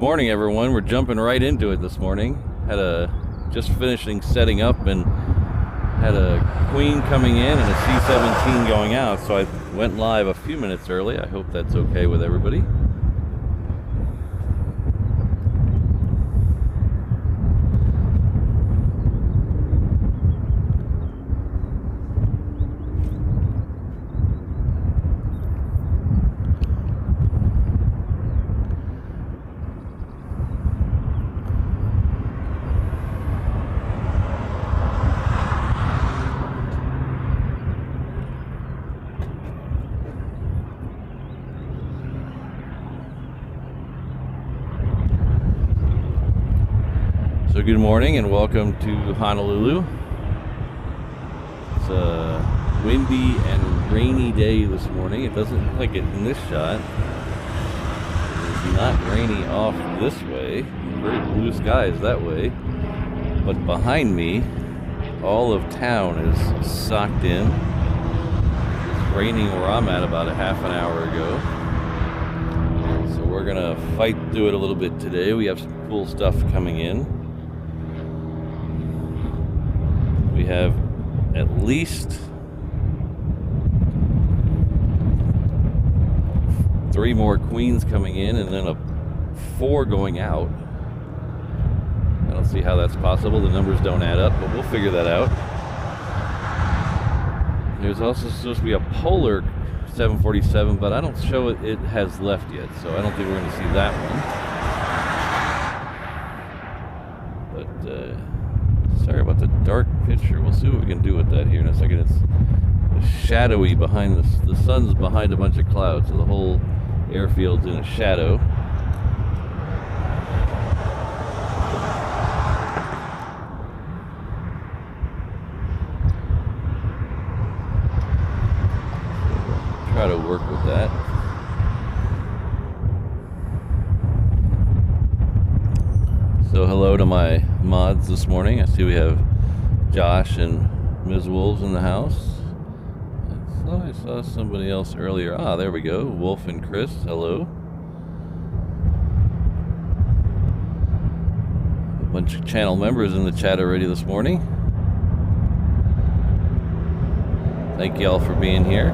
Good morning, everyone. We're jumping right into it this morning. Just finishing setting up and had a Queen coming in and a C-17 going out, so I went live a few minutes early. I hope that's okay with everybody. So good morning and welcome to Honolulu. It's a windy and rainy day this morning. It doesn't look like it in this shot. It's not rainy off this way. Very blue skies that way. But behind me, all of town is socked in. It's raining where I'm at about a half an hour ago. So we're gonna fight through it a little bit today. We have some cool stuff coming in. We have at least 3 more Queens coming in and then 4 going out. I don't see how that's possible. The numbers don't add up, but we'll figure that out. There's also supposed to be a Polar 747, but I don't show it has left yet, so I don't think we're going to see that one. But sorry about the dark picture. We'll see what we can do with that here in a second. It's shadowy behind the sun's behind a bunch of clouds, so the whole airfield's in a shadow. Try to work with that. So hello to my mods this morning. I see we have Josh and Ms. Wolves in the house. I thought I saw somebody else earlier. Ah, there we go. Wolf and Chris, hello. A bunch of channel members in the chat already this morning. Thank you all for being here.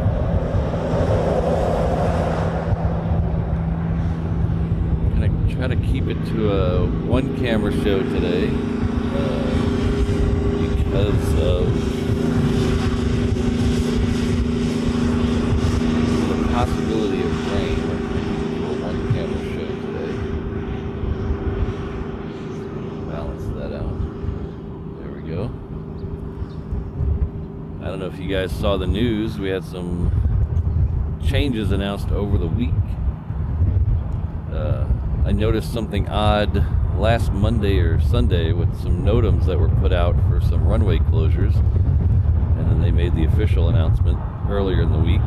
Try to keep it to a one camera show today because of the possibility of rain. We're keeping it to a one camera show today. Balance that out. There we go. I don't know if you guys saw the news. We had some changes announced over the week. I noticed something odd last Monday or Sunday with some NOTAMs that were put out for some runway closures, and then they made the official announcement earlier in the week.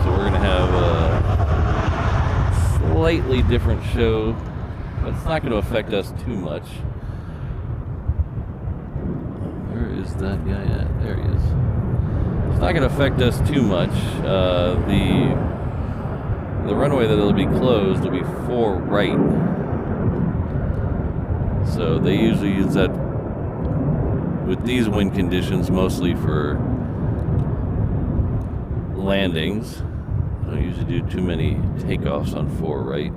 So we're going to have a slightly different show, but it's not going to affect us too much. Where is that guy at? There he is. It's not going to affect us too much. The runway that will be closed will be 4 right. So they usually use that with these wind conditions mostly for landings. I don't usually do too many takeoffs on 4 right.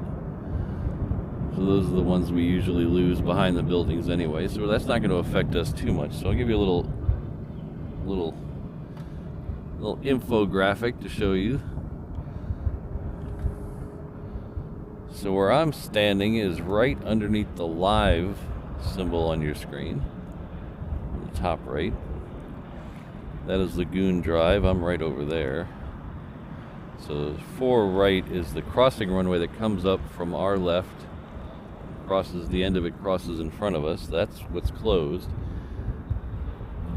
So those are the ones we usually lose behind the buildings anyway. So that's not going to affect us too much. So I'll give you a little infographic to show you. So where I'm standing is right underneath the live symbol on your screen, on the top right. That is Lagoon Drive. I'm right over there. So 4 right is the crossing runway that comes up from our left, crosses the end of it, crosses in front of us. That's what's closed.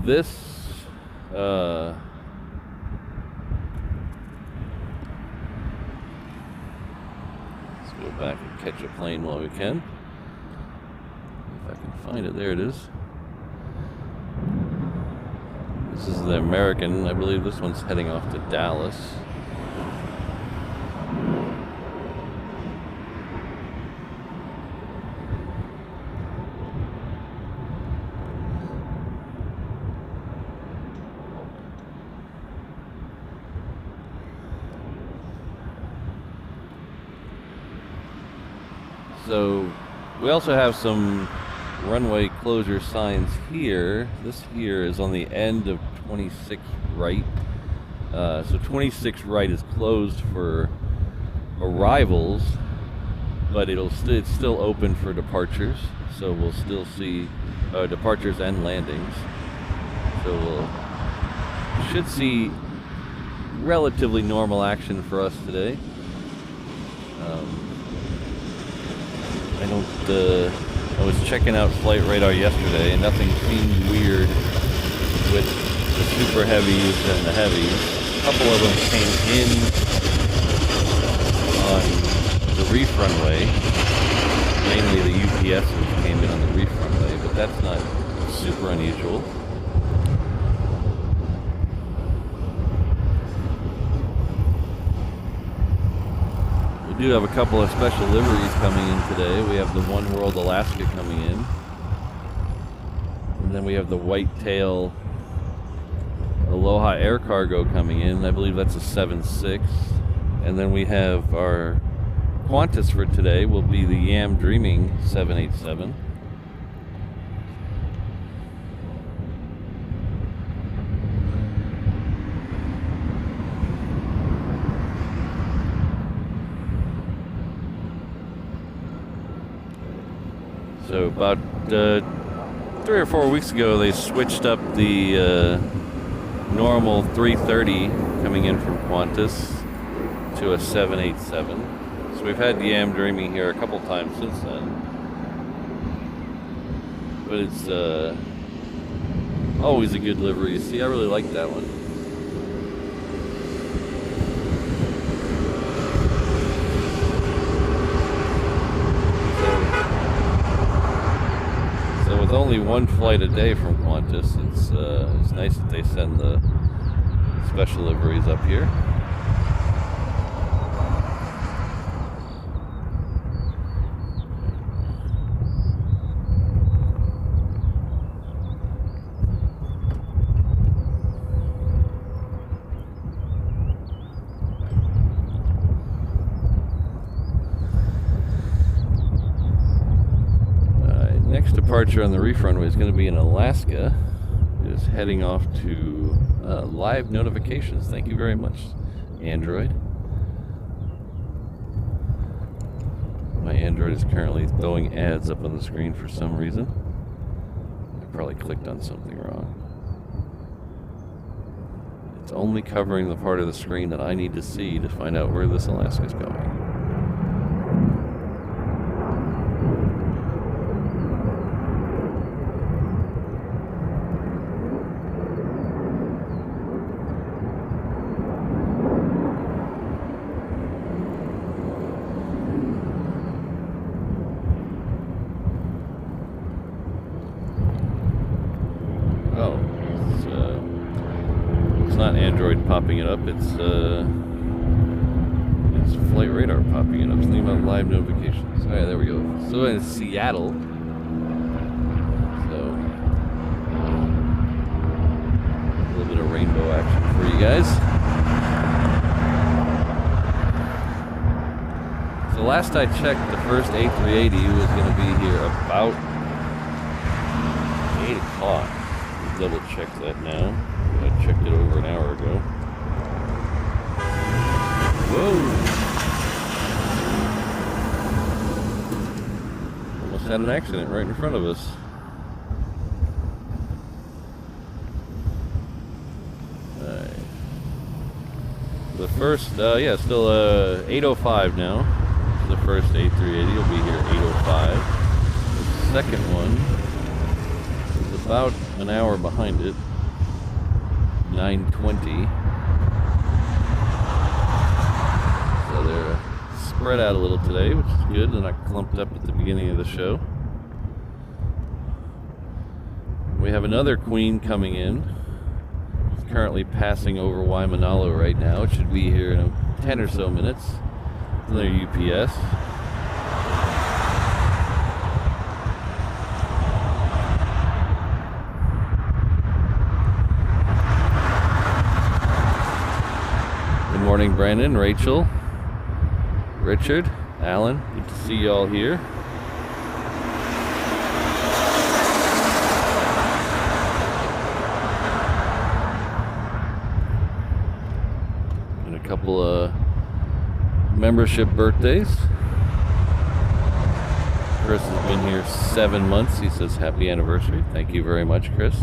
This go back and catch a plane while we can. If I can find it, there it is. This is the American. I believe this one's heading off to Dallas. So we also have some runway closure signs here. This here is on the end of 26 right. So 26 right is closed for arrivals, but it's still open for departures. So we'll still see departures and landings. So we'll should see relatively normal action for us today. I was checking out flight radar yesterday, and nothing seemed weird with the super heavies and the heavies. A couple of them came in on the reef runway, mainly the UPSs came in on the reef runway, but that's not super unusual. We do have a couple of special liveries coming in today. We have the One World Alaska coming in. And then we have the Whitetail Aloha Air Cargo coming in. I believe that's a 7.6. And then we have our Qantas for today will be the Yam Dreaming 787. So about 3 or 4 weeks ago, they switched up the normal 330 coming in from Qantas to a 787. So we've had the Yam Dreaming here a couple times since then. But it's always a good livery. See, I really like that one. With only one flight a day from Qantas, it's nice that they send the special liveries up here. Next departure on the reef runway is going to be in Alaska. Just heading off to live notifications. Thank you very much, Android. My Android is currently throwing ads up on the screen for some reason. I probably clicked on something wrong. It's only covering the part of the screen that I need to see to find out where this Alaska is going. Android popping it up, it's flight radar popping it up. Something about live notifications. Alright, there we go. So in Seattle. So a little bit of rainbow action for you guys. So last I checked, the first A380 was going to be here about 8 o'clock. Double check that now. I checked it over an hour ago. Whoa! Almost had an accident right in front of us. Alright. The first, still 8:05 now. The first A380 will be here at 8:05. The second one is about an hour behind it. 9:20. So they're spread out a little today, which is good. They're not clumped up at the beginning of the show. We have another Queen coming in. It's currently passing over Waimanalo right now. It should be here in 10 or so minutes. Another UPS. Morning, Brandon, Rachel, Richard, Alan. Good to see you all here. couple of membership birthdays. Chris has been here 7 months. He says happy anniversary. Thank you very much, Chris.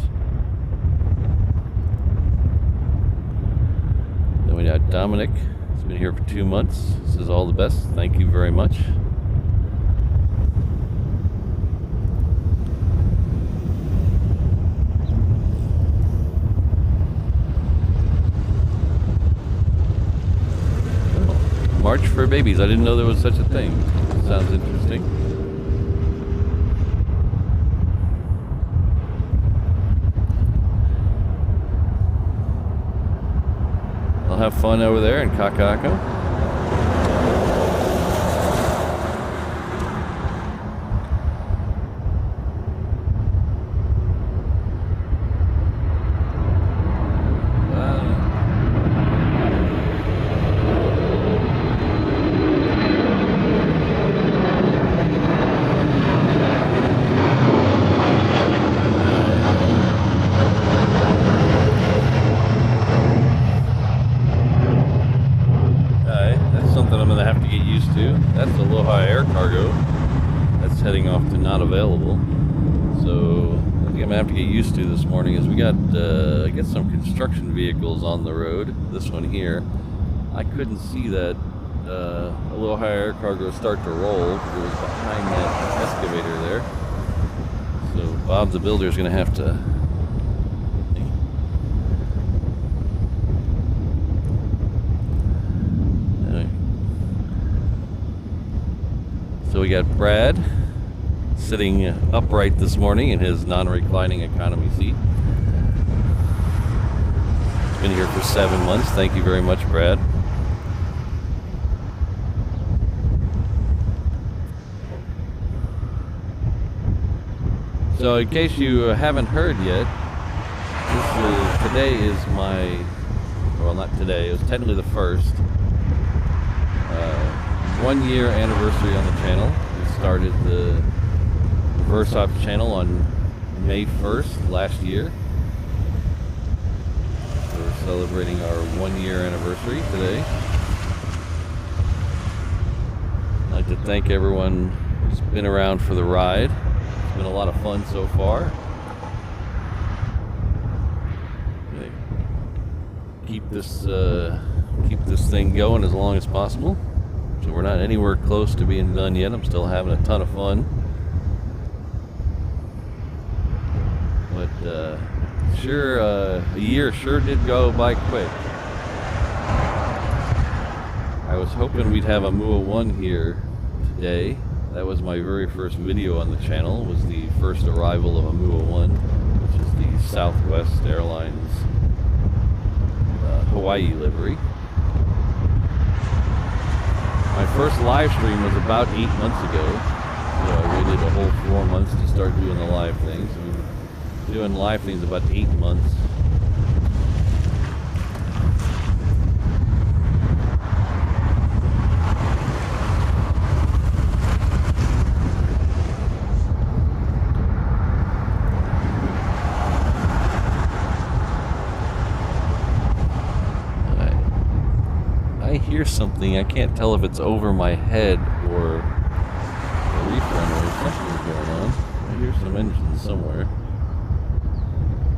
Then we got Dominic. He's been here for 2 months. He says all the best. Thank you very much. March for Babies. I didn't know there was such a thing. Sounds interesting. I'll have fun over there in Kakako. That's Aloha Air Cargo. That's heading off to not available. So I think I'm gonna have to get used to this morning is we got I guess some construction vehicles on the road. This one here. I couldn't see that Aloha Air Cargo start to roll. It was behind that excavator there. So Bob the builder is gonna have to So we got Brad sitting upright this morning in his non-reclining economy seat. He's been here for 7 months. Thank you very much, Brad. So in case you haven't heard yet, today is my, well, not today, it was technically the first 1 year anniversary on the channel. We started the Versops channel on May 1st last year. So we're celebrating our 1 year anniversary today. I'd like to thank everyone who's been around for the ride. It's been a lot of fun so far. Keep this thing going as long as possible. So we're not anywhere close to being done yet. I'm still having a ton of fun. But a year sure did go by quick. I was hoping we'd have a MUA 1 here today. That was my very first video on the channel, was the first arrival of a MUA 1, which is the Southwest Airlines Hawaii livery. My first live stream was about 8 months ago, so I waited a whole 4 months to start doing the live things. We've been doing live things about 8 months. I hear something. I can't tell if it's over my head or a reef runway or something's going on. I hear some engines somewhere.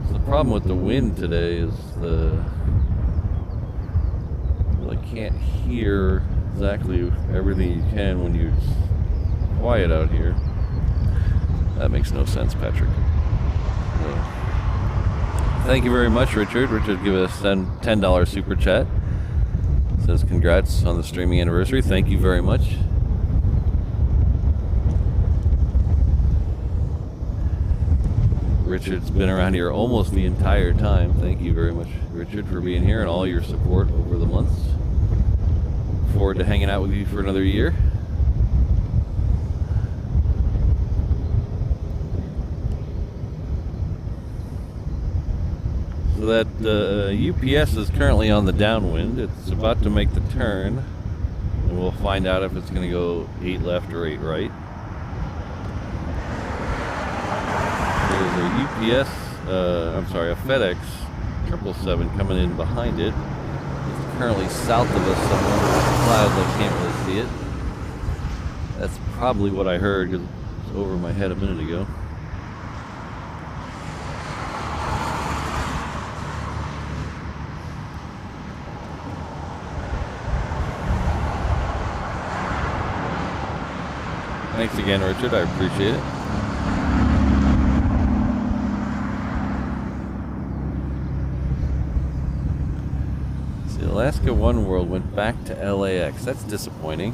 So the problem with the wind today is I can't hear exactly everything you can when you're quiet out here. That makes no sense, Patrick. So, thank you very much, Richard. Richard gave us a $10 super chat. Says congrats on the streaming anniversary. Thank you very much. Richard's been around here almost the entire time. Thank you very much, Richard, for being here and all your support over the months. Look forward to hanging out with you for another year. So that UPS is currently on the downwind. It's about to make the turn, and we'll find out if it's going to go 8 left or 8 right. There's a UPS, a FedEx 777 coming in behind it. It's currently south of us somewhere. Clouds, I can't really see it. That's probably what I heard because it was over my head a minute ago. Thanks again, Richard. I appreciate it. See, Alaska One World went back to LAX. That's disappointing.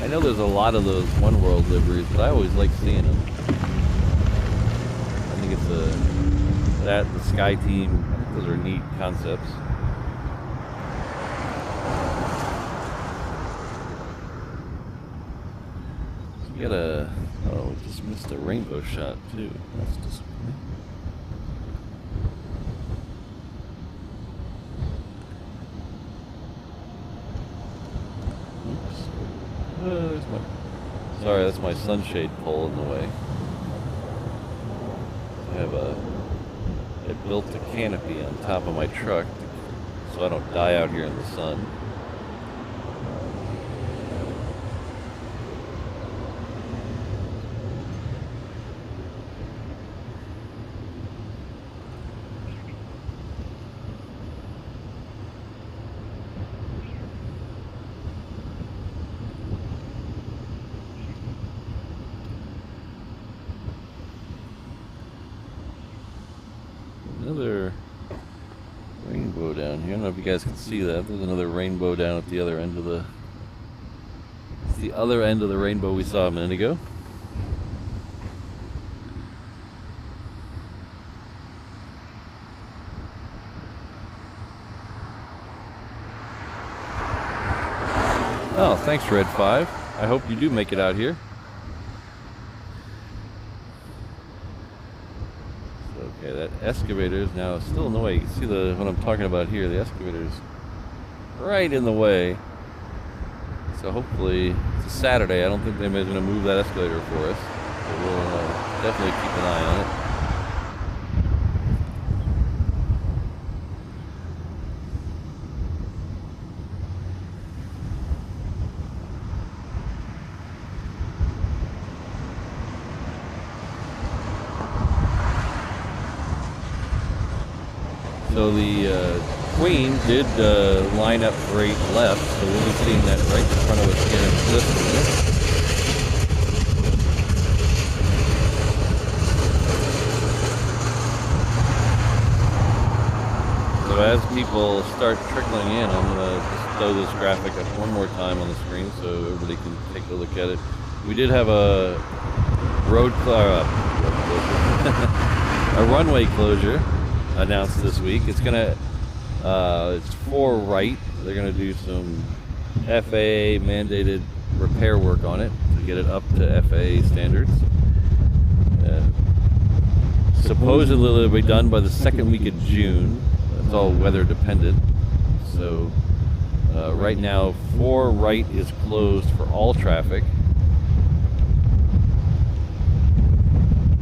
I know there's a lot of those One World liveries, but I always like seeing them. I think it's the Sky Team. I think those are neat concepts. We got we just missed a rainbow shot too. That's disappointing. Oops. Sorry, that's my sunshade pole in the way. I built a canopy on top of my truck so I don't die out here in the sun. Another rainbow down here. I don't know if you guys can see that. There's another rainbow down at the other end of the... It's the other end of the rainbow we saw a minute ago. Oh, thanks, Red 5. I hope you do make it out here. Okay, that excavator is now still in the way. You can see what I'm talking about here. The excavator is right in the way. So hopefully, it's a Saturday. I don't think anybody's going to move that escalator for us. So we'll definitely keep an eye on it. So the Queen did line up for 8 left, so we'll be seeing that right in front of us here in just a minute. So as people start trickling in, I'm going to just throw this graphic up one more time on the screen so everybody can take a look at it. We did have a a runway closure announced this week. It's gonna it's for right. They're gonna do some FAA mandated repair work on it to get it up to FAA standards. Supposedly it'll be done by the second week of June. That's all weather dependent. So right now 4 right is closed for all traffic.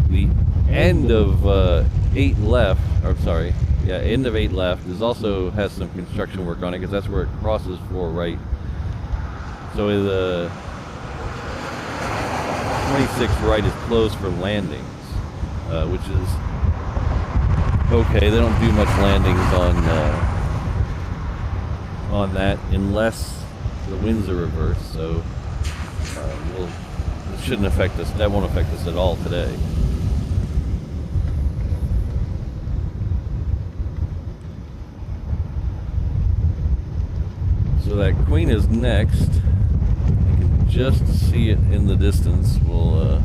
The end of 8 left, or sorry, yeah, end of 8 left also has some construction work on it because that's where it crosses 4 right. So the 26 right is closed for landings, which is okay. They don't do much landings on that unless the winds are reversed. So it shouldn't affect us. That won't affect us at all today. So that Queen is next. You can just see it in the distance. We'll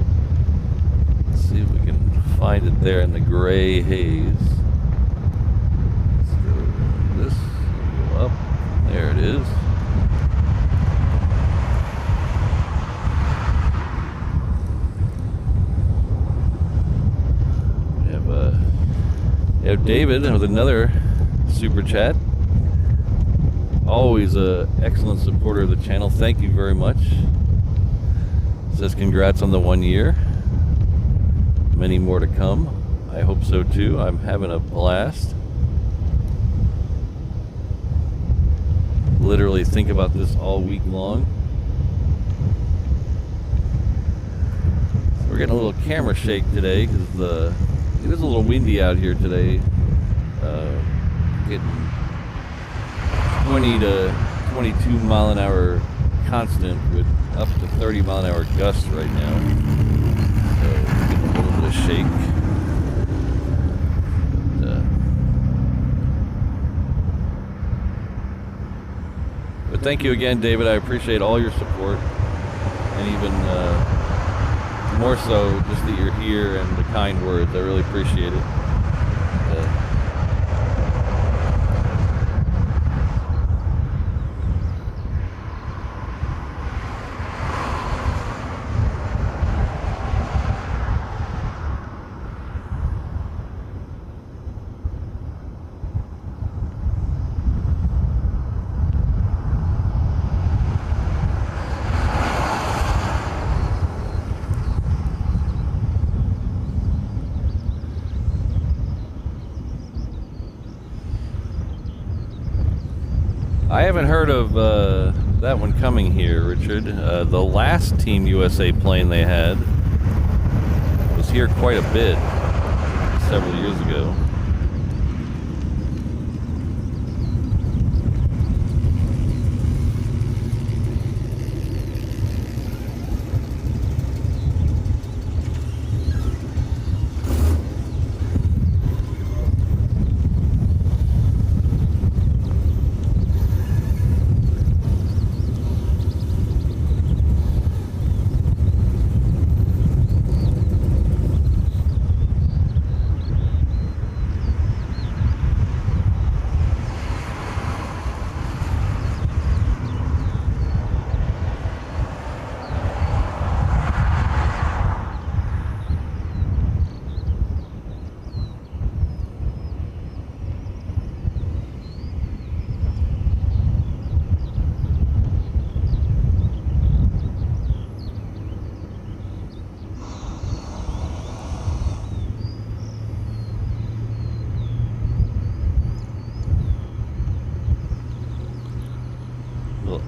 see if we can find it there in the gray haze. Let's go this, go up. There it is. We have David with another super chat. Always an excellent supporter of the channel. Thank you very much. Says congrats on the 1 year. Many more to come. I hope so too. I'm having a blast. Literally think about this all week long. So we're getting a little camera shake today because it is a little windy out here today. Getting 20 to 22 mile an hour constant with up to 30 mile an hour gusts right now. So getting a little bit of shake. But thank you again, David. I appreciate all your support, and even more so just that you're here and the kind words. I really appreciate it. I haven't heard of that one coming here, Richard. The last Team USA plane they had was here quite a bit several years ago.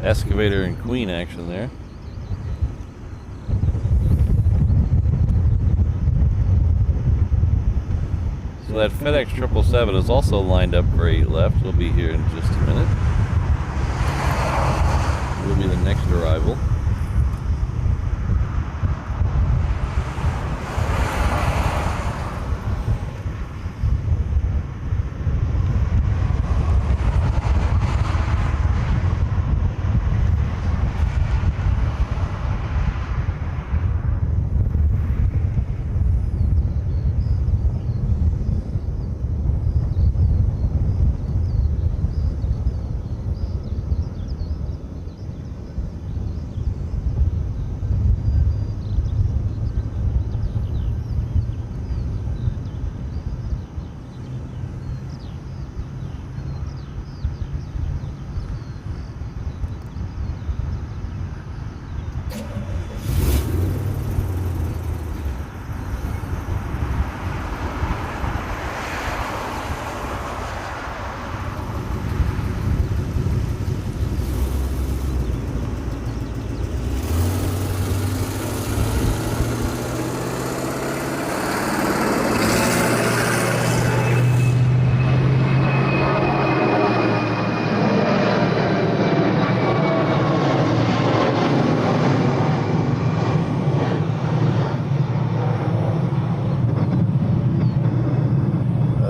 Excavator and Queen action there. So that FedEx 777 is also lined up for 8 left. We'll be here in just a minute. Will be the next arrival.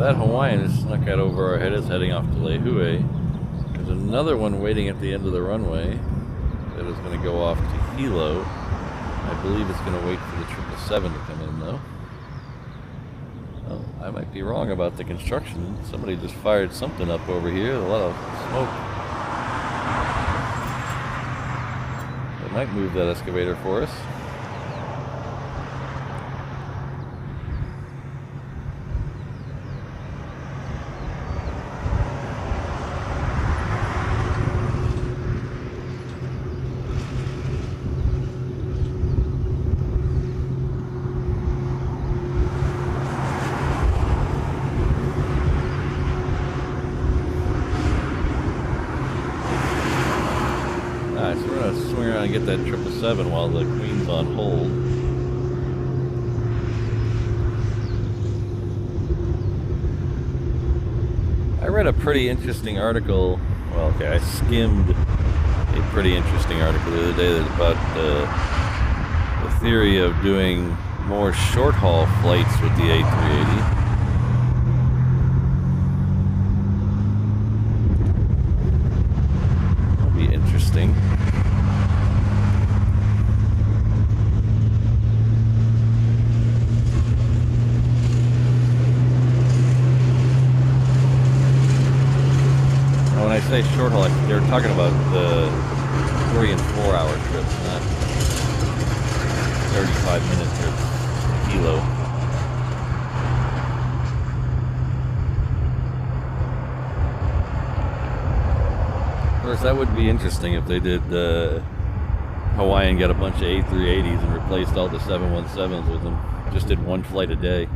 That Hawaiian is snuck out over our head. It's heading off to Lehue. There's another one waiting at the end of the runway that is going to go off to Hilo. I believe it's going to wait for the 777 to come in, though. Oh, I might be wrong about the construction. Somebody just fired something up over here. A lot of smoke. They might move that excavator for us. get that 777 while the Queen's on hold. I read a pretty interesting article. Well, okay, I skimmed a pretty interesting article the other day about the theory of doing more short-haul flights with the A380. That'll be interesting. When I say short haul, they're talking about the 3 and 4 hour trips, not 35-minute trips, kilo. Of course, that would be interesting if they did Hawaiian got a bunch of A380s and replaced all the 717s with them. Just did one flight a day.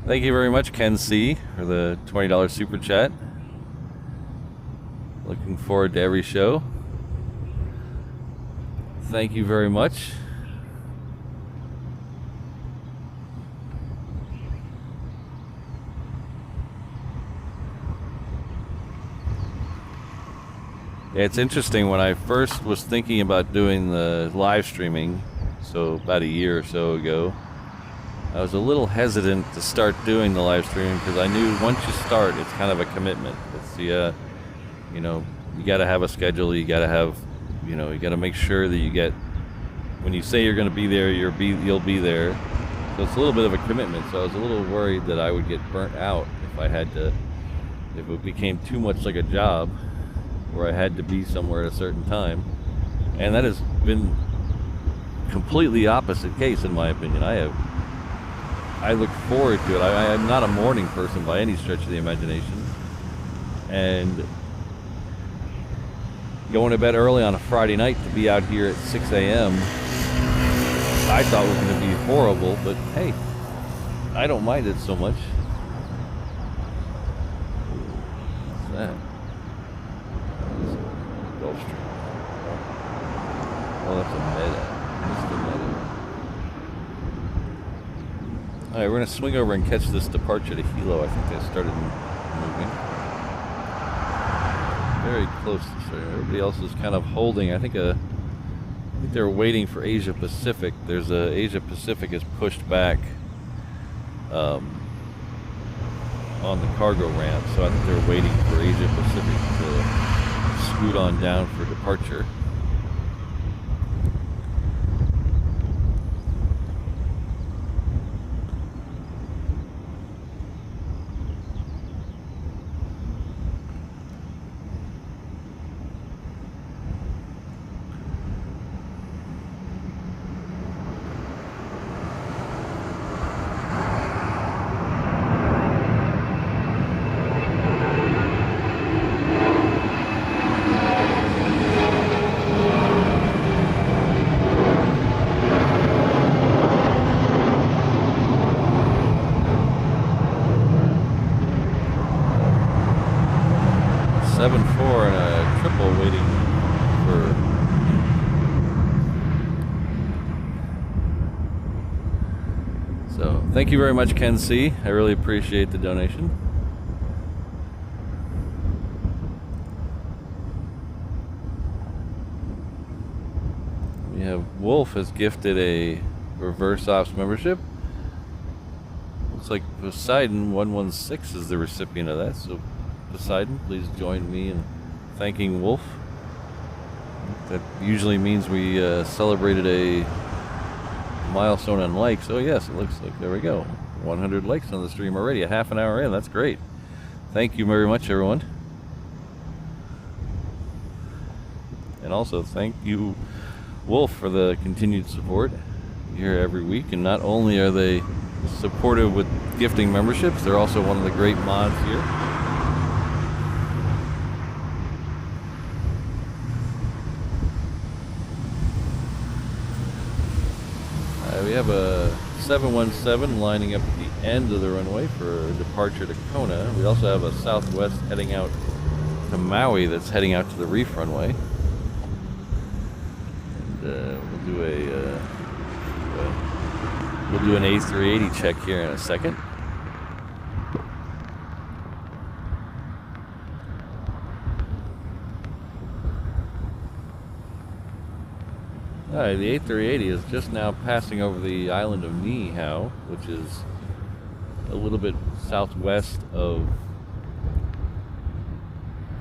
Thank you very much, Ken C, for the $20 super chat. Looking forward to every show. Thank you very much. Yeah, it's interesting. When I first was thinking about doing the live streaming, so about a year or so ago, I was a little hesitant to start doing the live streaming because I knew once you start, it's kind of a commitment. It's you know, you got to have a schedule. You got to have, you got to make sure that you get. When you say you're going to be there, you'll be there. So it's a little bit of a commitment. So I was a little worried that I would get burnt out if it became too much like a job, where I had to be somewhere at a certain time. And that has been completely opposite case in my opinion. I look forward to it. I'm not a morning person by any stretch of the imagination. And going to bed early on a Friday night to be out here at 6 a.m. I thought was going to be horrible, but hey, I don't mind it so much. What's that? Gulfstream. Oh, that's a Meta. That's the Meta. Alright, we're going to swing over and catch this departure to Hilo. I think they started moving. Very close to starting. Everybody else is kind of holding. I think they're waiting for Asia Pacific. Asia Pacific is pushed back on the cargo ramp, so I think they're waiting for Asia Pacific to scoot on down for departure. Thank you very much, Ken C. I really appreciate the donation. We have Wolf has gifted a reverse ops membership. Looks like Poseidon 116 is the recipient of that. So Poseidon, please join me in thanking Wolf. That usually means we celebrated a milestone on likes. Oh yes, it looks like, there we go, 100 likes on the stream already, a half an hour in. That's great. Thank you very much, everyone. And also thank you, Wolf, for the continued support here every week. And not only are they supportive with gifting memberships, they're also one of the great mods here. We have a 717 lining up at the end of the runway for departure to Kona. We also have a Southwest heading out to Maui that's heading out to the reef runway. And we'll do an A380 check here in a second. Alright, the A380 is just now passing over the island of Niihau, which is a little bit southwest of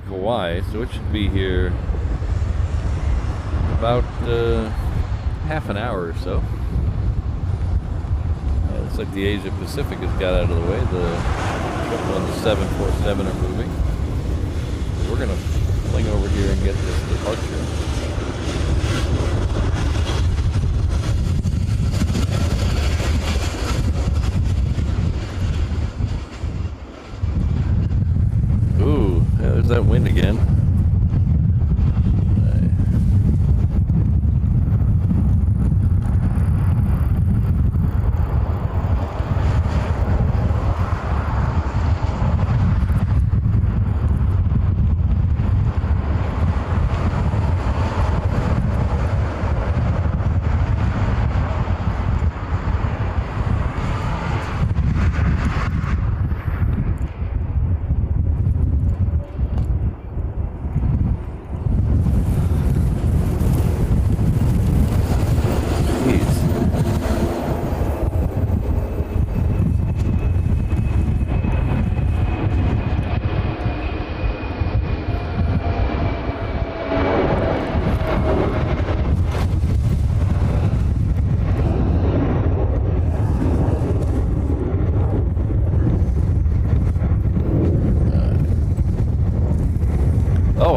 Hawaii, so it should be here about half an hour or so. Looks like the Asia Pacific has got out of the way. The 747 are moving. We're going to fling over here and get this departure. Ooh, yeah, there's that wind again.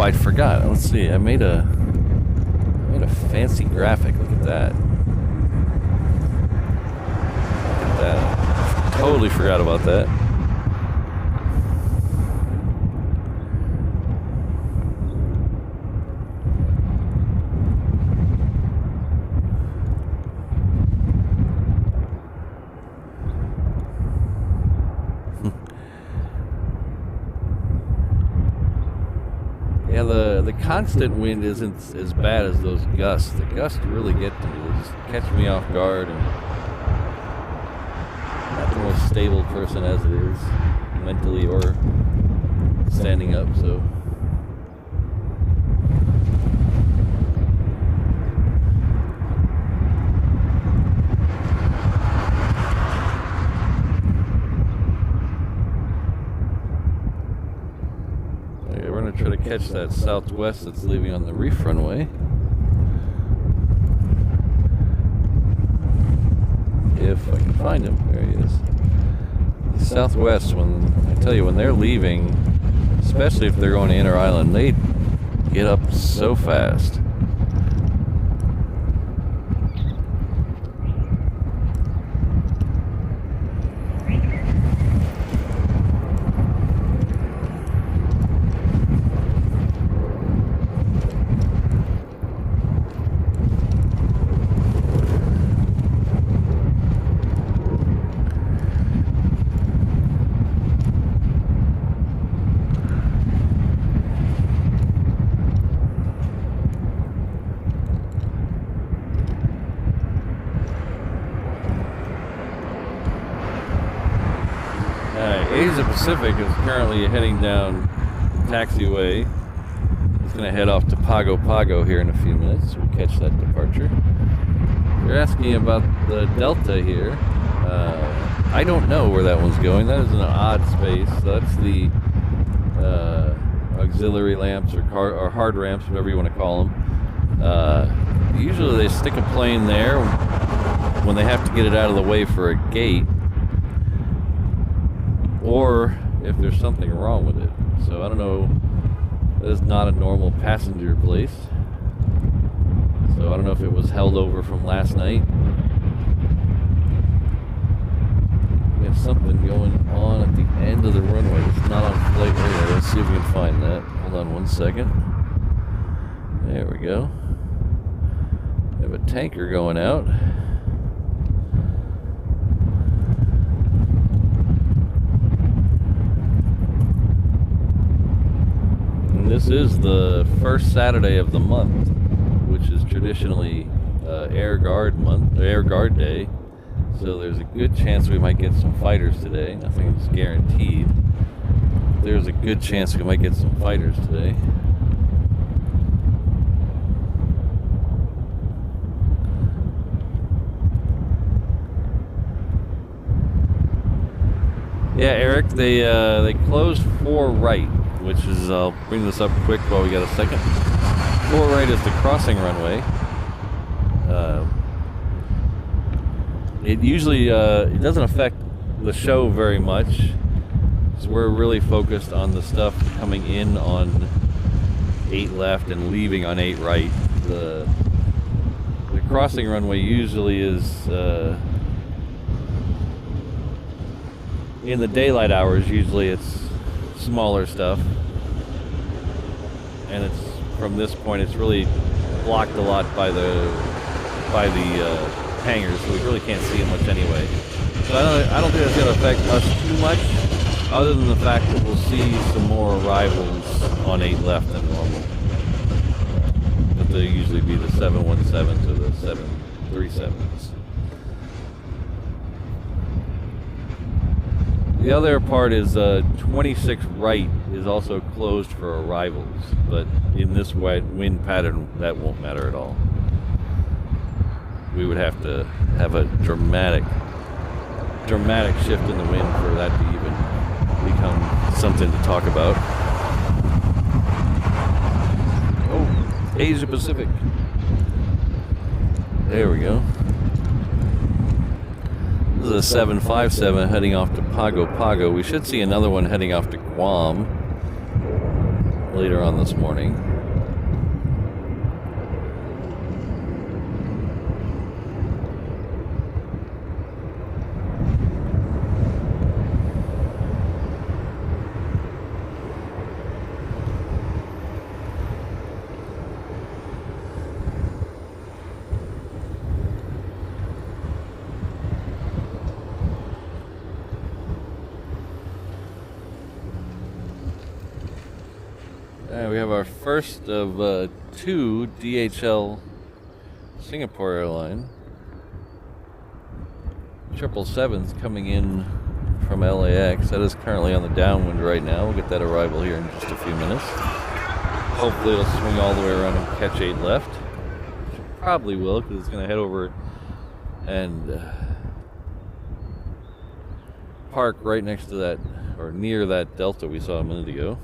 I forgot. Let's see. I made a fancy graphic. Look at that. Look at that. Totally forgot about that. Yeah, the constant wind isn't as bad as those gusts. The gusts really get to me. They just catch me off guard, and I'm not the most stable person as it is, mentally or standing up, so. We're going to try to catch that Southwest that's leaving on the reef runway. If I can find him. There he is. The Southwest, when I tell you, when they're leaving, especially if they're going to Inter Island, they get up so fast. Asia Pacific is currently heading down taxiway. It's going to head off to Pago Pago here in a few minutes. We'll catch that departure. You're asking about the Delta here. I don't know where that one's going. That is an odd space. That's the auxiliary lamps or hard ramps, whatever you want to call them. Usually they stick a plane there when they have to get it out of the way for a gate, or if there's something wrong with it. So I don't know. That is not a normal passenger place. So I don't know if it was held over from last night. We have something going on at the end of the runway. It's not on flight radar. Let's see if we can find that. Hold on one second. There we go. We have a tanker going out. This is the first Saturday of the month, which is traditionally Air Guard month, Air Guard Day. So there's a good chance we might get some fighters today. Nothing's guaranteed. There's a good chance we might get some fighters today. Yeah, Eric, they closed 4 right, which is, I'll bring this up quick while we got a second. 4 right is the crossing runway. It usually it doesn't affect the show very much, because we're really focused on the stuff coming in on 8 left and leaving on 8 right. The crossing runway usually is in the daylight hours. Usually it's smaller stuff, and it's from this point it's really blocked a lot by the hangars, so we really can't see it much anyway. So I don't think that's going to affect us too much, other than the fact that we'll see some more arrivals on 8 left than normal. But they'll usually be the 717s or the 737s. The other part is 26 right is also closed for arrivals, but in this wind pattern that won't matter at all. We would have to have a dramatic shift in the wind for that to even become something to talk about. Oh, Asia Pacific. There we go. This is a 757 heading off to Pago Pago. We should see another one heading off to Guam later on this morning. We have our first of 2 DHL Singapore airline 777s coming in from LAX. That is currently on the downwind right now. We'll get that arrival here in just a few minutes. Hopefully it'll swing all the way around and catch 8 left. Which it probably will, because it's going to head over and park right next to that, or near that Delta we saw a minute ago.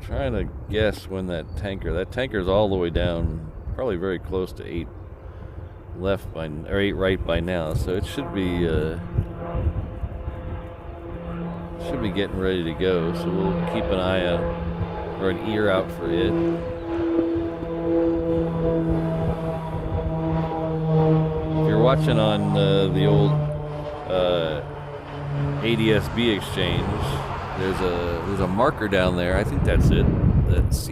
Trying to guess when that tanker's all the way down, probably very close to 8 left by, or 8 right by now, so it should be getting ready to go. So we'll keep an eye out, or an ear out for it. If you're watching on the old ADS-B exchange, there's a marker down there. I think that's it. That's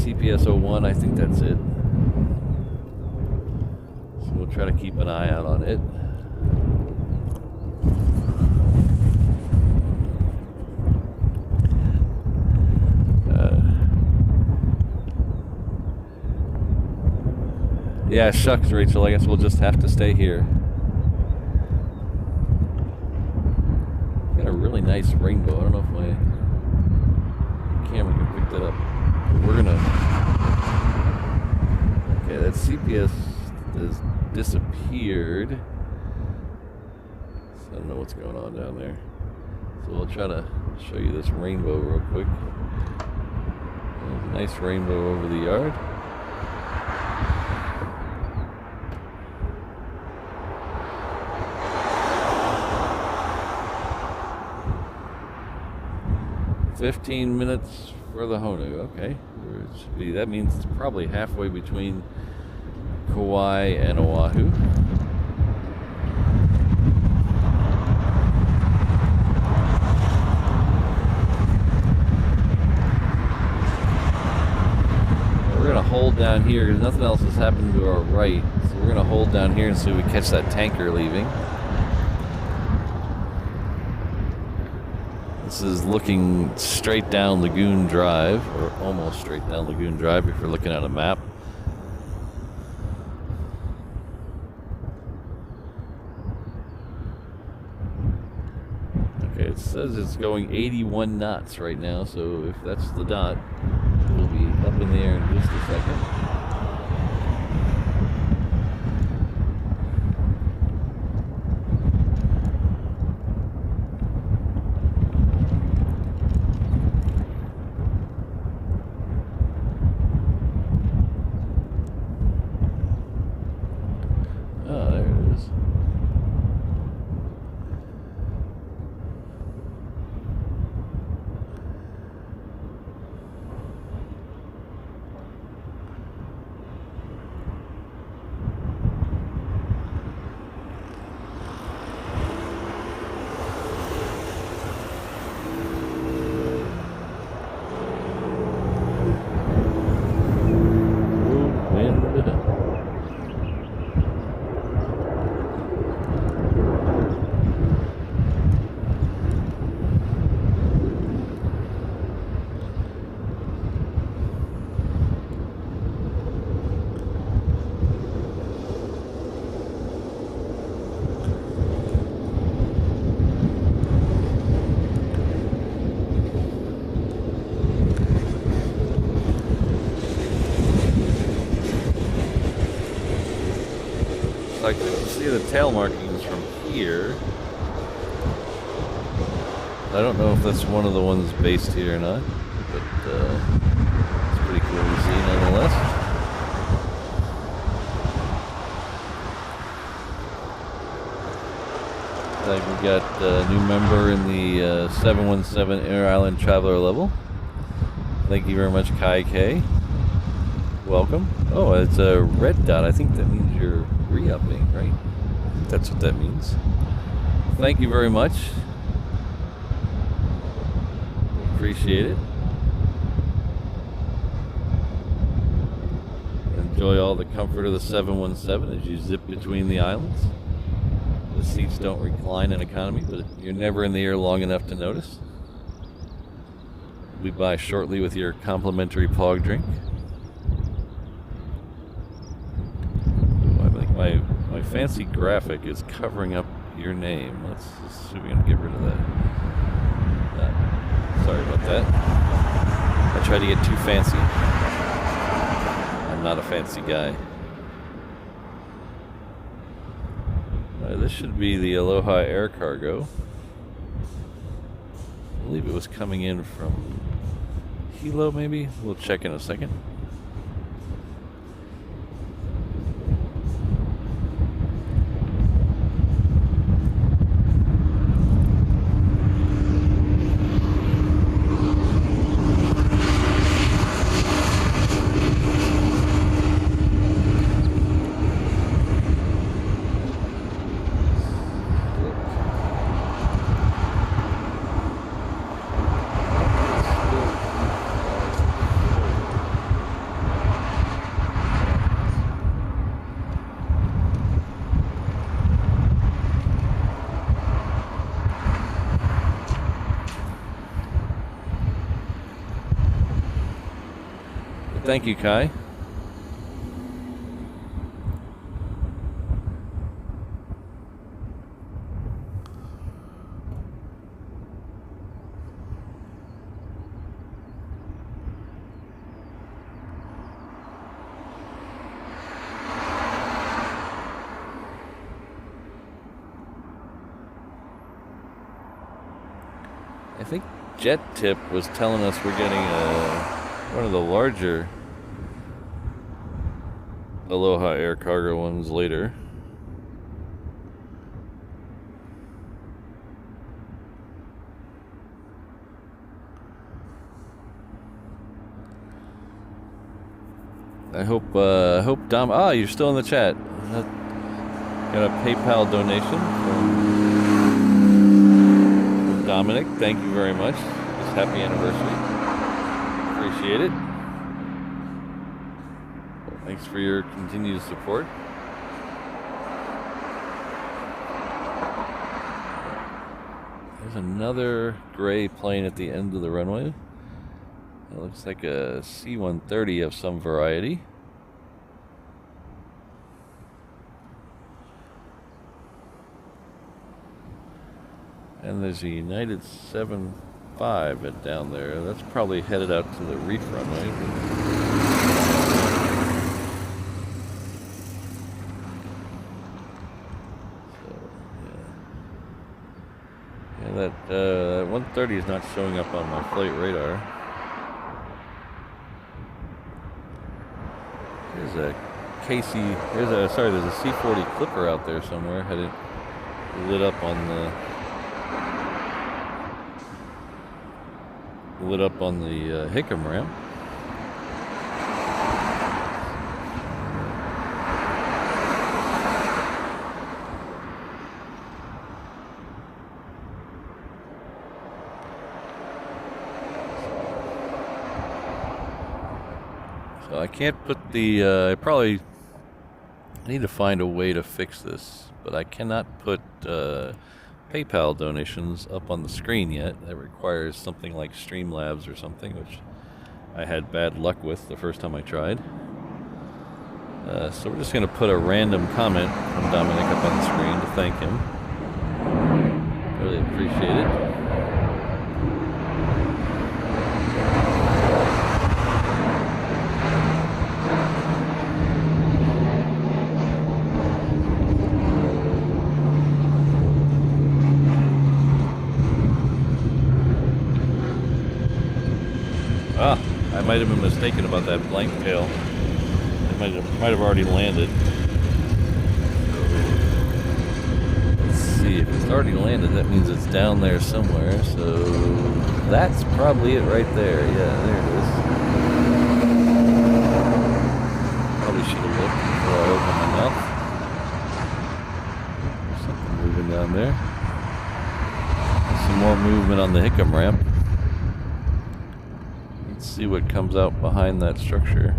CPS 01. I think that's it. So we'll try to keep an eye out on it. Yeah, shucks, Rachel. I guess we'll just have to stay here. Got a really nice rainbow. I don't know if my camera can pick that up. We're gonna. Okay, that CPS has disappeared. So I don't know what's going on down there. So we'll try to show you this rainbow real quick. Nice rainbow over the yard. $15 minutes for the Honu. Okay, that means it's probably halfway between Kauai and Oahu. hold down here because nothing else has happened to our right. So we're gonna hold down here and see if we catch that tanker leaving. This is looking straight down Lagoon Drive, or almost straight down Lagoon Drive if you're looking at a map. Okay, it says it's going 81 knots right now, so if that's the dot, we'll be up in the air in just a second. Oh, there it is. I couldn't see the tail markings from here. I don't know if that's one of the ones based here or not, but it's pretty cool to see nonetheless. Like we got a new member in the 717 Air Island Traveler level. Thank you very much, Kai K. Welcome. Oh, it's a red dot. I think that means you're re-upping, right? That's what that means. Thank you very much. Appreciate it. Enjoy all the comfort of the 717 as you zip between the islands. The seats don't recline in economy, but you're never in the air long enough to notice. We'll be by shortly with your complimentary POG drink. My fancy graphic is covering up your name. Let's see if we can get rid of that. Sorry about that. I tried to get too fancy. I'm not a fancy guy. This should be the Aloha Air Cargo. I believe it was coming in from Hilo, maybe? We'll check in a second. Thank you, Kai. I think Jet Tip was telling us we're getting one of the larger Aloha Air Cargo ones later. I hope Dom. Ah, you're still in the chat. Got a PayPal donation from Dominic. Thank you very much. It's happy anniversary. Appreciate it. Thanks for your continued support. There's another gray plane at the end of the runway. It looks like a C-130 of some variety. And there's a United 7.5 down there. That's probably headed out to the reef runway. So, yeah, that 130 is not showing up on my flight radar. There's a there's a C-40 Clipper out there somewhere. Had it lit up on the Hickam ramp. So I can't put the, I need to find a way to fix this, but I cannot put PayPal donations up on the screen yet. That requires something like Streamlabs or something, which I had bad luck with the first time I tried. So we're just going to put a random comment from Dominic up on the screen to thank him. Really appreciate it. I might have been mistaken about that blank tail. It might have already landed. Let's see, if it's already landed, that means it's down there somewhere. So that's probably it right there. Yeah, there it is. Probably should have looked before I opened my mouth. There's something moving down there. There's some more movement on the Hickam ramp. See what comes out behind that structure.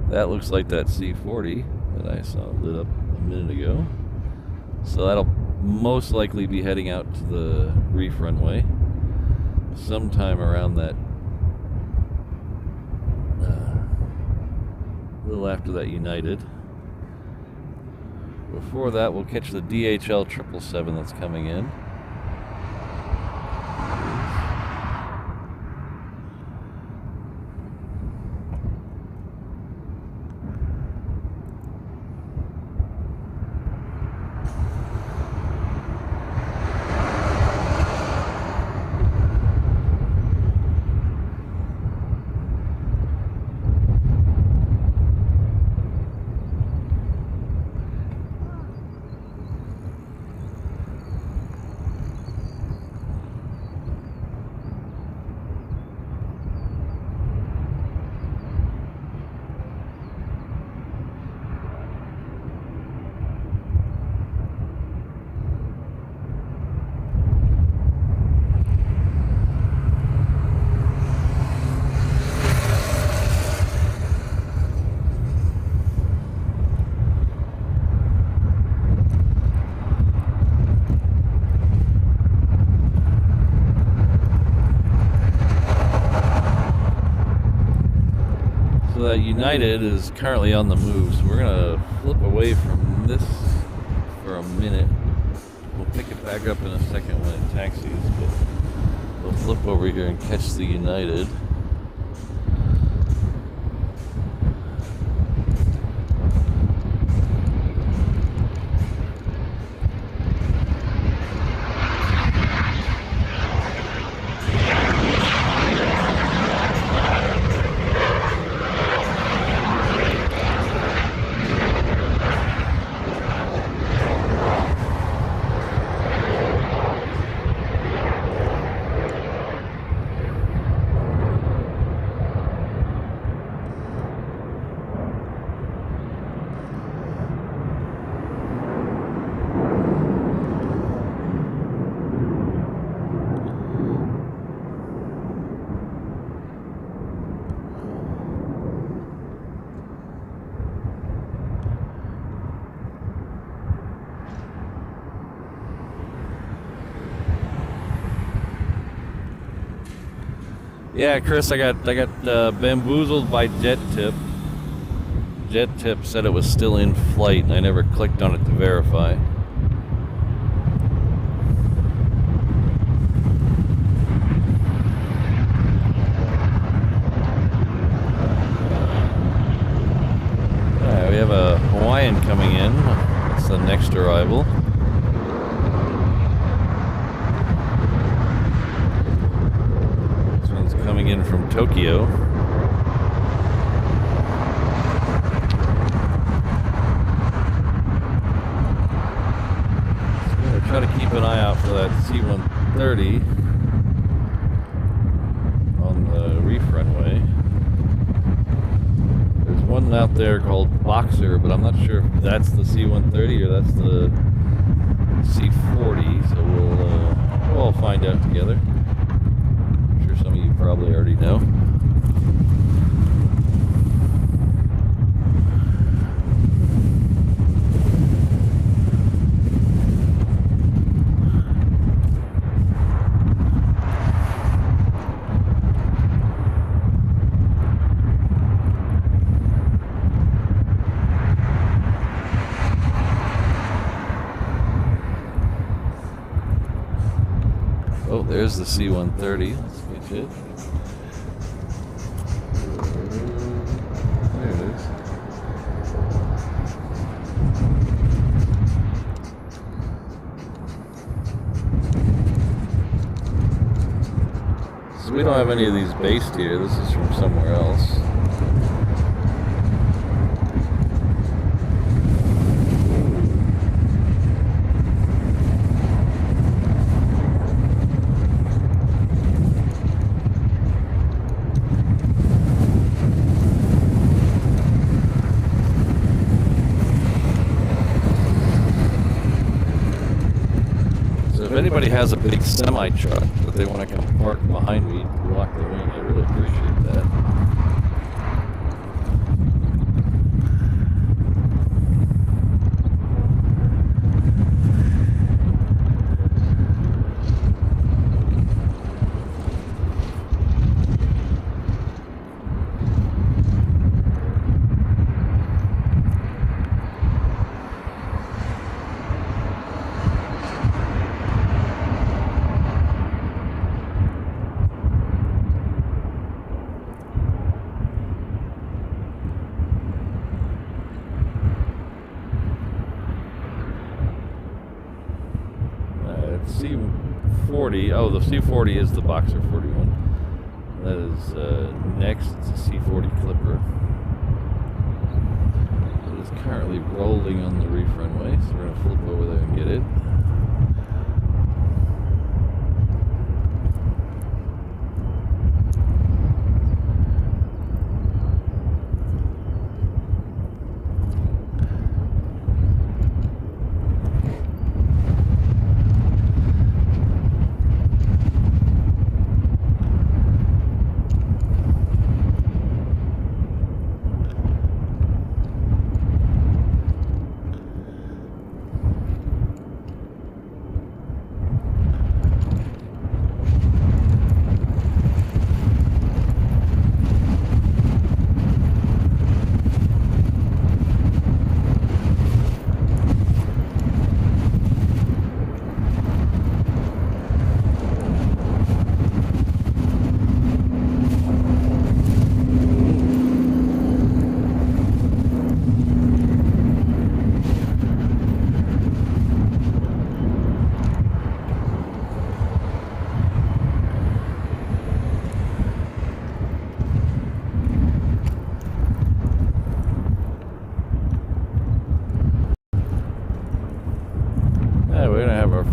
That looks like that C-40 that I saw lit up a minute ago. So that'll most likely be heading out to the reef runway sometime around that, a little after that United. Before that, we'll catch the DHL 777 that's coming in. United is currently on the move, so we're going to flip away from this for a minute. We'll pick it back up in a second when it taxis, but we'll flip over here and catch the United. Yeah, Chris, I got bamboozled by Jet Tip. Jet Tip said it was still in flight, and I never clicked on it to verify. Alright, we have a Hawaiian coming in. That's the next arrival. This one's coming in from Tokyo. Try to keep an eye out for that C-130 on the reef runway. There's one out there called Boxer, but I'm not sure if that's the C-130 or that's the C-40, so we'll all find out together. I'm sure some of you probably already know. Oh, there's the C-130. Let's get it. There it is. So we don't have any of these based here. This is from somewhere else. If anybody has a big semi truck that they want to come park behind me to block the wind, I really appreciate that. C-40, oh, the C-40 is the Boxer 41. That is next, it's a C-40 Clipper. It is currently rolling on the reef runway, so we're going to flip over there and get it.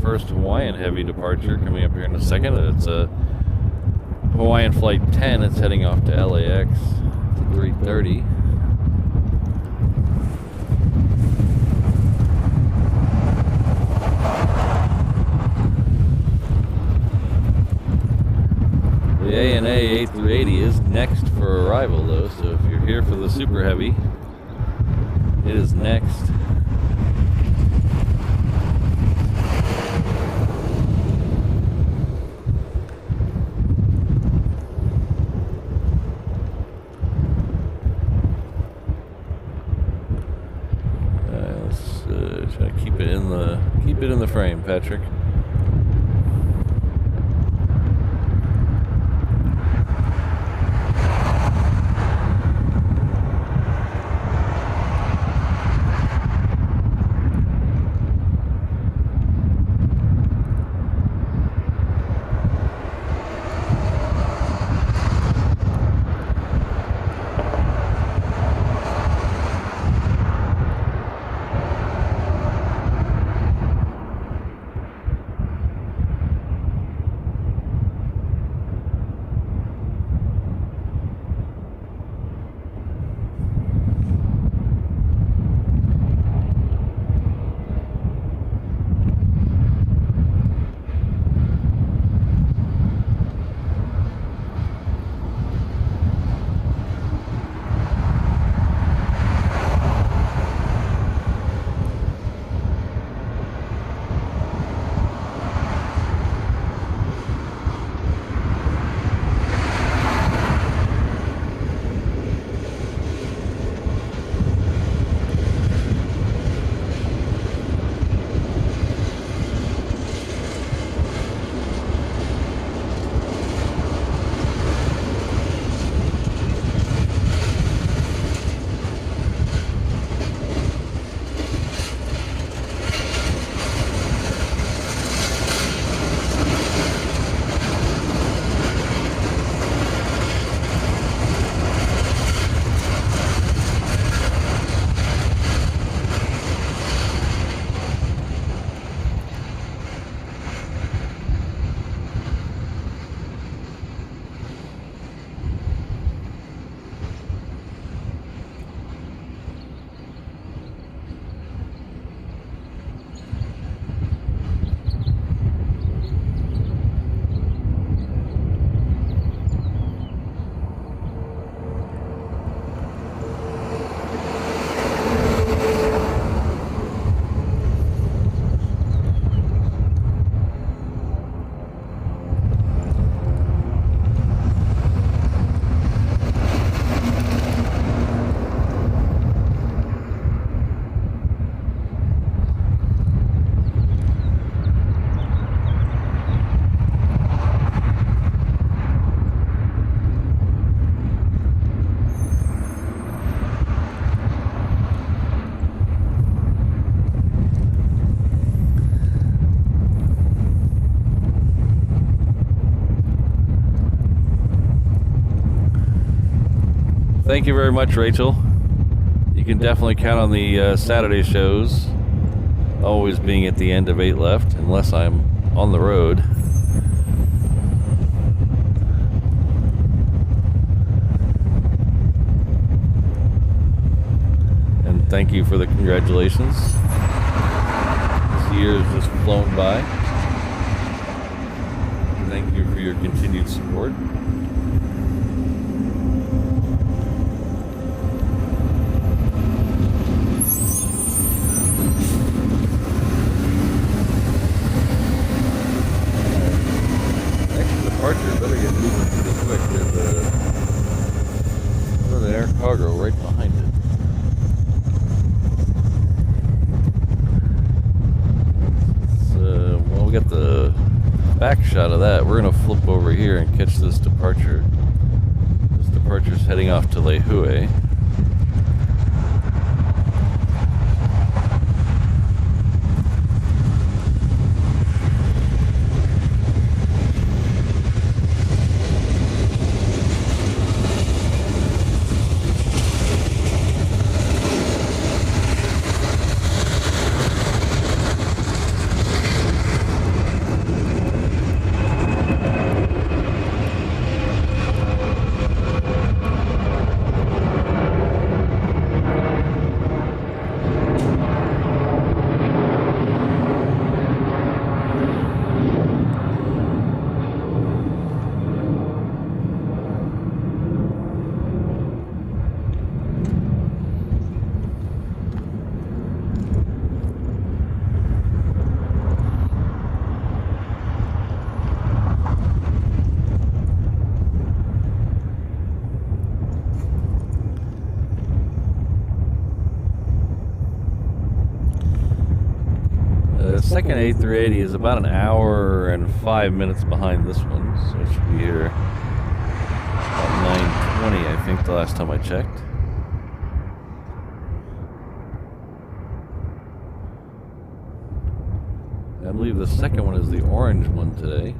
First Hawaiian heavy departure coming up here in a second. It's a Hawaiian Flight 10. It's heading off to LAX. It's a 330. The ANA A380 is next for arrival though, so if you're here for the Super Heavy, it is next. Gotta keep it in the frame, Patrick. Thank you very much, Rachel. You can definitely count on the Saturday shows always being at the end of 8 left, unless I'm on the road. And thank you for the congratulations. This year has just flown by. Thank you for your continued support. Departure, better get moving pretty quick. There's an air cargo right behind it. So, well, we got the back shot of that. We're gonna flip over here and catch this departure. This departure's heading off to Lehue. The second A380 is about an hour and 5 minutes behind this one, so it should be here about 9:20, I think, the last time I checked. I believe the second one is the orange one today.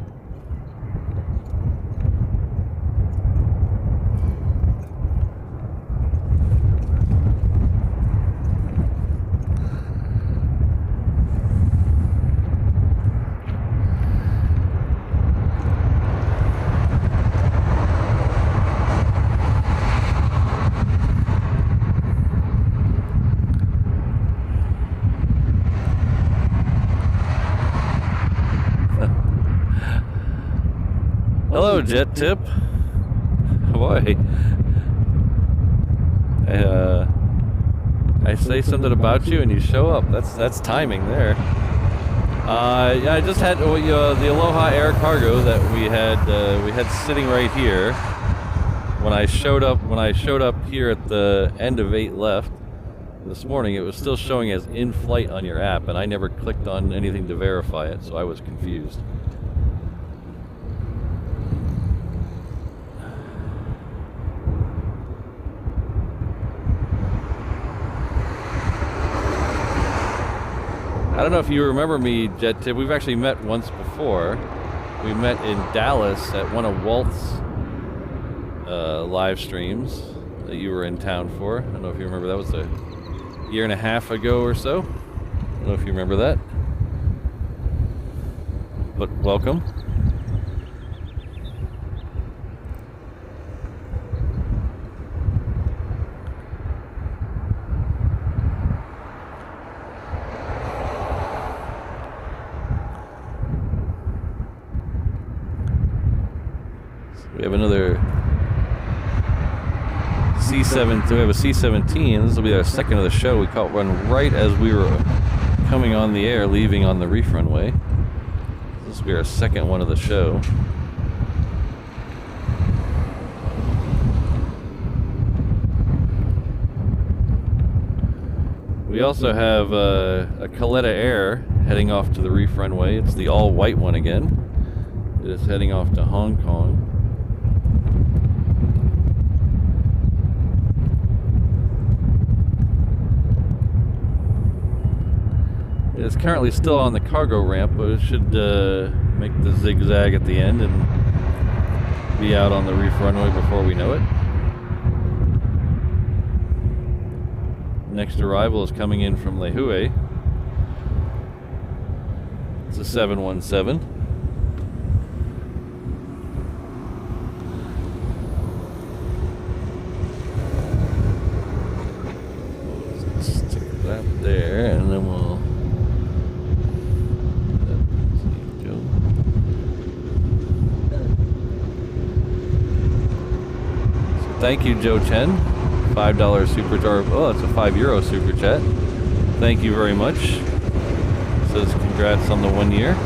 Hello, Jet Tip. Boy, I say something about you and you show up. That's timing there. Yeah, I just had the Aloha Air Cargo that we had sitting right here when I showed up here at the end of 8 left this morning. It was still showing as in flight on your app, and I never clicked on anything to verify it, so I was confused. I don't know if you remember me, Jet Tip. We've actually met once before. We met in Dallas at one of Walt's live streams that you were in town for. I don't know if you remember. That was a year and a half ago or so. I don't know if you remember that. But welcome. We have another C-7. We have a C-17. This will be our second of the show. We caught one right as we were coming on the air, leaving on the reef runway. This will be our second one of the show. We also have a Coletta Air heading off to the reef runway. It's the all-white one again. It is heading off to Hong Kong. It's currently still on the cargo ramp, but it should make the zigzag at the end and be out on the reef runway before we know it. Next arrival is coming in from Lihue. It's a 717. Let's stick that there, and then we'll... Thank you, Joe Chen. $5 super chat. Oh, it's a €5 super chat. Thank you very much. Says congrats on the 1 year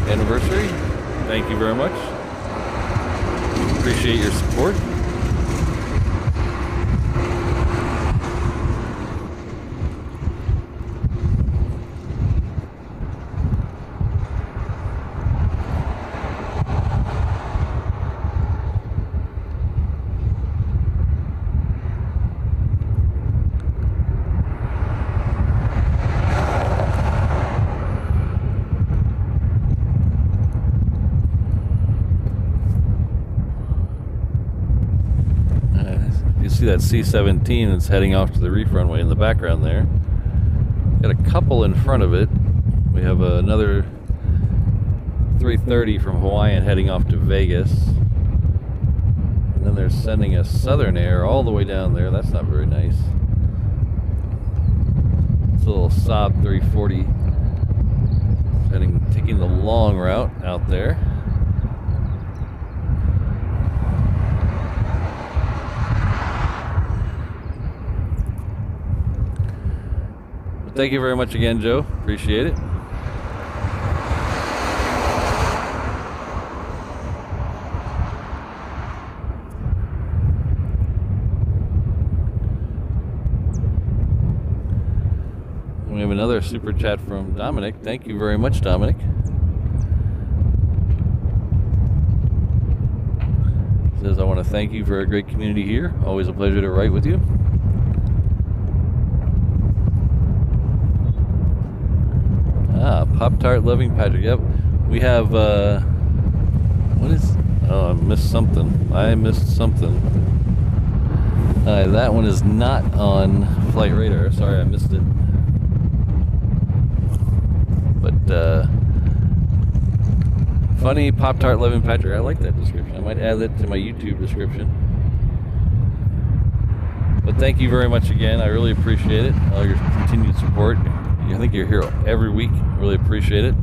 anniversary. Thank you very much. Appreciate your support. See that C-17 that's heading off to the reef runway in the background there. Got a couple in front of it. We have another 330 from Hawaiian heading off to Vegas. And then they're sending a Southern Air all the way down there. That's not very nice. It's a little Saab 340 taking the long route out there. Thank you very much again, Joe. Appreciate it. We have another super chat from Dominic. Thank you very much, Dominic. Says, I want to thank you for a great community here. Always a pleasure to write with you. Pop-Tart loving Patrick. Yep. We have, what is, oh, I missed something. That one is not on Flight Radar. Sorry, I missed it. But, funny Pop-Tart loving Patrick. I like that description. I might add that to my YouTube description. But thank you very much again. I really appreciate it. All your continued support. I think you're here every week. Really appreciate it.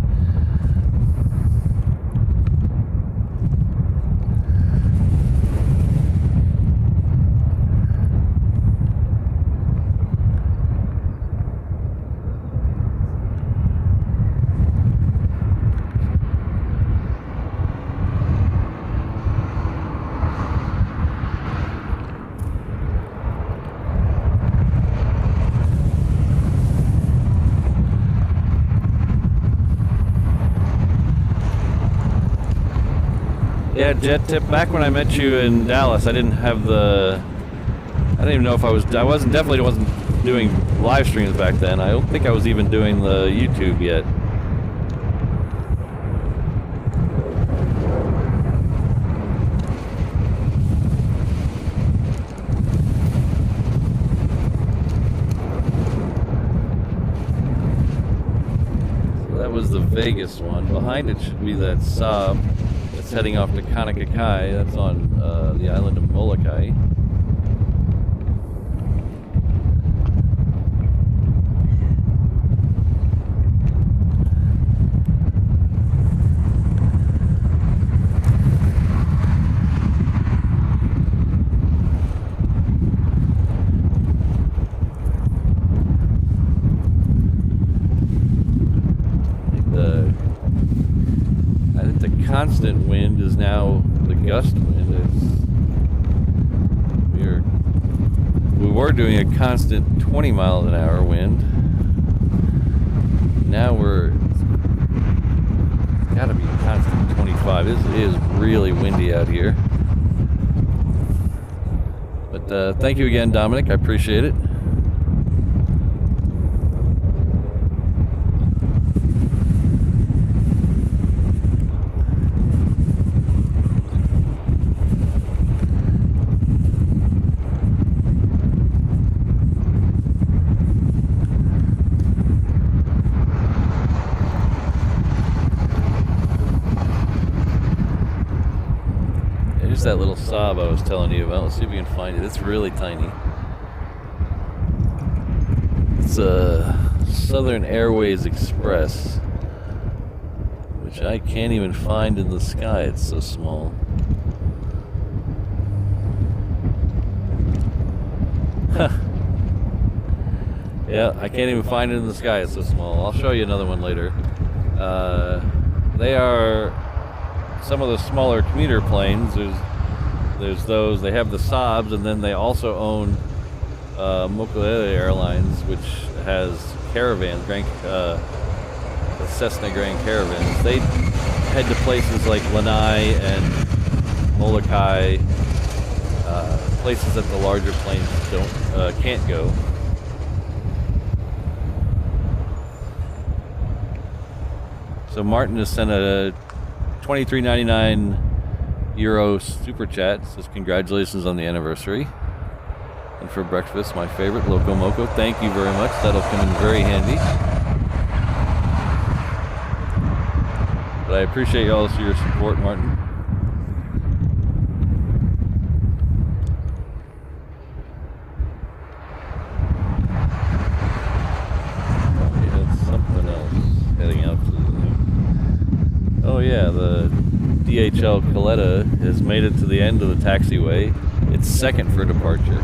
Yeah, Jet Tip, back when I met you in Dallas, I didn't even know if I definitely wasn't doing live streams back then. I don't think I was even doing the YouTube yet. So that was the Vegas one. Behind it should be that Saab. It's heading off to Kanakakai. That's on the island of Molokai. Constant wind is now the gust wind. We were doing a constant 20 miles an hour wind. Now it's got to be a constant 25. It is really windy out here. But thank you again, Dominic. I appreciate it. That little Saab I was telling you about. Let's see if we can find it. It's really tiny. It's a Southern Airways Express, which I can't even find in the sky. It's so small. Yeah, I can't even find it in the sky. It's so small. I'll show you another one later. They are some of the smaller commuter planes. There's those. They have the Saabs, and then they also own Mokulele Airlines, which has caravans, the Cessna Grand Caravans. They head to places like Lanai and Molokai, places that the larger planes can't go. So Martin has sent a €23.99 super chat. Says congratulations on the anniversary. And for breakfast, my favorite, Loco Moco. Thank you very much. That'll come in very handy. But I appreciate y'all for your support, Martin. Something else heading out to the... Oh yeah, the DHL Coletta has made it to the end of the taxiway. It's second for departure.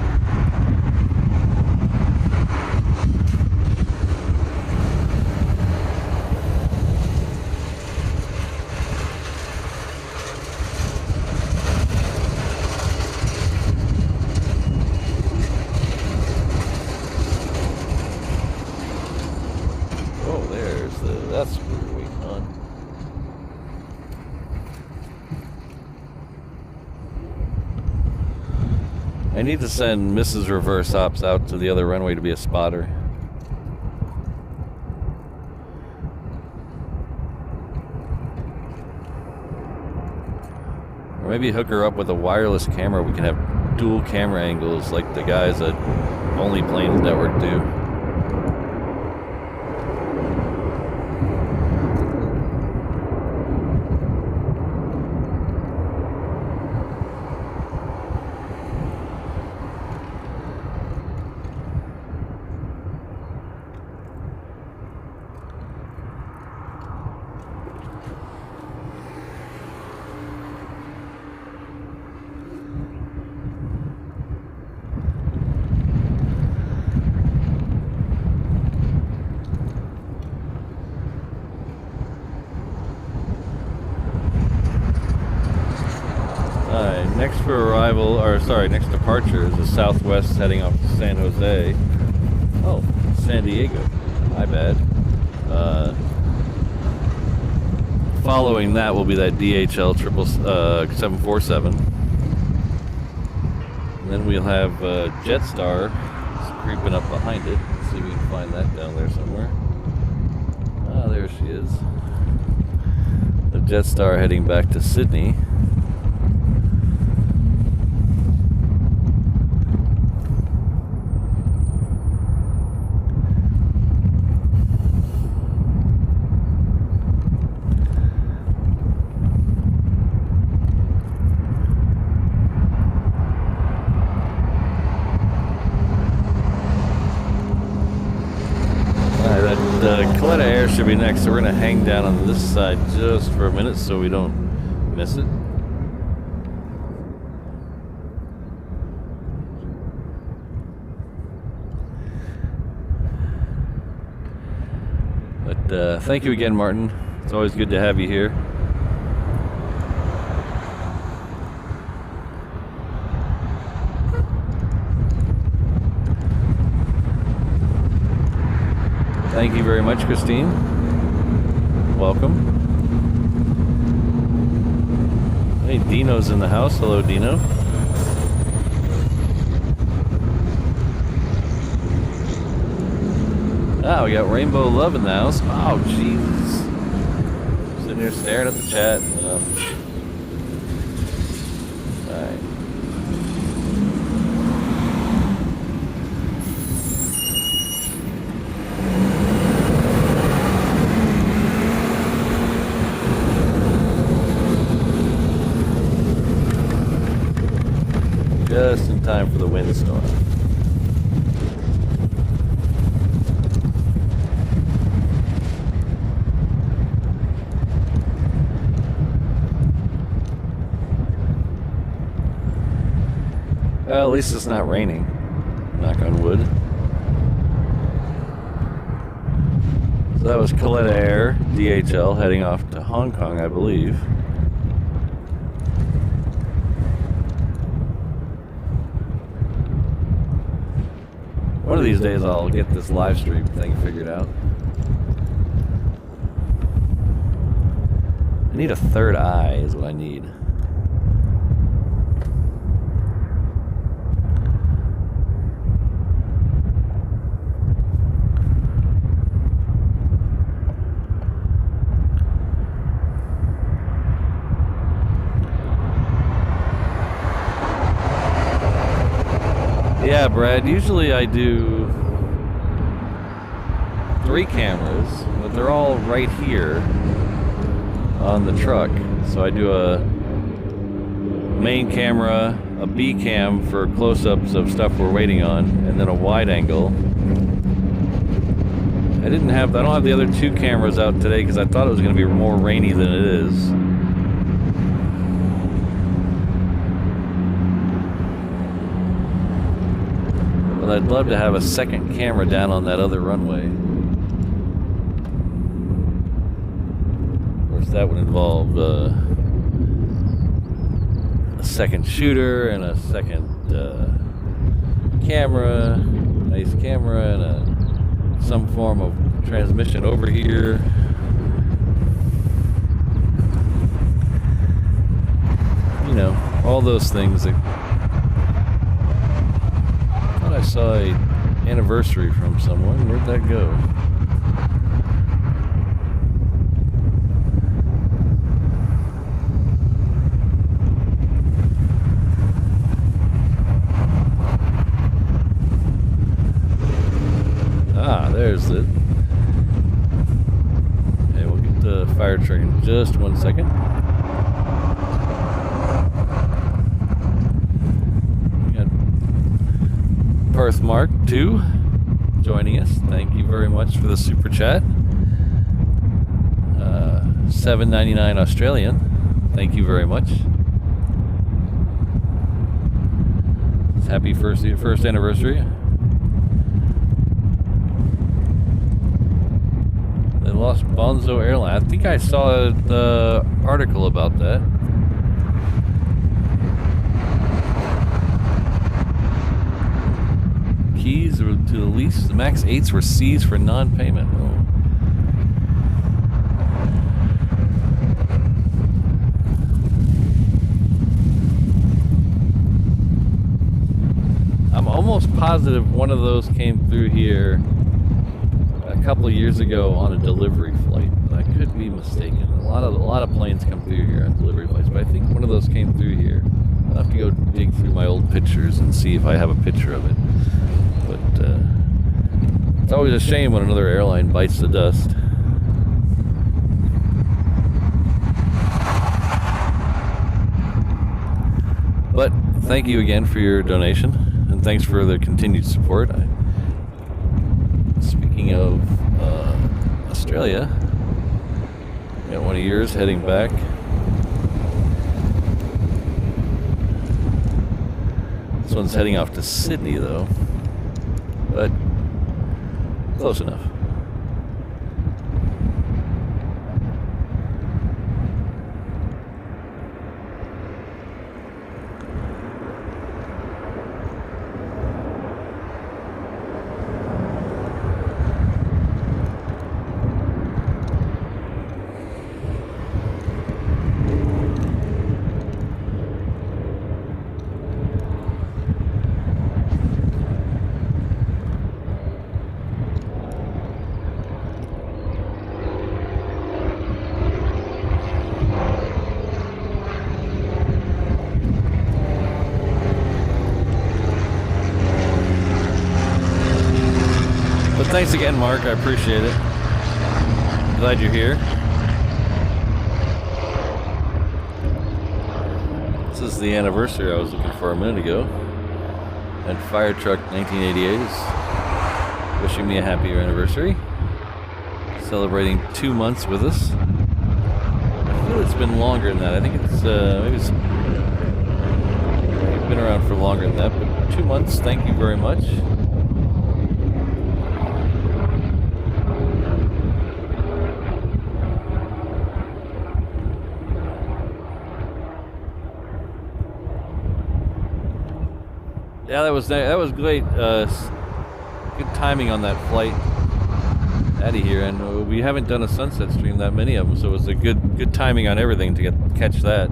That's what we're waiting on. I need to send Mrs. Reverse Ops out to the other runway to be a spotter. Or maybe hook her up with a wireless camera. We can have dual camera angles like the guys at Only Planes Network do. Next for arrival, or sorry, next departure is the Southwest heading off to San Jose. Oh, San Diego. My bad. Following that will be that DHL 747. And then we'll have Jetstar creeping up behind it. Let's see if we can find that down there somewhere. Ah, there she is. The Jetstar heading back to Sydney. Should be next, so we're going to hang down on this side just for a minute so we don't miss it. But thank you again, Martin. It's always good to have you here. Thank you very much, Christine. Welcome. Hey, Dino's in the house. Hello, Dino. Ah, we got Rainbow Love in the house. Oh, Jesus. Sitting here staring at the chat. Alright. Just in time for the windstorm. Well, at least it's not raining. Knock on wood. So that was Coletta Air, DHL, heading off to Hong Kong, I believe. One of these days I'll get this live stream thing figured out. I need a third eye is what I need. Yeah, Brad, usually I do 3 cameras, but they're all right here on the truck. So I do a main camera, a B cam for close-ups of stuff we're waiting on, and then a wide angle. I don't have the other 2 cameras out today because I thought it was going to be more rainy than it is. But I'd love to have a second camera down on that other runway. Of course, that would involve a second shooter and a second camera, nice camera, and some form of transmission over here. you know, all those things that. I thought I saw an anniversary from someone. Where'd that go? Ah, there's it. Okay, we'll get the fire truck in just 1 second. Perth Mark 2 joining us. Thank you very much for the super chat. $7.99 Australian. Thank you very much. Happy first anniversary. They lost Bonzo Airline. I think I saw the article about that. Keys to the lease. The MAX 8s were seized for non-payment. Oh. I'm almost positive one of those came through here a couple of years ago on a delivery flight, but I could be mistaken. A lot of planes come through here on delivery flights, but I think one of those came through here. I'll have to go dig through my old pictures and see if I have a picture of it. But it's always a shame when another airline bites the dust. But thank you again for your donation, and thanks for the continued support. Speaking of Australia, got one of yours heading back. This one's heading off to Sydney, though. But close enough. Thanks again, Mark. I appreciate it. Glad you're here. This is the anniversary I was looking for a minute ago. And Fire Truck 1988 is wishing me a happier anniversary. Celebrating 2 months with us. I feel it's been longer than that. I think it's maybe it's been around for longer than that, but 2 months. Thank you very much. Yeah, that was great. Good timing on that flight out of here, and we haven't done a sunset stream that many of them, so it was a good timing on everything to catch that.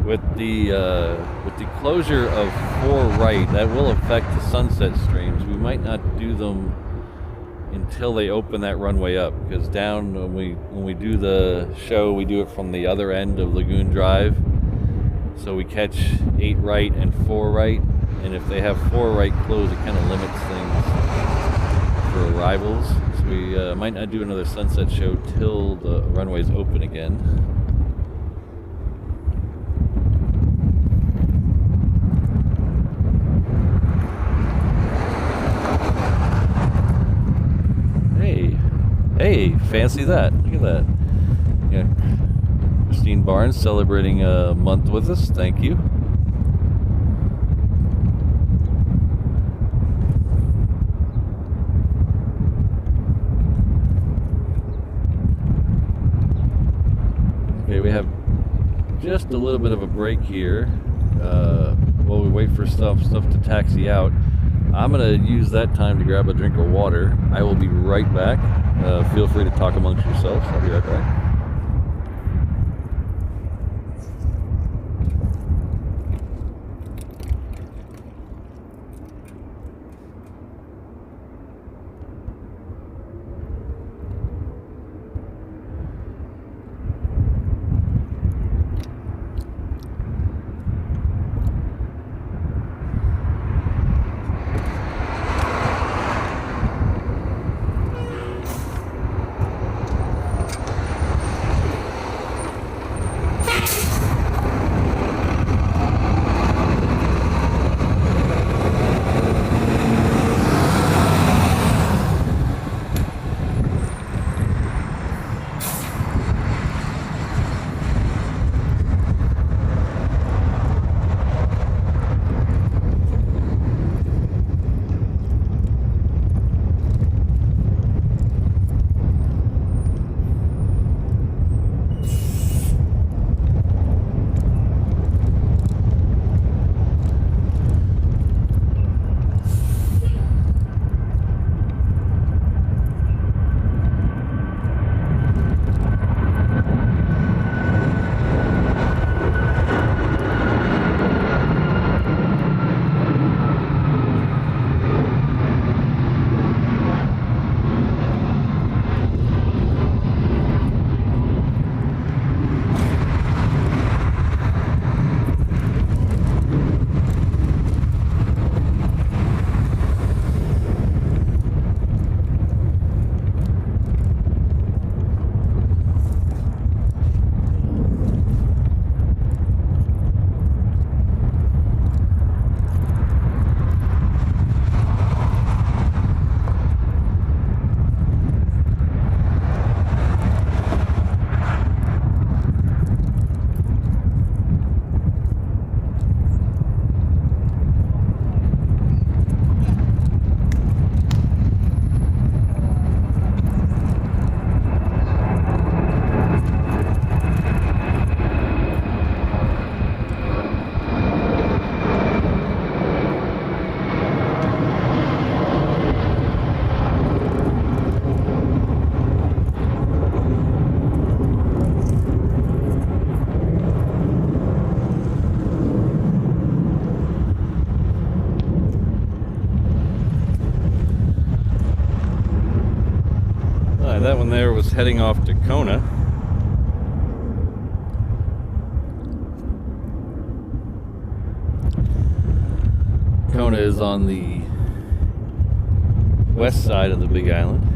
With the closure of 4 right, that will affect the sunset streams. We might not do them until they open that runway up, because down when we do the show, we do it from the other end of Lagoon Drive. So we catch 8 right and 4 right, and if they have 4 right closed, it kind of limits things for arrivals. So we might not do another sunset show till the runway's open again. Hey, fancy that. Look at that. Yeah. Christine Barnes celebrating a month with us. Thank you. Okay, we have just a little bit of a break here while we wait for stuff to taxi out. I'm going to use that time to grab a drink of water. I will be right back. Feel free to talk amongst yourselves. I'll be right back. That one there was heading off to Kona. Kona is on the west side of the Big Island.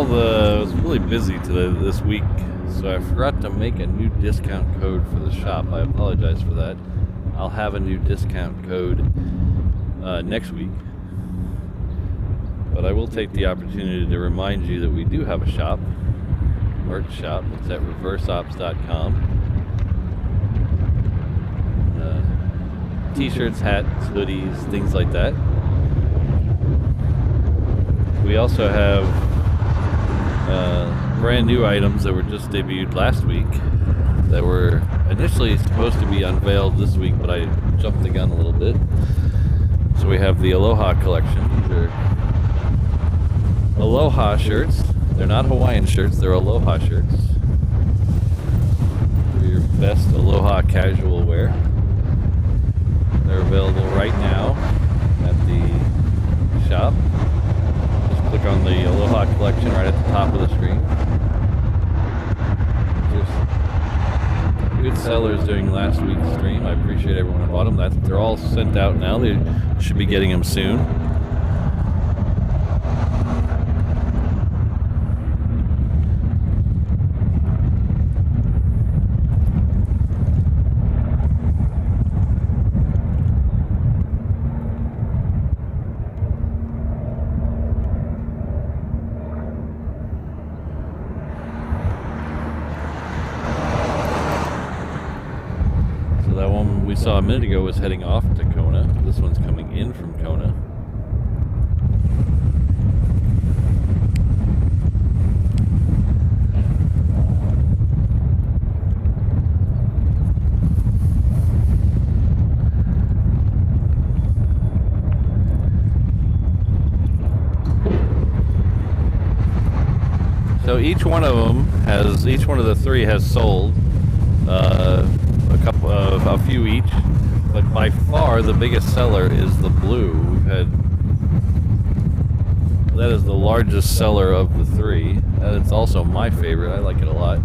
It was really busy this week, so I forgot to make a new discount code for the shop. I apologize for that. I'll have a new discount code next week, but I will take the opportunity to remind you that we do have a shop, merch shop. It's at reverseops.com. T-shirts, hats, hoodies, things like that. We also have brand new items that were just debuted last week that were initially supposed to be unveiled this week, but I jumped the gun a little bit. So we have the Aloha collection. These are Aloha shirts. They're not Hawaiian shirts, they're Aloha shirts. For your best Aloha casual wear. They're available right now at the shop. Click on the Aloha collection right at the top of the screen. There's good sellers during last week's stream. I appreciate everyone who bought them. They're all sent out now. They should be getting them soon. We saw a minute ago was heading off to Kona. This one's coming in from Kona. So each one of the three has sold a few each, but by far the biggest seller is the blue. That is the largest seller of the three, and it's also my favorite. I like it a lot.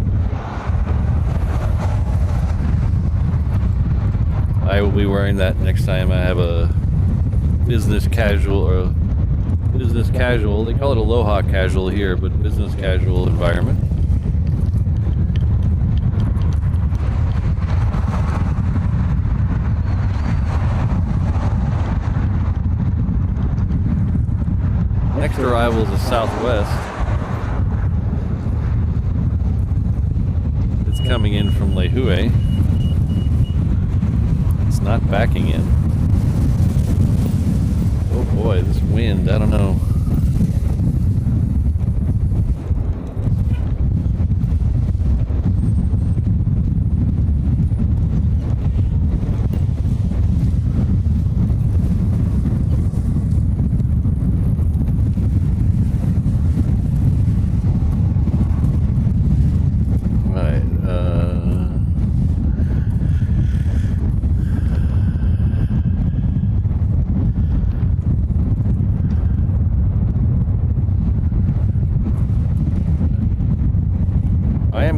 I will be wearing that next time I have a business casual. They call it Aloha casual here, but business casual environment. Next arrival is the Southwest. It's coming in from Lehue. It's not backing in. Oh boy, this wind, I don't know.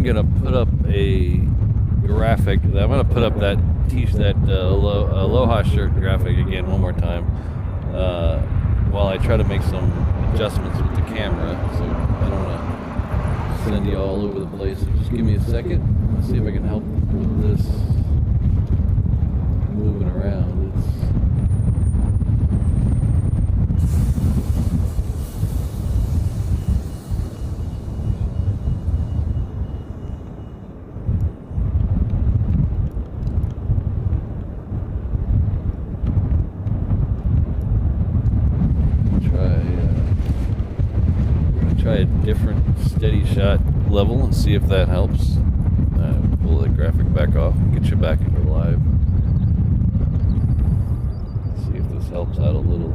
Gonna put up a graphic. I'm gonna put up that Aloha shirt graphic again one more time while I try to make some adjustments with the camera, so I don't want to send you all over the place. So just give me a second. Let's see if I can help with this moving around. level and see if that helps. Pull the graphic back off and get you back into live. See if this helps out a little.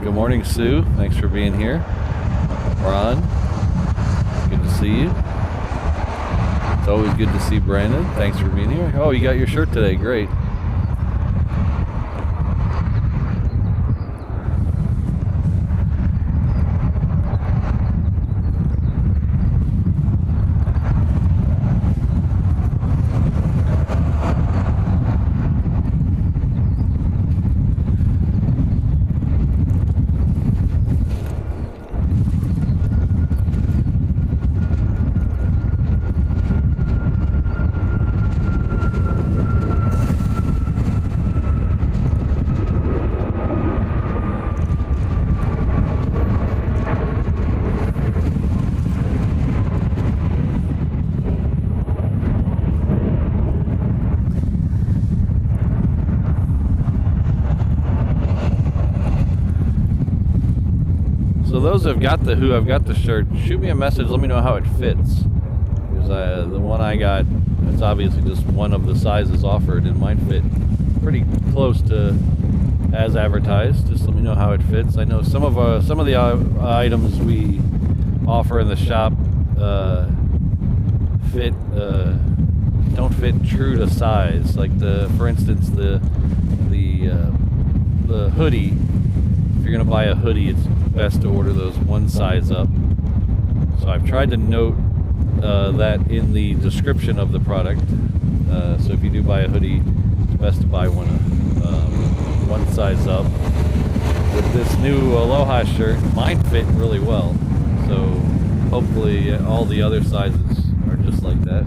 Good morning, Sue. Thanks for being here. Ron, good to see you. It's always good to see Brandon. Thanks for being here. Oh, you got your shirt today. Great. So those who have got the shirt, shoot me a message. Let me know how it fits. Because the one I got, it's obviously just one of the sizes offered, and mine fit pretty close to as advertised. Just let me know how it fits. I know some of the items we offer in the shop don't fit true to size. Like for instance, the hoodie. If you're gonna buy a hoodie, it's best to order those one size up. So I've tried to note that in the description of the product. So if you do buy a hoodie, it's best to buy one size up. With this new Aloha shirt, mine fit really well. So hopefully all the other sizes are just like that.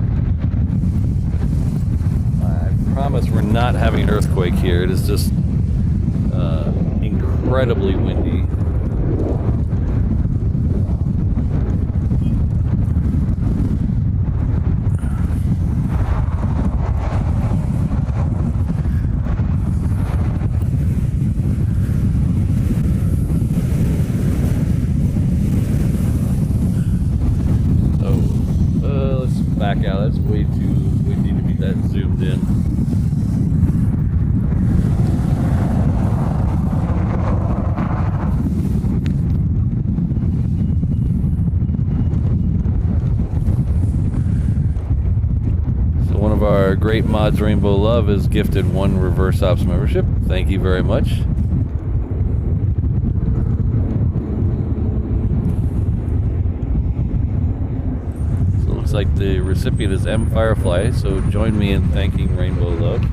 I promise we're not having an earthquake here. It is just incredibly windy. Let's back out. That's way too windy to be that zoomed in. One of our great mods, Rainbow Love, is gifted one Reverse Ops membership. Thank you very much. So it looks like the recipient is M Firefly, so join me in thanking Rainbow Love.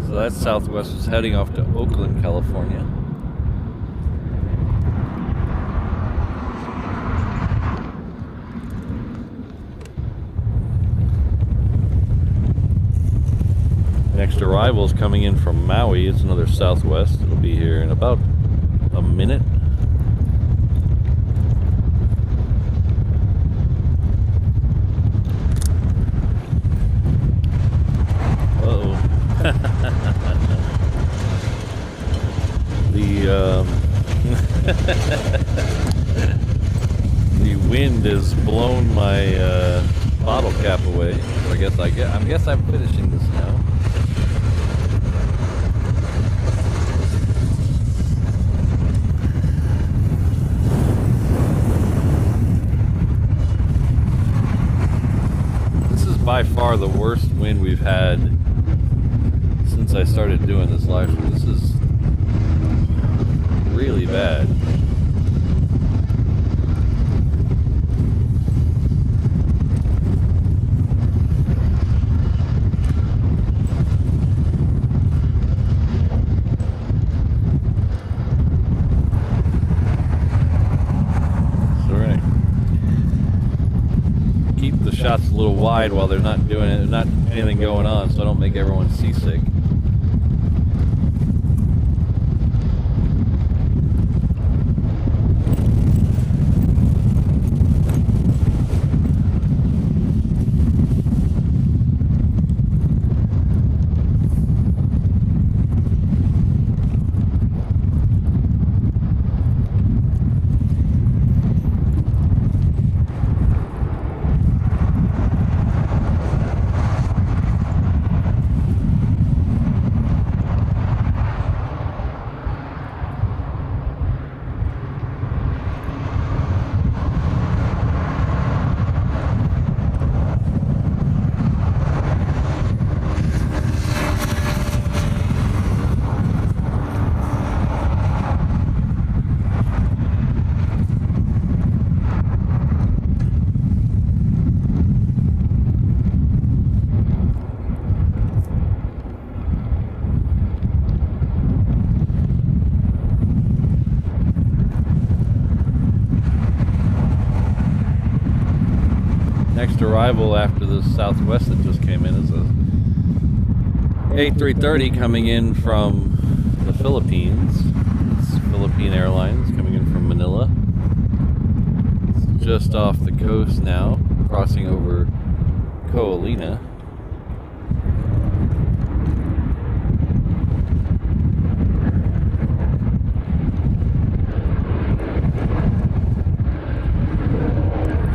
So that's Southwest is heading off to Oakland, California. Next arrival is coming in from Maui. It's another Southwest. It'll be here in about a minute. wind has blown my bottle cap away. So I guess I'm finishing this now. This is by far the worst wind we've had since I started doing this live stream. This is really bad. Shots a little wide while they're not doing it, not anything going on, so I don't make everyone seasick. Next arrival after the Southwest that just came in is a A380 coming in from the Philippines. It's Philippine Airlines coming in from Manila. It's just off the coast now, crossing over Coalina.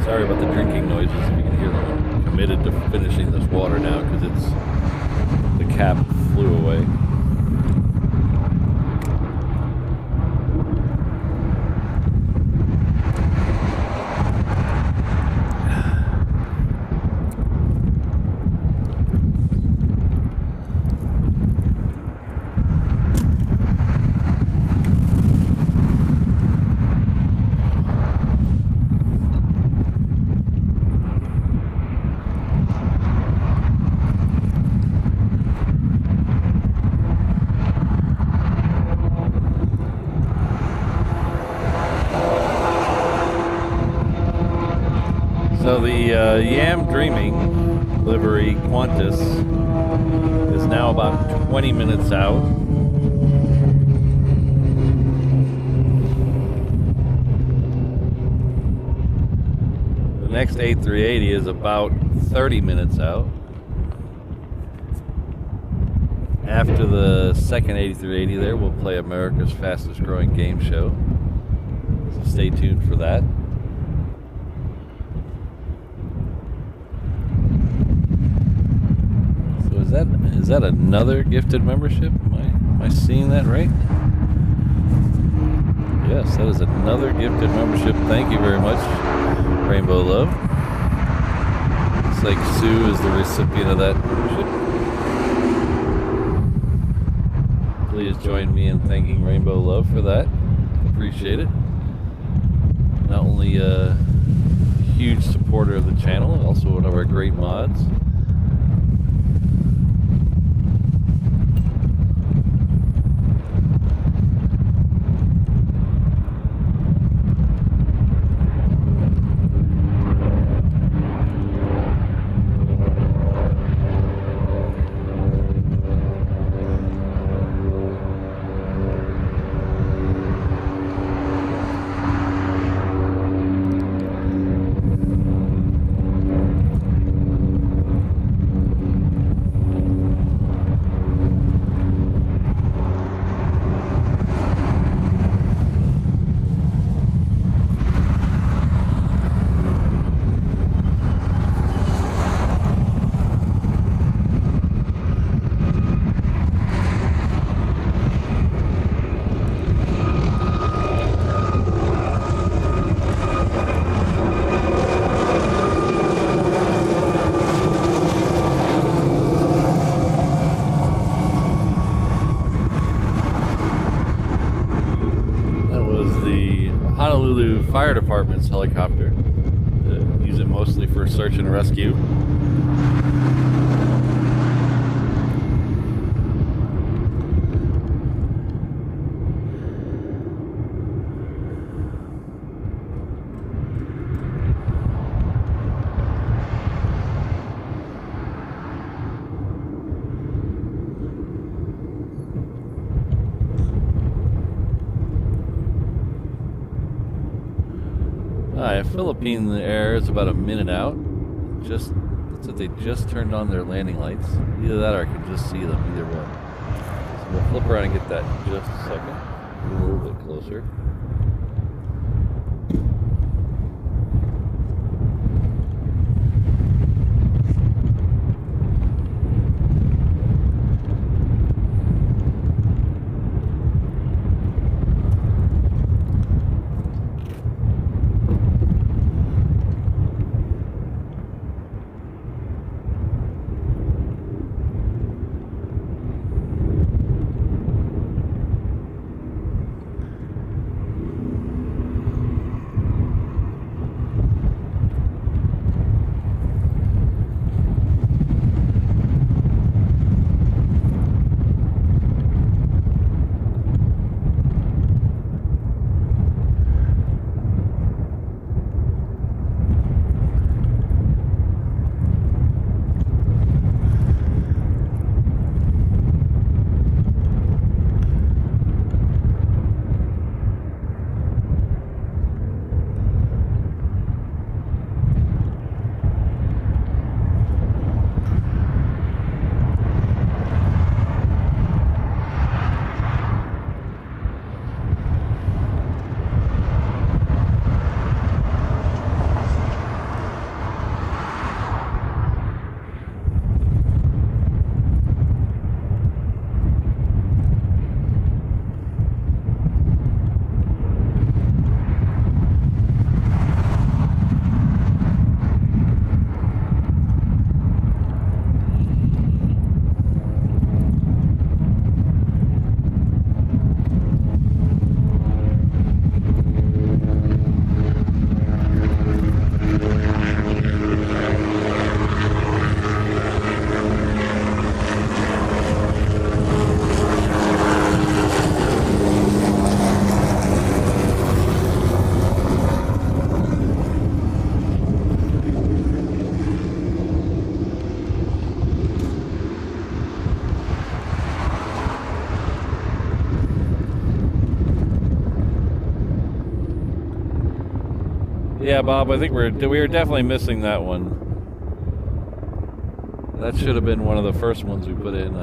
Sorry about the drinking noises, if you can hear them. I'm committed to finishing this water now because the cap flew away. So the Yam Dreaming livery Qantas is now about 20 minutes out. The next A380 is about 30 minutes out. After the second A380 there, we'll play America's fastest growing game show. So stay tuned for that. Is that another gifted membership? Am I seeing that right? Yes, that is another gifted membership. Thank you very much, Rainbow Love. Looks like Sue is the recipient of that membership. Please join me in thanking Rainbow Love for that. Appreciate it. Not only a huge supporter of the channel, also one of our great mods. ambulance helicopter. Use it mostly for search and rescue. Philippine Air is about a minute out. Just looks like they just turned on their landing lights. Either that or I can just see them. Either one. So we'll flip around and get that in just a second. Get a little bit closer. Yeah, Bob, I think we were definitely missing that one. That should have been one of the first ones we put in.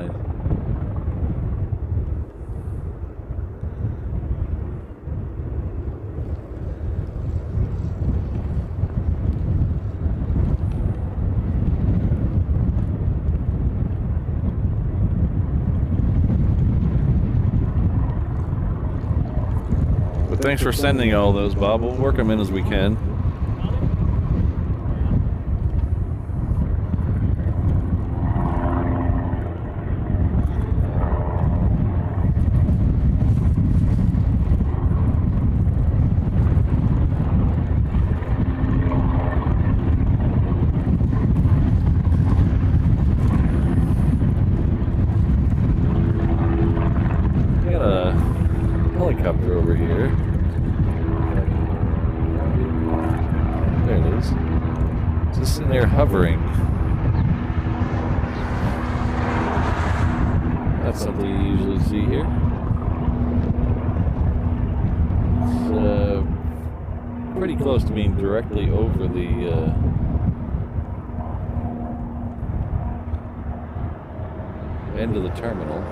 But thanks for sending all those, Bob. We'll work them in as we can. Helicopter over here. There it is. It's just in there hovering. That's something you usually see here. It's pretty close to being directly over the end of the terminal.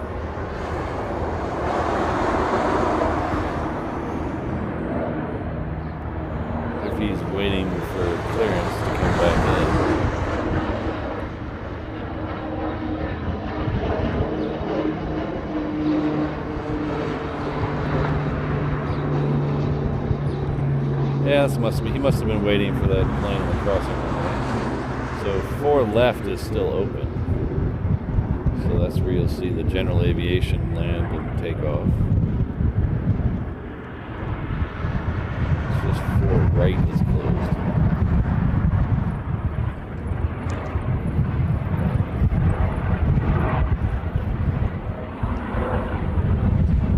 He's waiting for clearance to come back in. Yeah, he must have been waiting for that plane on the crossing line. So 4 left is still open. So that's where you'll see the general aviation land and take off. It's just 4 airport right is closed.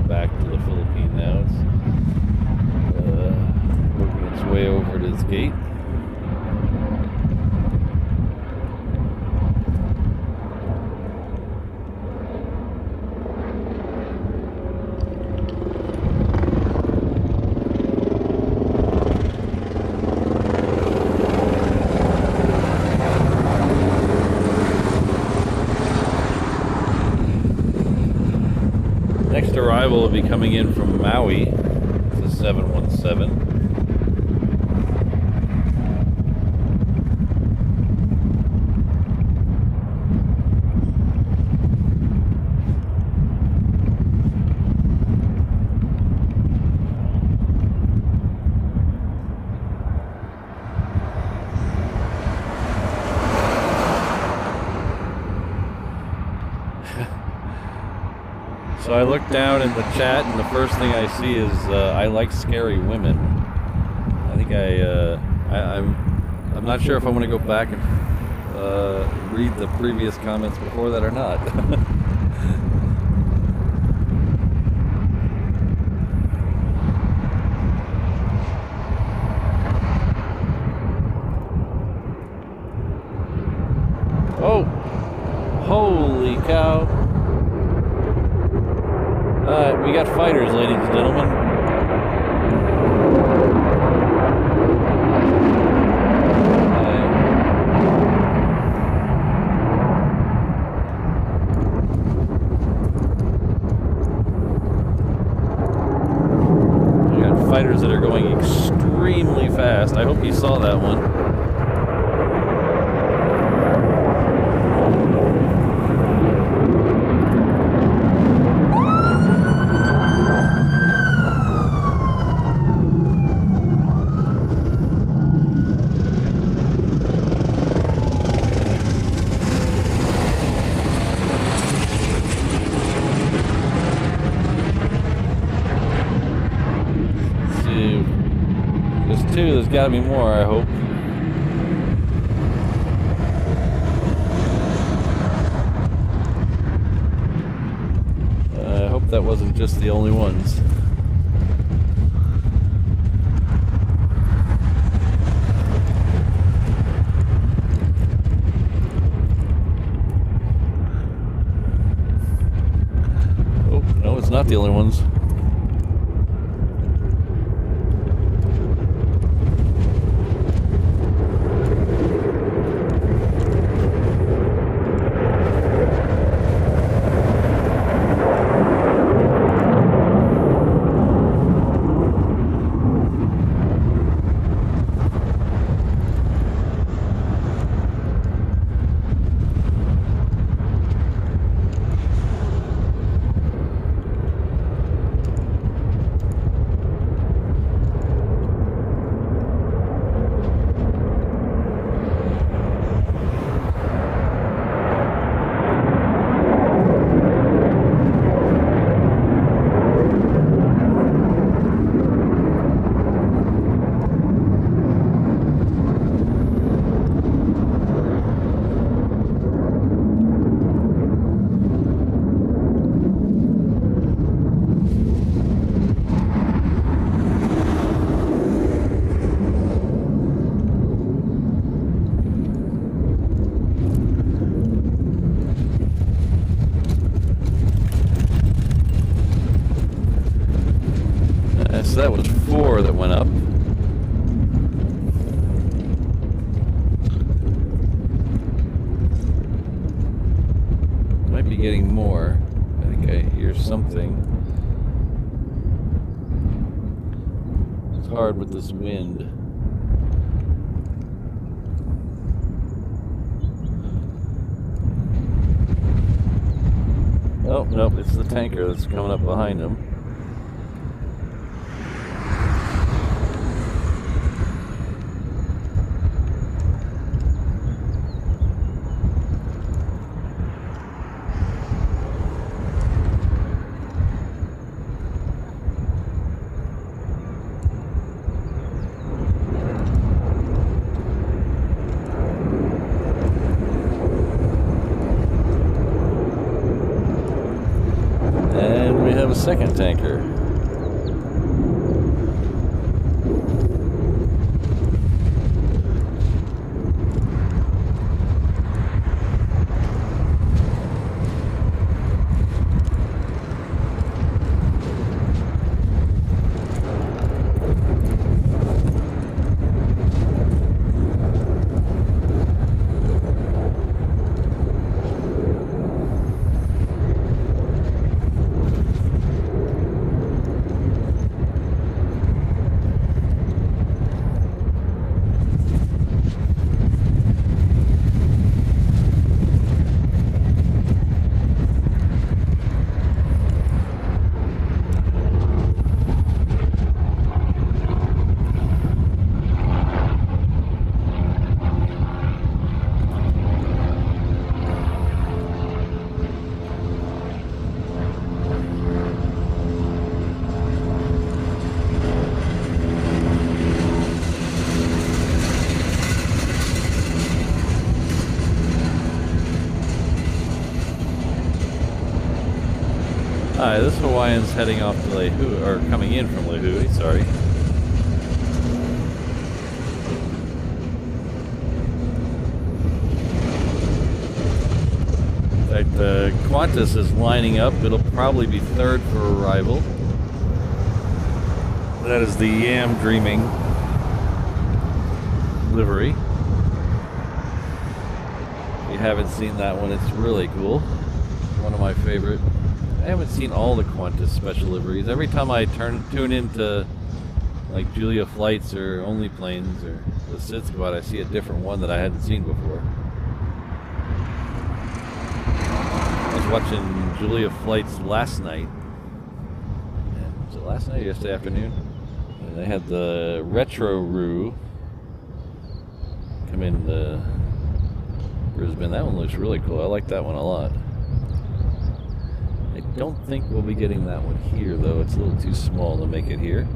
Back to the Philippines now. It's working its way over to this gate. Next arrival will be coming in from Maui. It's a 717. So I look down in the chat, and the first thing I see is I like scary women. I think I'm not sure if I want to go back and read the previous comments before that or not. Oh, holy cow. We got fighters, ladies and gentlemen. We got fighters that are going extremely fast. I hope you saw that one. There's got to be more, I hope. I hope that wasn't just the only ones. Oh, no, it's not the only ones. So that was 4 that went up. Might be getting more. I think I hear something. It's hard with this wind. Oh, nope, it's the tanker that's coming up behind him. second tanker. Hi, this Hawaiian's heading off to Lehui, or coming in from Lehui, sorry. In fact, Qantas is lining up. It'll probably be third for arrival. That is the Yam Dreaming livery. If you haven't seen that one, it's really cool. One of my favorite. I haven't seen all the Qantas special liveries. Every time I tune into like Julia Flights or Only Planes or the Sid Squad, I see a different one that I hadn't seen before. I was watching Julia Flights last night. Was it last night or yesterday afternoon? And they had the Retro Roo come in the Brisbane. That one looks really cool. I like that one a lot. I don't think we'll be getting that one here, though. It's a little too small to make it here.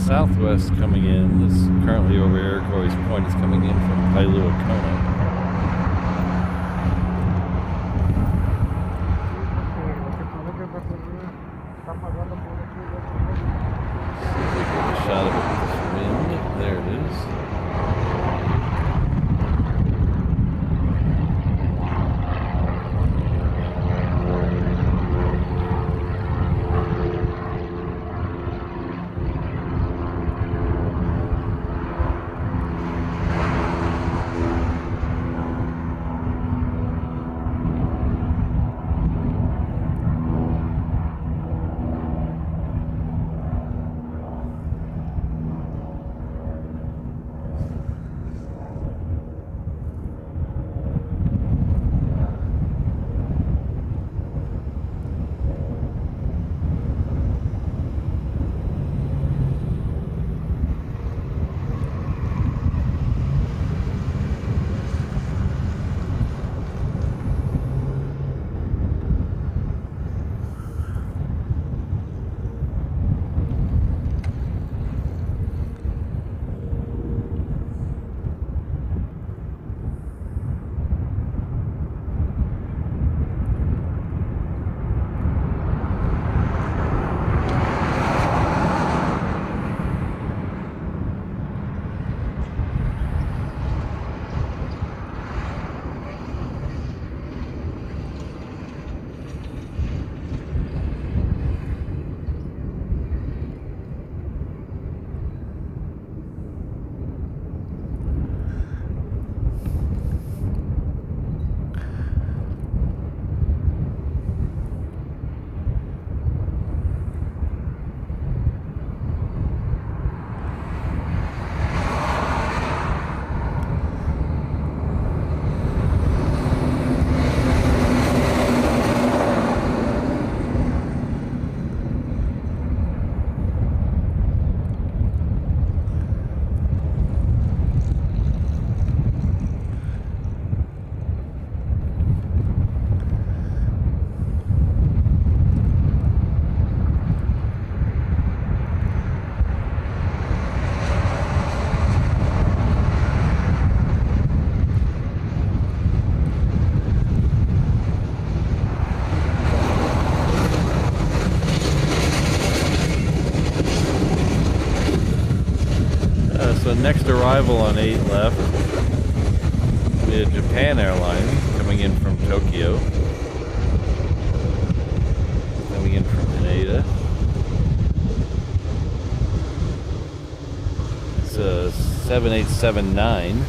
Southwest coming in is currently over Iroquois Point. Is coming in from Kailua Kona. See if we get a shot of it with this wind. There it is. next arrival on 8 left, we had Japan Airlines coming in from Tokyo. Coming in from Haneda. It's a 7879.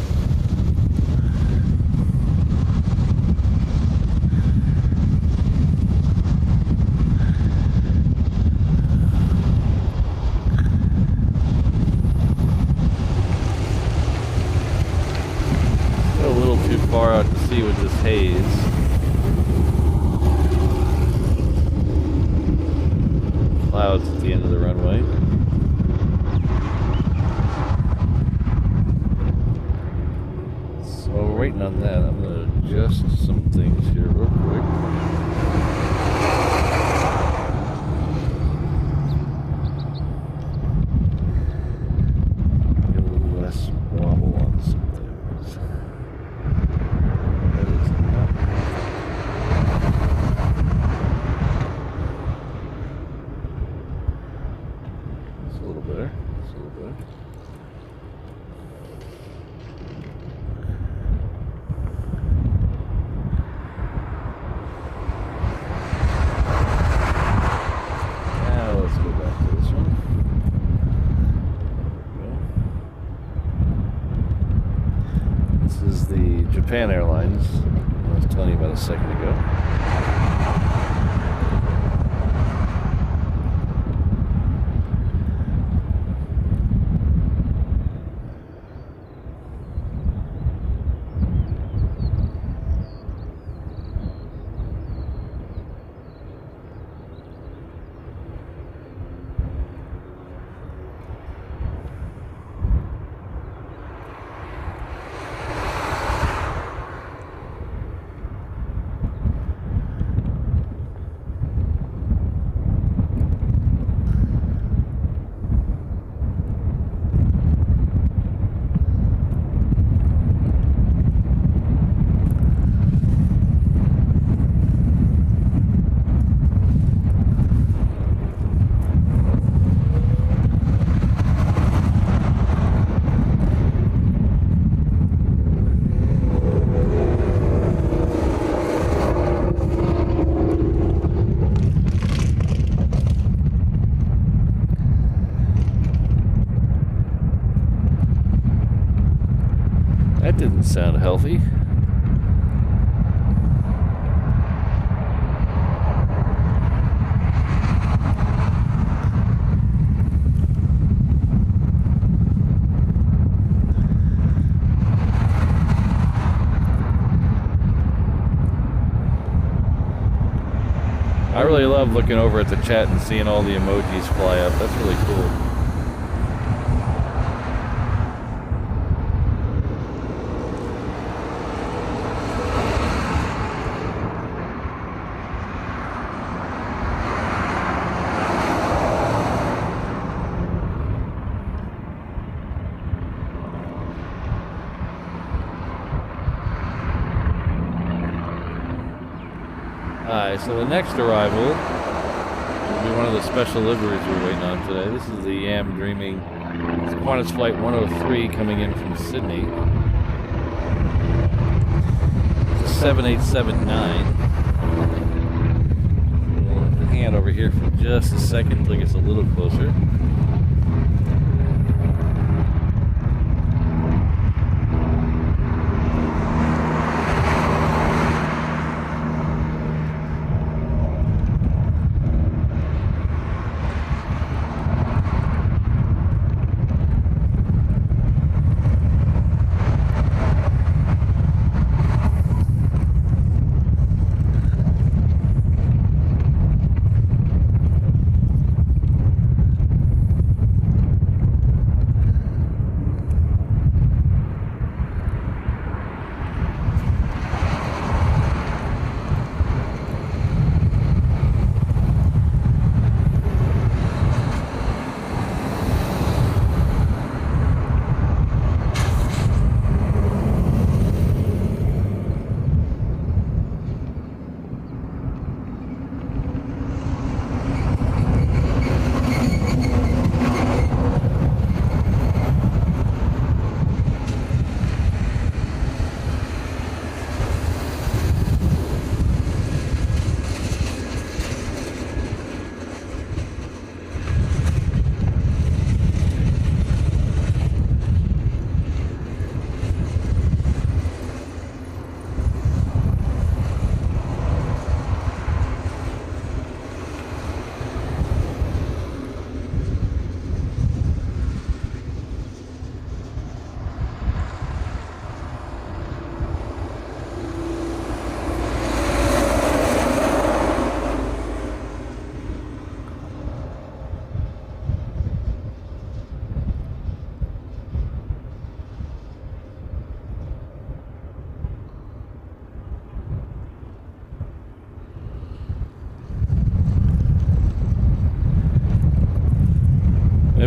Far out to sea with this haze. Clouds at the end of the runway. So we're waiting on that. I'm going to adjust some things here real quick. Get a little less wobble on some things. Japan Airlines, I was telling you about a second ago. That didn't sound healthy. I really love looking over at the chat and seeing all the emojis fly up. That's really cool. Alright, so the next arrival will be one of the special liveries we're waiting on today. This is the Yam Dreaming. It's Qantas Flight 103 coming in from Sydney. It's a 7879. We'll hang out over here for just a second until it gets a little closer.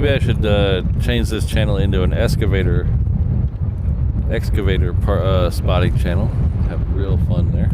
Maybe I should change this channel into an excavator spotting channel. Have real fun there.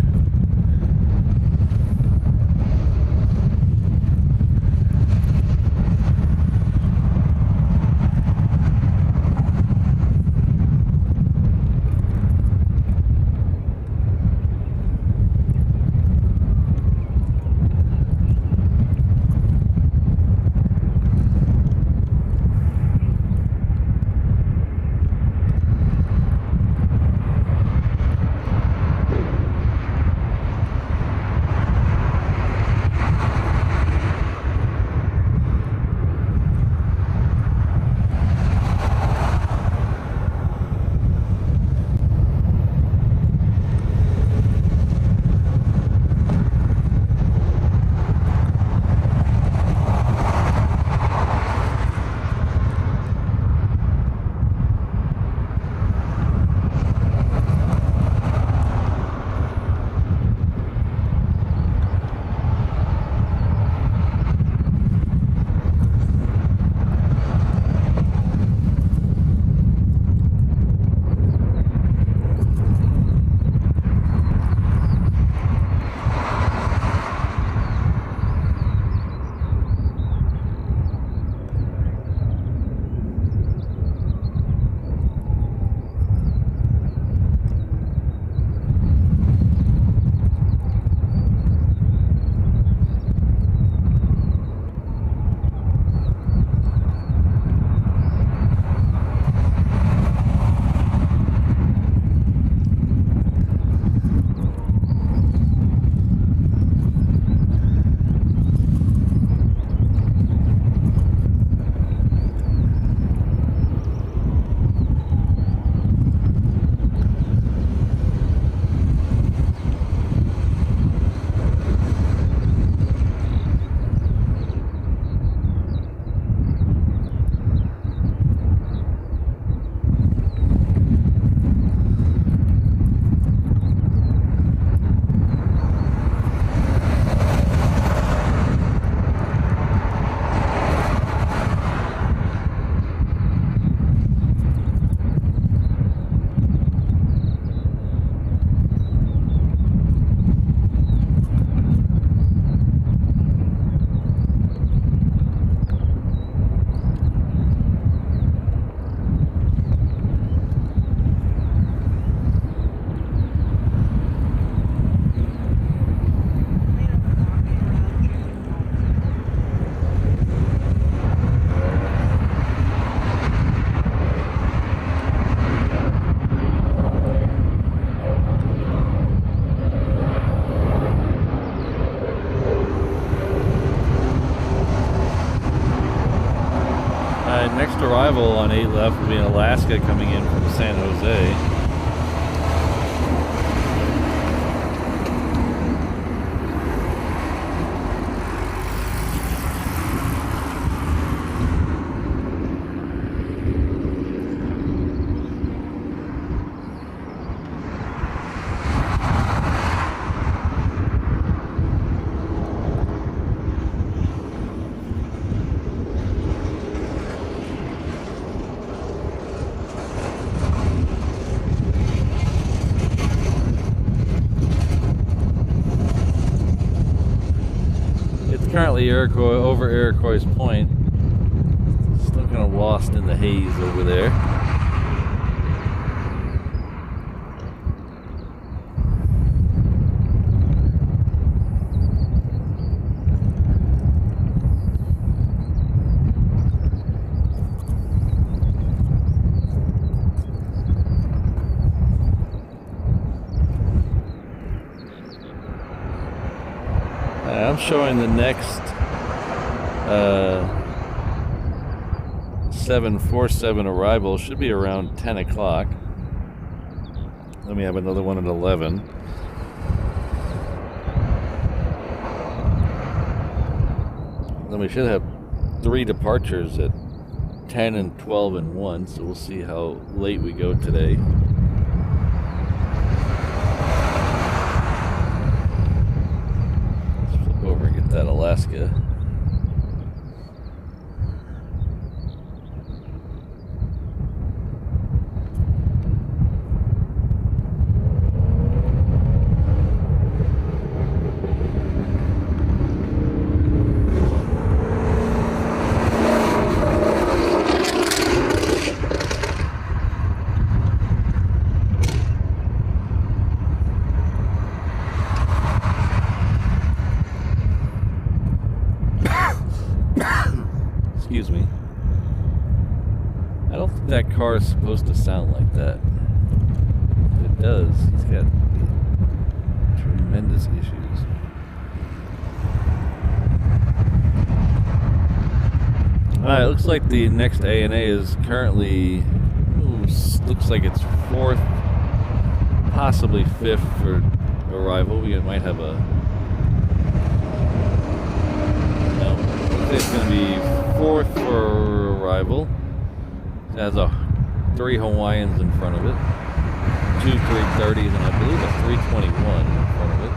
Next arrival on 8 left will be in Alaska coming in from San Jose. Currently over Iroquois Point. Still kind of lost in the haze over there. I'm showing the next 747 arrival should be around 10 o'clock. Then we have another one at 11. Then we should have 3 departures at 10 and 12 and 1, so we'll see how late we go today. Let's flip over and get that Alaska. Excuse me. I don't think that car is supposed to sound like that. If it does, he's got tremendous issues. Alright, looks like the next ANA is currently, looks like it's 4th, possibly 5th for arrival. We might have a, no, it's going to be 4th for arrival. It has 3 Hawaiians in front of it, 2 330s, and I believe a 321 in front of it.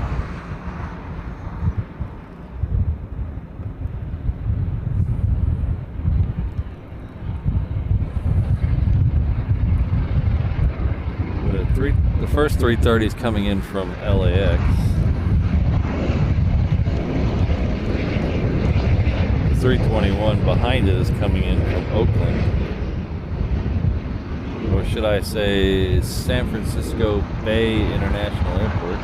The first 330 is coming in from LAX. The 321 behind it is coming in from Oakland. Or should I say San Francisco Bay International Airport.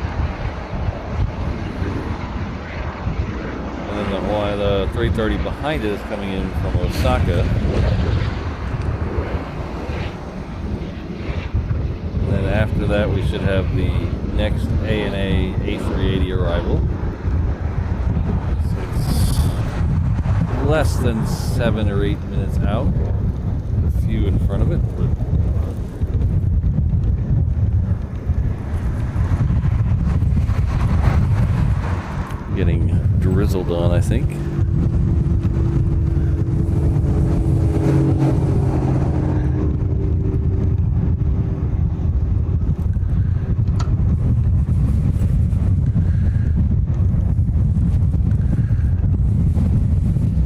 And then the 330 behind it is coming in from Osaka. And then after that we should have the next ANA A380 arrival. So it's less than 7 or 8 minutes out. A few in front of it. Getting drizzled on, I think.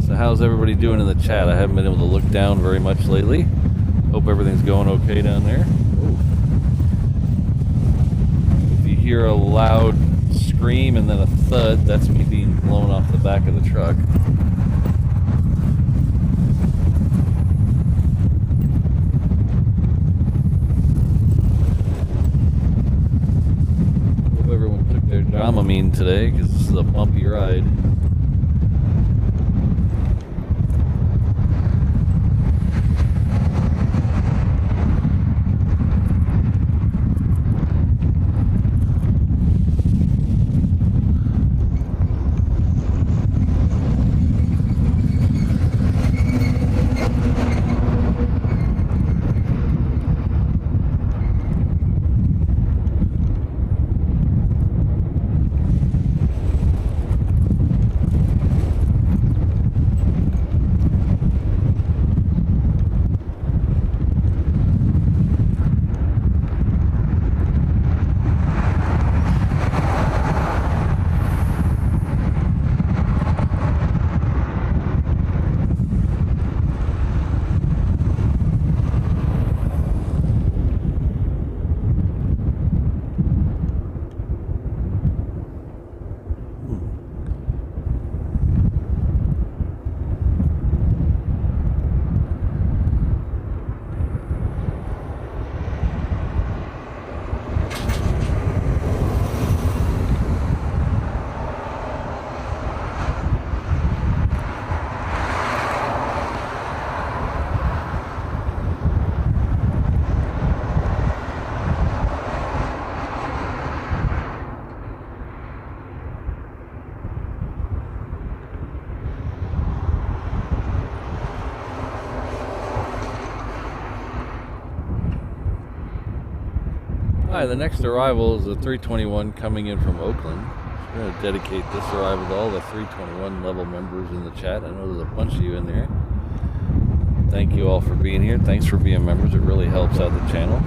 So how's everybody doing in the chat? I haven't been able to look down very much lately. Hope everything's going okay down there. If you hear a loud scream and then a thud, that's me being blown off the back of the truck. Hope everyone took their Dramamine today because this is a bumpy ride. Hi, the next arrival is the 321 coming in from Oakland. I'm going to dedicate this arrival to all the 321 level members in the chat. I know there's a bunch of you in there. Thank you all for being here. Thanks for being members. It really helps out the channel.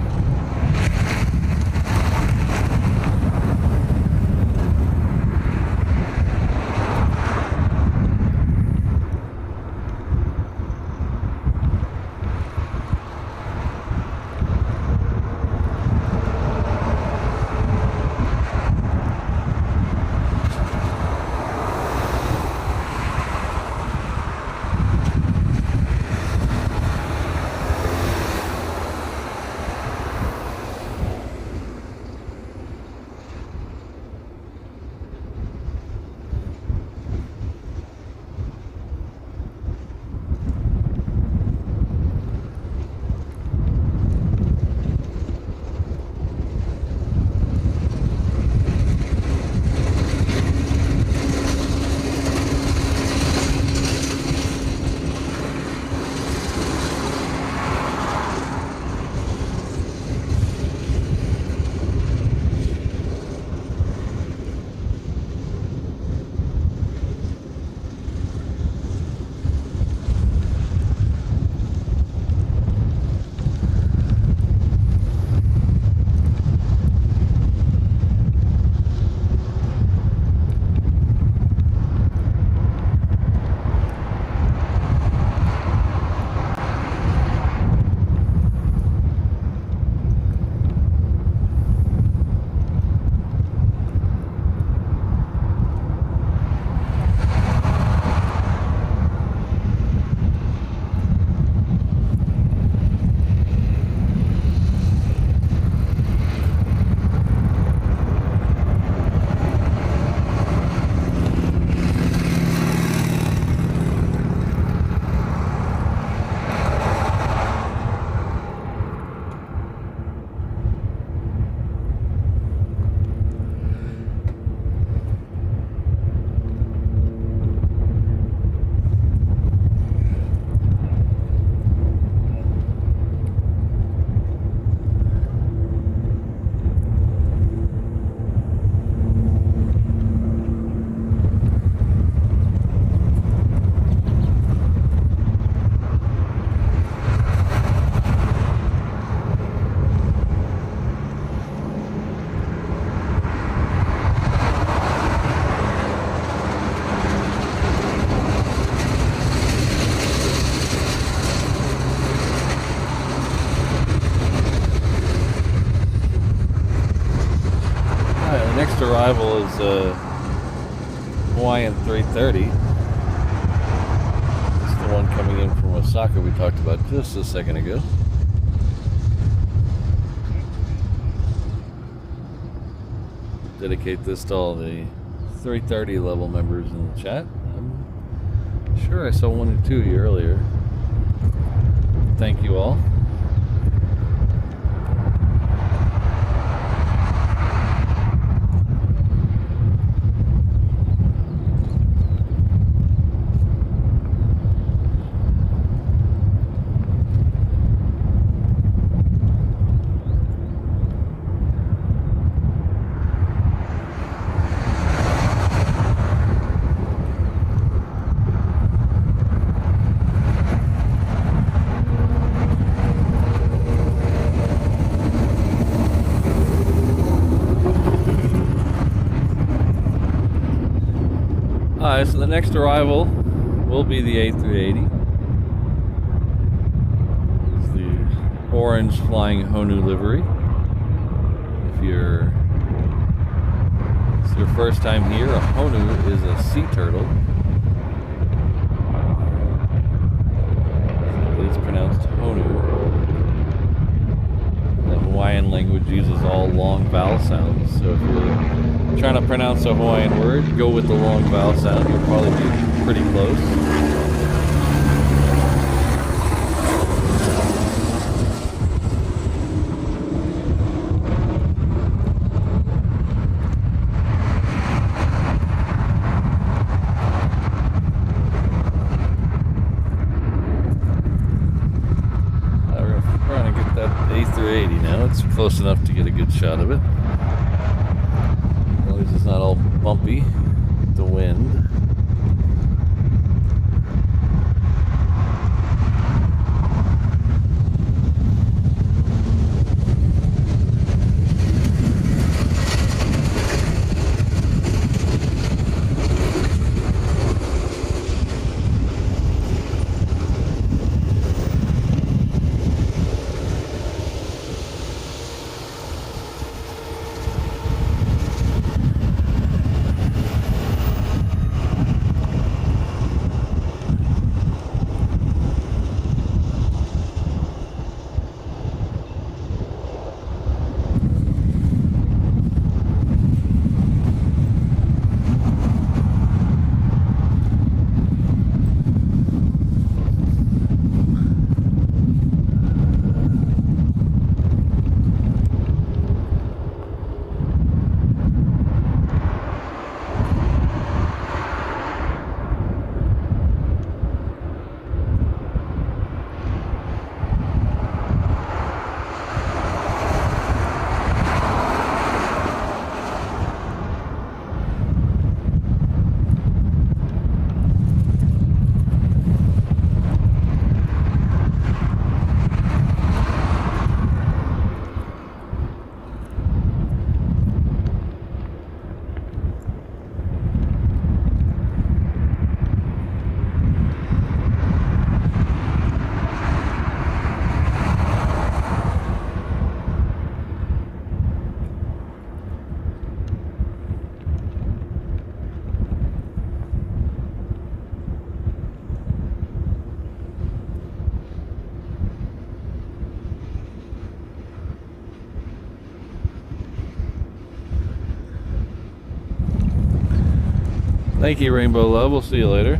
arrival is Hawaiian 330. It's the one coming in from Osaka we talked about just a second ago. Dedicate this to all the 330 level members in the chat. I'm sure I saw one or two of you earlier. Thank you all. So the next arrival will be the A380. It's the orange flying Honu livery. If it's your first time here, a Honu is a sea turtle. It's pronounced Honu. The Hawaiian language uses all long vowel sounds, so if you're trying to pronounce a Hawaiian word, go with the long vowel sound. You'll probably be pretty close. We're trying to get that A380 now. It's close enough to get a good shot of it. It's not all bumpy with the wind. Thank you, Rainbow Love. We'll see you later.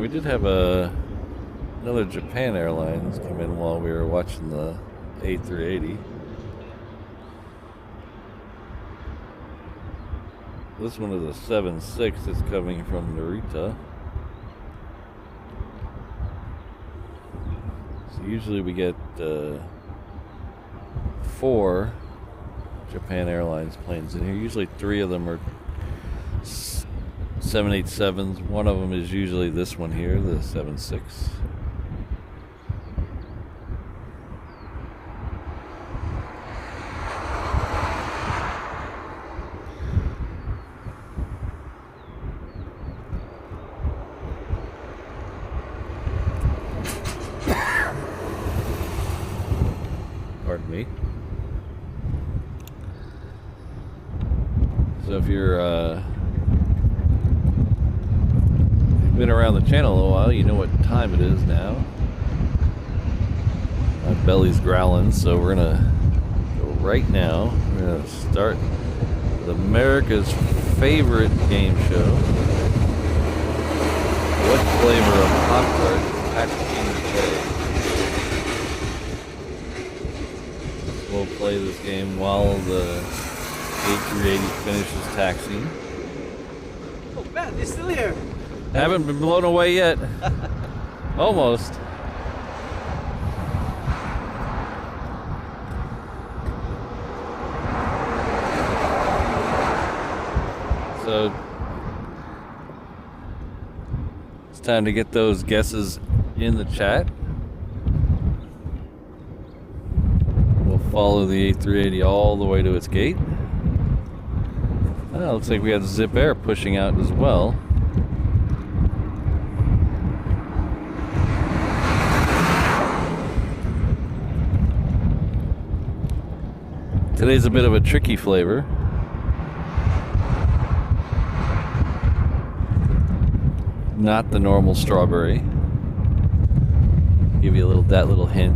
we did have another Japan Airlines come in while we were watching the A380. This one is a 7.6 that's coming from Narita. So usually we get 4 Japan Airlines planes in here. Usually 3 of them are 787s. One of them is usually this one here, the 7.6. Pardon me. So if you've been around the channel a while, you know what time it is now. My belly's growling, so we're gonna go right now. We're gonna start with America's favorite game show. What flavor of Pop-Tart is packaging today? We'll play this game while the A380 finishes taxiing. Oh, man, they're still here. Haven't been blown away yet. Almost. So it's time to get those guesses in the chat. We'll follow the A380 all the way to its gate. Oh, looks like we have Zip Air pushing out as well. Today's a bit of a tricky flavor. Not the normal strawberry. Give you that little hint.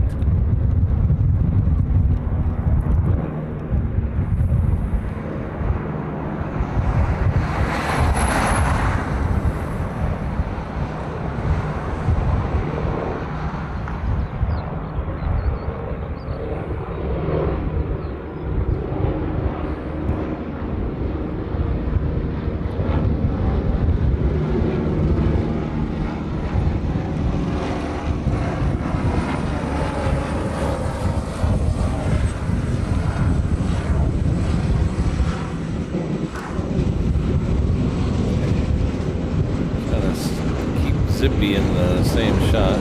Zippy in the same shot.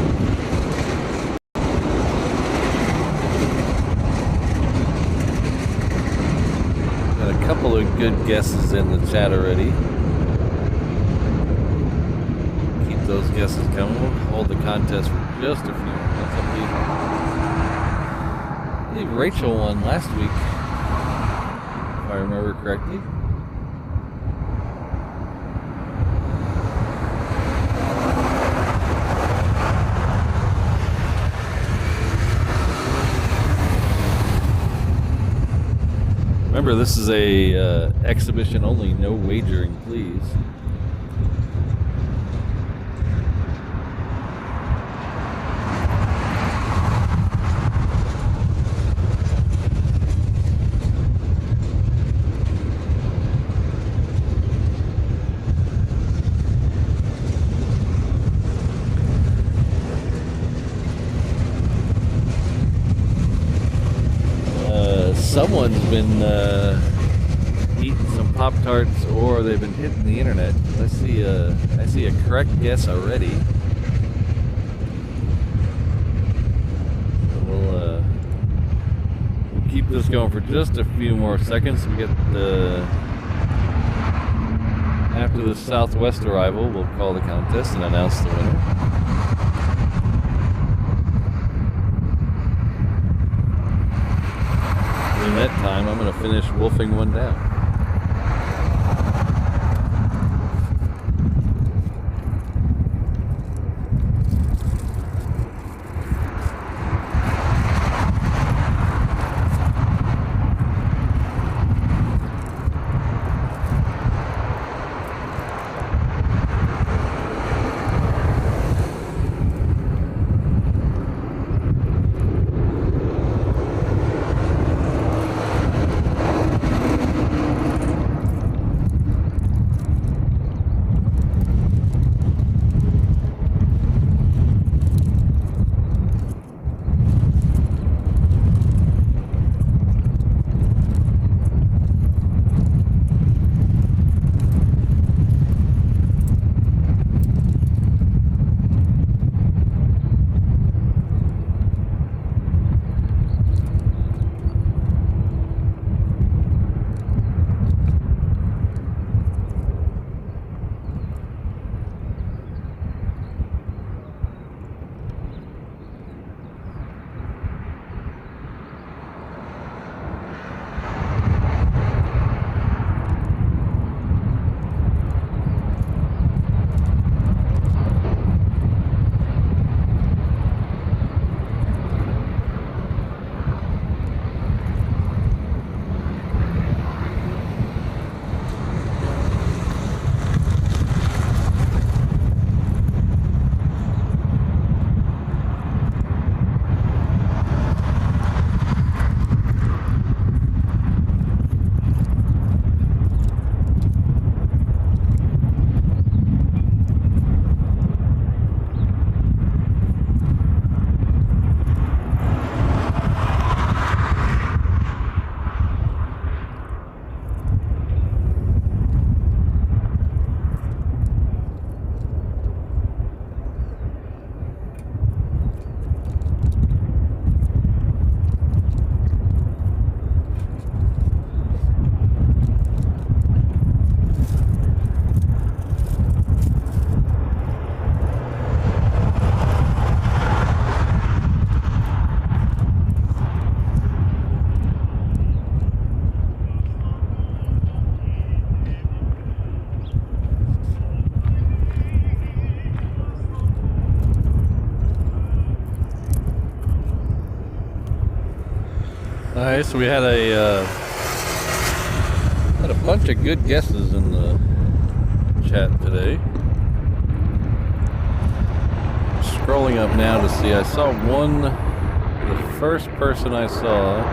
Got a couple of good guesses in the chat already. Keep those guesses coming. We'll hold the contest for just a few minutes. I believe Rachel won last week, if I remember correctly. Remember, this is a exhibition only, no wagering, please. Someone's been eating some Pop-Tarts, or they've been hitting the internet. I see a correct guess already. We'll keep this going for just a few more seconds. We get after the Southwest arrival, we'll call the contest and announce the winner. In that time, I'm going to finish wolfing one down. Alright, so we had a bunch of good guesses in the chat today. Scrolling up now to see, I saw the first person I saw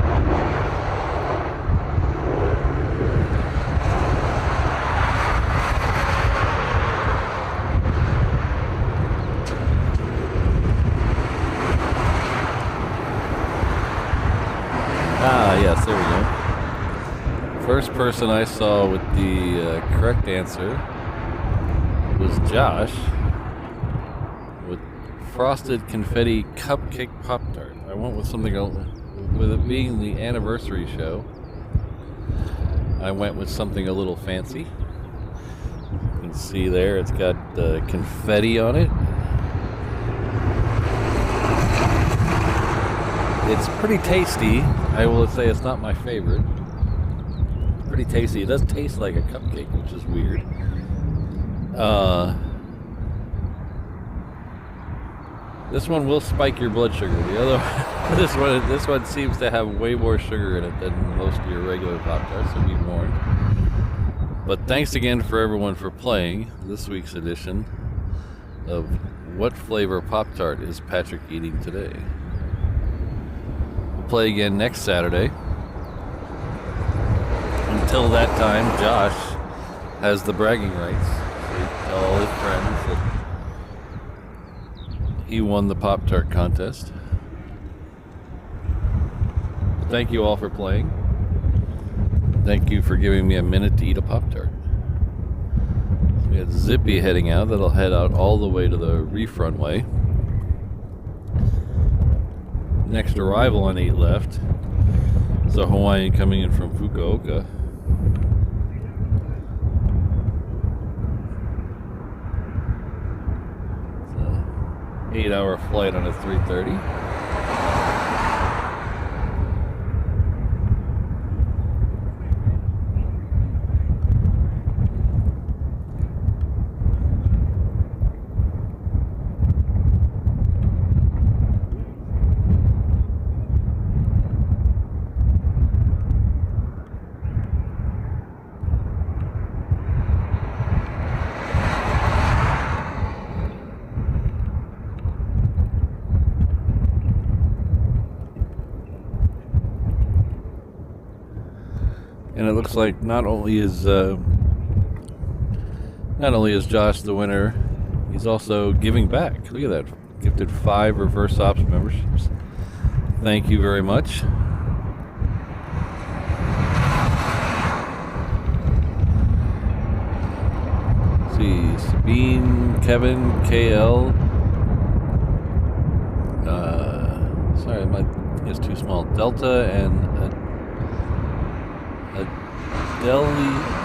yes, there we go. First person I saw with the correct answer was Josh with frosted confetti cupcake Pop-Tart. I went with something else. With it being the anniversary show, I went with something a little fancy. You can see there it's got confetti on it. It's pretty tasty. I will say it's not my favorite. It's pretty tasty. It does taste like a cupcake, which is weird. This one will spike your blood sugar. The other one, this one seems to have way more sugar in it than most of your regular Pop-Tarts, so be warned. But thanks again for everyone for playing this week's edition of What Flavor Pop-Tart is Patrick Eating Today? Play again next Saturday. Until that time, Josh has the bragging rights. So he can tell all his friends that he won the Pop-Tart contest. But thank you all for playing. Thank you for giving me a minute to eat a Pop-Tart. So we had Zippy heading out. That'll head out all the way to the reef runway. Next arrival on 8 left is a Hawaiian coming in from Fukuoka. It's an 8-hour flight on a 330. And it looks like not only is Josh the winner, he's also giving back. Look at that. Gifted 5 reverse ops memberships. Thank you very much. Let's see, Sabine, Kevin, KL. Sorry, it's too small. Delta and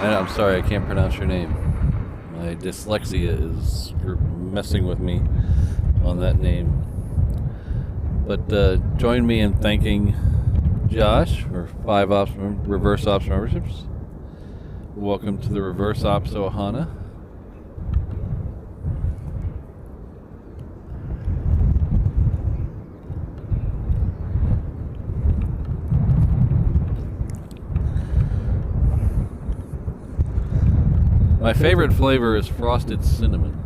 I'm sorry, I can't pronounce your name. My dyslexia is messing with me on that name. But join me in thanking Josh for 5 reverse ops memberships. Welcome to the Reverse Ops Ohana. My favorite flavor is frosted cinnamon,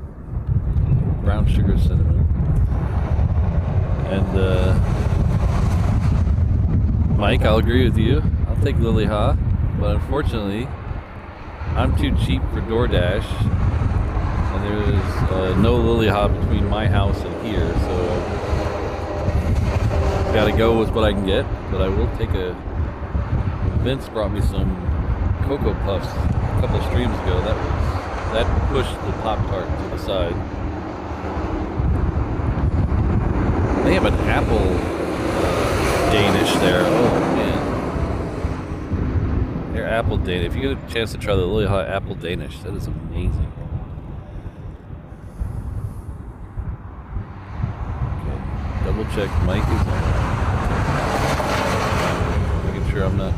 brown sugar cinnamon. And Mike, I'll agree with you. I'll take Lily Ha, but unfortunately, I'm too cheap for DoorDash, and there is no Lily Ha between my house and here, so gotta go with what I can get. But I will take Vince brought me some Cocoa Puffs a couple of streams ago. That pushed the Pop-Tart to the side. They have an apple Danish there. Oh man, they're apple Danish. If you get a chance to try the Lily Hot apple Danish, that is amazing. Okay, double check. Mike is on. Making sure I'm not.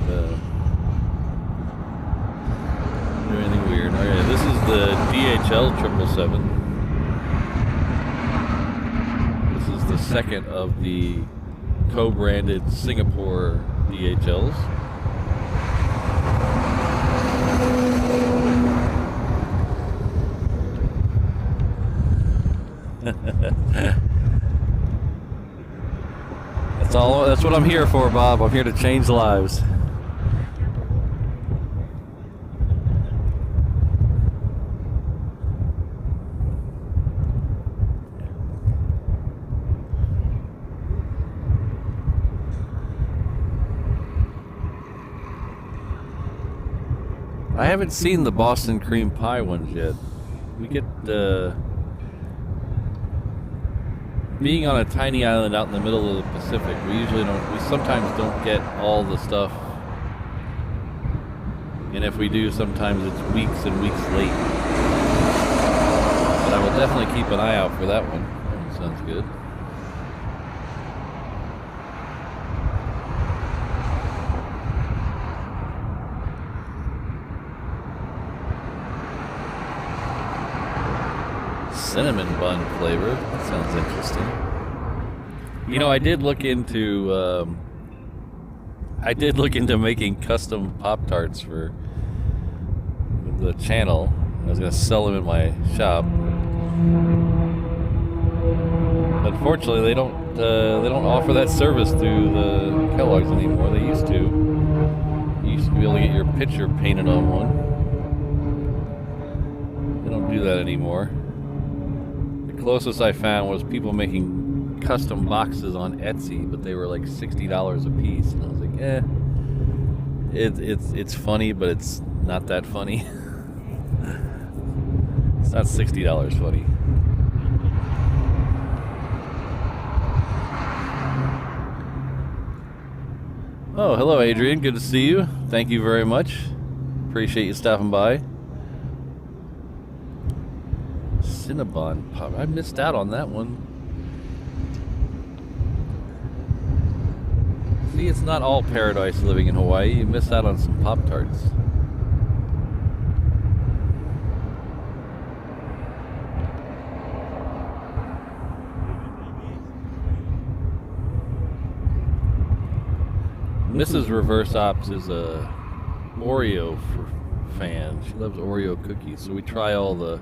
Anything weird. Okay, this is the DHL 777. This is the second of the co-branded Singapore DHLs. That's what I'm here for, Bob. I'm here to change lives. I haven't seen the Boston cream pie ones yet. We get being on a tiny island out in the middle of the Pacific, we sometimes don't get all the stuff. And if we do, sometimes it's weeks and weeks late. But I will definitely keep an eye out for that one. That sounds good. Cinnamon bun flavor. That sounds interesting. You know, I did look into making custom Pop-Tarts for the channel. I was going to sell them in my shop. Unfortunately, they don't offer that service through the Kellogg's anymore. They used to. You used to be able to get your picture painted on one. They don't do that anymore. Closest I found was people making custom boxes on Etsy, but they were like $60 a piece, and I was like, it's funny, but it's not that funny. It's not $60 funny. Oh, hello, Adrian. Good to see you. Thank you very much. Appreciate you stopping by. Cinnabon Pop. I missed out on that one. See, it's not all paradise living in Hawaii. You miss out on some Pop-Tarts. Mrs. Reverse Ops is a Oreo fan. She loves Oreo cookies, so we try all the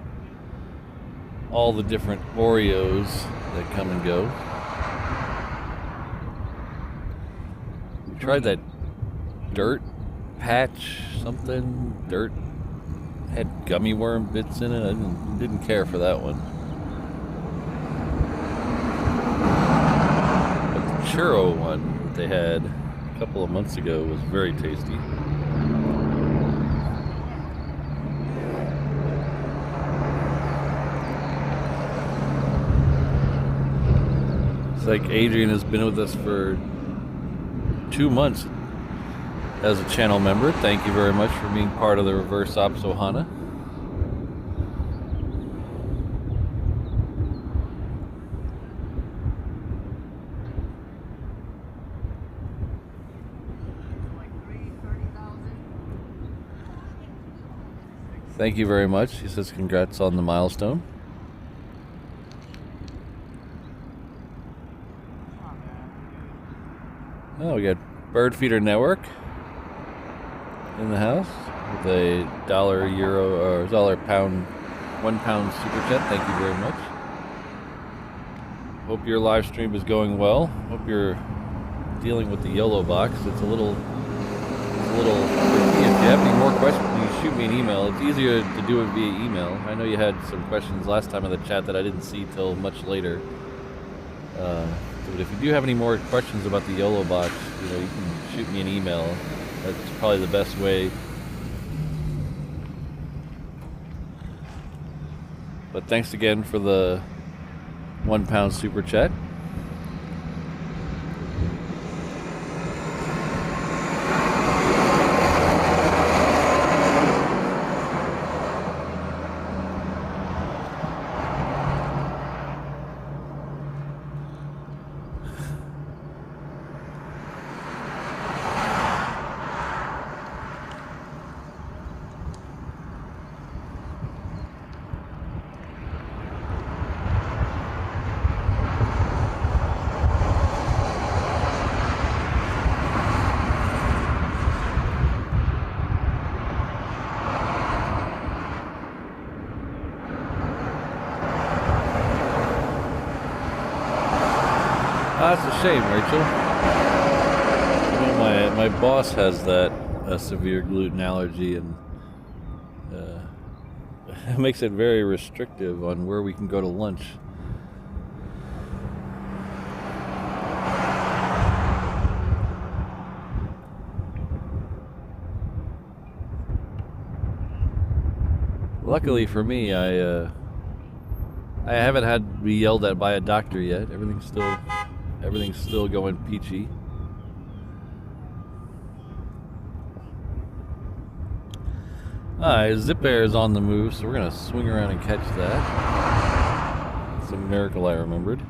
different Oreos that come and go. We tried that dirt patch something. Dirt had gummy worm bits in it. I didn't care for that one. But the churro one that they had a couple of months ago was very tasty. Like Adrian has been with us for 2 months as a channel member. Thank you very much for being part of the Reverse Ops Ohana. Thank you very much. He says congrats on the milestone. Oh, we got Bird Feeder Network in the house with a $1, euro, or $1, £1 super chat. Thank you very much. Hope your live stream is going well. Hope you're dealing with the YOLO box. It's a little. If you have any more questions, you can shoot me an email. It's easier to do it via email. I know you had some questions last time in the chat that I didn't see till much later. But if you do have any more questions about the YOLO box, you can shoot me an email. That's probably the best way. But thanks again for the £1 super chat. shame, Rachel. You know, my boss has that severe gluten allergy, and it makes it very restrictive on where we can go to lunch. Luckily for me, I haven't had to be yelled at by a doctor yet. Everything's still going peachy. Zip Air is on the move, so we're gonna swing around and catch that. It's a miracle I remembered.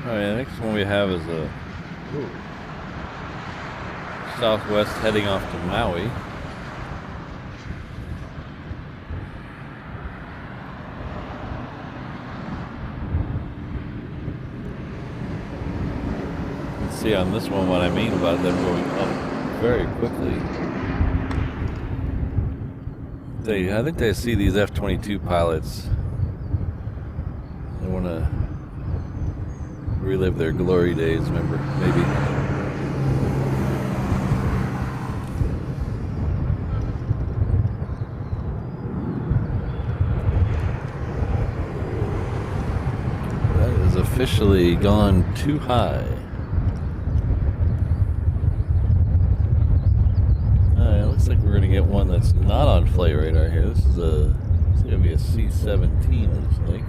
Alright, the next one we have is a Southwest heading off to Maui. You can see on this one what I mean about them going up very quickly. I think they see these F-22 pilots. They want to relive their glory days, remember? Maybe. That is officially gone too high. Alright, looks like we're gonna get one that's not on flight radar here. This is gonna be a C-17, looks like.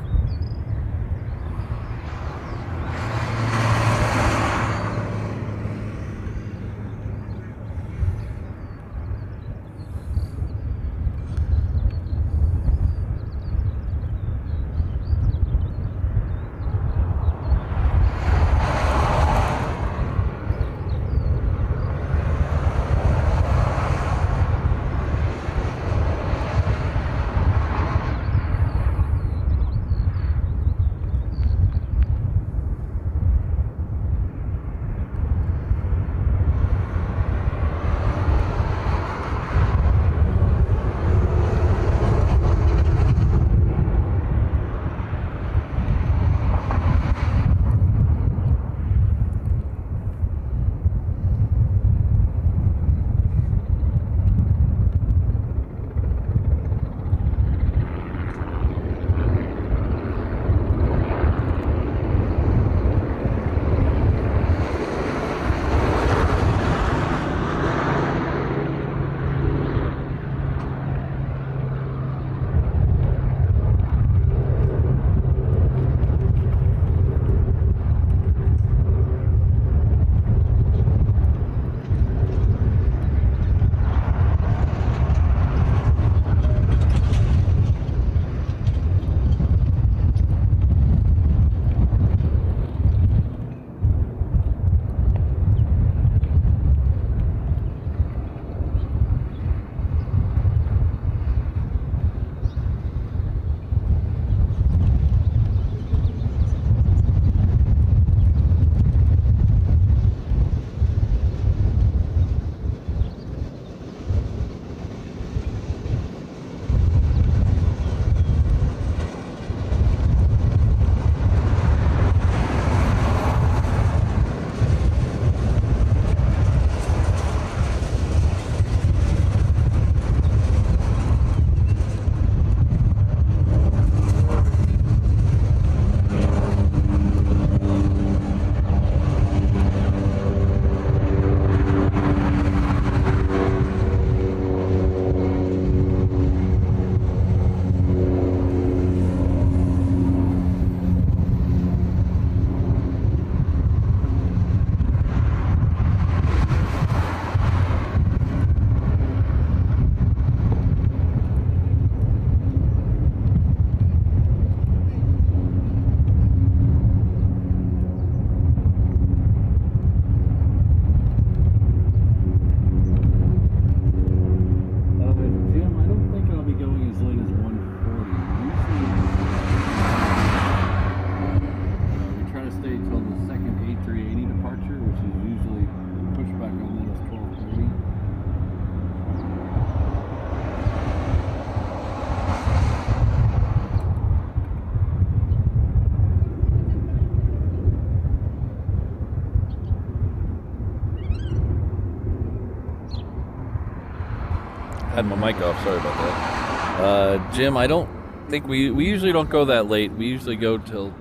had my mic off. Sorry about that. Jim, I don't think we usually don't go that late. We usually go till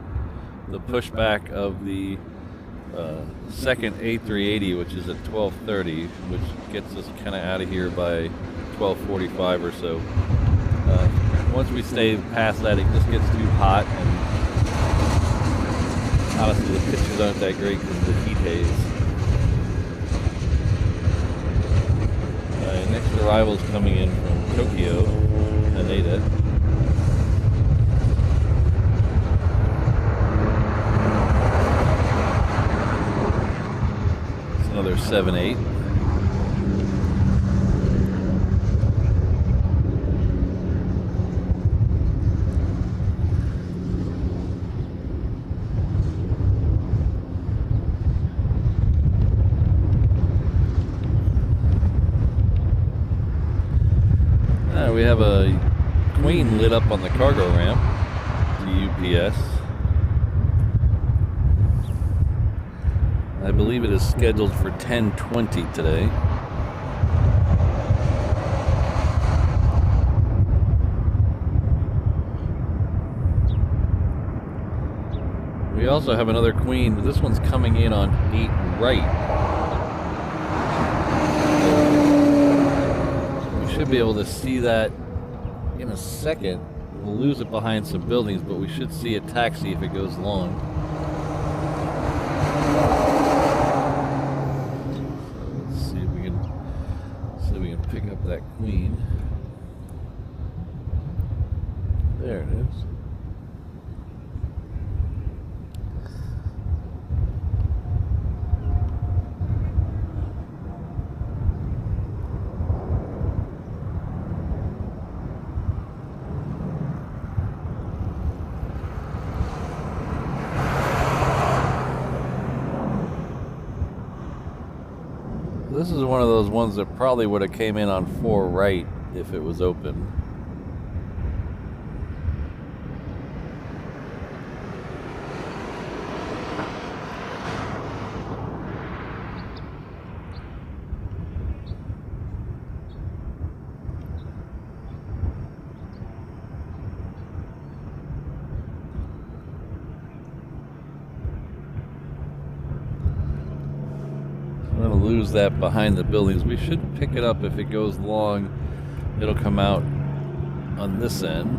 the pushback of the second A380, which is at 12:30, which gets us kind of out of here by 12:45 or so. Once we stay past that, it just gets too hot, and honestly, the pictures aren't that great because of the heat haze. Next arrival is coming in from Tokyo, Haneda. It's another 7-8. We have a Queen lit up on the cargo ramp to UPS. I believe it is scheduled for 10:20 today. We also have another Queen, but this one's coming in on 8 right. Should be able to see that in a second. We'll lose it behind some buildings, but we should see a taxi if it goes long. Let's see if we can pick up that Queen. There it is. This is one of those ones that probably would have came in on 4 right if it was open. I'm going to lose that behind the buildings. We should pick it up if it goes long. It'll come out on this end.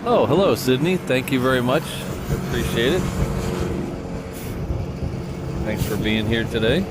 Oh, hello, Sydney. Thank you very much. Appreciate it. Thanks for being here today.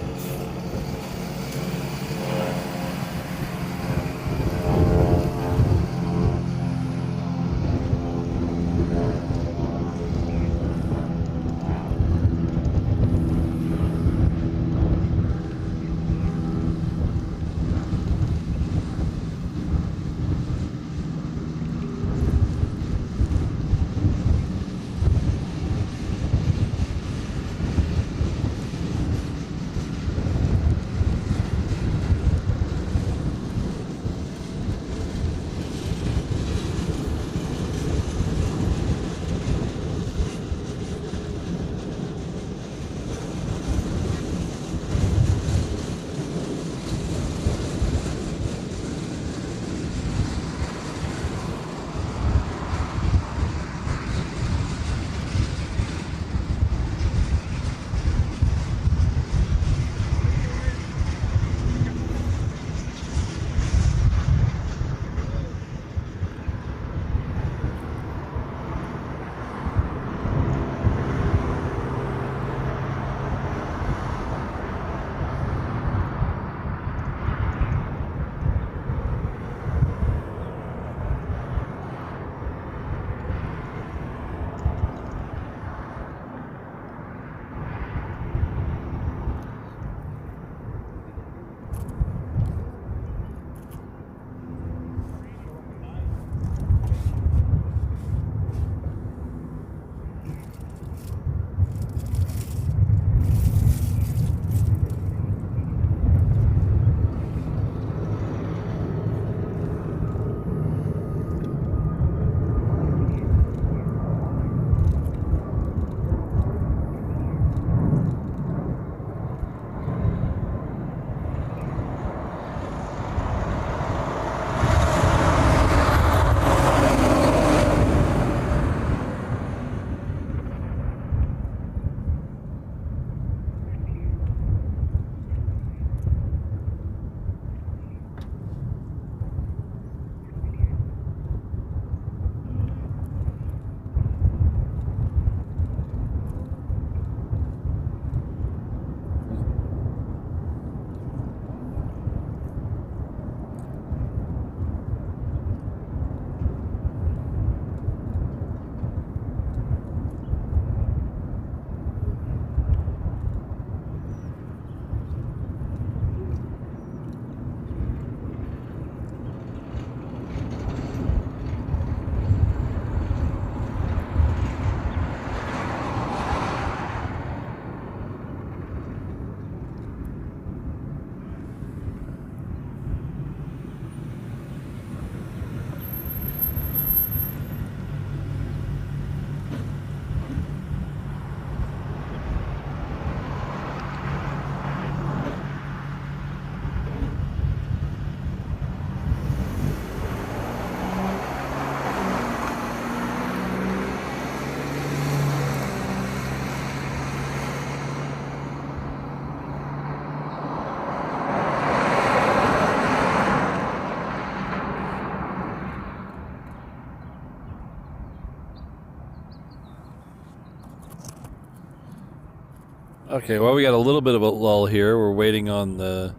Okay, well, we got a little bit of a lull here. We're waiting on the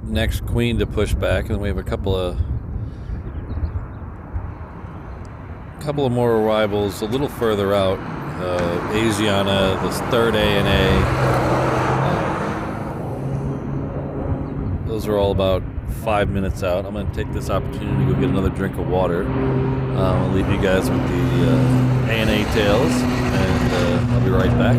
next queen to push back, and we have a couple of more arrivals a little further out. Asiana, this third ANA. Those are all about 5 minutes out. I'm going to take this opportunity to go get another drink of water. I'll leave you guys with the ANA tails, and I'll be right back.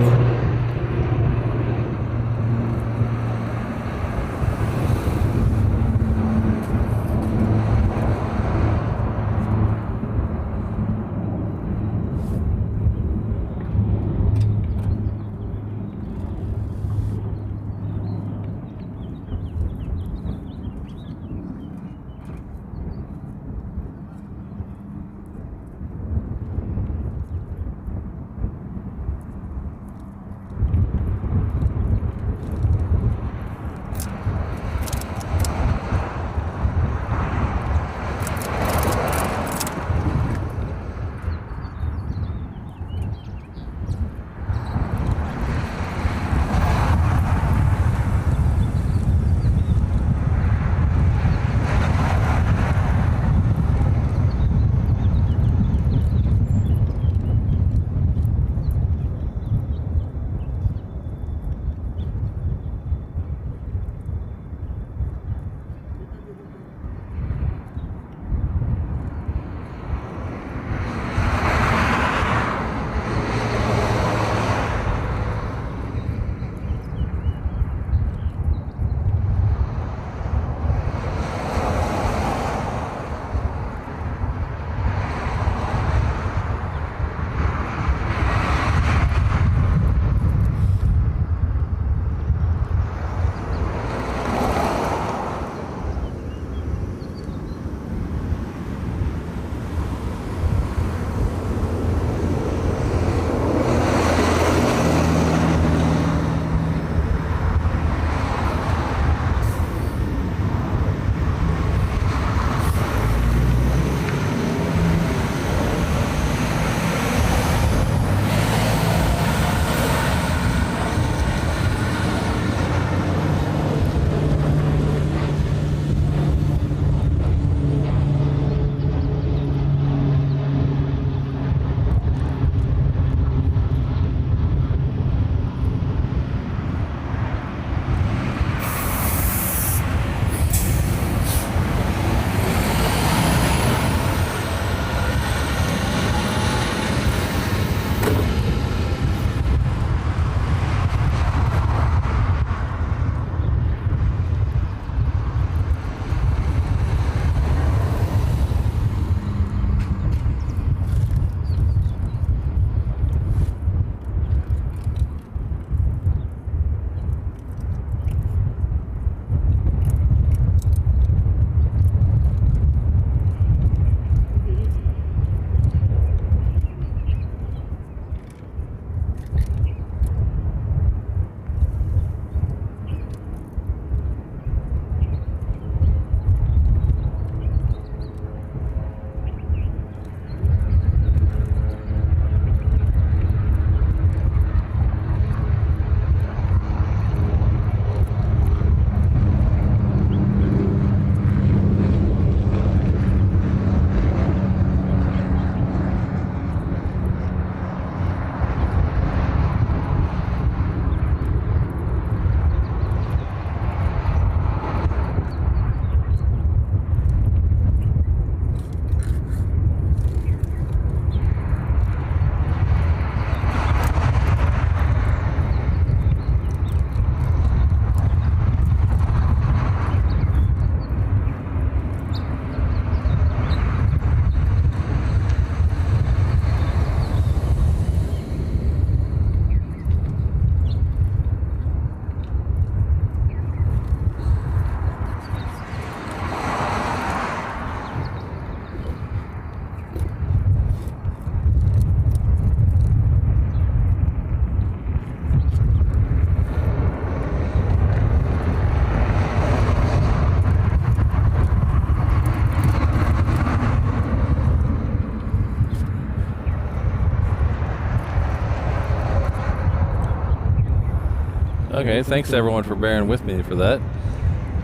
Okay, thanks everyone for bearing with me for that.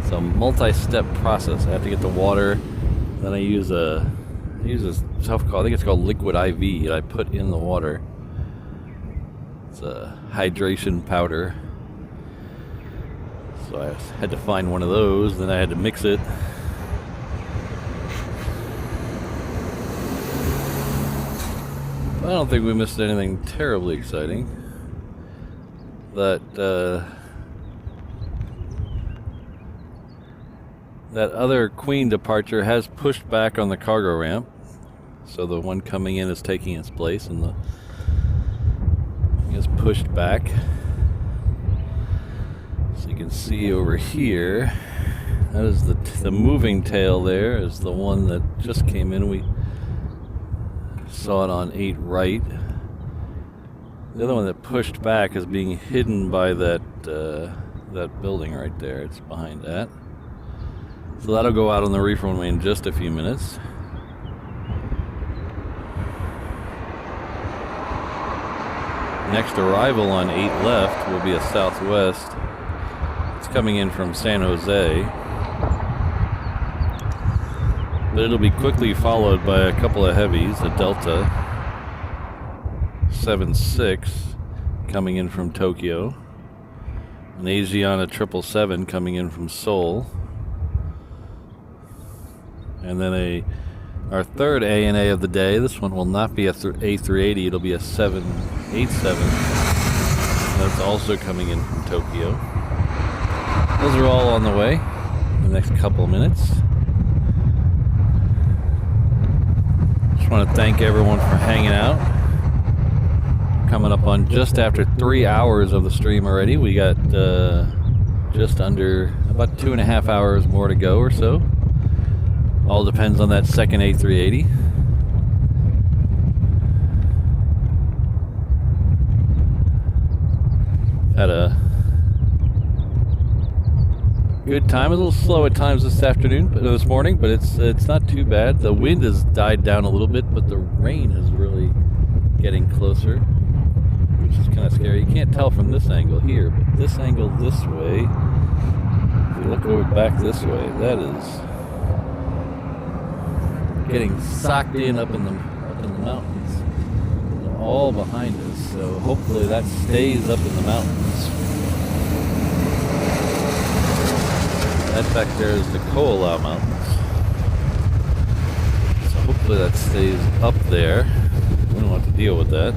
It's a multi-step process. I have to get the water, then I use a I think it's called liquid IV that I put in the water. It's a hydration powder. So I had to find one of those, then I had to mix it. I don't think we missed anything terribly exciting. That other Queen departure has pushed back on the cargo ramp, so the one coming in is taking its place, and the thing is pushed back. So you can see over here, that is the moving tail. There is the one that just came in. We saw it on 8 right. The other one that pushed back is being hidden by that building right there. It's behind that. So that'll go out on the reefer runway in just a few minutes. Next arrival on 8 left will be a Southwest. It's coming in from San Jose. But it'll be quickly followed by a couple of heavies, a Delta 76 coming in from Tokyo, an Asiana 777 coming in from Seoul, and then our third ANA of the day. This one will not be a A380, it'll be a 787. That's also coming in from Tokyo. Those are all on the way in the next couple of minutes. Just want to thank everyone for hanging out. Coming up on just after 3 hours of the stream already. We got just under about 2.5 hours more to go or so. All depends on that second A380. Had a good time. A little slow at times this morning, but it's not too bad. The wind has died down a little bit, but the rain is really getting closer, which is kind of scary. You can't tell from this angle here, but this angle this way, if you look over back this way, that is getting socked in up in the mountains, and all behind us. So hopefully that stays up in the mountains. That back there is the Koala Mountains. So hopefully that stays up there. We don't have to deal with that.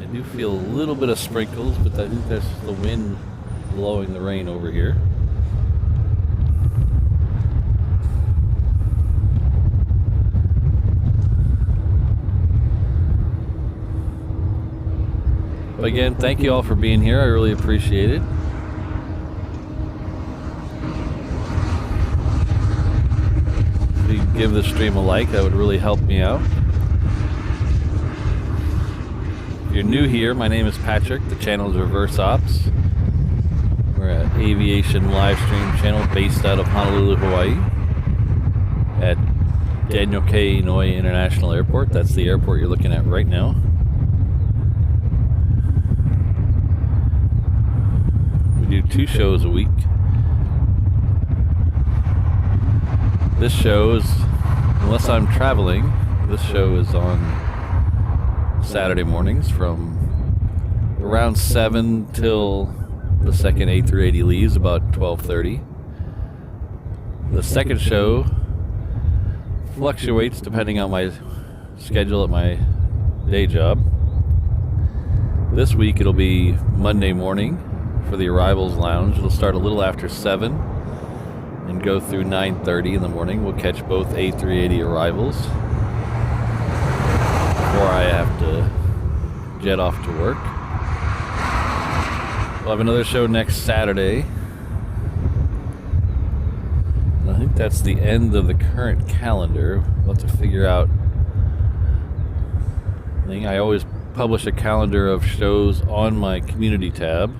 I do feel a little bit of sprinkles, but I think that's the wind blowing the rain over here. But again, thank you all for being here. I really appreciate it. If you give the stream a like, that would really help me out. If you're new here, my name is Patrick. The channel is Reverse Ops. We're an aviation live stream channel based out of Honolulu, Hawaii, at Daniel K. Inouye International Airport. That's the airport you're looking at right now. We do 2 shows a week. This show is, unless I'm traveling, this show is on Saturday mornings from around 7 till the second A380 leaves, about 12:30. The second show fluctuates depending on my schedule at my day job. This week it'll be Monday morning for the arrivals lounge. It'll start a little after 7 and go through 9:30 in the morning. We'll catch both A380 arrivals before I have to jet off to work. We'll have another show next Saturday. And I think that's the end of the current calendar. We'll have to figure out. I always publish a calendar of shows on my community tab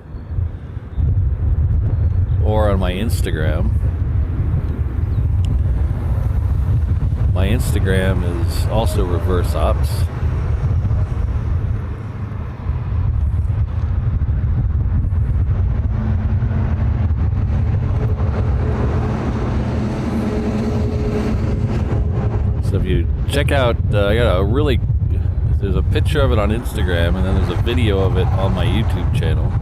or on my Instagram. My Instagram is also Reverse Ops. So if you check out, I got a really, there's a picture of it on Instagram, and then there's a video of it on my YouTube channel.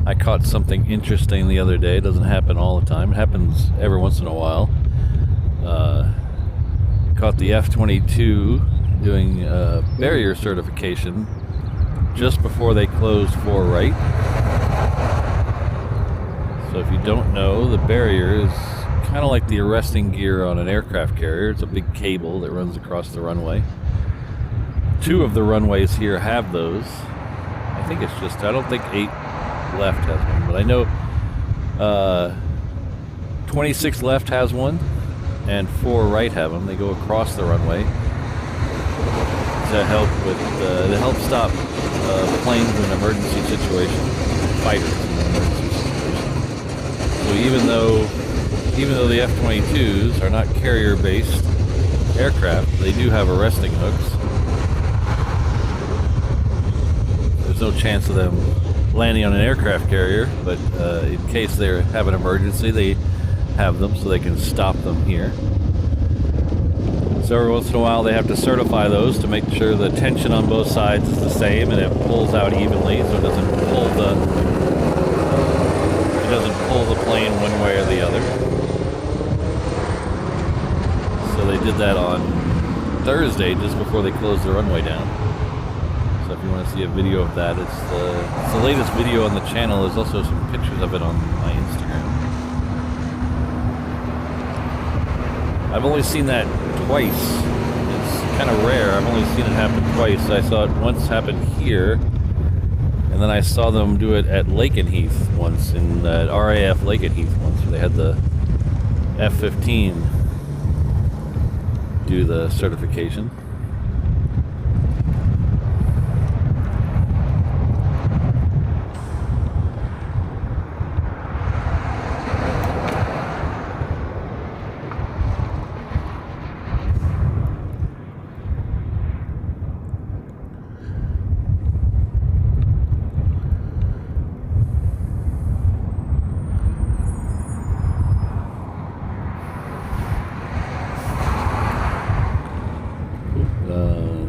I caught something interesting the other day. It doesn't happen all the time. It happens every once in a while. Caught the F-22 doing barrier certification just before they closed for right. So if you don't know, the barrier is kind of like the arresting gear on an aircraft carrier. It's a big cable that runs across the runway. 2 of the runways here have those. I think it's just, I don't think 8 left has one, but I know 26 left has one, and 4 right have them. They go across the runway to help with to help stop planes in an emergency situation, fighters in an emergency situation. So even though the F-22s are not carrier-based aircraft, they do have arresting hooks. There's no chance of them landing on an aircraft carrier, but in case they have an emergency, they have them so they can stop them here. So every once in a while they have to certify those to make sure the tension on both sides is the same and it pulls out evenly, so it doesn't pull the plane one way or the other. So they did that on Thursday just before they closed the runway down. So if you want to see a video of that, it's the latest video on the channel. There's also some pictures of it on my Instagram. I've only seen that twice. It's kind of rare. I've only seen it happen twice. I saw it once happen here, and then I saw them do it at Lakenheath once, in RAF Lakenheath once, where they had the F-15 do the certification.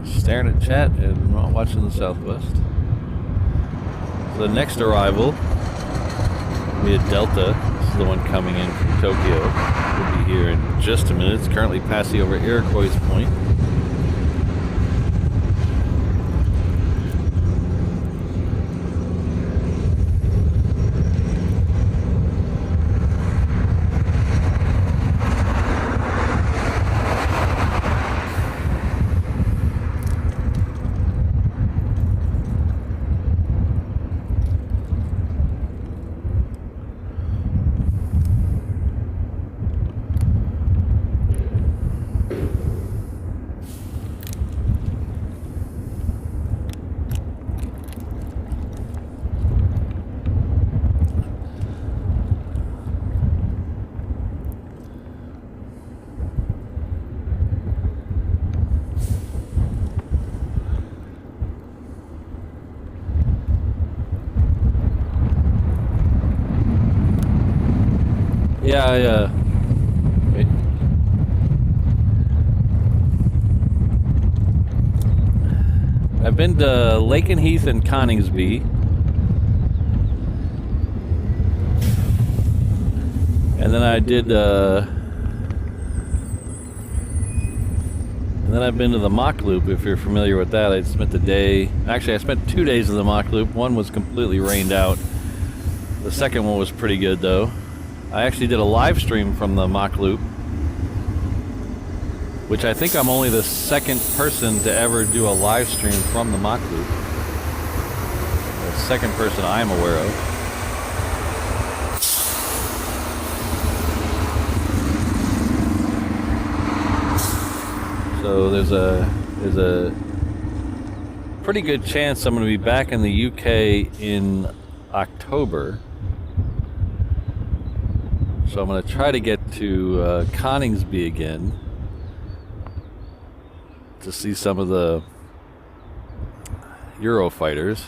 Staring at chat and not watching the Southwest. So the next arrival will be a Delta. This is the one coming in from Tokyo. We'll be here in just a minute. It's currently passing over Iroquois Point. Yeah, wait. I've been to Lakenheath and Coningsby. And then I did, and then I've been to the Mach Loop, if you're familiar with that. I spent the day, actually I spent 2 days in the Mach Loop. One was completely rained out. The second one was pretty good though. I actually did a live stream from the Mach Loop, which I think I'm only the second person to ever do a live stream from the Mach Loop. The second person I'm aware of. So there's a pretty good chance I'm going to be back in the UK in October. So I'm going to try to get to Coningsby again to see some of the Eurofighters.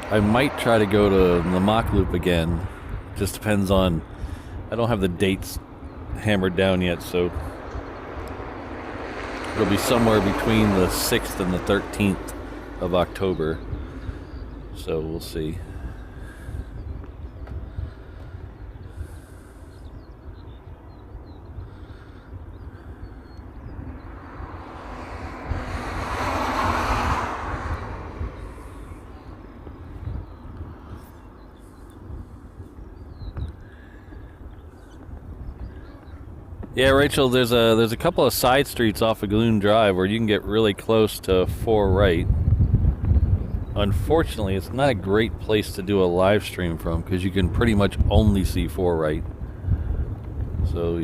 I might try to go to the Mach Loop again. Just depends on, I don't have the dates hammered down yet, so it'll be somewhere between the 6th and the 13th of October. So we'll see. Yeah, Rachel, there's a couple of side streets off of Galoon Drive where you can get really close to 4 right. Unfortunately, it's not a great place to do a live stream from because you can pretty much only see 4 right. So,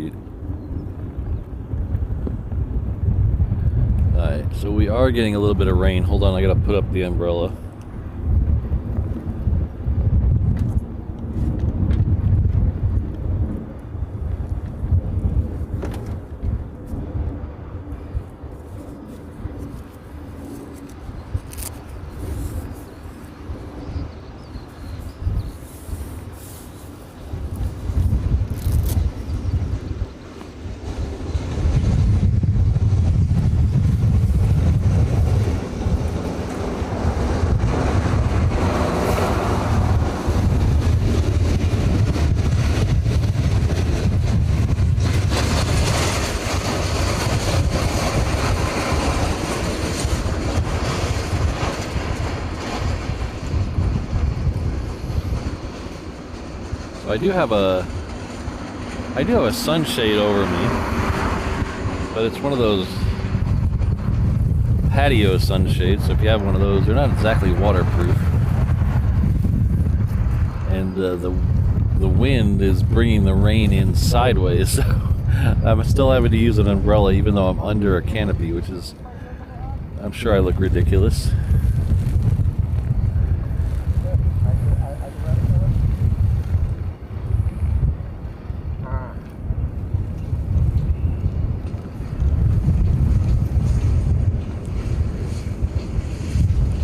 alright, so we are getting a little bit of rain. Hold on, I gotta put up the umbrella. I do have a sunshade over me, but it's one of those patio sunshades. So if you have one of those, they're not exactly waterproof, and the wind is bringing the rain in sideways. So I'm still having to use an umbrella, even though I'm under a canopy, which is, I'm sure I look ridiculous.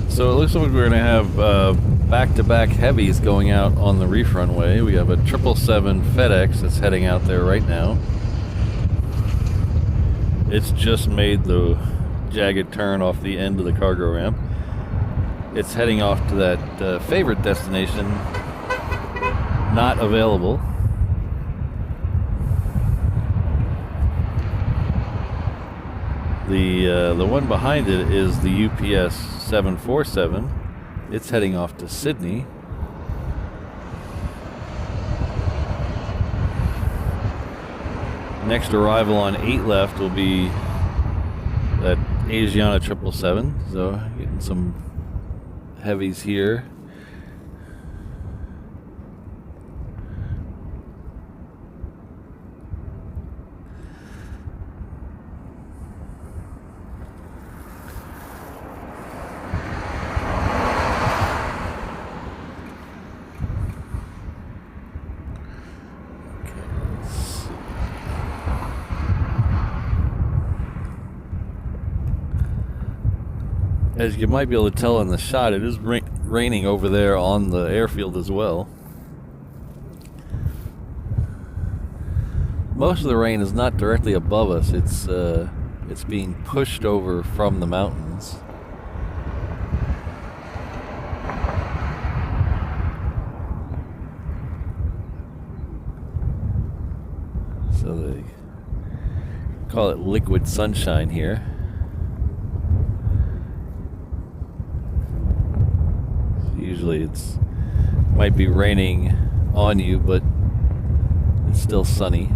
So it looks like we're going to have back-to-back heavies going out on the reef runway. We have a 777 FedEx that's heading out there right now. It's just made the jagged turn off the end of the cargo ramp. It's heading off to that favorite destination, not available. The one behind it is the UPS 747. It's heading off to Sydney. Next arrival on 8 left will be that Asiana 777. So getting some heavies here. As you might be able to tell in the shot, it is raining over there on the airfield as well. Most of the rain is not directly above us. It's being pushed over from the mountains. So they call it liquid sunshine here. Usually it's might be raining on you, but it's still sunny.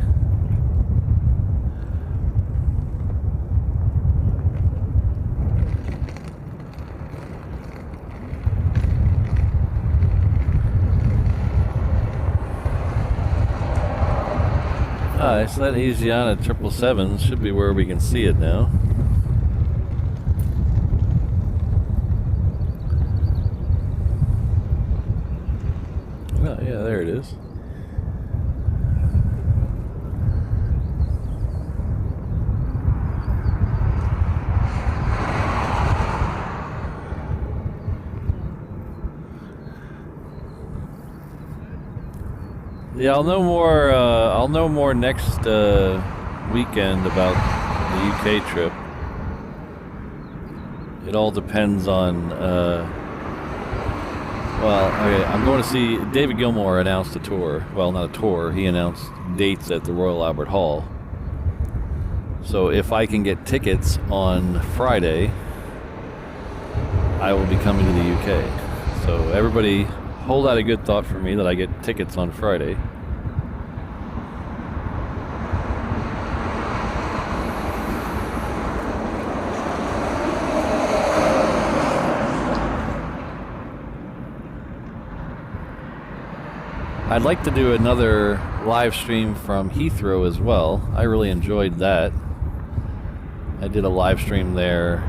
Alright, so that Asiana 777 should be where we can see it now. Oh, yeah, there it is. Yeah, I'll know I'll know more next weekend about the UK trip. It all depends on, okay, I'm going to see, David Gilmour announced a tour. Well, not a tour, he announced dates at the Royal Albert Hall. So if I can get tickets on Friday, I will be coming to the UK. So everybody hold out a good thought for me that I get tickets on Friday. I'd like to do another live stream from Heathrow as well. I really enjoyed that. I did a live stream there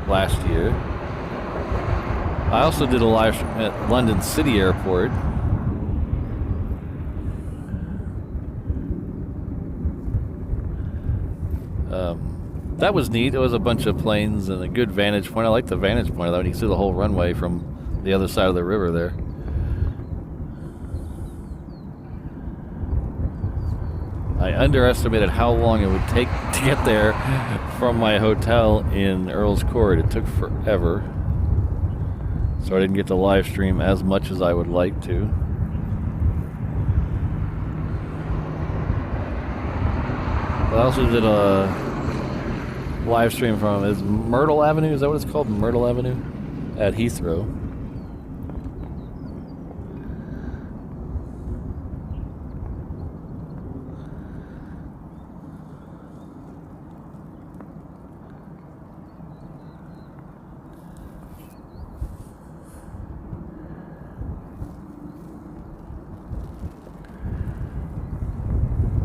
last year. I also did a live stream at London City Airport. That was neat. It was a bunch of planes and a good vantage point. I like the vantage point of that. You can see the whole runway from the other side of the river there. I underestimated how long it would take to get there from my hotel in Earl's Court. It took forever. So I didn't get to live stream as much as I would like to. But I also did a live stream from Myrtle Avenue, is that what it's called? Myrtle Avenue? At Heathrow.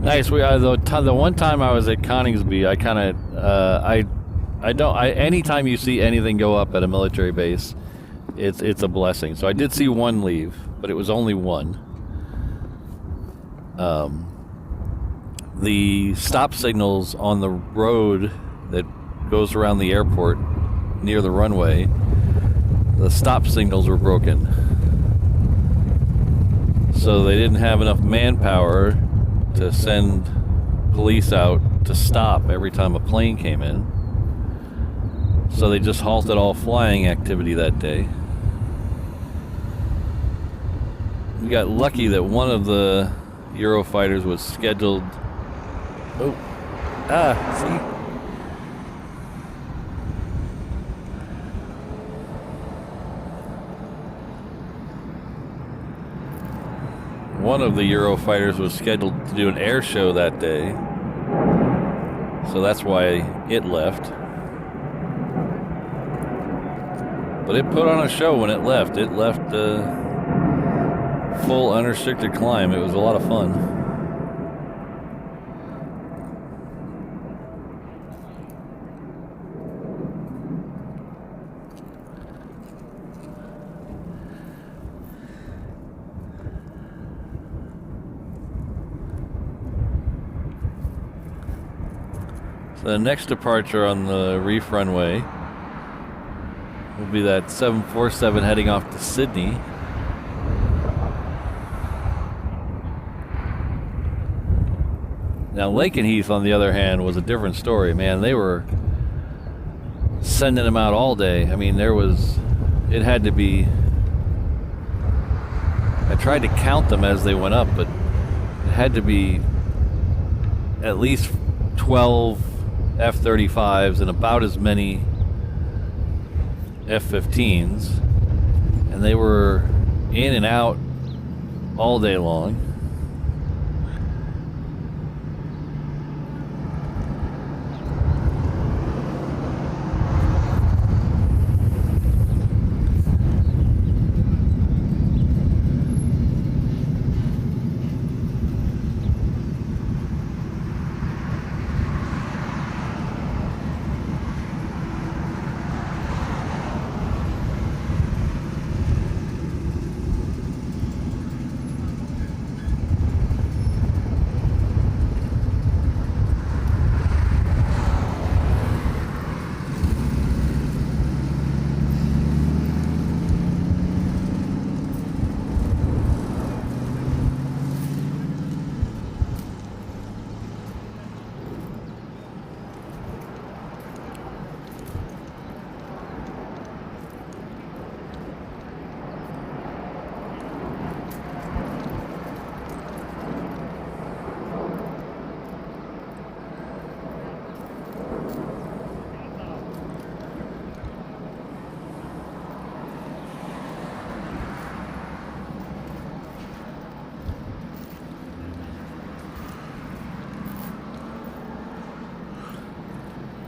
Nice. The one time I was at Coningsby, I kind of, anytime you see anything go up at a military base, it's a blessing. So I did see one leave, but it was only one. The stop signals on the road that goes around the airport near the runway, the stop signals were broken. So they didn't have enough manpower to send police out to stop every time a plane came in. So they just halted all flying activity that day. We got lucky that one of the Eurofighters was scheduled. See? One of the Eurofighters was scheduled to do an air show that day, so that's why it left. But it put on a show when it left. It left full unrestricted climb. It was a lot of fun. The next departure on the Reef runway will be that 747 heading off to Sydney. Now Lakenheath, on the other hand, was a different story. Man, they were sending them out all day. I mean, it had to be, I tried to count them as they went up, but it had to be at least 12 F-35s and about as many F-15s, and they were in and out all day long.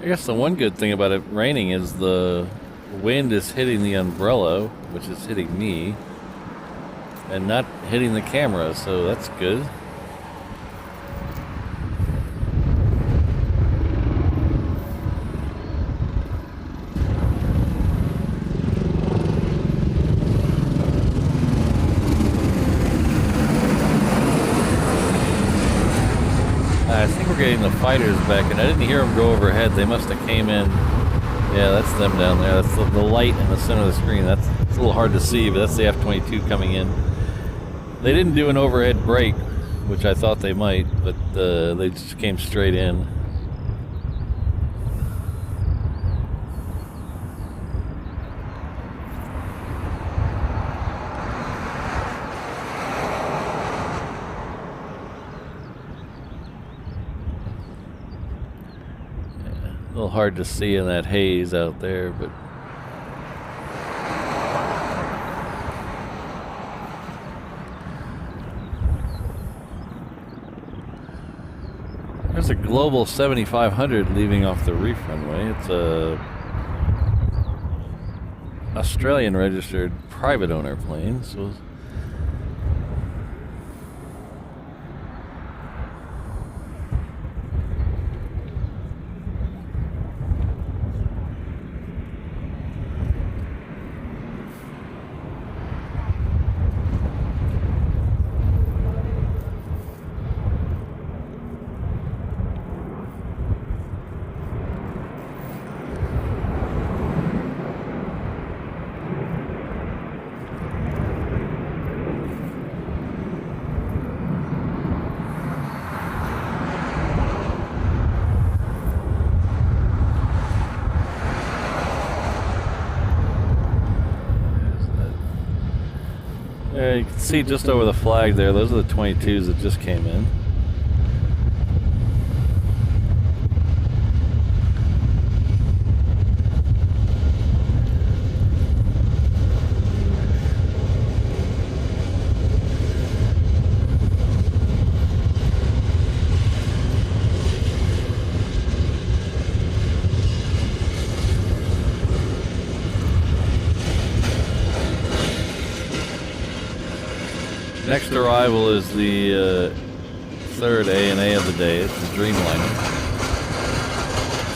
I guess the one good thing about it raining is the wind is hitting the umbrella, which is hitting me, and not hitting the camera, so that's good. I think we're getting the fighters back, and I didn't hear them go overhead. They must have came in. Yeah, that's them down there. That's the light in the center of the screen. It's a little hard to see, but that's the F-22 coming in. They didn't do an overhead brake, which I thought they might, but they just came straight in. A little hard to see in that haze out there, but there's a Global 7500 leaving off the reef runway. It's a Australian registered private owner plane, so you can see just over the flag there, those are the 22s that just came in. Next arrival is the third ANA of the day. It's the Dreamliner.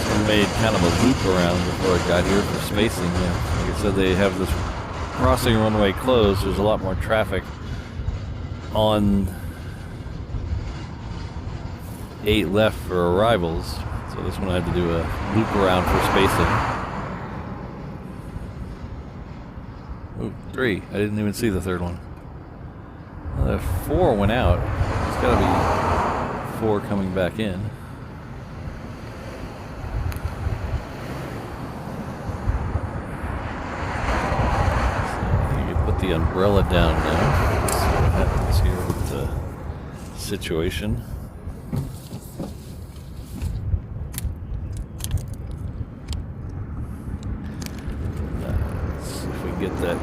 We made kind of a loop around before I got here for spacing. Yeah. Like I said, they have this crossing runway closed. There's a lot more traffic on 8 left for arrivals. So this one I had to do a loop around for spacing. Oh, 3. I didn't even see the third one. 4 went out. There's got to be 4 coming back in. So you can put the umbrella down now. Let's see what happens here with the situation. Let's see if we can get that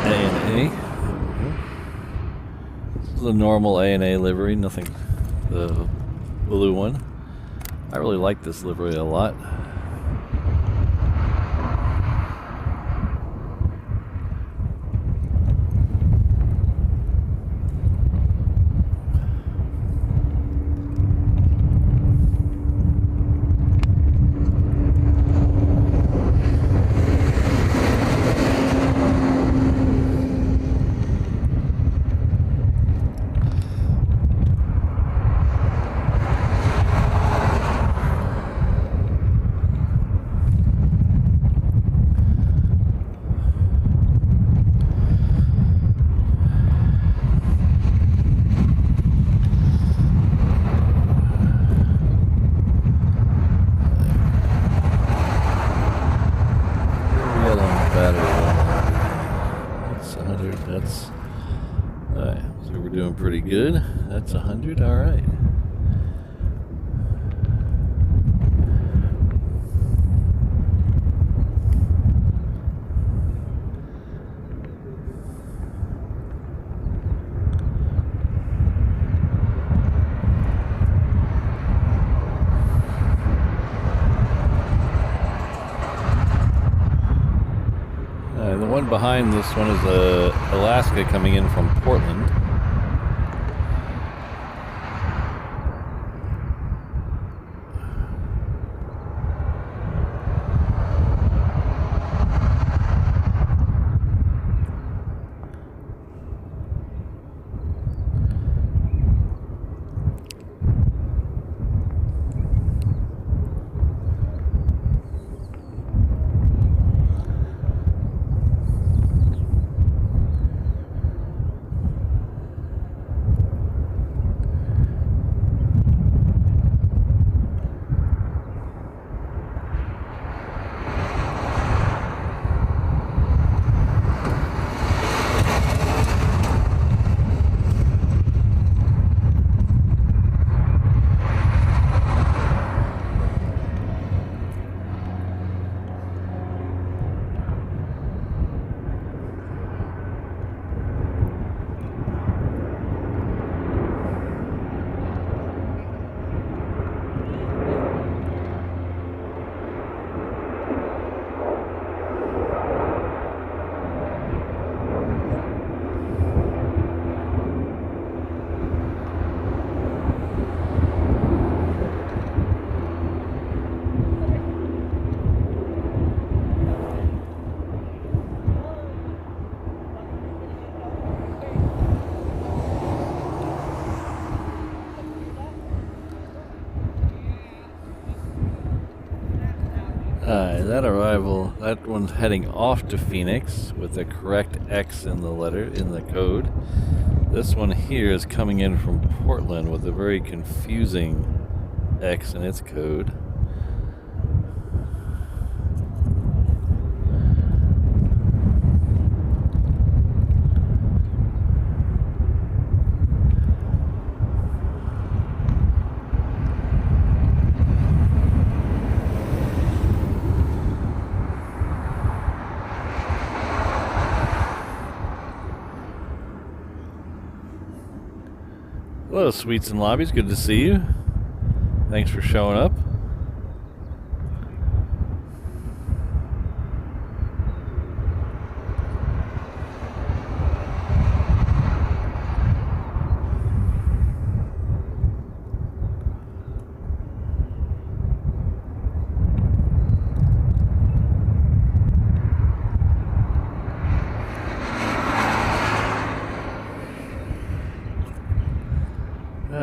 ANA. This is a normal ANA livery, nothing the blue one. I really like this livery a lot. Pretty good. That's 100. All right. one behind this one is Alaska coming in from Portland. That arrival, that one's heading off to Phoenix with the correct X in the letter, in the code. This one here is coming in from Portland with a very confusing X in its code. Hello, Sweets and Lobbies. Good to see you. Thanks for showing up.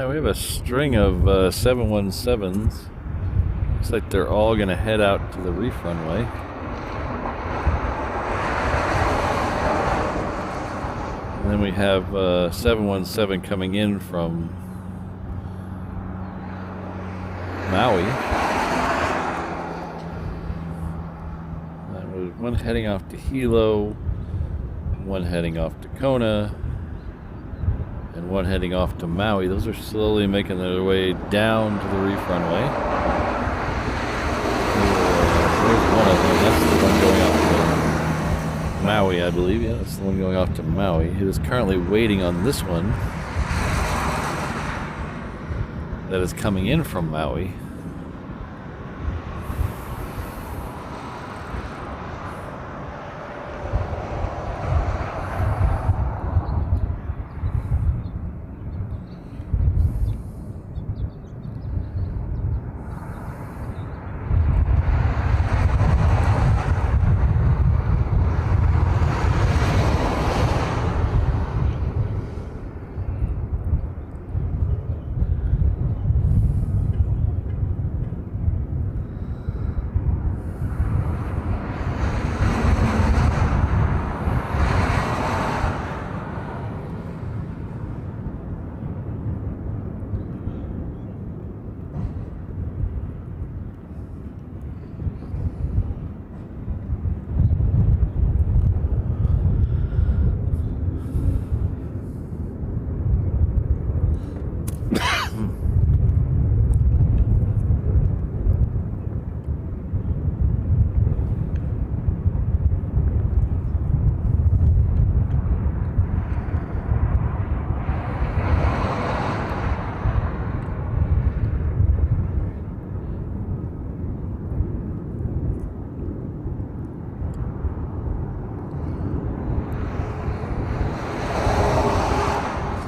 We have a string of 717s. Looks like they're all going to head out to the reef runway. And then we have 717 coming in from Maui. One heading off to Hilo, one heading off to Kona, and one heading off to Maui. Those are slowly making their way down to the reef runway. There's one of them. That's the one going off to Maui, I believe. Yeah, that's the one going off to Maui. It is currently waiting on this one that is coming in from Maui.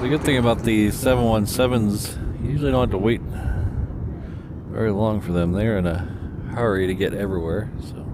The good thing about the 717s, you usually don't have to wait very long for them. They're in a hurry to get everywhere. So.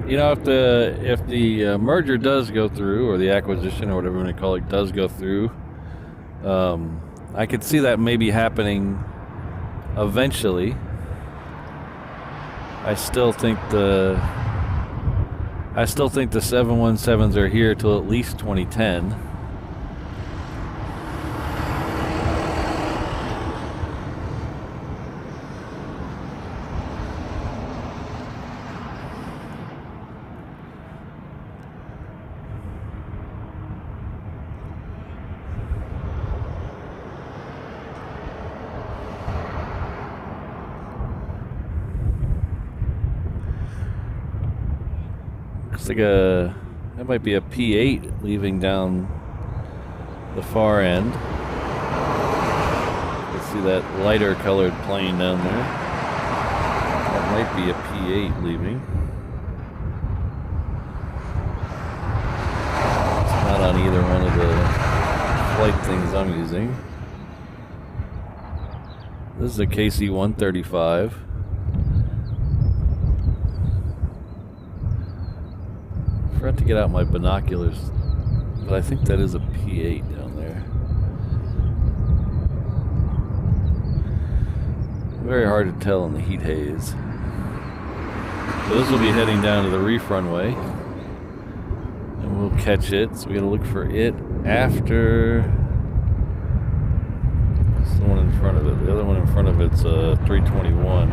You know, if the merger does go through, or the acquisition, or whatever you want to call it, does go through, I could see that maybe happening eventually. I still think the 717s are here till at least 2010. Looks like that might be a P8 leaving down the far end. You can see that lighter colored plane down there. That might be a P8 leaving. It's not on either one of the flight things I'm using. This is a KC-135. Forgot to get out my binoculars, but I think that is a P8 down there. Very hard to tell in the heat haze. So this will be heading down to the reef runway, and we'll catch it. So we gotta look for it after the one in front of it. The other one in front of it's a 321.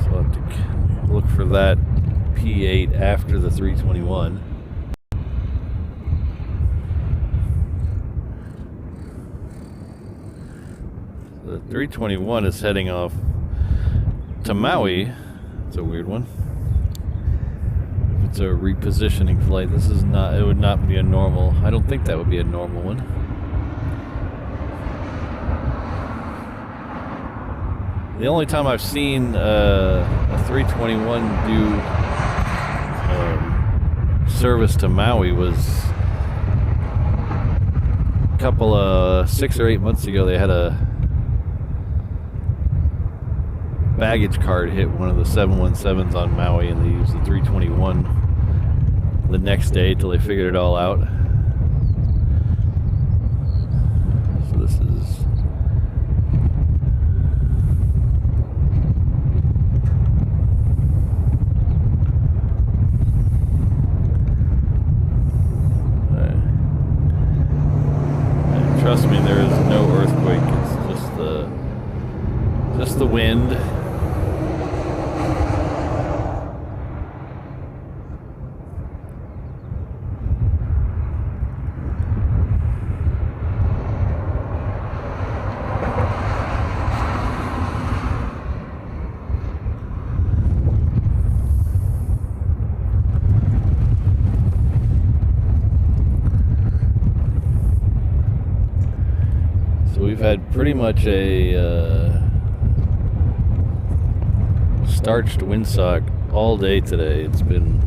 So I'll have to look for that P8 after the 321. The 321 is heading off to Maui. It's a weird one. If it's a repositioning flight, this is not, it would not be a normal, I don't think that would be a normal one. The only time I've seen a 321 do service to Maui was a couple of 6 or 8 months ago. They had a baggage cart hit one of the 717s on Maui, and they used the 321 the next day till they figured it all out. So this is trust me, there is no earthquake. It's just the wind. We've had pretty much a starched windsock all day today. It's been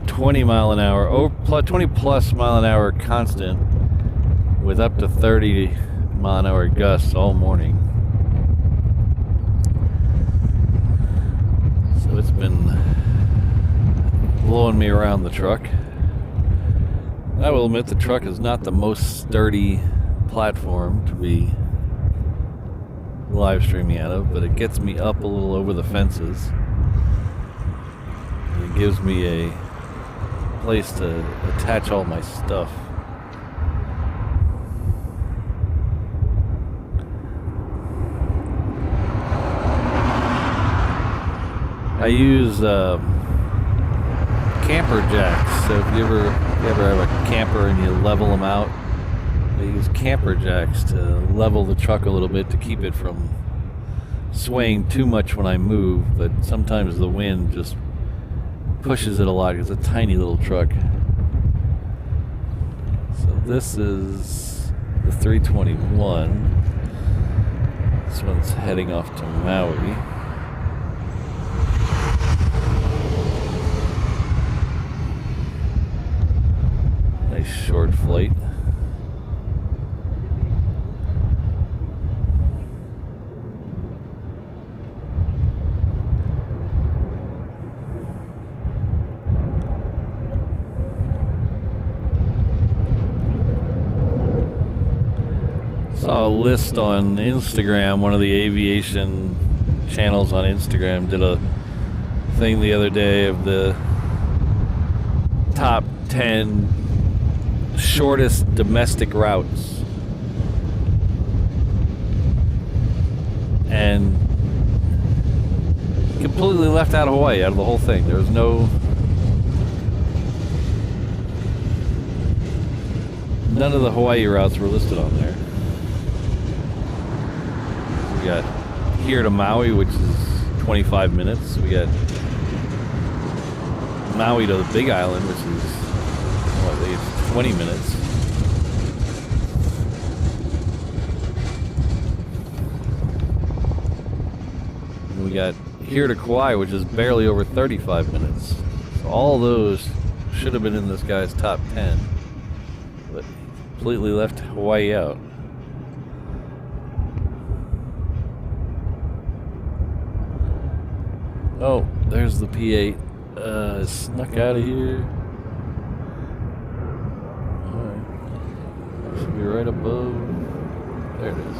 20 mile an hour, 20 plus mile an hour constant, with up to 30 mile an hour gusts all morning. So it's been blowing me around the truck. I will admit the truck is not the most sturdy platform to be live streaming out of, but it gets me up a little over the fences. And it gives me a place to attach all my stuff. I use camper jacks. So if you ever have a camper and you level them out, I use camper jacks to level the truck a little bit to keep it from swaying too much when I move, but sometimes the wind just pushes it a lot. It's a tiny little truck. So this is the 321. This one's heading off to Maui. Nice short flight. Saw a list on Instagram. One of the aviation channels on Instagram did a thing the other day of the top 10 shortest domestic routes, and completely left out Hawaii out of the whole thing. There was none of the Hawaii routes were listed on there. We got here to Maui, which is 25 minutes. We got Maui to the Big Island, which is, what, I think it's 20 minutes. And we got here to Kauai, which is barely over 35 minutes. So all those should have been in this guy's top 10, but completely left Hawaii out. Oh, there's the P8. Snuck out of here. Alright. Should be right above. There it is.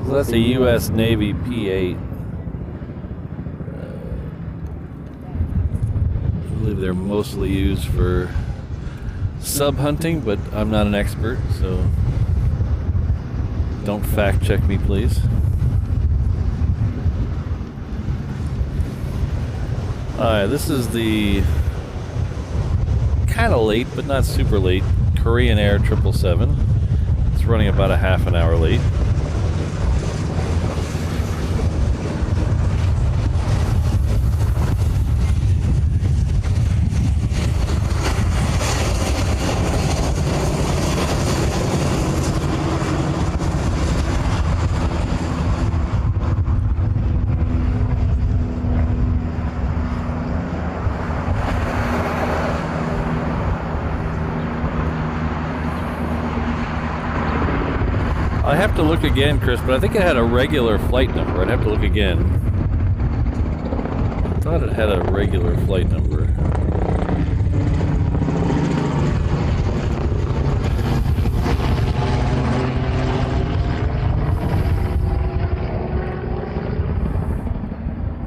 So that's a U.S. Navy P-8. I believe they're mostly used for sub hunting, but I'm not an expert, so don't fact check me, please. Alright, this is the kind of late, but not super late, Korean Air 777. It's running about a half an hour late. I have to look again, Chris, but I think it had a regular flight number. I'd have to look again. I thought it had a regular flight number.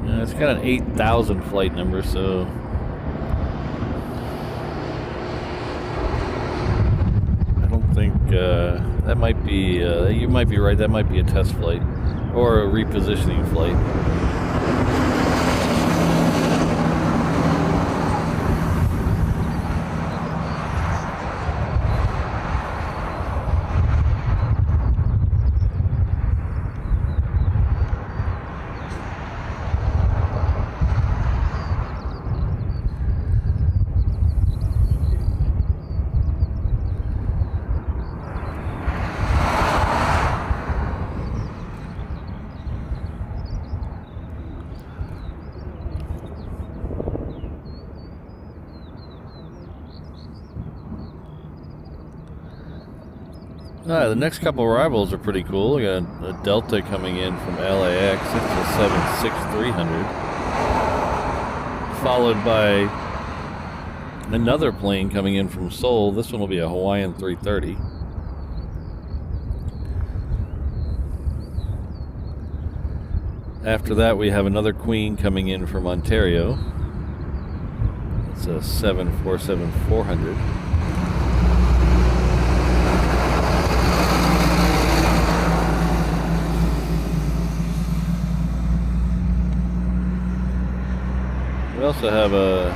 Yeah, it's got an 8,000 flight number, so I don't think that might be, you might be right, that might be a test flight or a repositioning flight. The next couple arrivals are pretty cool. We got a Delta coming in from LAX. It's a 76300. Followed by another plane coming in from Seoul. This one will be a Hawaiian 330. After that, we have another Queen coming in from Ontario. It's a 747-400. We also have a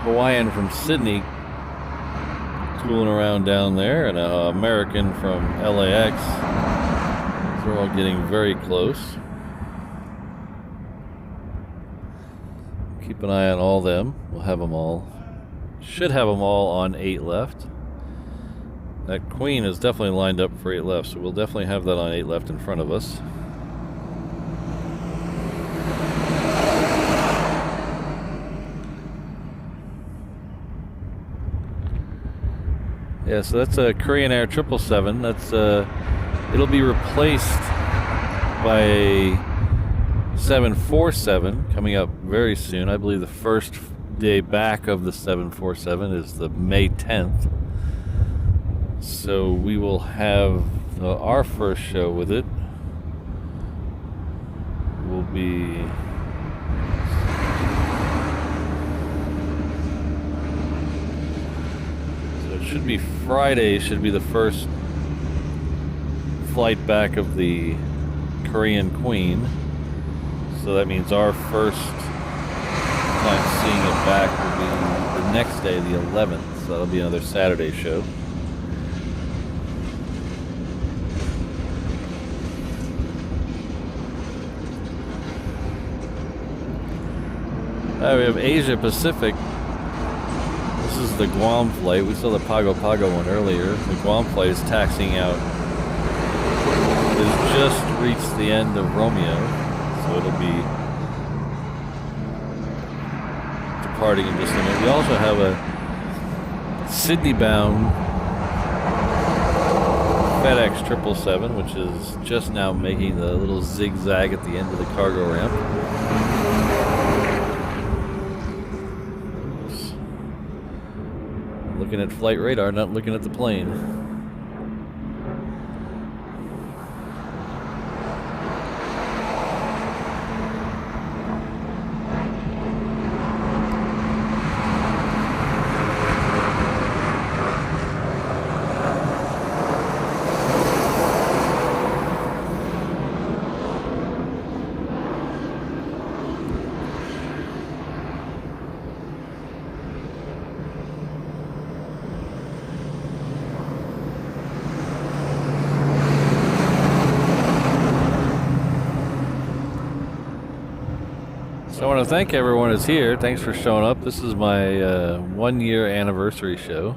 Hawaiian from Sydney tooling around down there, and an American from LAX. They're all getting very close. Keep an eye on all them. We'll have them all. Should have them all on 8 left. That Queen is definitely lined up for 8 left, so we'll definitely have that on 8 left in front of us. Yeah, so that's a Korean Air 777. That's it'll be replaced by a 747 coming up very soon. I believe the first day back of the 747 is the May 10th. So we will have our first show with it. Will be should be Friday, should be the first flight back of the Korean Queen. So that means our first time seeing it back will be the next day, the 11th. So that'll be another Saturday show. We have Asia Pacific. This is the Guam flight. We saw the Pago Pago one earlier. The Guam flight is taxiing out. It has just reached the end of Romeo, so it'll be departing in just a minute. We also have a Sydney-bound FedEx 777, which is just now making the little zigzag at the end of the cargo ramp. Looking at flight radar, not looking at the plane. So I want to thank everyone who's here. Thanks for showing up. This is my 1 year anniversary show.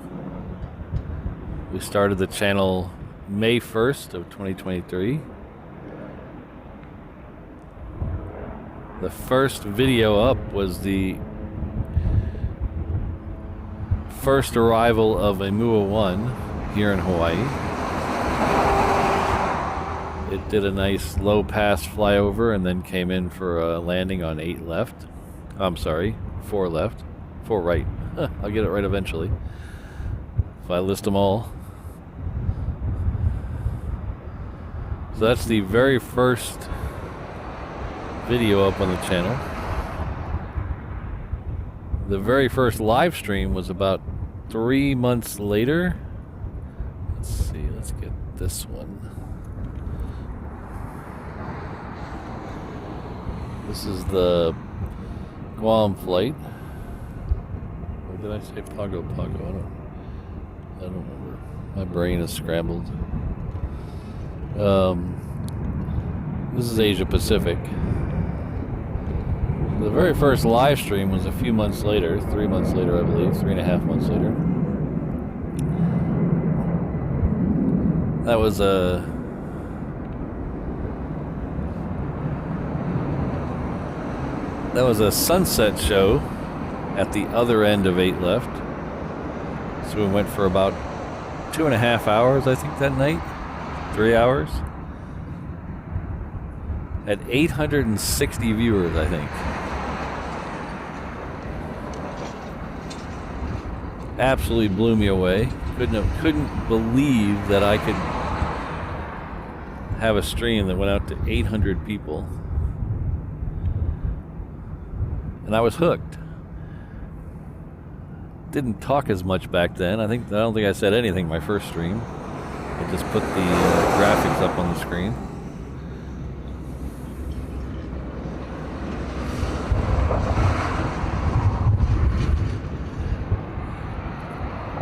We started the channel May 1st of 2023. The first video up was the first arrival of a MUA-1 here in Hawaii. It did a nice low pass flyover and then came in for a landing on 8 left. I'm sorry, 4 left. 4 right. I'll get it right eventually if I list them all. So that's the very first video up on the channel. The very first live stream was about 3 months later. Let's see, let's get this one. This is the Guam flight. Or did I say Pago Pago? I don't remember. My brain is scrambled. This is Asia Pacific. The very first live stream was a few months later, 3 months later, I believe, 3.5 months later. That was a sunset show at the other end of 8 left. So we went for about 2.5 hours, I think, that night. 3 hours. Had 860 viewers, I think. Absolutely blew me away. Couldn't believe that I could have a stream that went out to 800 people. And I was hooked. Didn't talk as much back then. I don't think I said anything my first stream. I just put the graphics up on the screen.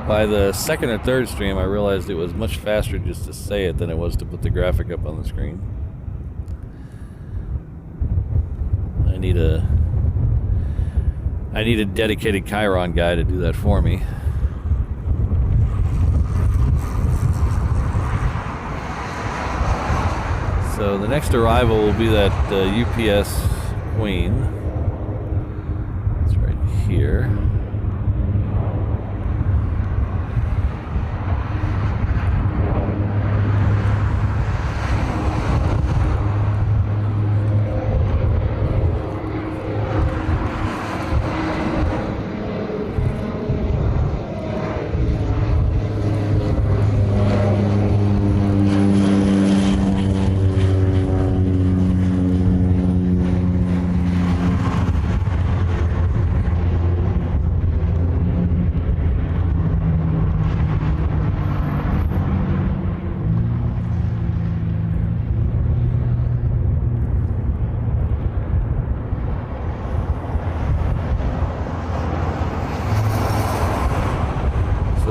By the second or third stream, I realized it was much faster just to say it than it was to put the graphic up on the screen. I need a dedicated Chiron guy to do that for me. So the next arrival will be that UPS Queen. It's right here.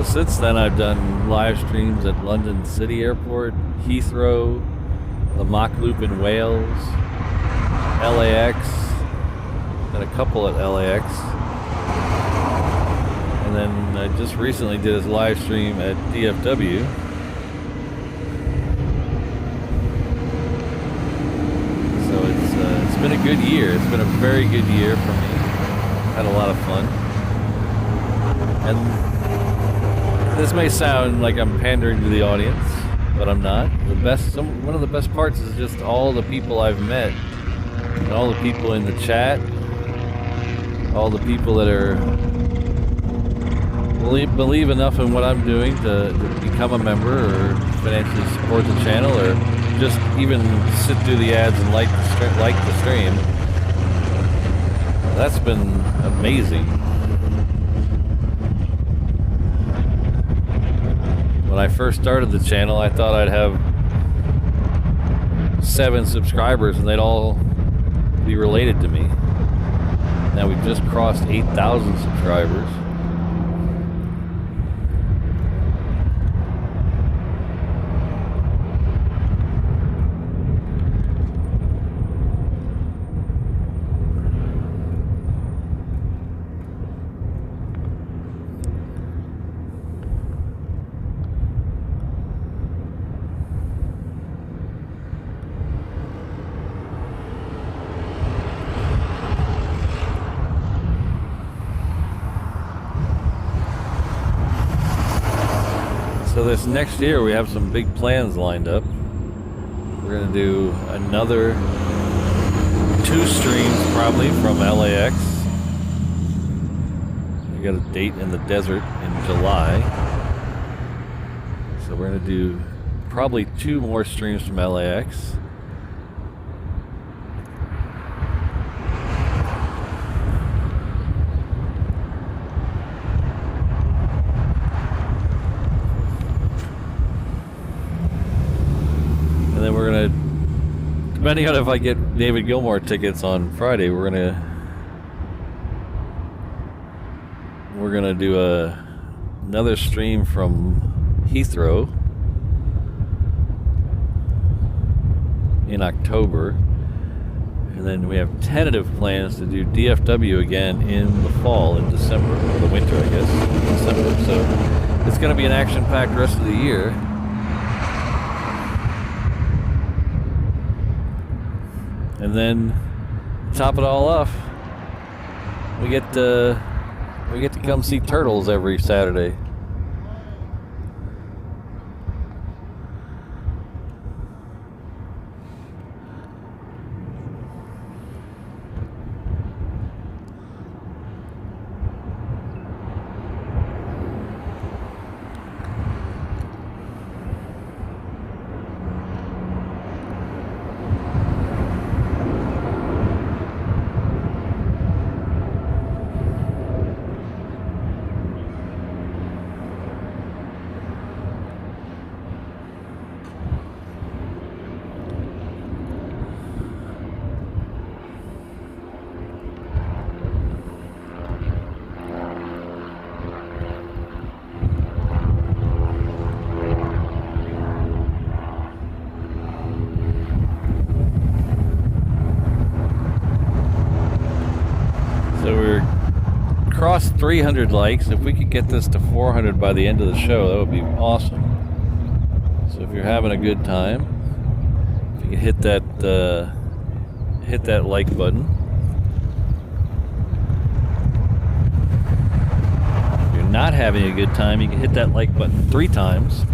So since then, I've done live streams at London City Airport, Heathrow, the Mach Loop in Wales, LAX, and a couple at LAX. And then I just recently did a live stream at DFW. So it's been a good year. It's been a very good year for me. Had a lot of fun. And this may sound like I'm pandering to the audience, but I'm not. One of the best parts is just all the people I've met, and all the people in the chat, all the people that are believe enough in what I'm doing to become a member or financially support the channel, or just even sit through the ads and like the stream. That's been amazing. When I first started the channel, I thought I'd have 7 subscribers and they'd all be related to me. Now we've just crossed 8,000 subscribers. So this next year we have some big plans lined up. We're going to do another 2 streams probably from LAX. We got a date in the desert in July. So we're going to do probably 2 more streams from LAX. And then we're gonna, depending on if I get David Gilmour tickets on Friday, we're gonna do another stream from Heathrow in October, and then we have tentative plans to do DFW again in the fall, in December, or the winter, I guess, in December. So it's gonna be an action-packed rest of the year. And then, top it all off, we get to come see turtles every Saturday. So we're crossed 300 likes. If we could get this to 400 by the end of the show, that would be awesome. So if you're having a good time, if you can hit that like button. If you're not having a good time, you can hit that like button 3 times.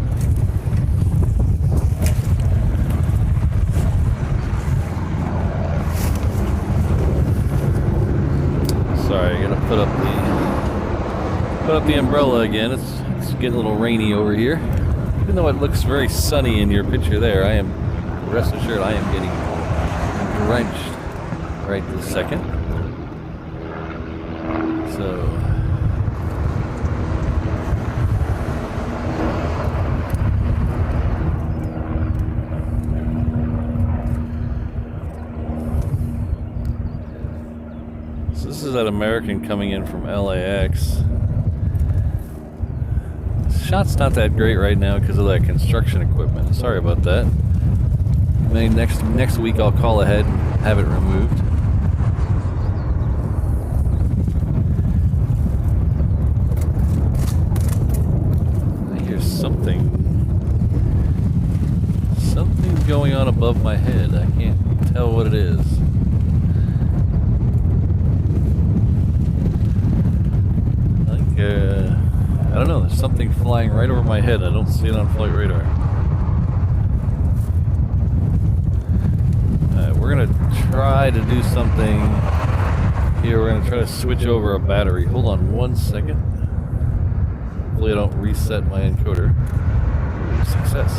Sorry, I gotta put up the umbrella again. It's getting a little rainy over here. Even though it looks very sunny in your picture there, rest assured I am getting drenched right this second. So this is that American coming in from LAX. Shot's not that great right now because of that construction equipment. Sorry about that. Maybe next week I'll call ahead and have it removed. I hear something's going on above my head. I can't tell what it is. I don't know, there's something flying right over my head. I don't see it on flight radar. Alright, we're gonna try to do something here. We're gonna try to switch over a battery. Hold on 1 second. Hopefully I don't reset my encoder. Ooh, success.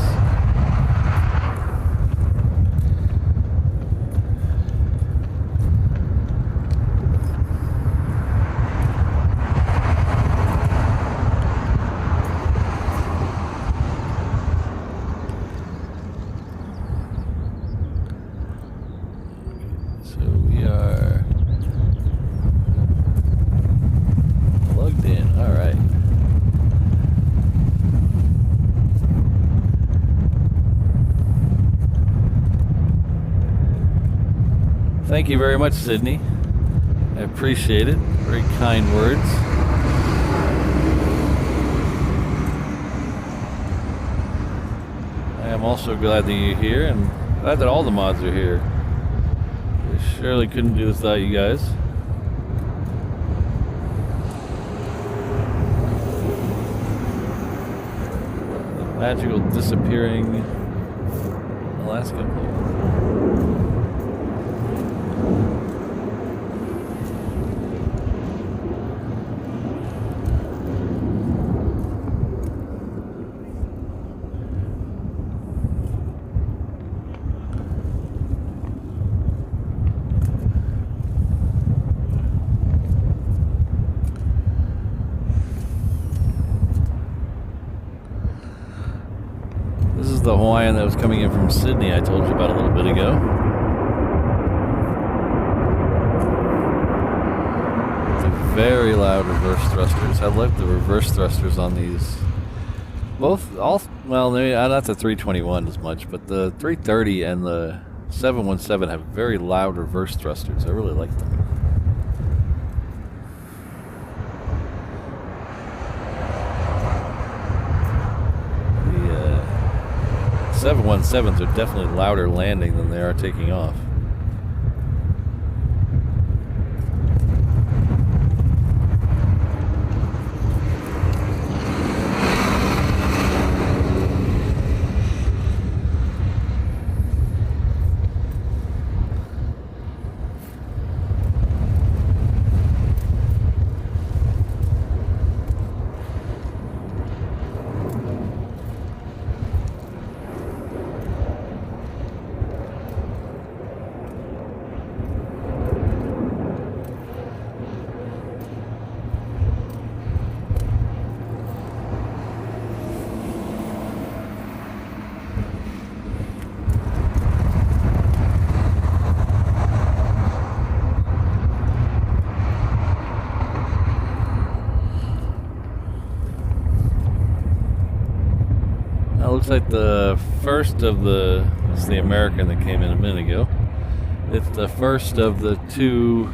Thank you very much, Sydney. I appreciate it. Very kind words. I am also glad that you're here and glad that all the mods are here. I surely couldn't do this without you guys. The magical disappearing Alaska plane. The Hawaiian that was coming in from Sydney I told you about a little bit ago. It's a very loud reverse thrusters. I like the reverse thrusters on these. Well, maybe not the 321 as much, but the 330 and the 717 have very loud reverse thrusters. I really like them. 717s are definitely louder landing than they are taking off. Looks like the first of it's the American that came in a minute ago. It's the first of the two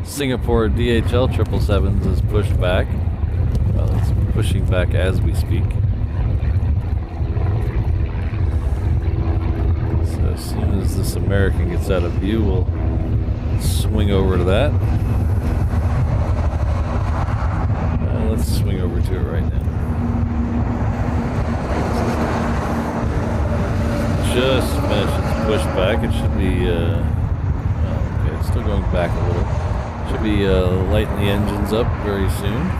Singapore DHL 777s is pushed back. Well, it's pushing back as we speak. So as soon as this American gets out of view, we'll swing over to that. Let's swing over to it right now. Just finished its push back. It should be, okay, it's still going back a little. Should be lighting the engines up very soon.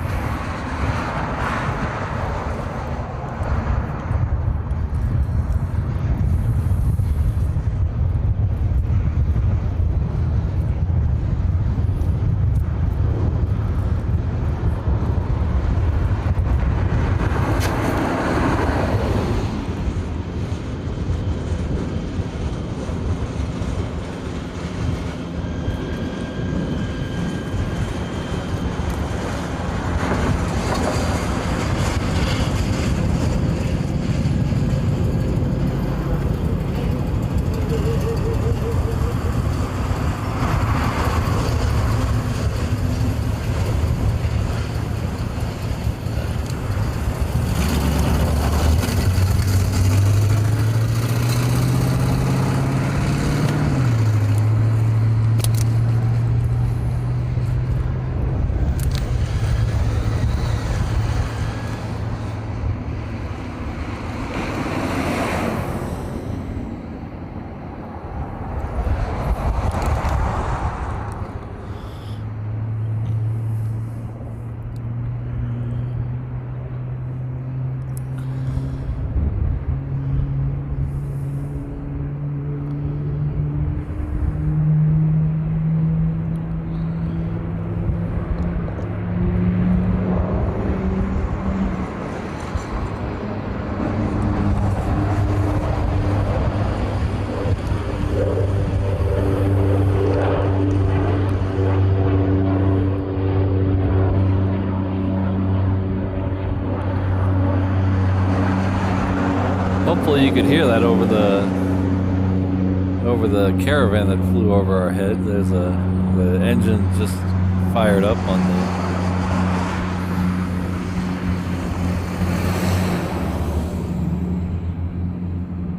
hopefully you could hear that over the caravan that flew over our head. There's the engine just fired up on the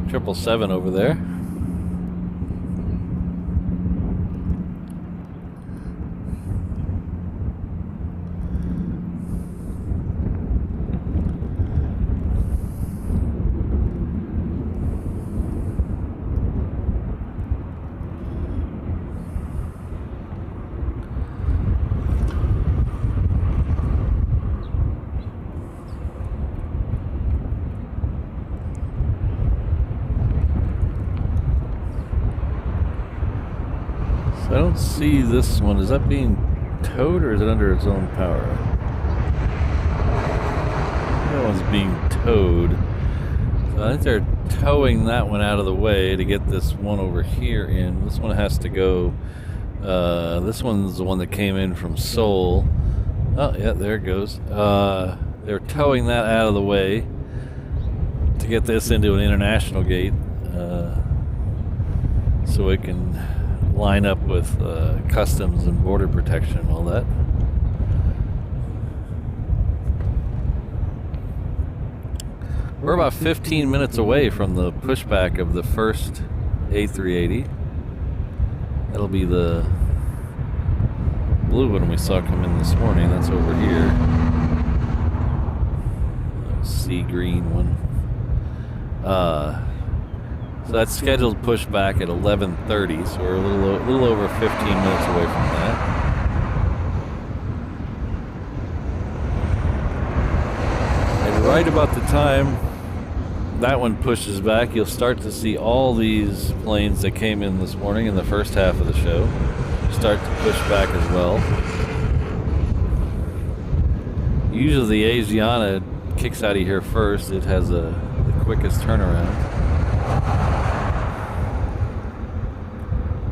777 over there. I don't see this one. Is that being towed or is it under its own power? That one's being towed. So I think they're towing that one out of the way to get this one over here in. This one has to go. This one's the one that came in from Seoul. Oh, yeah, there it goes. They're towing that out of the way to get this into an international gate so it can line up with customs and border protection and all that. We're about 15 minutes away from the pushback of the first A380. That'll be the blue one we saw come in this morning. That's over here. Sea green one. So that's scheduled pushback at 11:30. So we're a little over 15 minutes away from that. And right about the time that one pushes back, you'll start to see all these planes that came in this morning in the first half of the show start to push back as well. Usually the Asiana kicks out of here first. It has the quickest turnaround.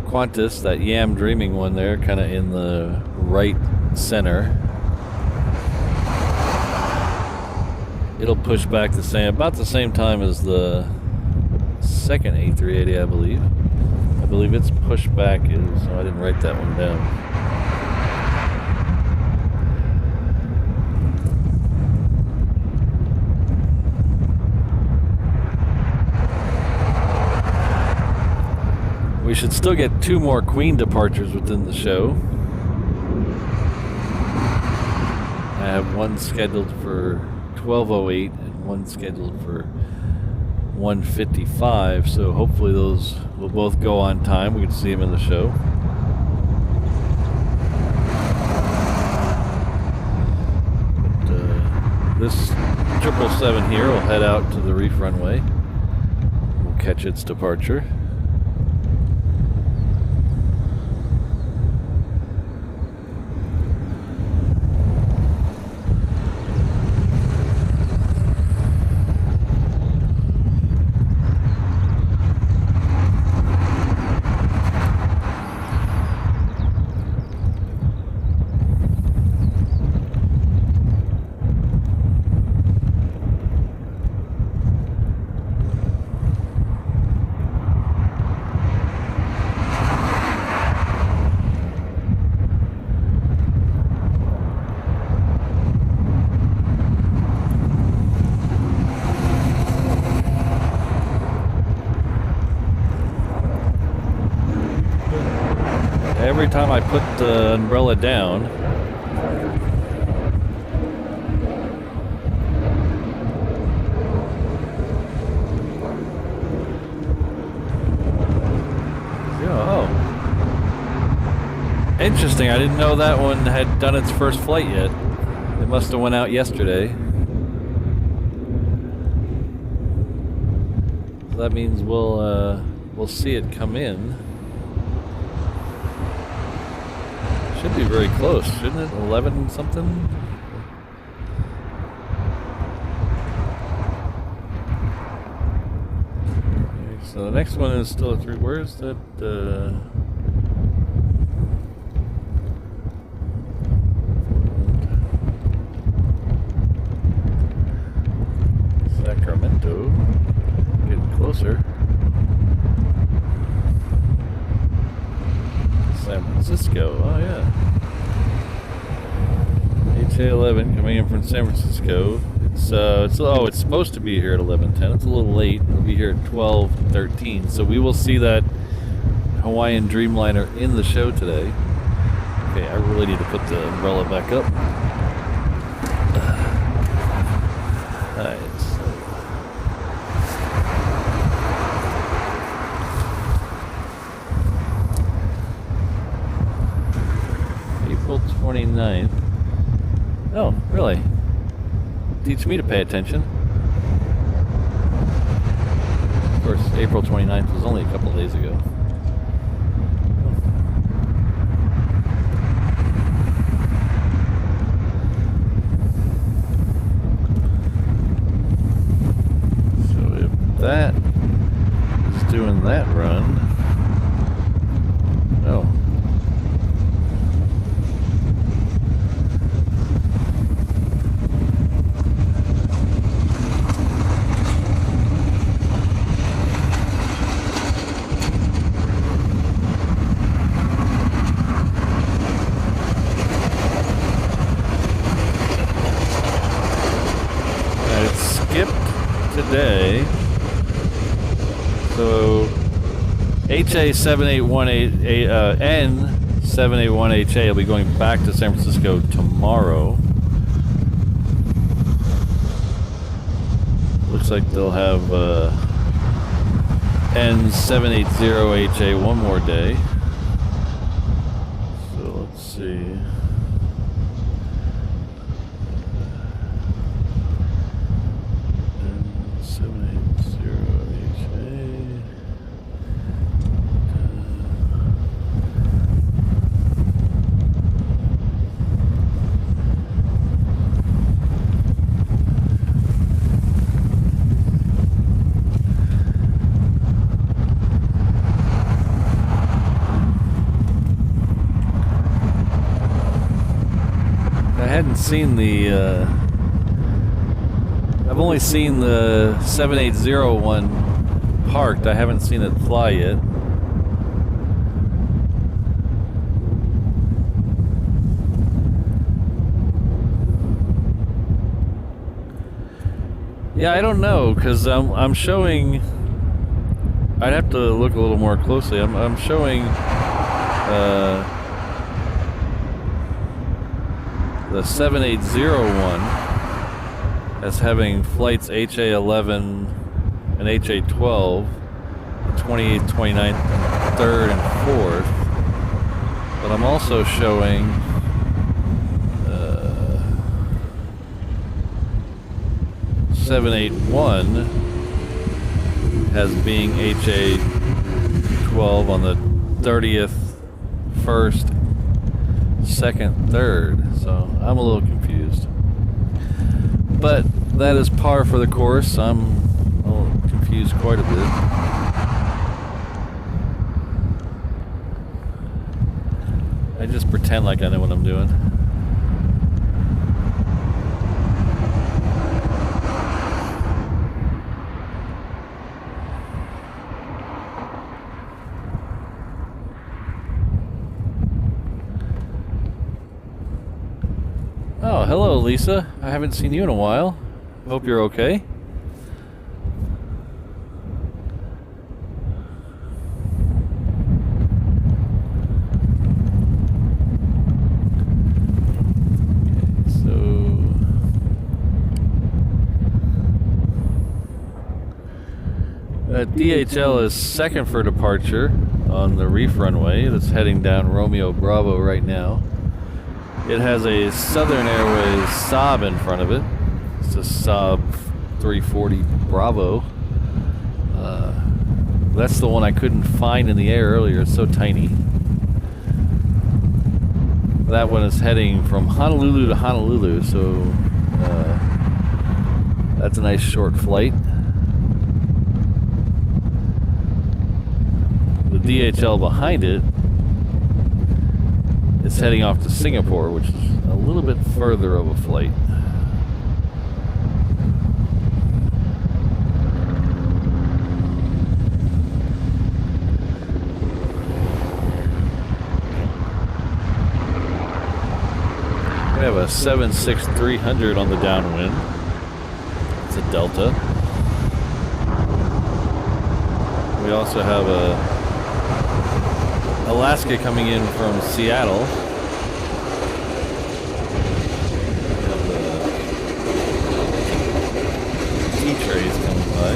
Qantas, that Yam Dreaming one there, kind of in the right center. It'll push back about the same time as the second A380, I believe. I believe its pushback is. Oh, I didn't write that one down. We should still get 2 more Queen departures within the show. I have one scheduled for 12:08 and one scheduled for 1:55, so hopefully those will both go on time. We can see them in the show. But, this 777 here will head out to the Reef Runway. We'll catch its departure. Every time I put the umbrella down, interesting. I didn't know that one had done its first flight yet. It must have went out yesterday. So that means we'll see it come in. Should be very close, shouldn't it? 11 something? Okay, so the next one is still a 3. Where's that? Sacramento. Getting HA11 coming in from San Francisco. It's supposed to be here at 11:10. It's a little late. It'll be here at 12:13. So we will see that Hawaiian Dreamliner in the show today. Okay, I really need to put the umbrella back up. Alright. April 29th. Oh, really? Teach me to pay attention. Of course, April 29th was only a couple of days ago. So if that is doing that run, oh. Today, so N781HA will be going back to San Francisco tomorrow. Looks like they'll have N780HA one more day. So let's see. Seen the I've only seen the 780 parked. I haven't seen it fly yet. Yeah, I don't know, because I'm showing. I'd have to look a little more closely. I'm showing the 780 as having flights HA11 and HA12, the 28th, 29th, 3rd, and 4th. But I'm also showing uh, 781 as being HA12 on the 30th, 1st, 2nd, 3rd. So I'm a little confused. But that is par for the course. I'm a little confused quite a bit. I just pretend like I know what I'm doing. Oh, hello, Lisa. I haven't seen you in a while. Hope you're okay. DHL is second for departure on the Reef Runway that's heading down Romeo Bravo right now. It has a Southern Airways Saab in front of it. It's a Saab 340 Bravo. That's the one I couldn't find in the air earlier. It's so tiny. That one is heading from Honolulu to Honolulu, so that's a nice short flight. The DHL behind it is heading off to Singapore, which is a little bit further of a flight. We have a 76300 on the downwind. It's a Delta. We also have a Alaska coming in from Seattle. We have the T-trays coming by.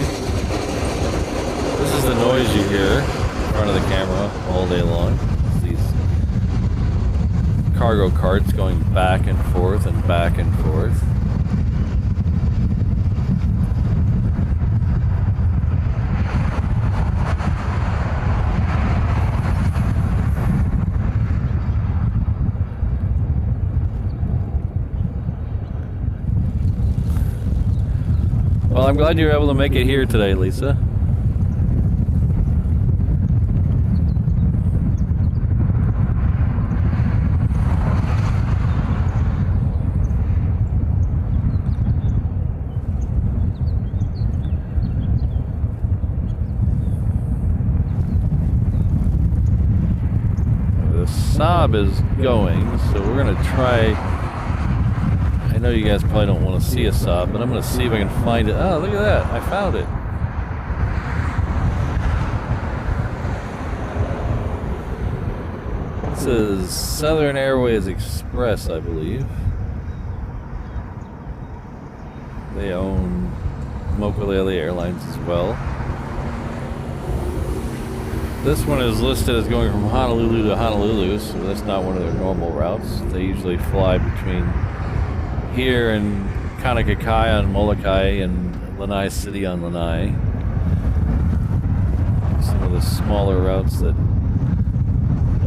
This is the noise you hear in front of the camera all day long. Cargo carts going back and forth and back and forth. Well, I'm glad you were able to make it here today, Lisa. Saab is going, so we're going to try. I know you guys probably don't want to see a Saab, but I'm going to see if I can find it. Oh, look at that. I found it. This is Southern Airways Express, I believe. They own Mokulele Airlines as well. This one is listed as going from Honolulu to Honolulu, so that's not one of their normal routes. They usually fly between here and Kanakakai on Molokai and Lanai City on Lanai. Some of the smaller routes that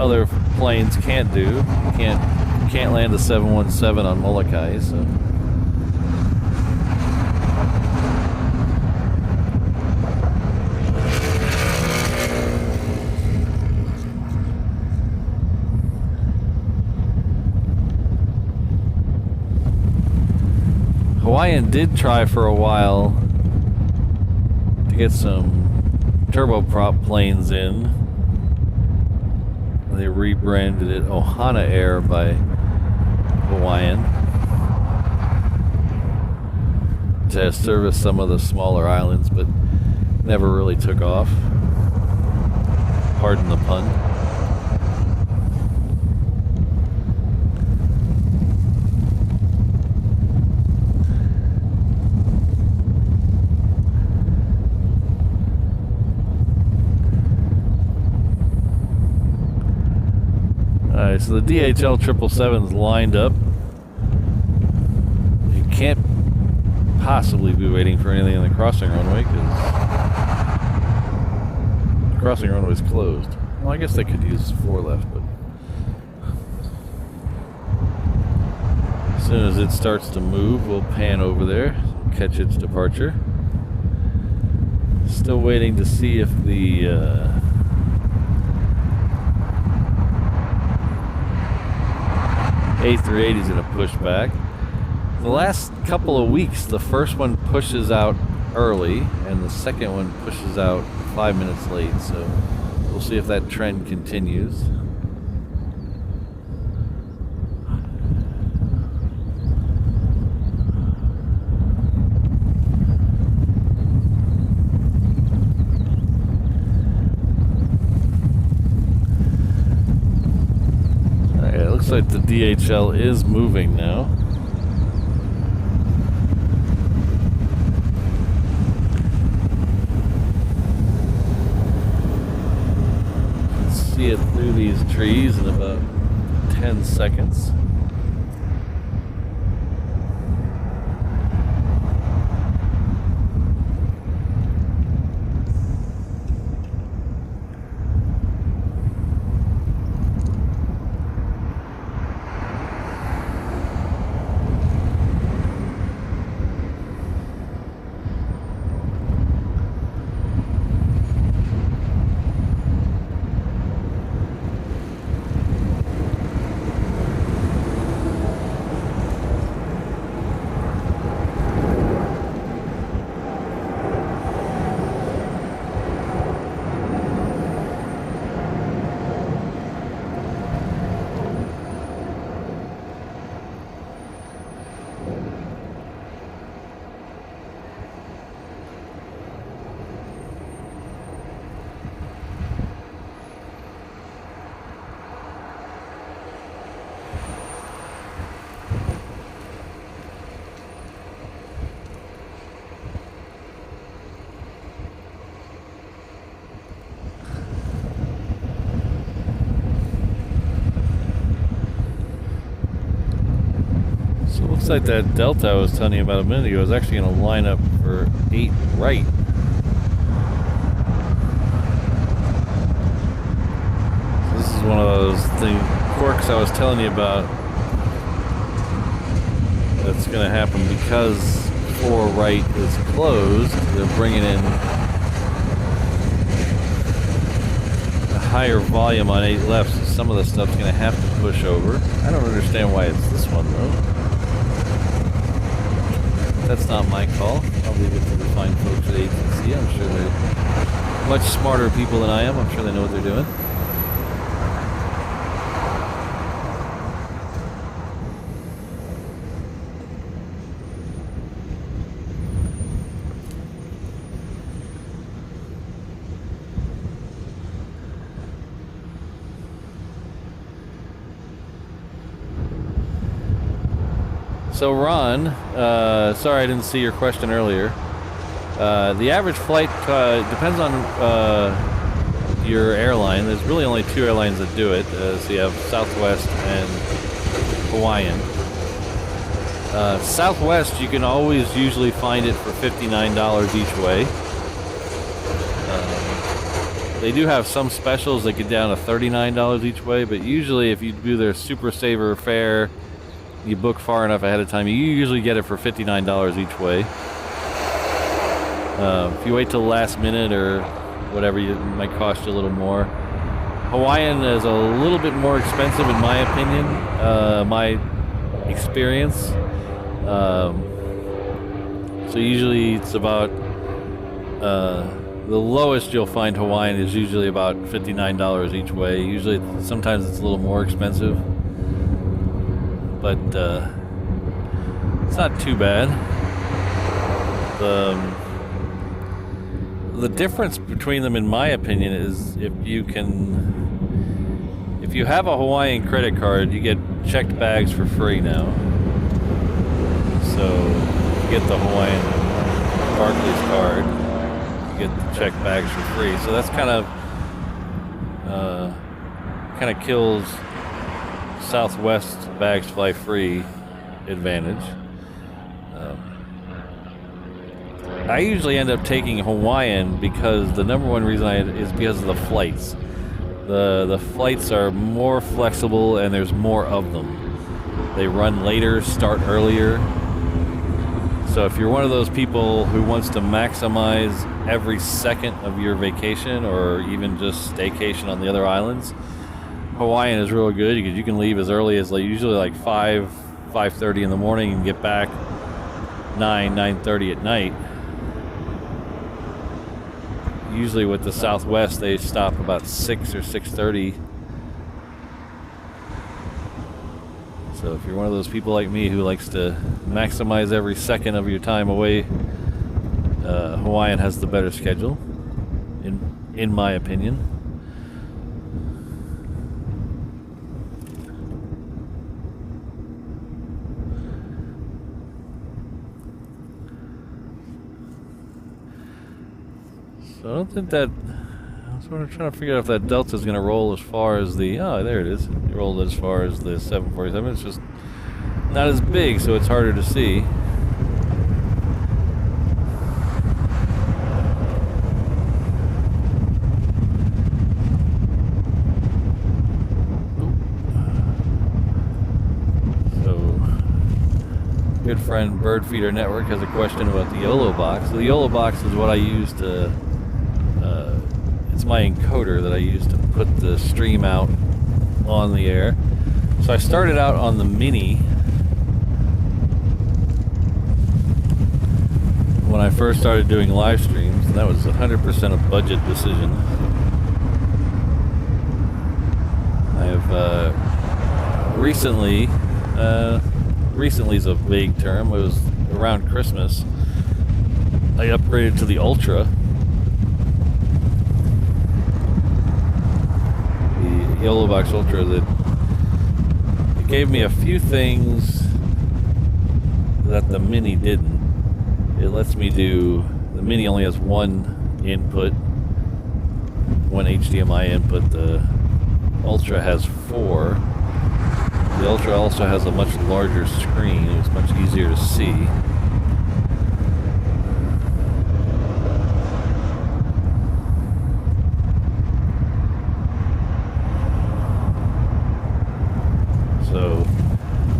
other planes can't do. You can't land a 717 on Molokai, so. Hawaiian did try for a while to get some turboprop planes in. They rebranded it Ohana Air by Hawaiian to service some of the smaller islands, but never really took off. Pardon the pun. Alright, so the DHL 777's lined up. You can't possibly be waiting for anything on the crossing runway because the crossing runway is closed. Well, I guess they could use 4 left, but as soon as it starts to move, we'll pan over there, catch its departure. Still waiting to see if the A380 is going to push back. The last couple of weeks, the first one pushes out early and the second one pushes out 5 minutes late, so we'll see if that trend continues. Looks like the DHL is moving now. Let's see it through these trees in about 10 seconds. looks like that Delta I was telling you about a minute ago is actually going to line up for 8 right. So this is one of those quirks I was telling you about that's going to happen because 4 right is closed. They're bringing in a higher volume on 8 left, so some of the stuff's going to have to push over. I don't understand why it's this one though. That's not my call. I'll leave it to the fine folks at ATC. I'm sure they're much smarter people than I am. I'm sure they know what they're doing. So Ron, sorry I didn't see your question earlier. The average flight depends on your airline. There's really only 2 airlines that do it. So you have Southwest and Hawaiian. Southwest, you can always usually find it for $59 each way. They do have some specials that get down to $39 each way, but usually if you do their Super Saver fare, you book far enough ahead of time, you usually get it for $59 each way. If you wait till the last minute or whatever, it might cost you a little more. Hawaiian is a little bit more expensive in my opinion, my experience. So usually it's about, the lowest you'll find Hawaiian is usually about $59 each way. Usually, sometimes it's a little more expensive. But it's not too bad. The difference between them, in my opinion, is if you have a Hawaiian credit card, you get checked bags for free now. So you get the Hawaiian Barclays card, you get the checked bags for free. So that's kind of kills Southwest bags fly free advantage. I usually end up taking Hawaiian because the number one reason is because of the flights. The flights are more flexible and there's more of them. They run later, start earlier. So if you're one of those people who wants to maximize every second of your vacation or even just staycation on the other islands, Hawaiian is real good because you can leave as early as usually like 5:30 in the morning and get back 9:30 at night. Usually with the Southwest, they stop about 6 or 6:30. So if you're one of those people like me who likes to maximize every second of your time away, Hawaiian has the better schedule, in my opinion. So I don't think that. I was sort of trying to figure out if that Delta is going to roll as far as the. Oh, there it is. It rolled as far as the 747. It's just not as big, so it's harder to see. Good friend Bird Feeder Network has a question about the YOLO box. The YOLO box is what I use to, it's my encoder that I use to put the stream out on the air. So I started out on the Mini when I first started doing live streams, and that was 100% a budget decision. I have recently is a vague term. It was around Christmas. I upgraded to the Ultra. The YOLO Box Ultra. That it gave me a few things that the Mini didn't. It lets me do. The Mini only has one input, one HDMI input. The Ultra has 4. The Ultra also has a much larger screen. It's much easier to see. So,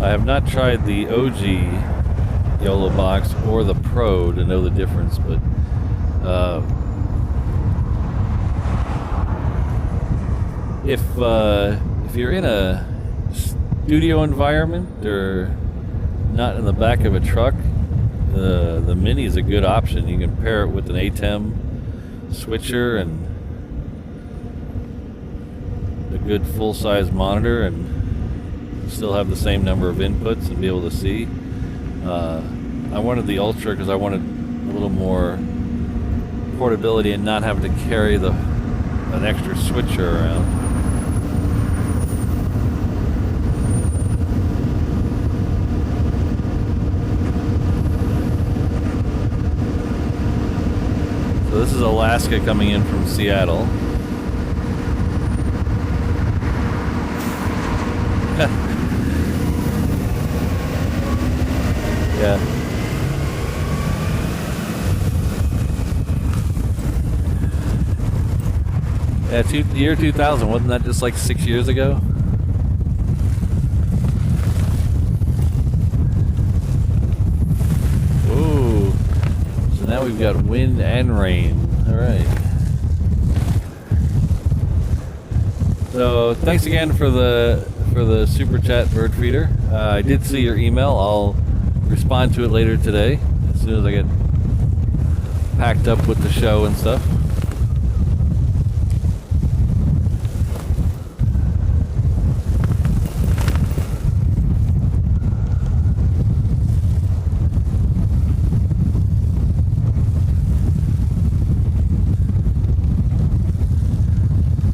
I have not tried the OG YOLO box or the Pro to know the difference, but if you're in a studio environment or not in the back of a truck, the Mini is a good option. You can pair it with an ATEM switcher and a good full-size monitor and still have the same number of inputs and be able to see. I wanted the Ultra because I wanted a little more portability and not having to carry an extra switcher around. So this is Alaska coming in from Seattle. Yeah. Yeah, the year 2000, wasn't that just like 6 years ago? Ooh. So now we've got wind and rain. All right. So thanks again for the super chat, bird feeder. I did see your email. I'll respond to it later today as soon as I get packed up with the show and stuff.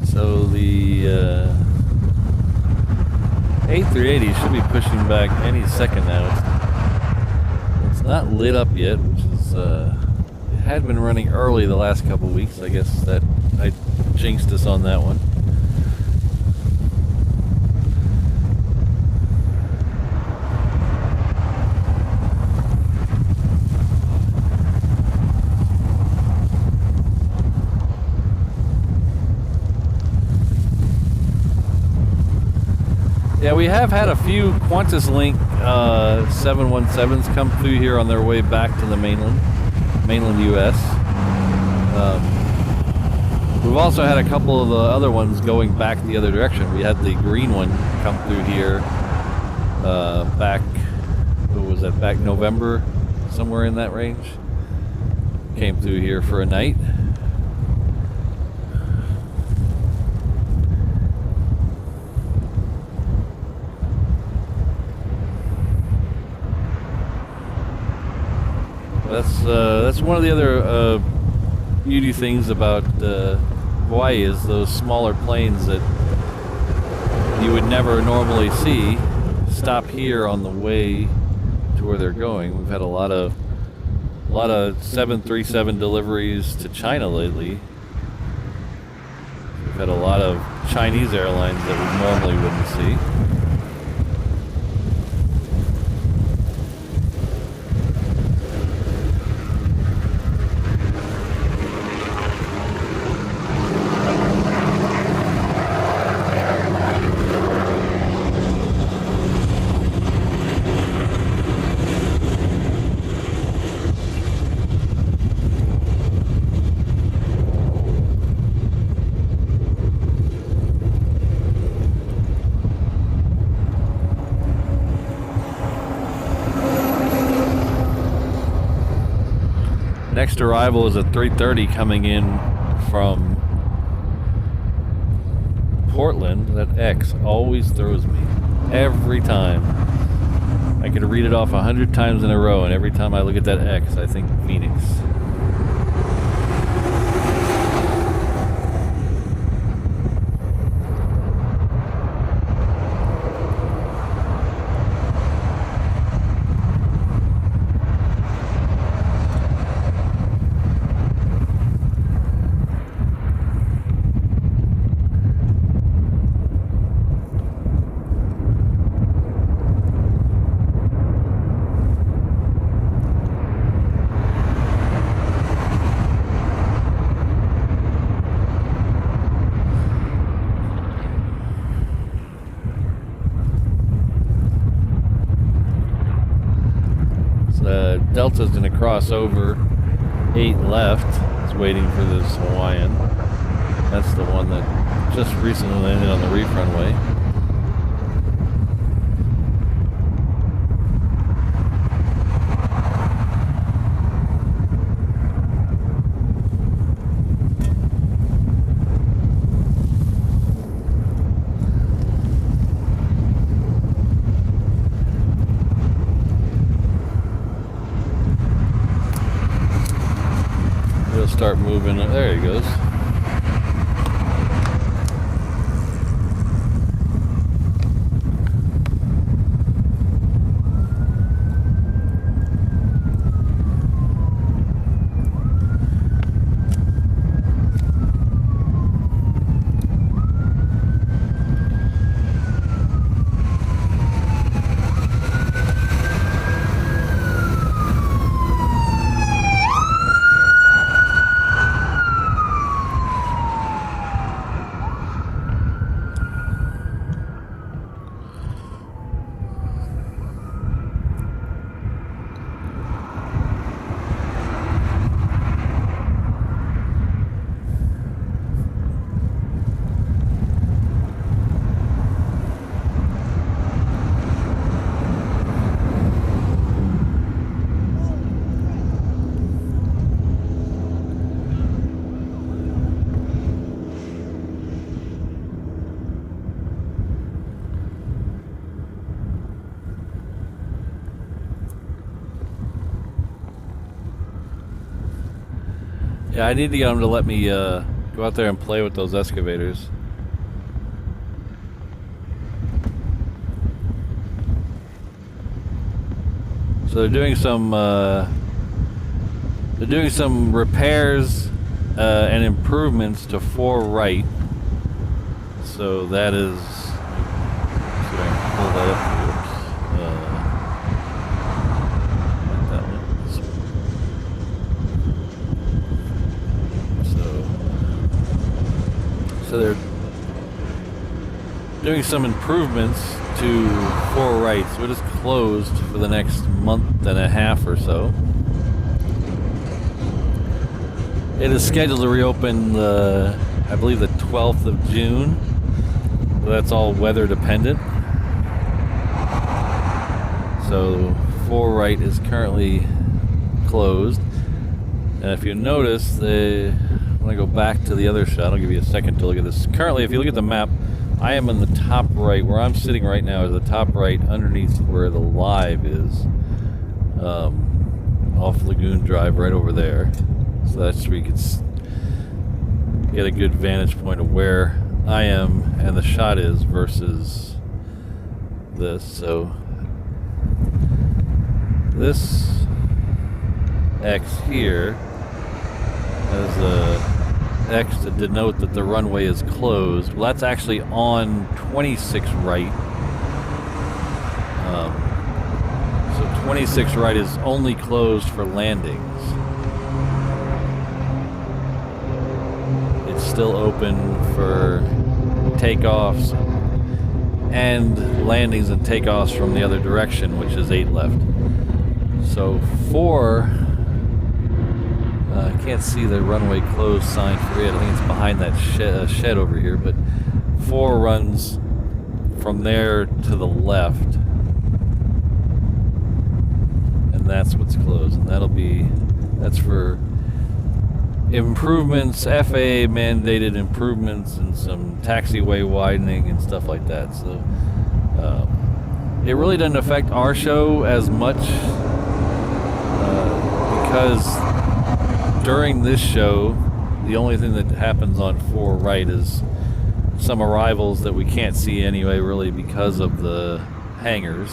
So the A380 should be pushing back any second now. It's not lit up yet, which is it had been running early the last couple weeks. I guess that I jinxed us on that one. Yeah, we have had a few Qantas Link 717s come through here on their way back to the mainland U.S. We've also had a couple of the other ones going back the other direction. We had the green one come through here back, what was that, back November, somewhere in that range. Came through here for a night. That's one of the other beauty things about Hawaii is those smaller planes that you would never normally see stop here on the way to where they're going. We've had a lot of 737 deliveries to China lately. We've had a lot of Chinese airlines that we normally wouldn't see. Next arrival is a 330 coming in from Portland. That X always throws me. Every time. I could read it off 100 times in a row, and every time I look at that X, I think Phoenix. Delta's going to cross over 8 left. It's waiting for this Hawaiian. That's the one that just recently landed on the reef runway. He'll start moving. There he goes. Yeah, I need to get him to let me go out there and play with those excavators. So they're doing some repairs and improvements to 4 right. So that is. Let's see if I can pull that up. So they're doing some improvements to 4 right. So it is closed for the next month and a half or so. It is scheduled to reopen I believe the 12th of June. So that's all weather dependent. So 4 right is currently closed. And if you notice, when I go back to the other shot, I'll give you a second to look at this. Currently, if you look at the map, I am in the top right. Where I'm sitting right now is the top right underneath where the live is. Off Lagoon Drive right over there. So that's where you can get a good vantage point of where I am and the shot is versus this. So this X here has a X to denote that the runway is closed. Well, that's actually on 26 right. So 26 right is only closed for landings. It's still open for takeoffs and landings and takeoffs from the other direction, which is 8 left. So 4. I can't see the runway closed sign for it. I think it's behind that shed over here, but 4 runs from there to the left, and that's what's closed. And that's for improvements, FAA mandated improvements, and some taxiway widening and stuff like that. So it really doesn't affect our show as much because during this show, the only thing that happens on 4 right is some arrivals that we can't see anyway, really, because of the hangars.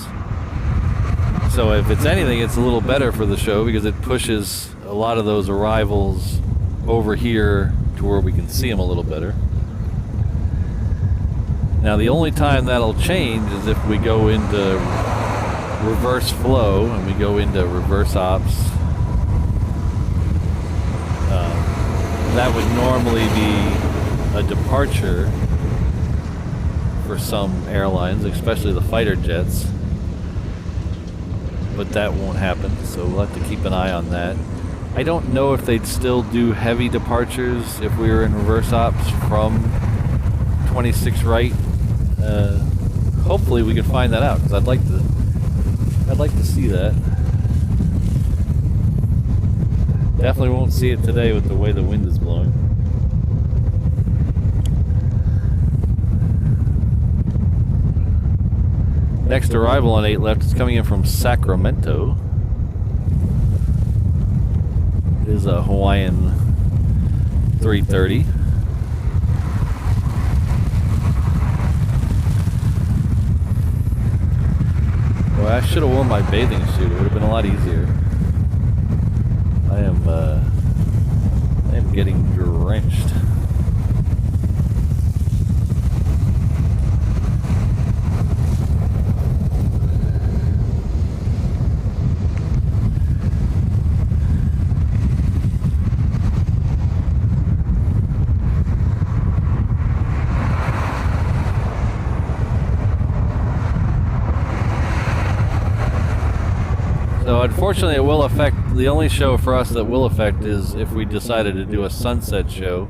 So if it's anything, it's a little better for the show because it pushes a lot of those arrivals over here to where we can see them a little better. Now, the only time that'll change is if we go into reverse flow and we go into reverse ops. That would normally be a departure for some airlines, especially the fighter jets. but that won't happen, so we'll have to keep an eye on that. I don't know if they'd still do heavy departures if we were in reverse ops from 26 right. Hopefully we can find that out, because I'd like to see that. Definitely won't see it today with the way the wind is blowing. Next arrival on 8 left is coming in from Sacramento. It is a Hawaiian 330. Well, I should have worn my bathing suit. It would have been a lot easier. I am getting drenched. So unfortunately it will affect, the only show for us that will affect is if we decided to do a sunset show.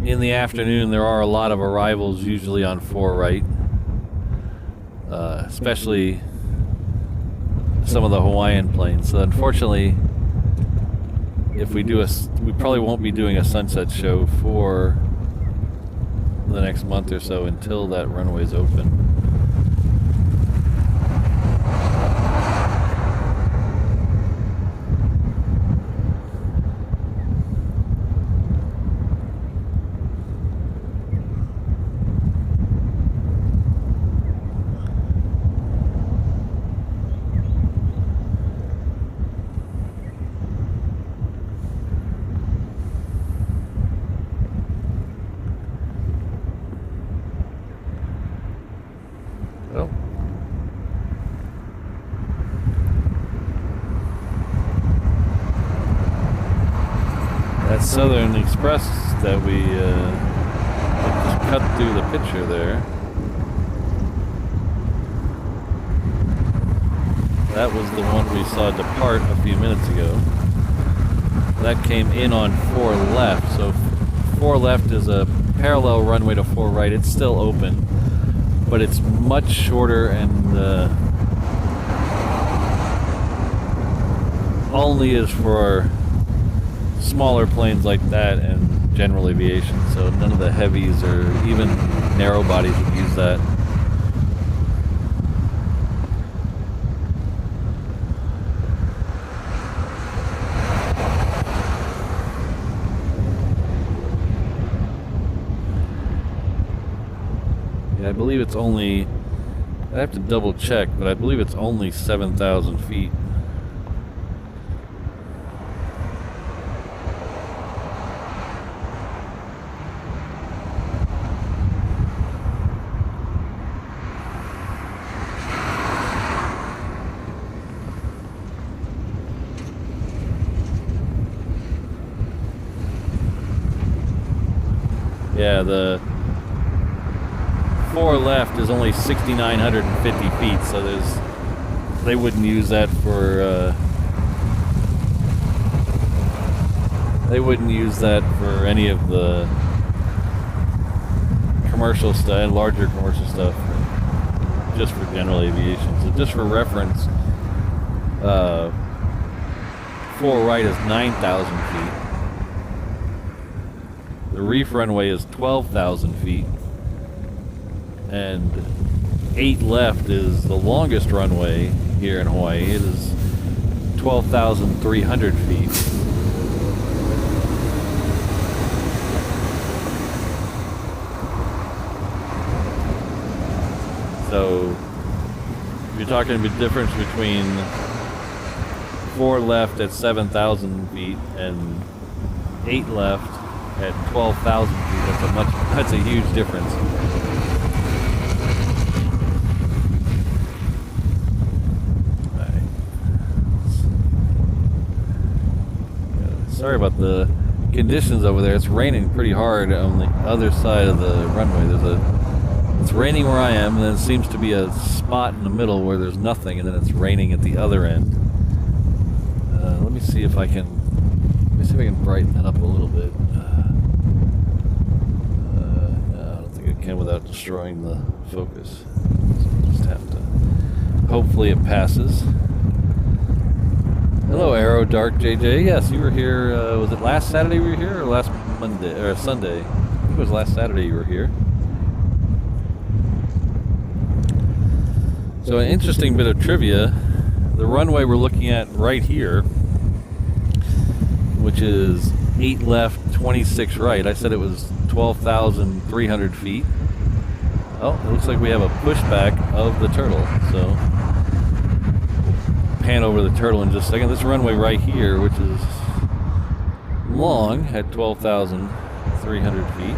In the afternoon there are a lot of arrivals usually on 4 right. Especially some of the Hawaiian planes. So unfortunately, if we do we probably won't be doing a sunset show for the next month or so until that runway's open. Well, that Southern Express that we just cut through the picture there, that was the one we saw depart a few minutes ago. That came in on 4 left, so 4 left is a parallel runway to 4 right. It's still open, but it's much shorter and only is for smaller planes like that and general aviation. So none of the heavies or even narrow bodies would use that. I believe it's only, I have to double check, but I believe it's only 7,000 feet. Yeah, the 4 left is only 6,950 feet, so they wouldn't use that for any of the commercial stuff, larger commercial stuff, just for general aviation. So just for reference, 4 right is 9,000 feet. The reef runway is 12,000 feet. And 8 left is the longest runway here in Hawaii. It is 12,300 feet. So you're talking about the difference between 4 left at 7,000 feet and 8 left at 12,000 feet. That's a huge difference. Sorry about the conditions over there. It's raining pretty hard on the other side of the runway. There's It's raining where I am, and then it seems to be a spot in the middle where there's nothing, and then it's raining at the other end. Let me see if I can brighten that up a little bit. No, I don't think I can without destroying the focus. So I'll just have to. Hopefully it passes. Hello, Arrow Dark JJ. Yes, you were here. Was it last Saturday you were here, or last Monday or Sunday? I think it was last Saturday you were here. So an interesting bit of trivia. The runway we're looking at right here, which is 8 left, 26 right. I said it was 12,300 feet. Oh, it looks like we have a pushback of the turtle. So pan over the turtle in just a second. This runway right here, which is long at 12,300 feet,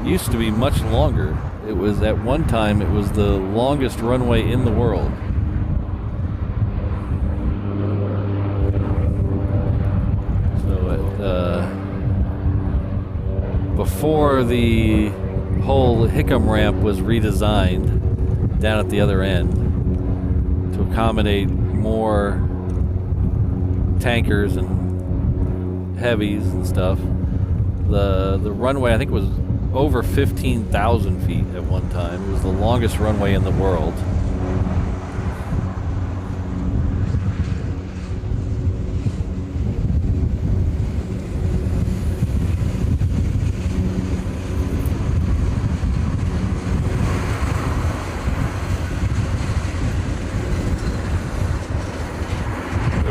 used to be much longer. It was at one time, it was the longest runway in the world. Before the whole Hickam ramp was redesigned down at the other end to accommodate more tankers and heavies and stuff, the runway, I think, was over 15,000 feet at one time. It was the longest runway in the world.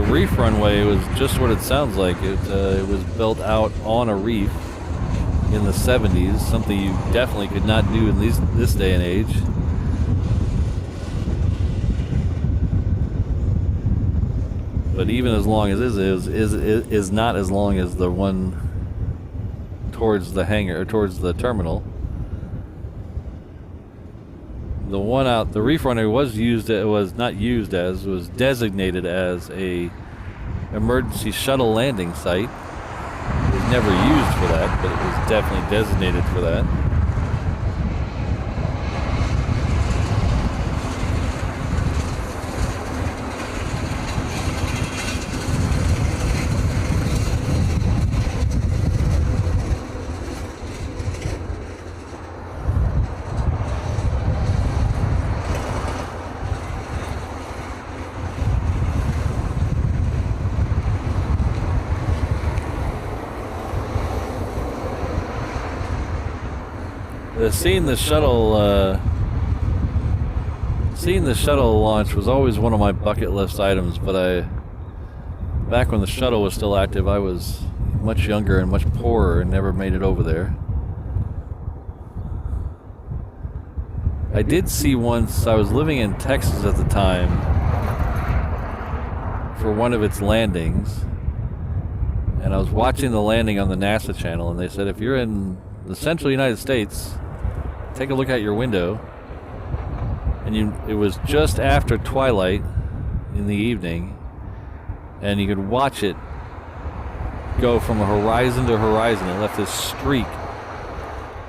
Reef runway was just what it sounds like. It was built out on a reef in the 70s, something you definitely could not do in this day and age. But even as long as it is not as long as the one towards the hangar, or towards the terminal. The one out, the reef runway was designated as a emergency shuttle landing site. It was never used for that, but it was definitely designated for that. Seeing the shuttle launch was always one of my bucket list items, but back when the shuttle was still active, I was much younger and much poorer and never made it over there. I did see once, I was living in Texas at the time for one of its landings, and I was watching the landing on the NASA channel, and they said, if you're in the central United States, take a look out your window, and it was just after twilight in the evening, and you could watch it go from horizon to horizon. It left this streak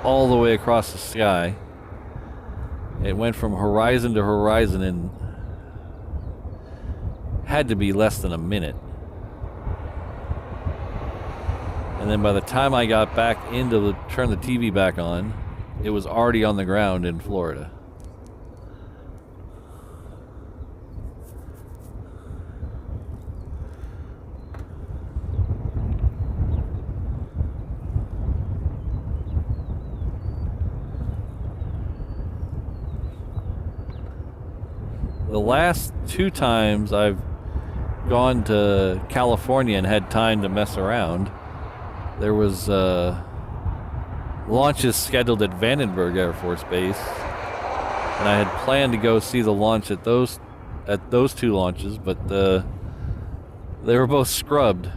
all the way across the sky. It went from horizon to horizon in had to be less than a minute. And then by the time I got back turn the TV back on, it was already on the ground in Florida. The last 2 times I've gone to California and had time to mess around, there was launches scheduled at Vandenberg Air Force Base, and I had planned to go see the launch at those 2 launches, but they were both scrubbed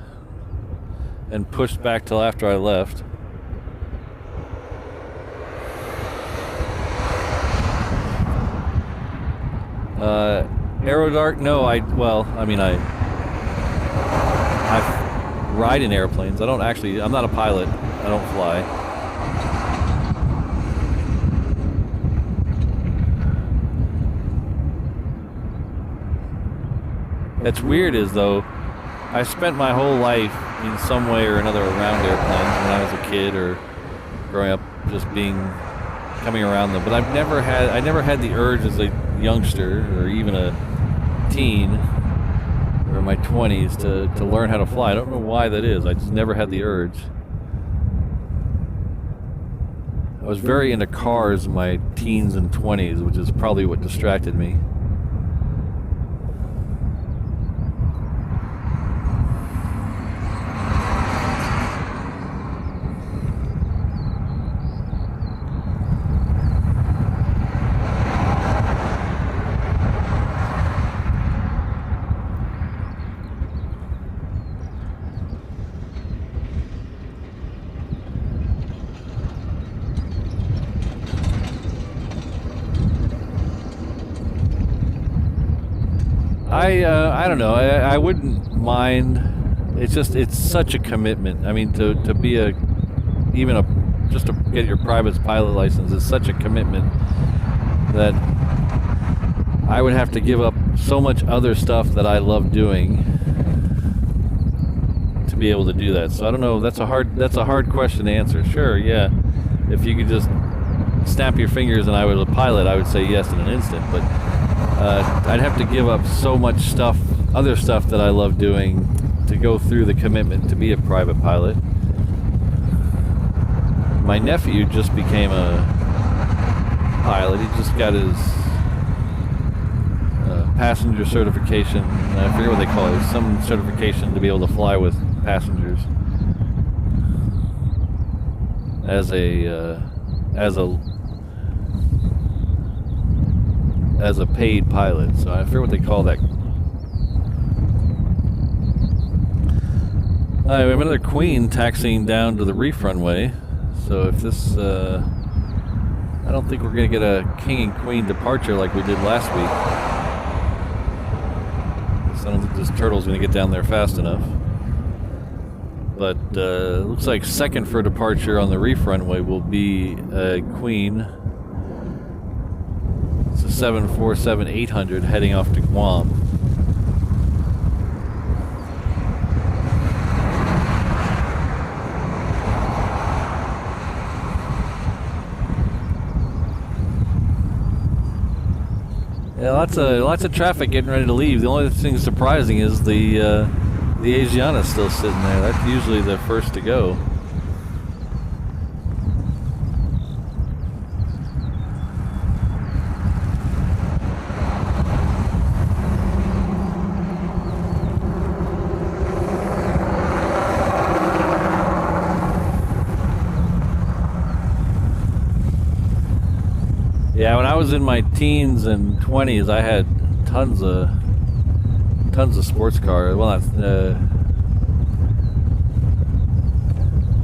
and pushed back till after I left. Aerodark? No, I ride in airplanes. I'm not a pilot. I don't fly. That's weird is, though, I spent my whole life in some way or another around airplanes when I was a kid or growing up, just coming around them. But I never had the urge as a youngster or even a teen or in my 20s to learn how to fly. I don't know why that is. I just never had the urge. I was very into cars in my teens and 20s, which is probably what distracted me. I don't know. I wouldn't mind. It's such a commitment. I mean, to be just to get your private pilot license is such a commitment that I would have to give up so much other stuff that I love doing to be able to do that. So I don't know. That's a hard question to answer. Sure, yeah. If you could just snap your fingers and I was a pilot, I would say yes in an instant. But I'd have to give up so much stuff, other stuff that I love doing, to go through the commitment to be a private pilot. My nephew just became a pilot. He just got his passenger certification. I forget what they call it. Some certification to be able to fly with passengers as a paid pilot. So I forget what they call that. We have another Queen taxiing down to the reef runway. So if this, I don't think we're going to get a King and Queen departure like we did last week. So I don't think this turtle's going to get down there fast enough. But looks like second for departure on the reef runway will be a Queen. It's a 747-800 heading off to Guam. Yeah, lots of traffic getting ready to leave. The only thing surprising is the Asiana's still sitting there. That's usually the first to go. Yeah, when I was in my teens and 20s, I had tons of sports cars. Well, not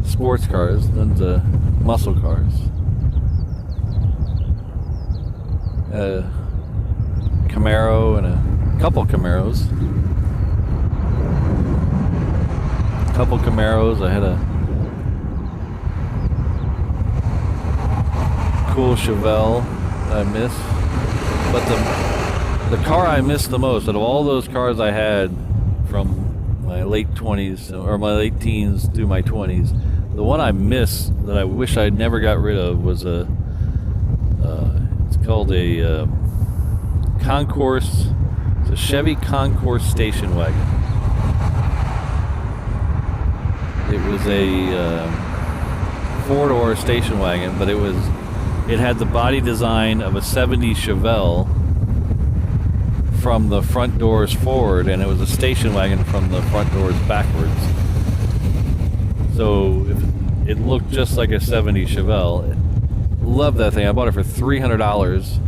sports cars, tons of muscle cars. Camaro and a couple Camaros. I had a cool Chevelle I miss, but the car I miss the most out of all those cars I had from my late 20s or my late teens through my 20s, the one I miss that I wish I'd never got rid of was it's called a Concourse. It's a Chevy Concourse station wagon. It was a four-door station wagon, but it had the body design of a 70s Chevelle from the front doors forward, and it was a station wagon from the front doors backwards. So it looked just like a 70s Chevelle. Love that thing. I bought it for $300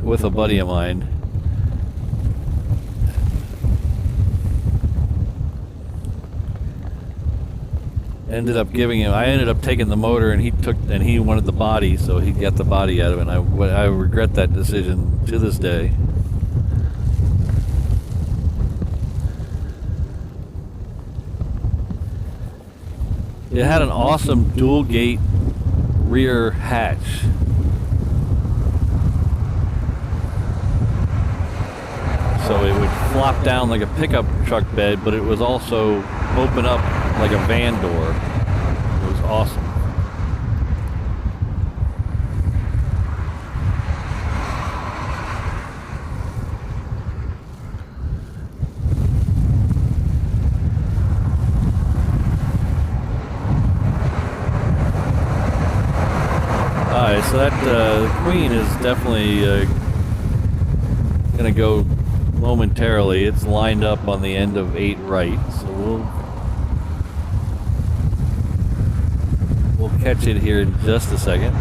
with a buddy of mine. I ended up taking the motor, and he wanted the body, so he got the body out of it. And I regret that decision to this day. It had an awesome dual gate rear hatch. So it would flop down like a pickup truck bed, but it was also open up like a van door. It was awesome. Alright, so that the Queen is definitely going to go momentarily. It's lined up on the end of 8 right, so we'll catch it here in just a second.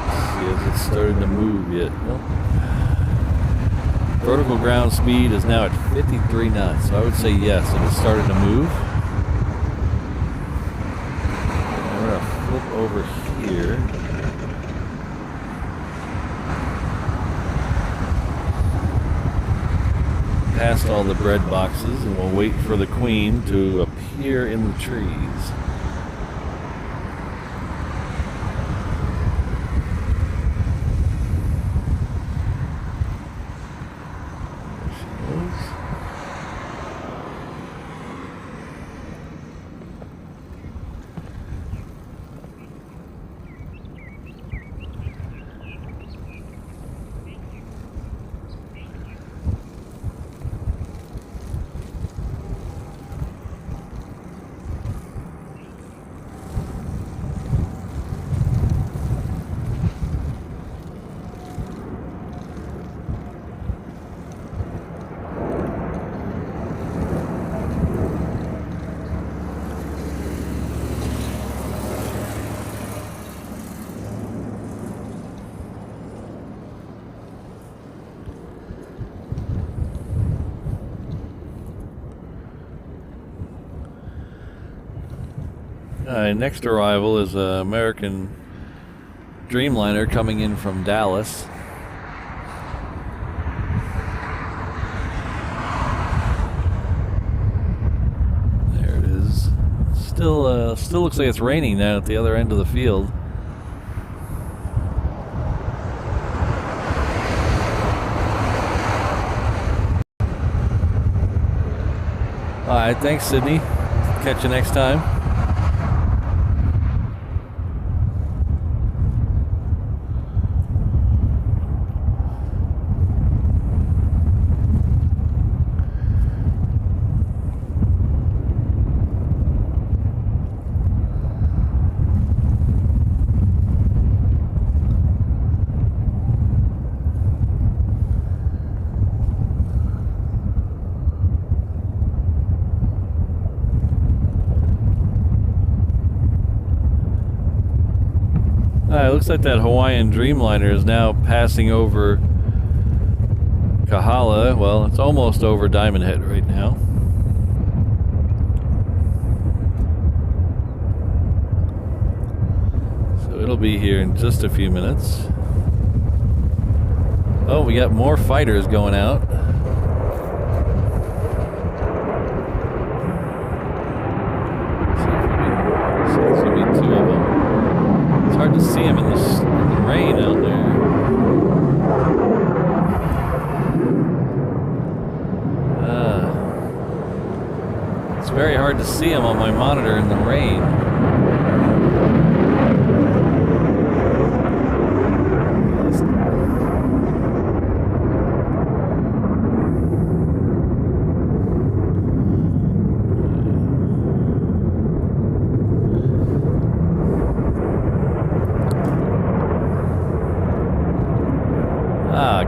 Let's see if it's starting to move yet. Nope. Vertical ground speed is now at 53 knots, so I would say yes, it is starting to move. And we're going to flip over here. Past all the bread boxes, and we'll wait for the Queen to appear in the trees. There she is. Next arrival is an American Dreamliner coming in from Dallas. There it is. Still looks like it's raining now at the other end of the field. All right, thanks, Sydney. Catch you next time. It looks like that Hawaiian Dreamliner is now passing over Kahala. Well, it's almost over Diamond Head right now. So it'll be here in just a few minutes. Oh, we got more fighters going out. There's gonna be 2 of them. It's hard to see him in the rain out there. It's very hard to see him on my monitor in the rain.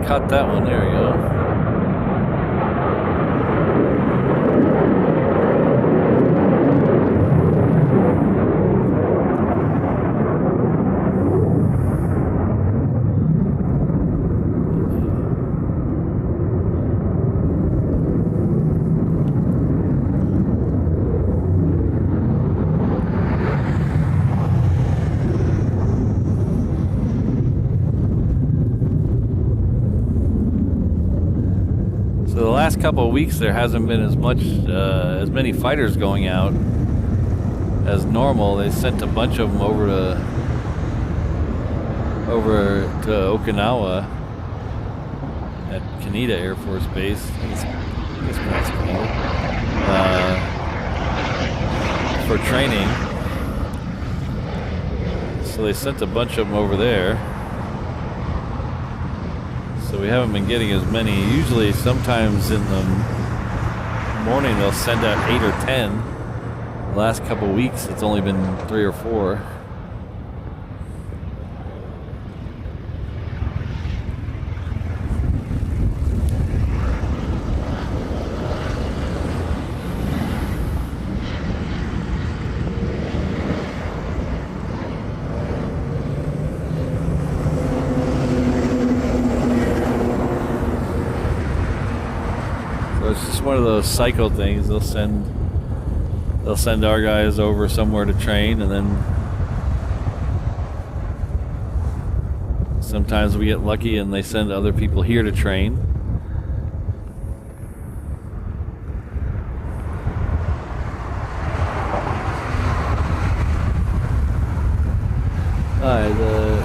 Caught that one. There we go. So the last couple of weeks there hasn't been as many fighters going out as normal. They sent a bunch of them over over to Okinawa at Kaneda Air Force Base. I guess pronounced Kaneda. For training. So they sent a bunch of them over there. So we haven't been getting as many. Usually sometimes in the morning they'll send out 8 or 10. The last couple weeks it's only been 3 or 4. It's just one of those cycle things. They'll send our guys over somewhere to train, and then sometimes we get lucky and they send other people here to train. The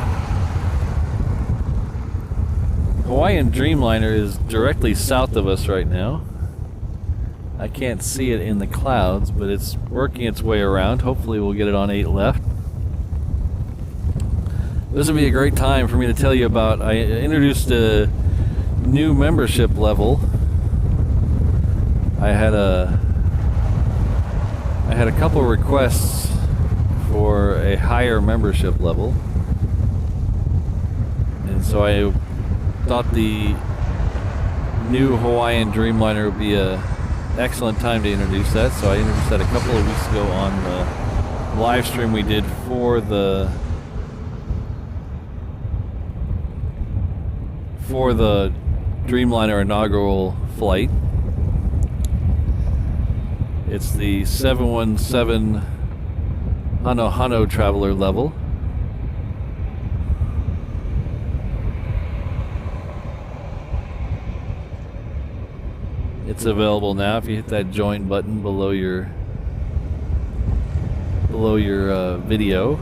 Hawaiian Dreamliner is directly south of us right now. I can't see it in the clouds, but it's working its way around. Hopefully we'll get it on 8 left. This would be a great time for me to tell you about, I introduced a new membership level. I had a couple requests for a higher membership level. And so I thought the new Hawaiian Dreamliner would be a excellent time to introduce that. So I introduced that a couple of weeks ago on the live stream we did for the Dreamliner inaugural flight. It's the 717 Hano Traveler level. It's available now if you hit that join button below your video.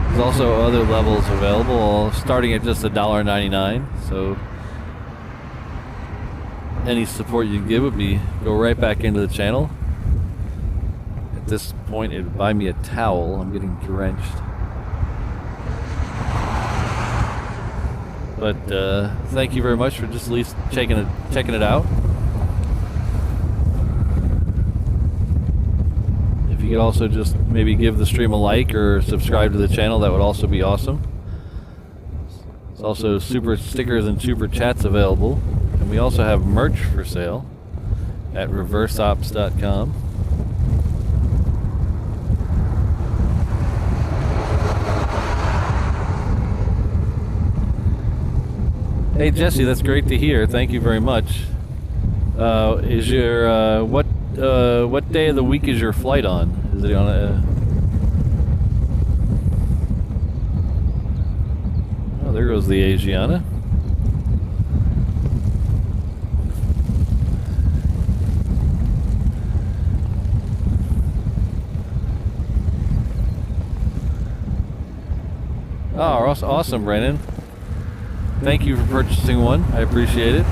There's also other levels available, starting at just $1.99. So any support you give would go right back into the channel. At this point, it'd buy me a towel. I'm getting drenched. But thank you very much for just at least checking it out. If you could also just maybe give the stream a like or subscribe to the channel, that would also be awesome. There's also super stickers and super chats available. And we also have merch for sale at reverseops.com. Hey Jesse, that's great to hear. Thank you very much. Is your what day of the week is your flight on? Is it on a? Oh, there goes the Asiana. Oh, awesome, Brennan. Thank you for purchasing one. I appreciate it.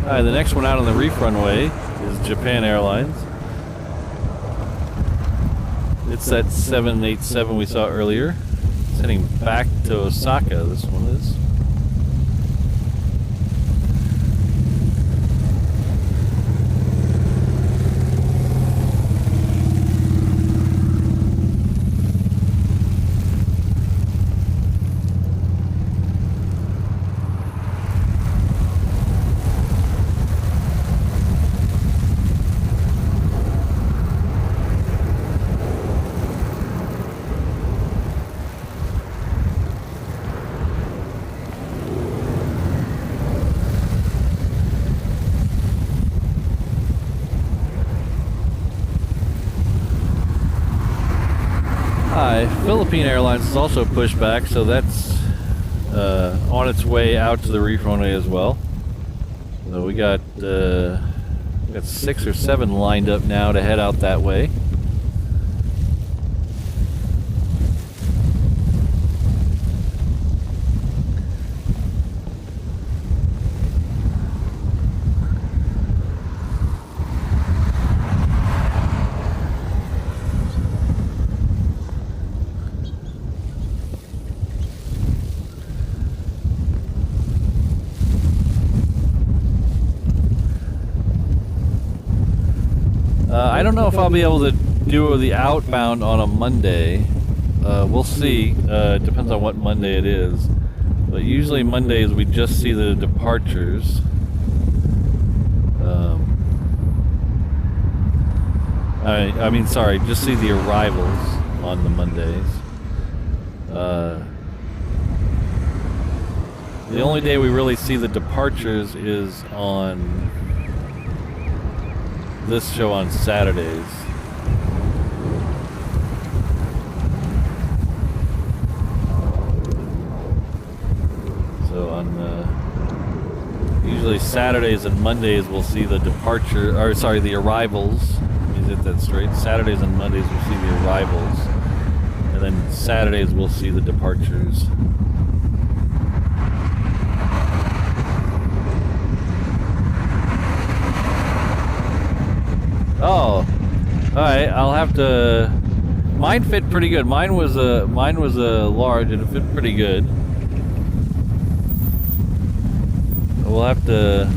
Alright, the next one out on the reef runway is Japan Airlines. It's that 787 we saw earlier. It's heading back to Osaka, this one is. Philippine Airlines is also pushed back, so that's on its way out to the reef runway as well. So we got 6 or 7 lined up now to head out that way. I don't know if I'll be able to do the outbound on a Monday. We'll see. It depends on what Monday it is. But usually Mondays we just see the departures. Sorry, just see the arrivals on the Mondays. The only day we really see the departures is on this show on Saturdays. So on usually Saturdays and Mondays we'll see the departure, or sorry, the arrivals. Let me get that straight. Saturdays and Mondays we'll see the arrivals, and then Saturdays we'll see the departures. Oh, all right. I'll have to. Mine fit pretty good. Mine was a large, and it fit pretty good. We'll have to.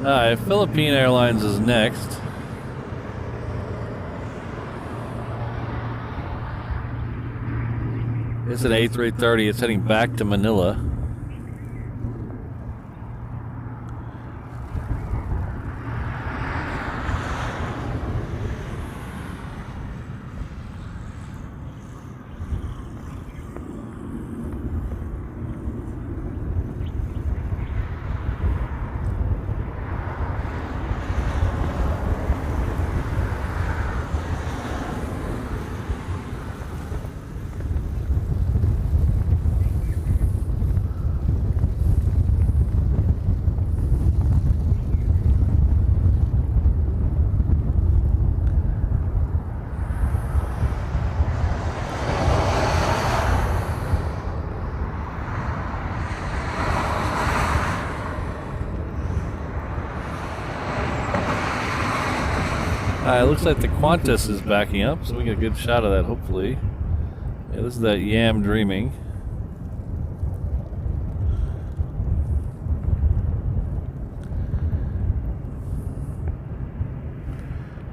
Alright, Philippine Airlines is next. It's an A380. It's heading back to Manila. It looks like the Qantas is backing up, so we get a good shot of that, hopefully. Yeah, this is that Yam Dreaming.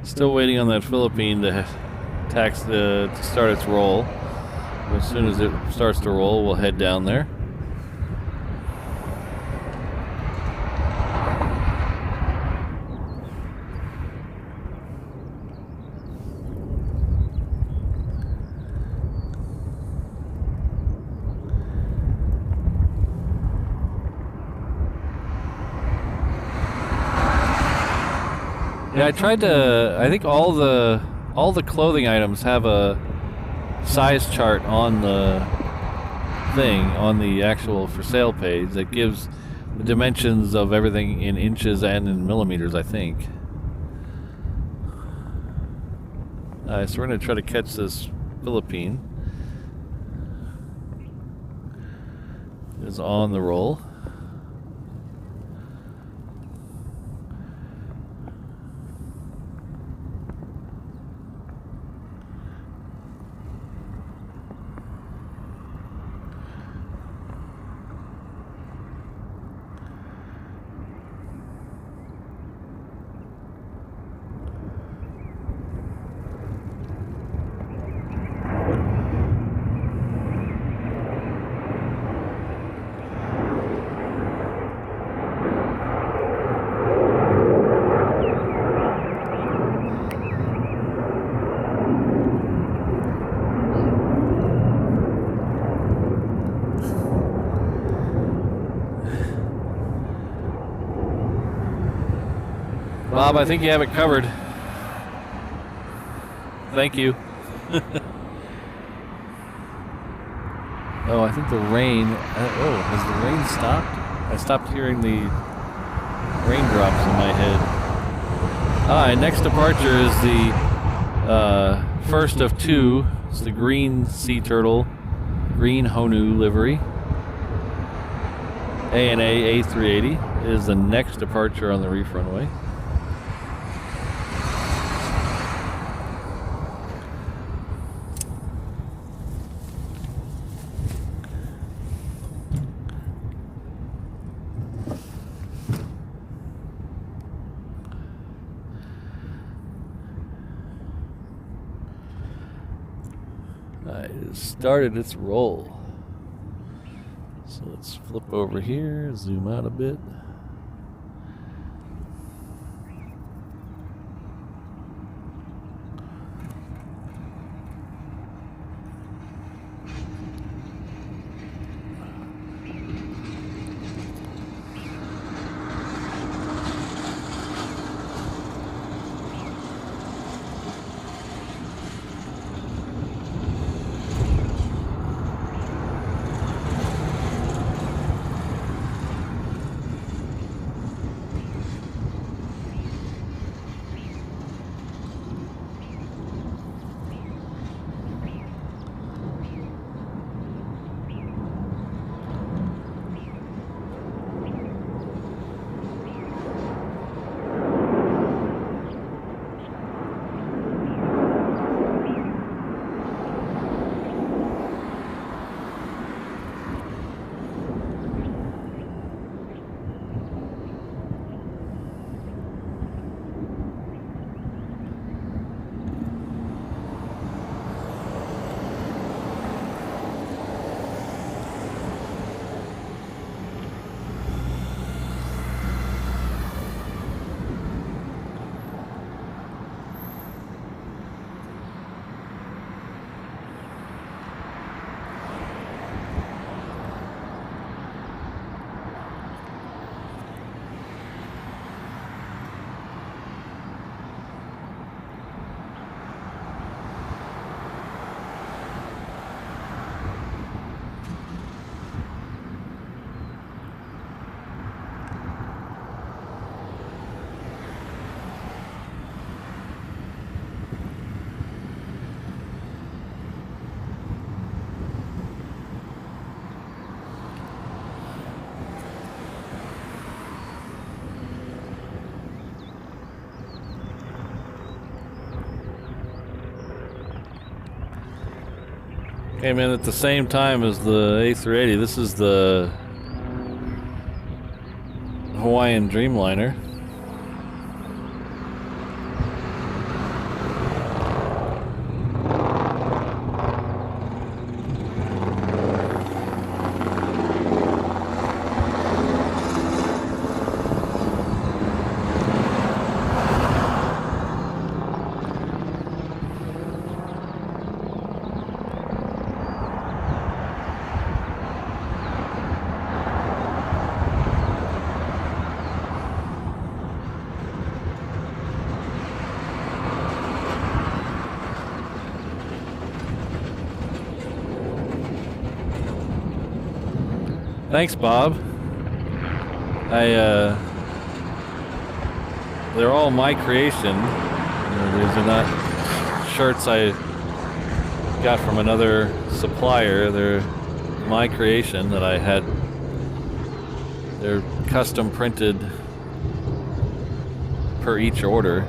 Still waiting on that Philippine to start its roll. As soon as it starts to roll, we'll head down there. Yeah, I tried to. I think all the clothing items have a size chart on the thing, on the actual for sale page, that gives the dimensions of everything in inches and in millimeters, I think. So we're going to try to catch this Philippine. It's on the roll. Bob, I think you have it covered. Thank you. Oh, I think the rain. Has the rain stopped? I stopped hearing the raindrops in my head. And next departure is the first of two. It's the green Sea Turtle, green Honu livery. ANA A380 is the next departure on the reef runway. It started its roll. So let's flip over here, zoom out a bit. Came in at the same time as the A380. This is the Hawaiian Dreamliner. Thanks, Bob. They're all my creation. These are not shirts I got from another supplier. They're my creation that I had. They're custom printed per each order.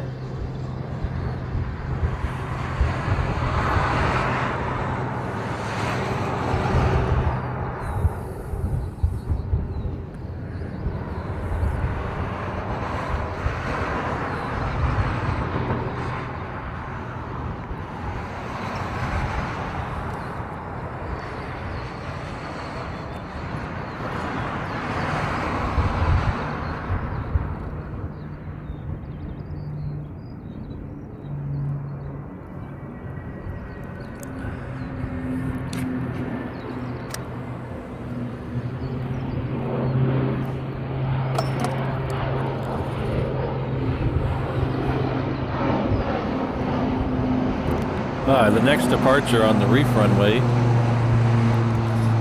The next departure on the reef runway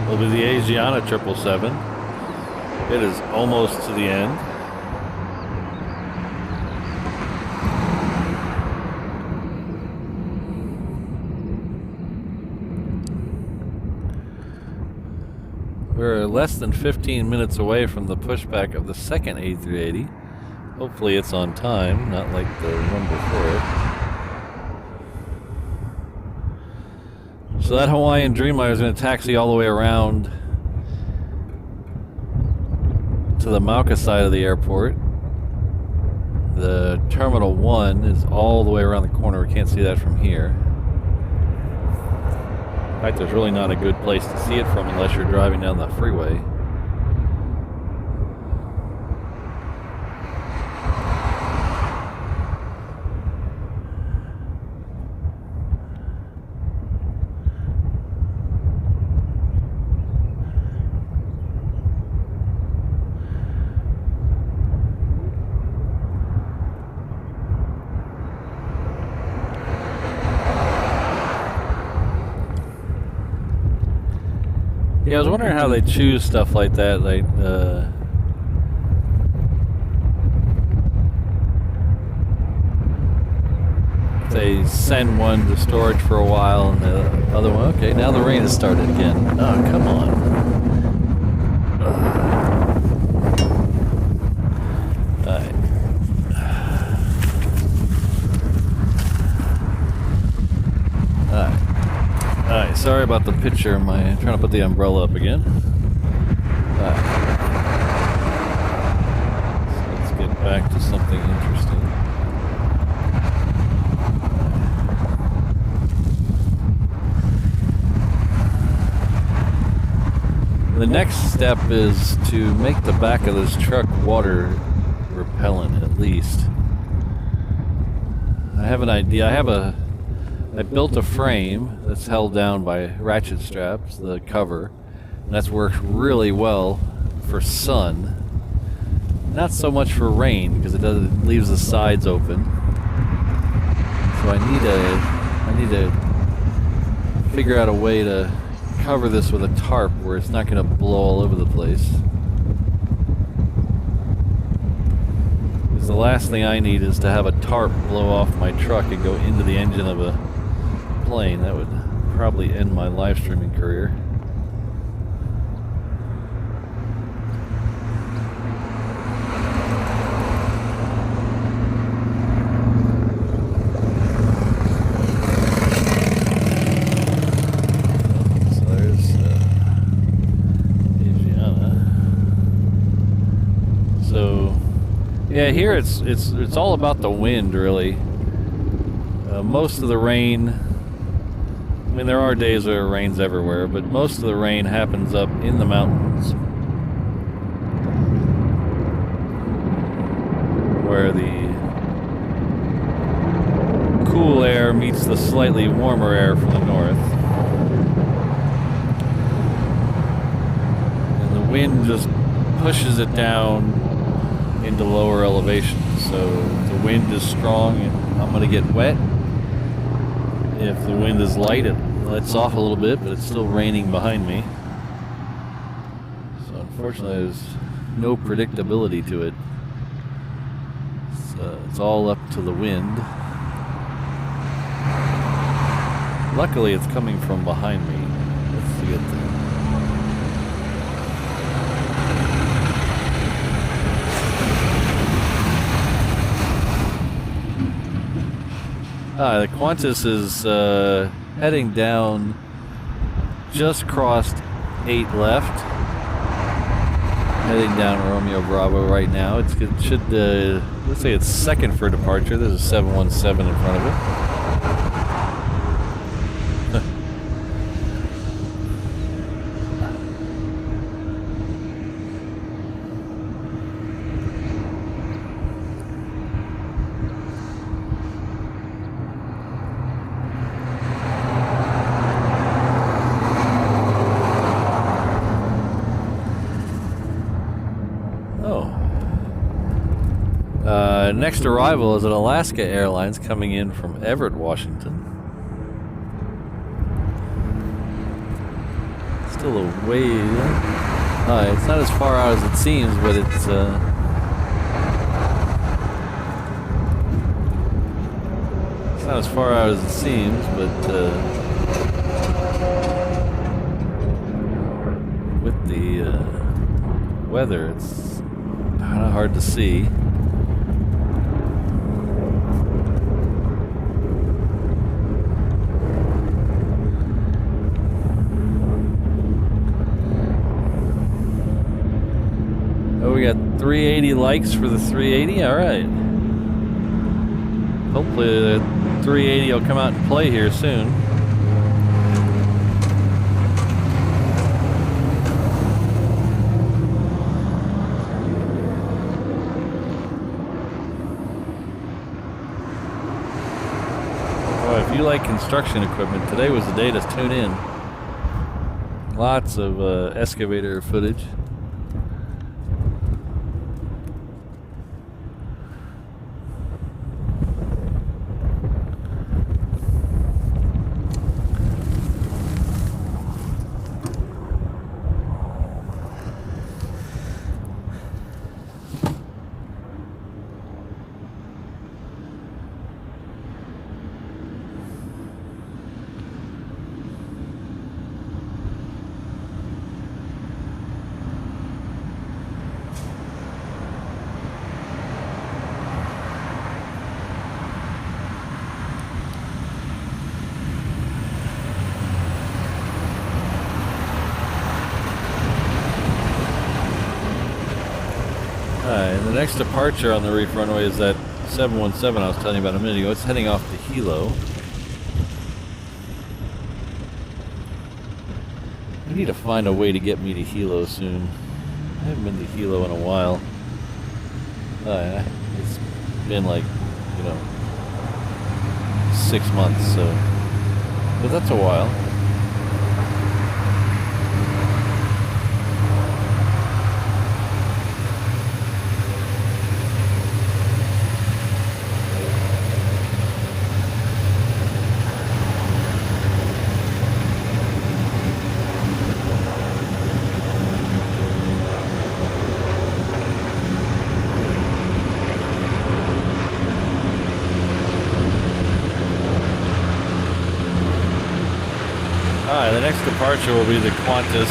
will be the Asiana 777. It is almost to the end. We're less than 15 minutes away from the pushback of the second A380. Hopefully it's on time, not like the one before it. So that Hawaiian Dreamliner is going to taxi all the way around to the Mauka side of the airport. The Terminal 1 is all the way around the corner. We can't see that from here. In fact, there's really not a good place to see it from unless you're driving down the freeway. Yeah, I was wondering how they choose stuff like that. Like, they send one to storage for a while and the other one. Okay, now the rain has started again. Oh, come on. Alright. Alright. Alright, sorry about the picture. I'm trying to put the umbrella up again. Alright. So let's get back to something interesting. The next step is to make the back of this truck water repellent, at least. I have an idea. I built a frame that's held down by ratchet straps, the cover, and that's worked really well for sun. Not so much for rain, because it leaves the sides open. So I need to figure out a way to cover this with a tarp where it's not going to blow all over the place. Because the last thing I need is to have a tarp blow off my truck and go into the engine of a plane. That would probably end my live streaming career. So there's Asiana. So yeah, here it's all about the wind, really. Most of the rain, I mean, there are days where it rains everywhere, but most of the rain happens up in the mountains, where the cool air meets the slightly warmer air from the north. And the wind just pushes it down into lower elevations. So if the wind is strong, I'm going to get wet. If the wind is light, it lets off a little bit, but it's still raining behind me. So unfortunately, there's no predictability to it. It's all up to the wind. Luckily, it's coming from behind me. That's the good thing. The Qantas is heading down, just crossed 8 left, heading down Romeo Bravo right now. It should, let's say it's second for departure. There's a 717 in front of it. Next arrival is an Alaska Airlines coming in from Everett, Washington. still a ways. It's not as far out as it seems, but it's not as far out as it seems, but with the weather, it's kind of hard to see. Oh, we got 380 likes for the 380. All right. Hopefully the 380 will come out and play here soon. Boy, if you like construction equipment, today was the day to tune in. Lots of excavator footage. And the next departure on the reef runway is that 717 I was telling you about a minute ago. It's heading off to Hilo. We need to find a way to get me to Hilo soon. I haven't been to Hilo in a while. It's been like, 6 months, so. But that's a while. The next departure will be the Qantas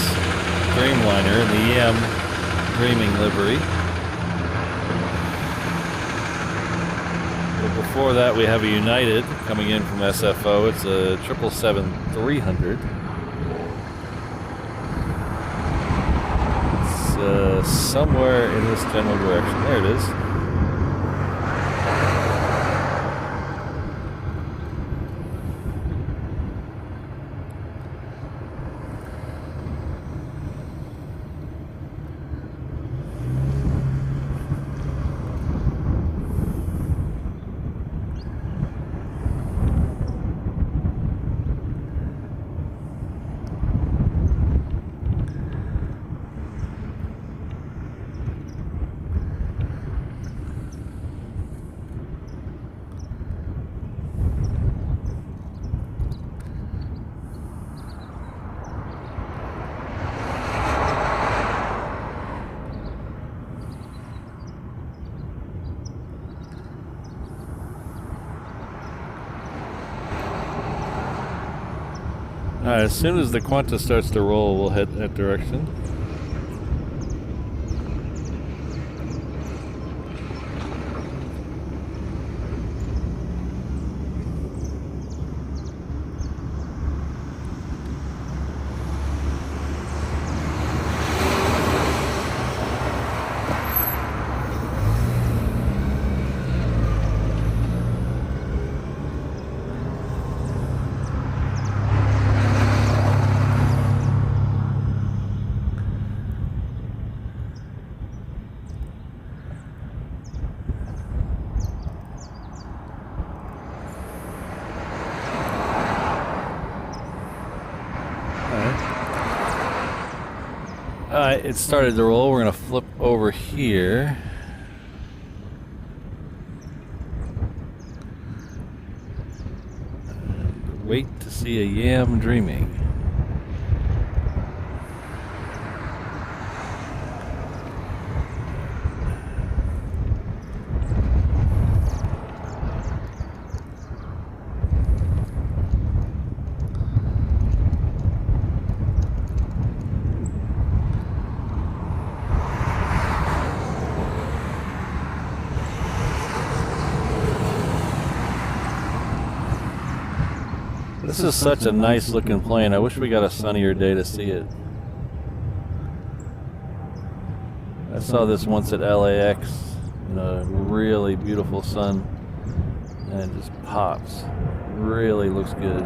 Dreamliner in the EM Dreaming livery. But before that, we have a United coming in from SFO. It's a 777-300. It's somewhere in this general direction. There it is. Alright, as soon as the Qantas starts to roll, we'll head that direction. Alright, it started to roll. We're going to flip over here. And wait to see a Yam Dreaming. This is such a nice looking plane. I wish we got a sunnier day to see it. I saw this once at LAX in a really beautiful sun, and it just pops. Really looks good.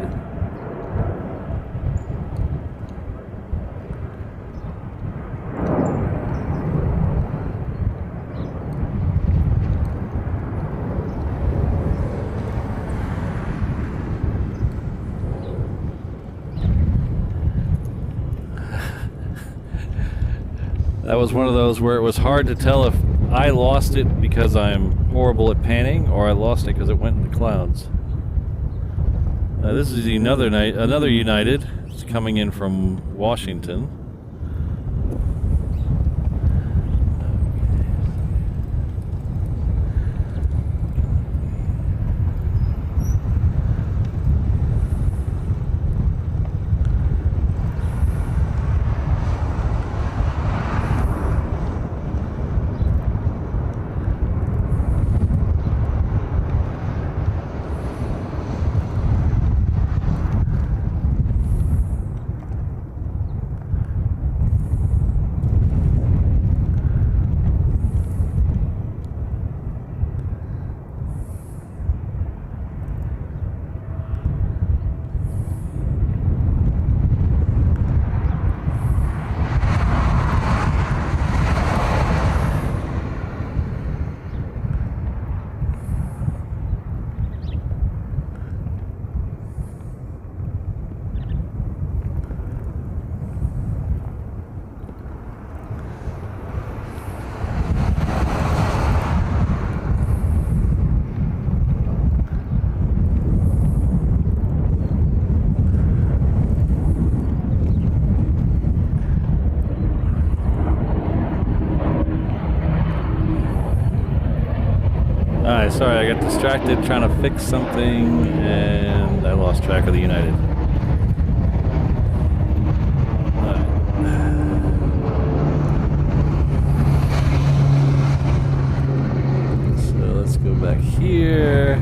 That was one of those where it was hard to tell if I lost it because I'm horrible at panning, or I lost it because it went in the clouds. This is another United. It's coming in from Washington. Alright, sorry, I got distracted trying to fix something and I lost track of the United. So let's go back here.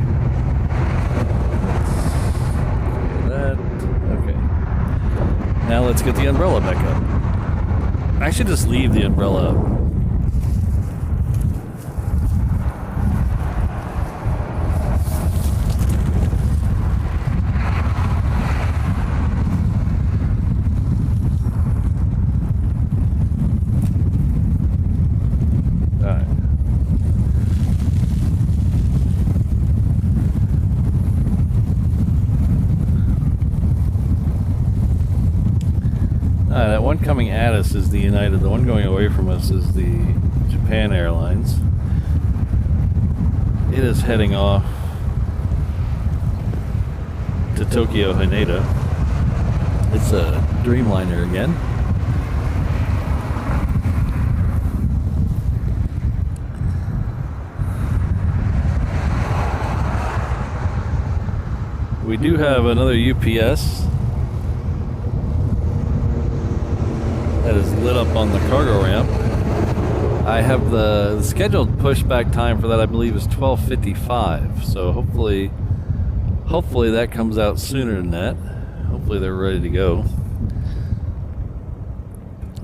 That. Okay. Now let's get the umbrella back up. I should just leave the umbrella up. That one coming at us is the United. The one going away from us is the Japan Airlines. It is heading off to Tokyo Haneda. It's a Dreamliner again. We do have another UPS that is lit up on the cargo ramp. I have the scheduled pushback time for that, I believe, is 12:55. So hopefully that comes out sooner than that. Hopefully they're ready to go.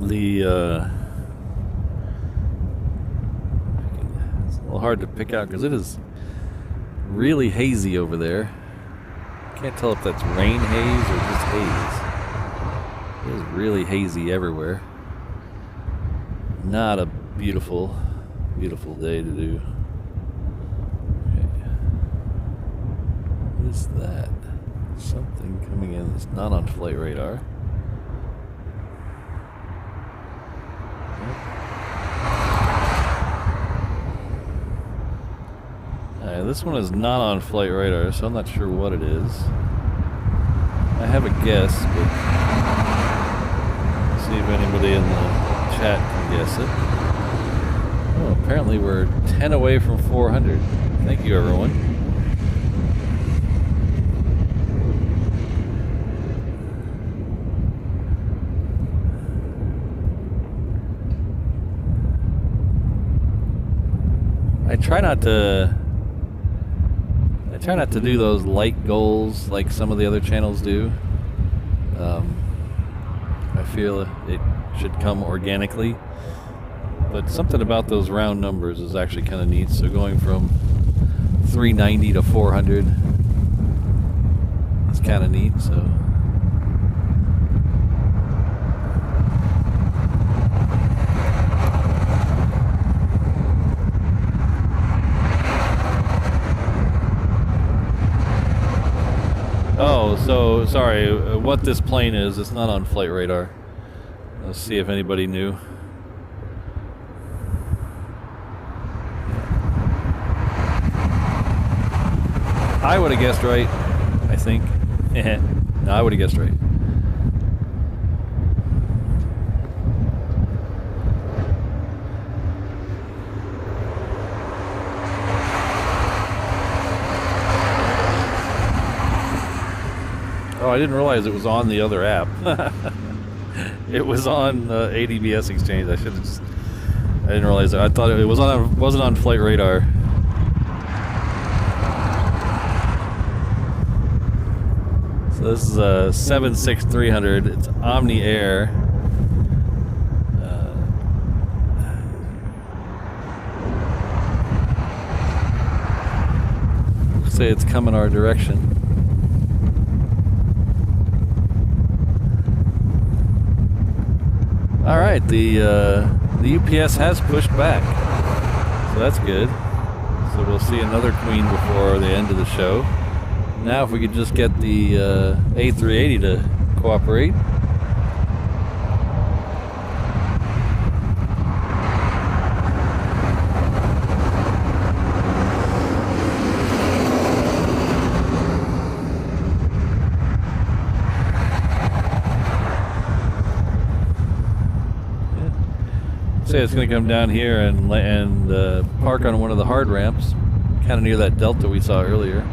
It's a little hard to pick out because it is really hazy over there. Can't tell if that's rain haze or just haze. It is really hazy everywhere. Not a beautiful, beautiful day to do. Okay. What is that? Something coming in that's not on flight radar. This one is not on flight radar, so I'm not sure what it is. I have a guess, but see if anybody in the chat can guess it. Oh, apparently we're 10 away from 400. Thank you, everyone. I try not to do those light goals like some of the other channels do. I feel it should come organically, but something about those round numbers is actually kind of neat. So going from 390 to 400 is kind of neat. So so sorry, what this plane is, it's not on flight radar. Let's see if anybody knew. I would have guessed right, I think. No, I would have guessed right. Oh, I didn't realize it was on the other app. It was on ADBS Exchange. I didn't realize that. I thought it wasn't on flight radar. So this is a 76300. It's Omni Air. Looks like it's coming our direction. All right, the UPS has pushed back, so that's good. So we'll see another queen before the end of the show. Now, if we could just get the A380 to cooperate. Say it's going to come down here and park on one of the hard ramps, kind of near that delta we saw earlier.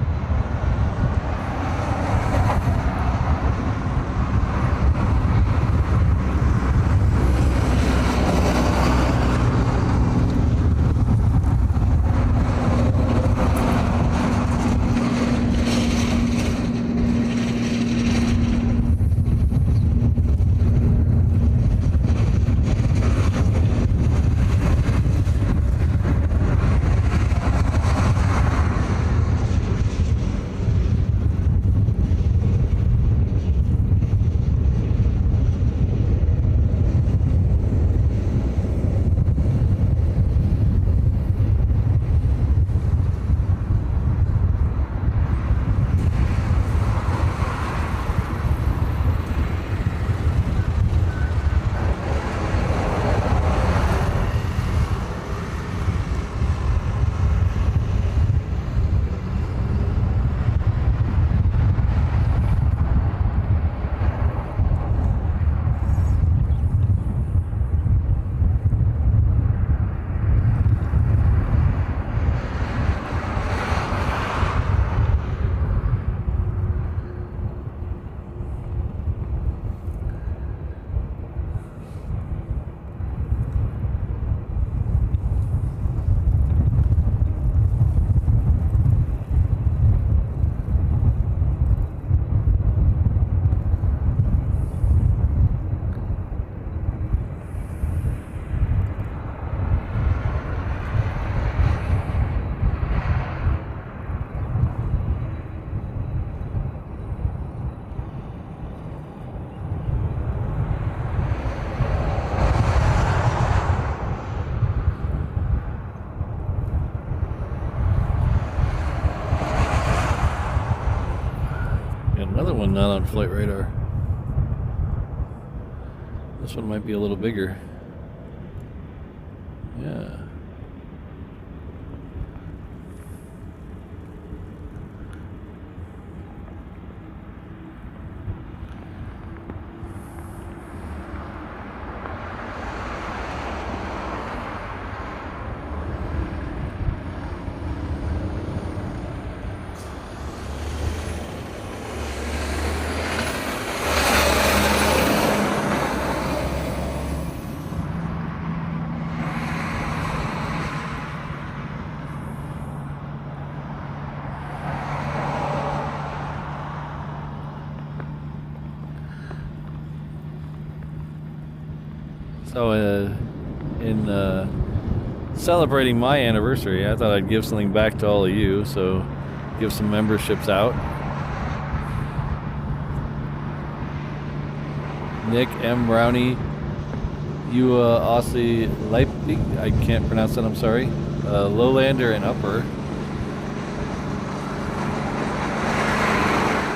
Another one not on flight radar. This one might be a little bigger. Yeah. So, in celebrating my anniversary, I thought I'd give something back to all of you. So, give some memberships out. Nick M. Brownie, Aussie Leipzig, I can't pronounce that, I'm sorry. Lowlander and Upper.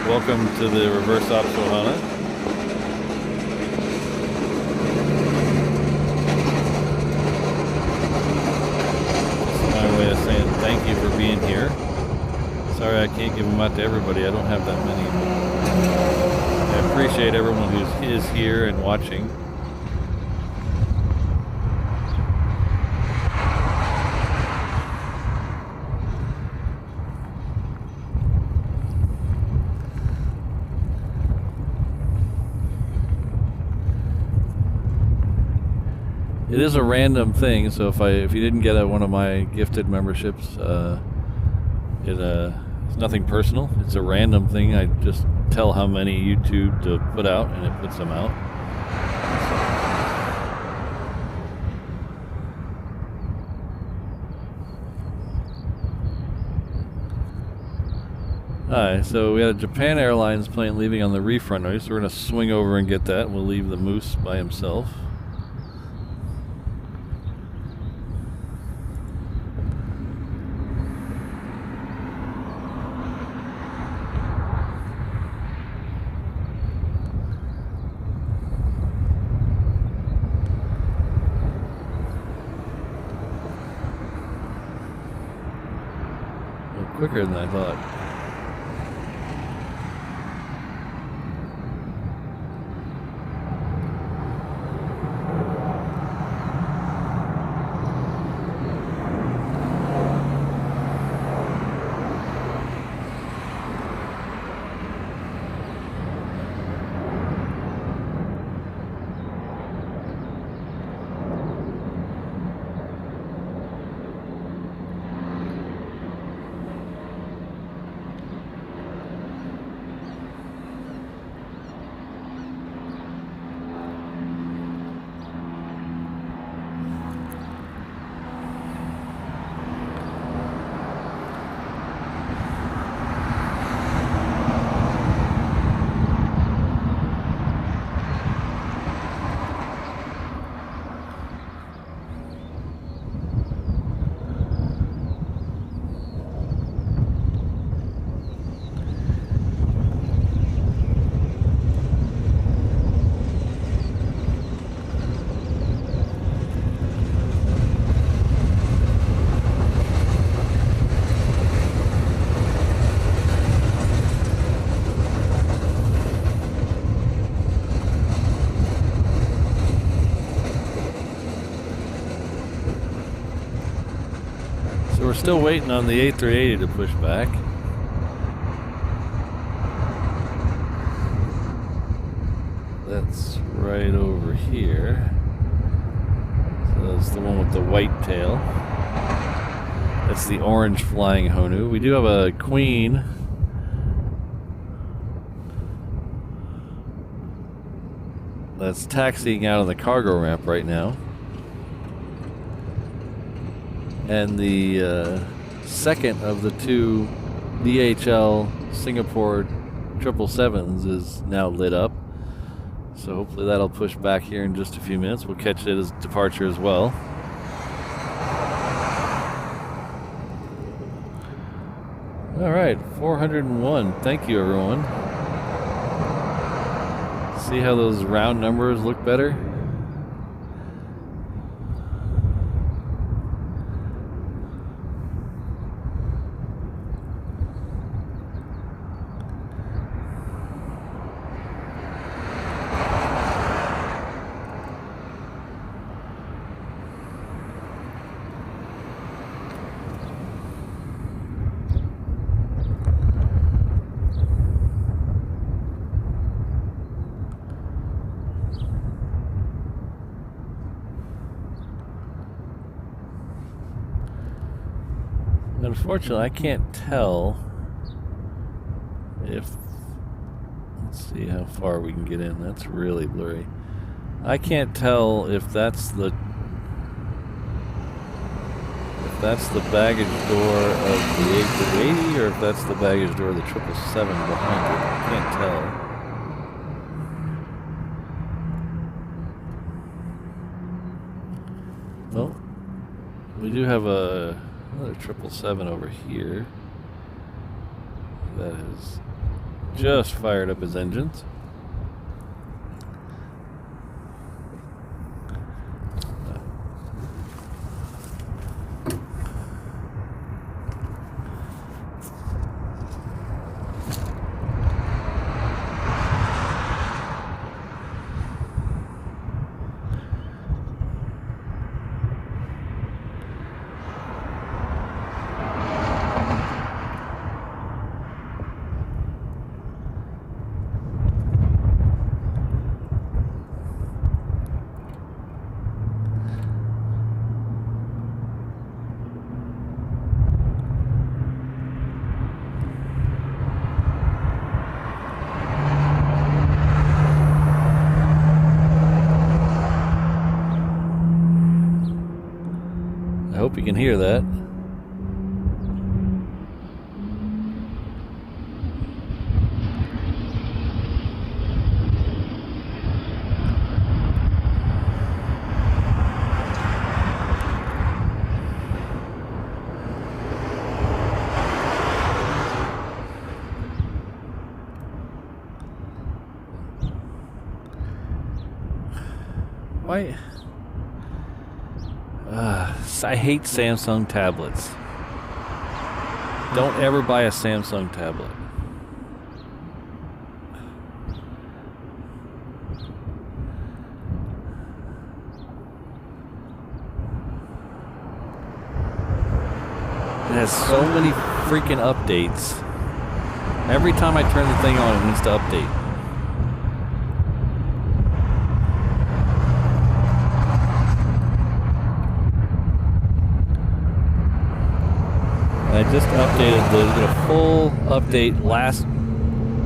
Welcome to the Reverse Optional Hana. That's my way of saying thank you for being here. Sorry I can't give them out to everybody, I don't have that many. I appreciate everyone who is here and watching. It is a random thing, so if you didn't get one of my gifted memberships, it's nothing personal. It's a random thing. I just tell how many YouTube to put out, and it puts them out. Hi, so we had a Japan Airlines plane leaving on the reef runway, so we're going to swing over and get that. We'll leave the Moose by himself. Quicker than I thought. We're still waiting on the A380 to push back. That's right over here. So that's the one with the white tail. That's the orange flying Honu. We do have a Queen. That's taxiing out of the cargo ramp right now. And the second of the two DHL Singapore 777s is now lit up. So hopefully that'll push back here in just a few minutes. We'll catch it as departure as well. All right, 401. Thank you, everyone. See how those round numbers look better? Unfortunately, I can't tell if... Let's see how far we can get in. That's really blurry. I can't tell if that's the baggage door of the A380 or if that's the baggage door of the 777 behind it. I can't tell. Well, we do have another 777 over here that has just fired up his engines. I hope you can hear that. Why? I hate Samsung tablets. Don't ever buy a Samsung tablet. It has so many freaking updates. Every time I turn the thing on, it needs to update. I just updated the full update last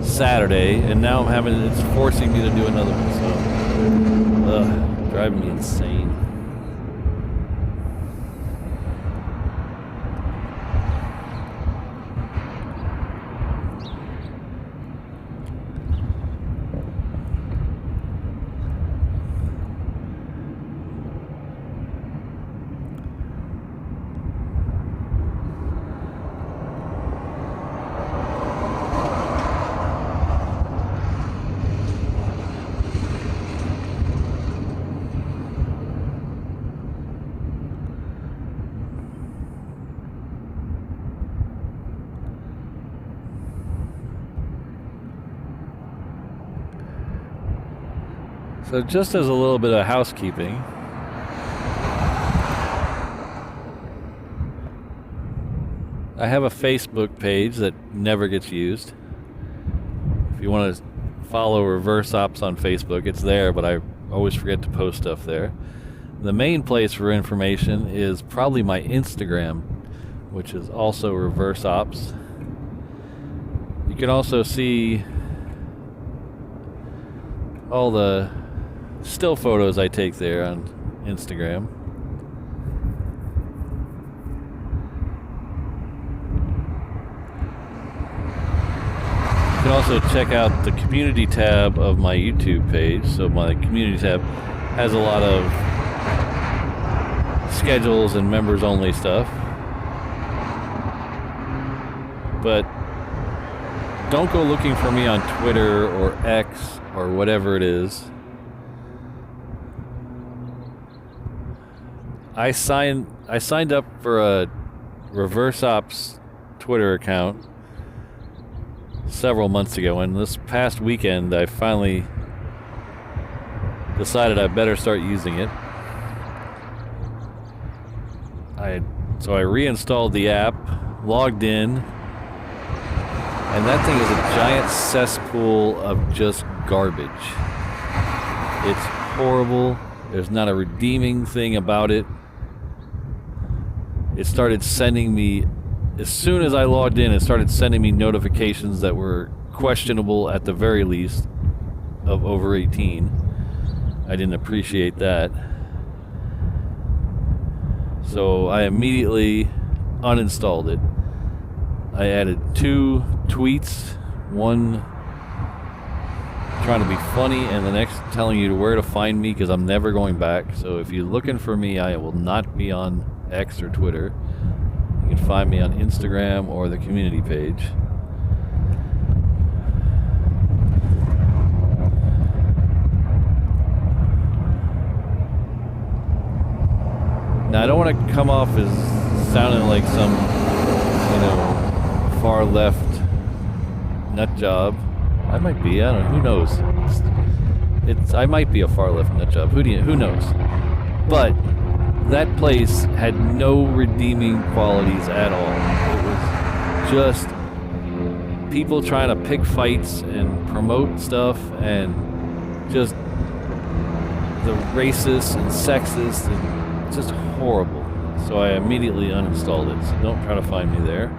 Saturday, and now it's forcing me to do another one, so, driving me insane. So just as a little bit of housekeeping, I have a Facebook page that never gets used. If you want to follow Reverse Ops on Facebook, it's there, but I always forget to post stuff there. The main place for information is probably my Instagram, which is also Reverse Ops. You can also see all the still photos I take there on Instagram. You can also check out the community tab of my YouTube page. So my community tab has a lot of schedules and members only stuff. But don't go looking for me on Twitter or X or whatever it is. I signed up for a Reverse Ops Twitter account several months ago, and this past weekend I finally decided I better start using it. So I reinstalled the app, logged in, and that thing is a giant cesspool of just garbage. It's horrible. There's not a redeeming thing about it. It started sending me, as soon as I logged in, it started sending me notifications that were questionable at the very least of over 18. I didn't appreciate that. So I immediately uninstalled it. I added 2 tweets, one trying to be funny and the next telling you where to find me, because I'm never going back. So if you're looking for me, I will not be on X or Twitter. You can find me on Instagram or the community page. Now, I don't want to come off as sounding like some, far left nut job. I might be. I don't know. Who knows? I might be a far left nut job. Who knows? But that place had no redeeming qualities at all. It was just people trying to pick fights and promote stuff, and just the racist and sexist and just horrible. So I immediately uninstalled it. So don't try to find me there.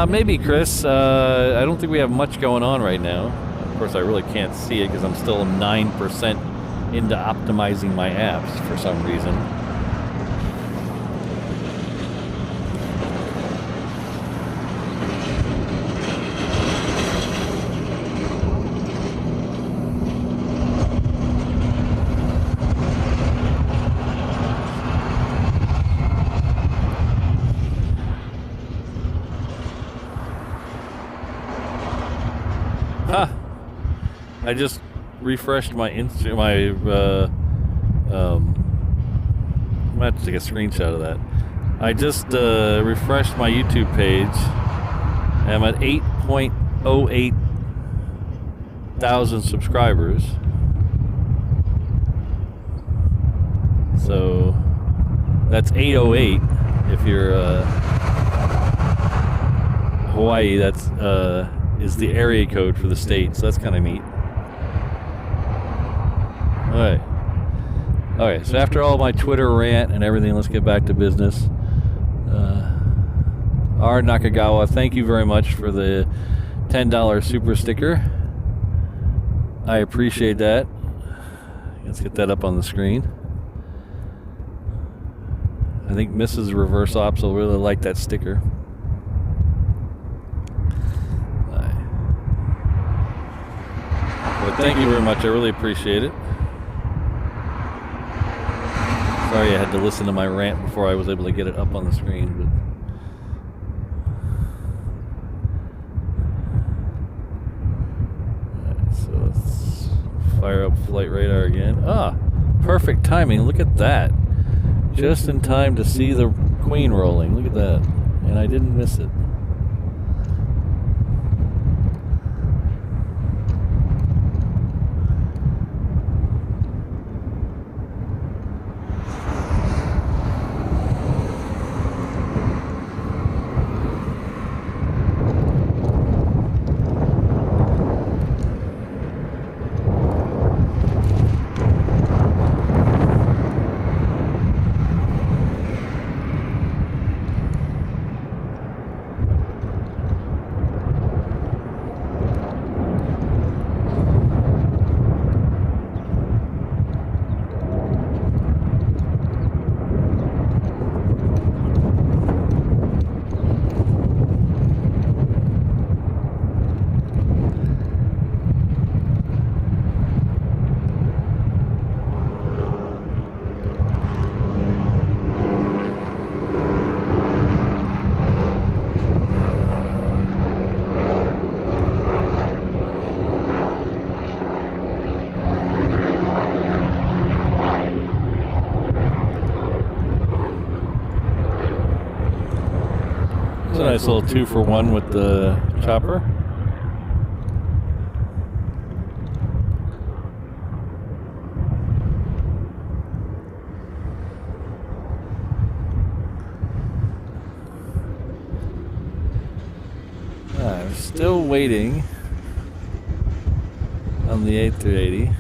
Maybe, Chris. I don't think we have much going on right now. Of course, I really can't see it because I'm still 9% into optimizing my apps for some reason. I just refreshed my I'm gonna have to take a screenshot of that. I just refreshed my YouTube page. I'm at 8.08 thousand subscribers. So that's 808 if you're Hawaii. That's is the area code for the state, so that's kind of neat. Alright, so after all my Twitter rant and everything, let's get back to business. R. Nakagawa, thank you very much for the $10 super sticker. I appreciate that. Let's get that up on the screen. I think Mrs. Reverse Ops will really like that sticker. But thank you very much. I really appreciate it. Sorry I had to listen to my rant before I was able to get it up on the screen. But so let's fire up flight radar again. Perfect timing. Look at that. Just in time to see the Queen rolling. Look at that. And I didn't miss it. Nice little 2-for-1 with the chopper. I'm still waiting on the A380.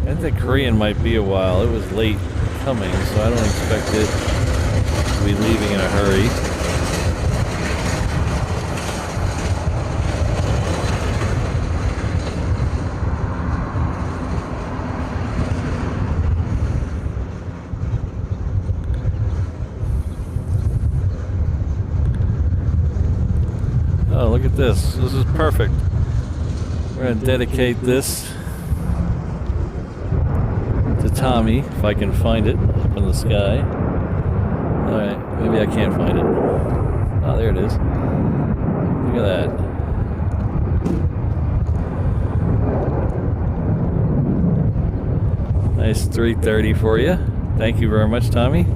I think the Korean might be a while. It was late coming, so I don't expect it to be leaving in a hurry. Oh, look at this. This is perfect. We're going to dedicate this to Tommy, if I can find it up in the sky. Alright, maybe I can't find it. Oh, there it is. Look at that. Nice 330 for you. Thank you very much, Tommy.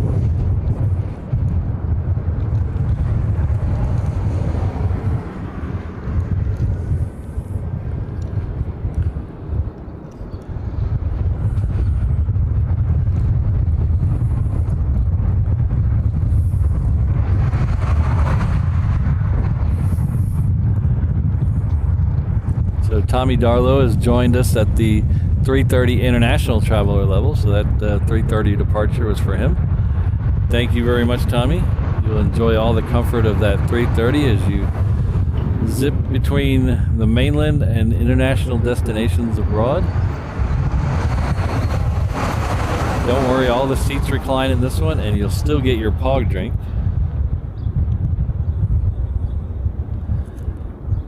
So Tommy Darlow has joined us at the 330 international traveler level, so that 330 departure was for him. Thank you very much, Tommy. You'll enjoy all the comfort of that 330 as you zip between the mainland and international destinations abroad. Don't worry, all the seats recline in this one, and you'll still get your POG drink.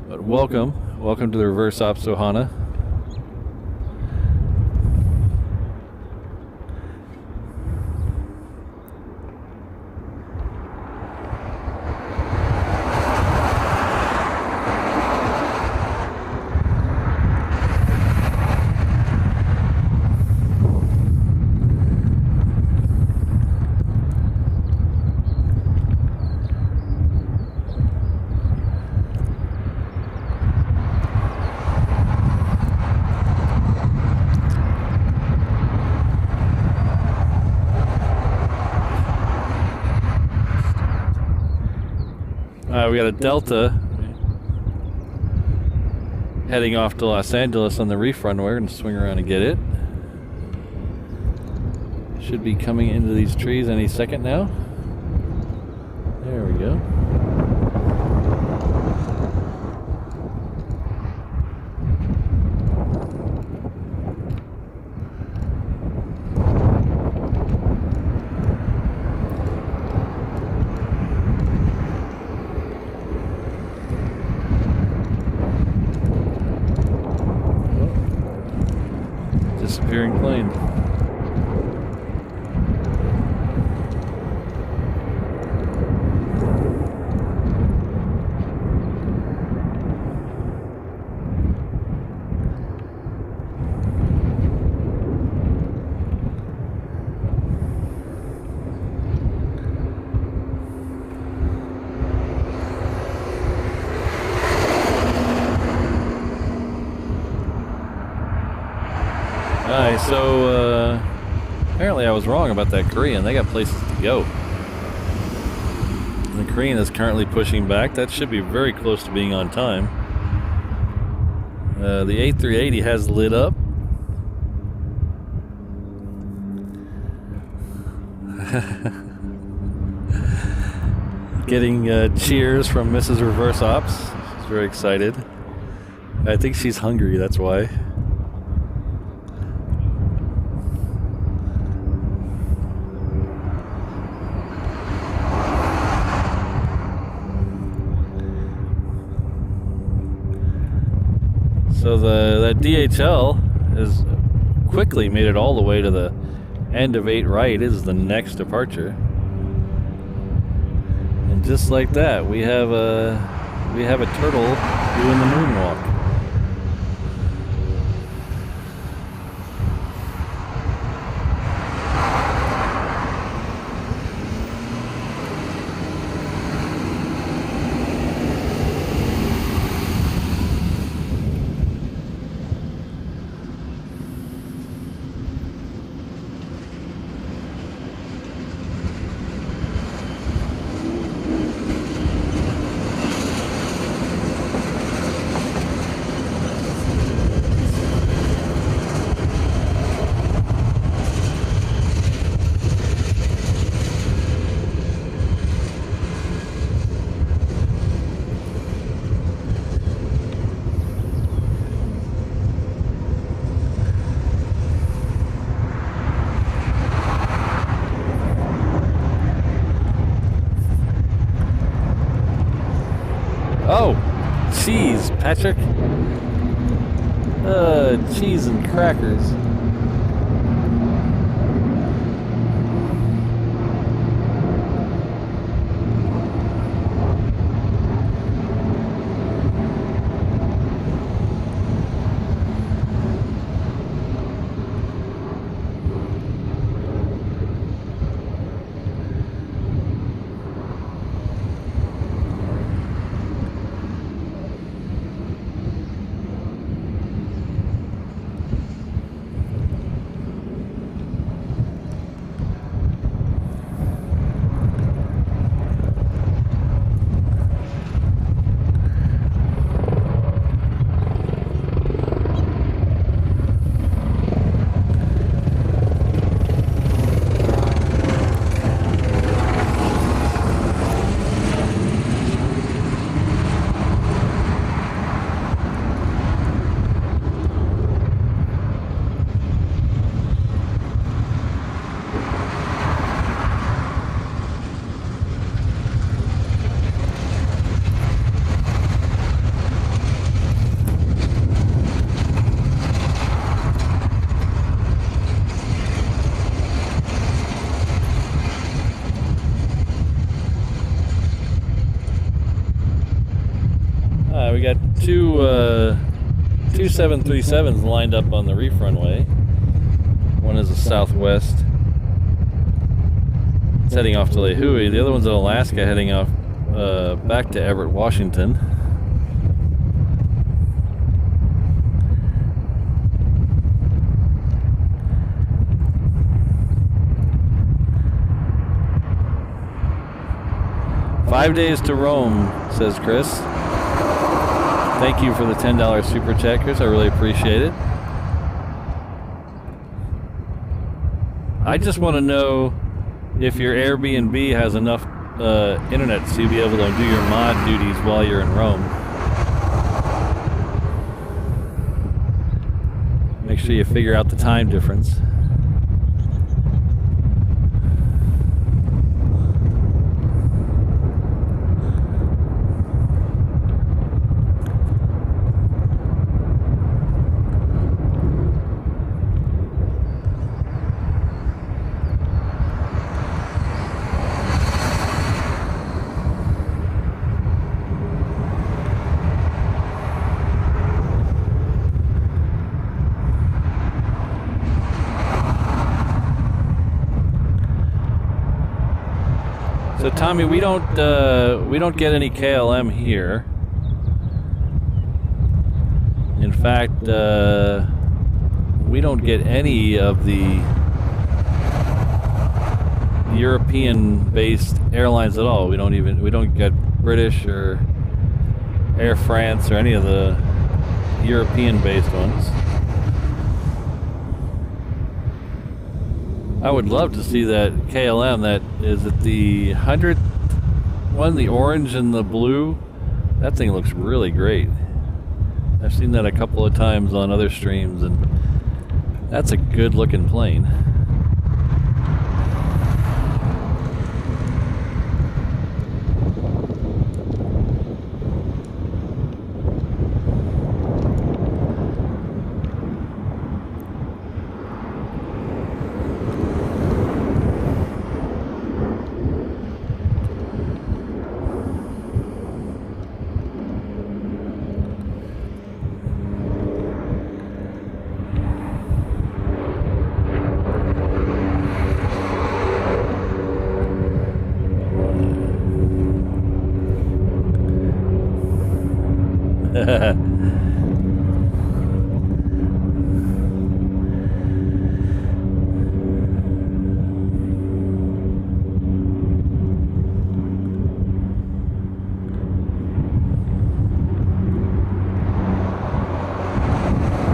But welcome to the Reverse Ops Ohana. We got a Delta heading off to Los Angeles on the reef runway. We're going to swing around and get it. Should be coming into these trees any second now. There we go. Disappearing plane. Alright, so apparently I was wrong about that Korean. They got places to go. The Korean is currently pushing back. That should be very close to being on time. The A380 has lit up. Getting cheers from Mrs. Reverse Ops. She's very excited. I think she's hungry, that's why. So that DHL has quickly made it all the way to the end of 8 right. Is the next departure, and just like that, we have a turtle doing the moonwalk. Oh, cheese, Patrick. Cheese and crackers. We got two 737s lined up on the reef runway. One is a Southwest. It's heading off to Lehui. The other one's in Alaska, heading off back to Everett, Washington. "5 days to Rome," says Chris. Thank you for the $10 super chat, Chris. I really appreciate it. I just want to know if your Airbnb has enough internet to be able to do your mod duties while you're in Rome. Make sure you figure out the time difference. So Tommy, we don't get any KLM here. In fact, we don't get any of the European-based airlines at all. We don't get British or Air France or any of the European-based ones. I would love to see that KLM. That is it, the 100th one, the orange and the blue. That thing looks really great. I've seen that a couple of times on other streams, and that's a good looking plane.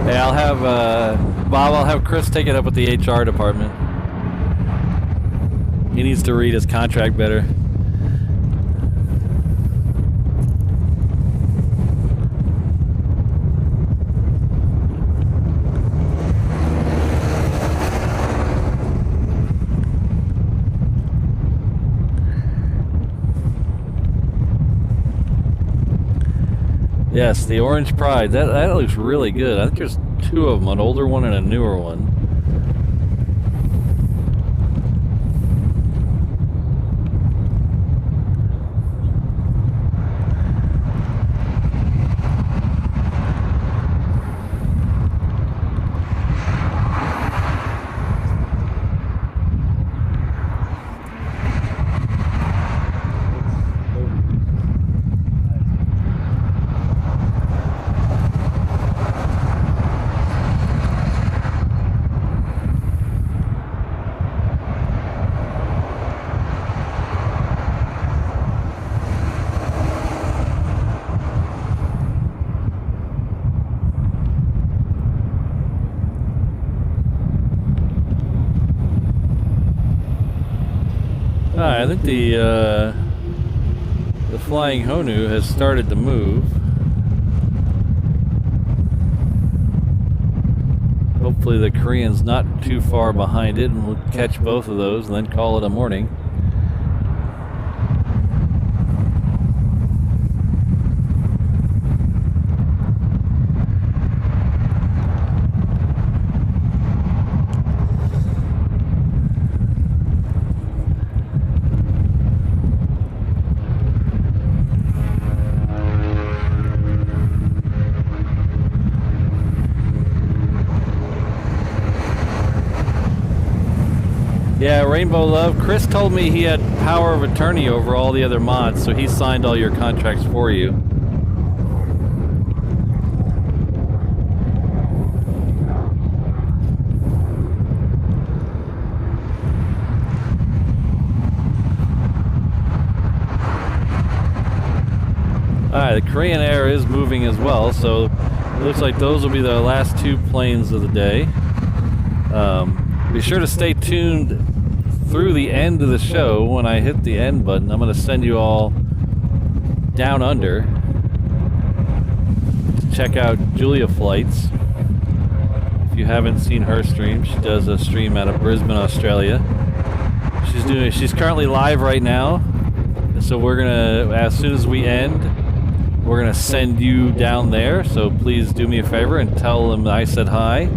Hey, I'll have Bob. I'll have Chris take it up with the HR department. He needs to read his contract better. Yes, the Orange Pride. That looks really good. I think there's two of them, an older one and a newer one. I think the flying Honu has started to move. Hopefully the Korean's not too far behind it, and we'll catch both of those and then call it a morning. Yeah, Rainbow Love. Chris told me he had power of attorney over all the other mods, so he signed all your contracts for you. Alright, the Korean Air is moving as well, so it looks like those will be the last two planes of the day. Be sure to stay tuned through the end of the show. When I hit the end button, I'm going to send you all down under to check out Julia Flights. If you haven't seen her stream, she does a stream out of Brisbane, Australia. She's currently live right now, so we're gonna, as soon as we end, we're gonna send you down there. So please do me a favor and tell them I said hi.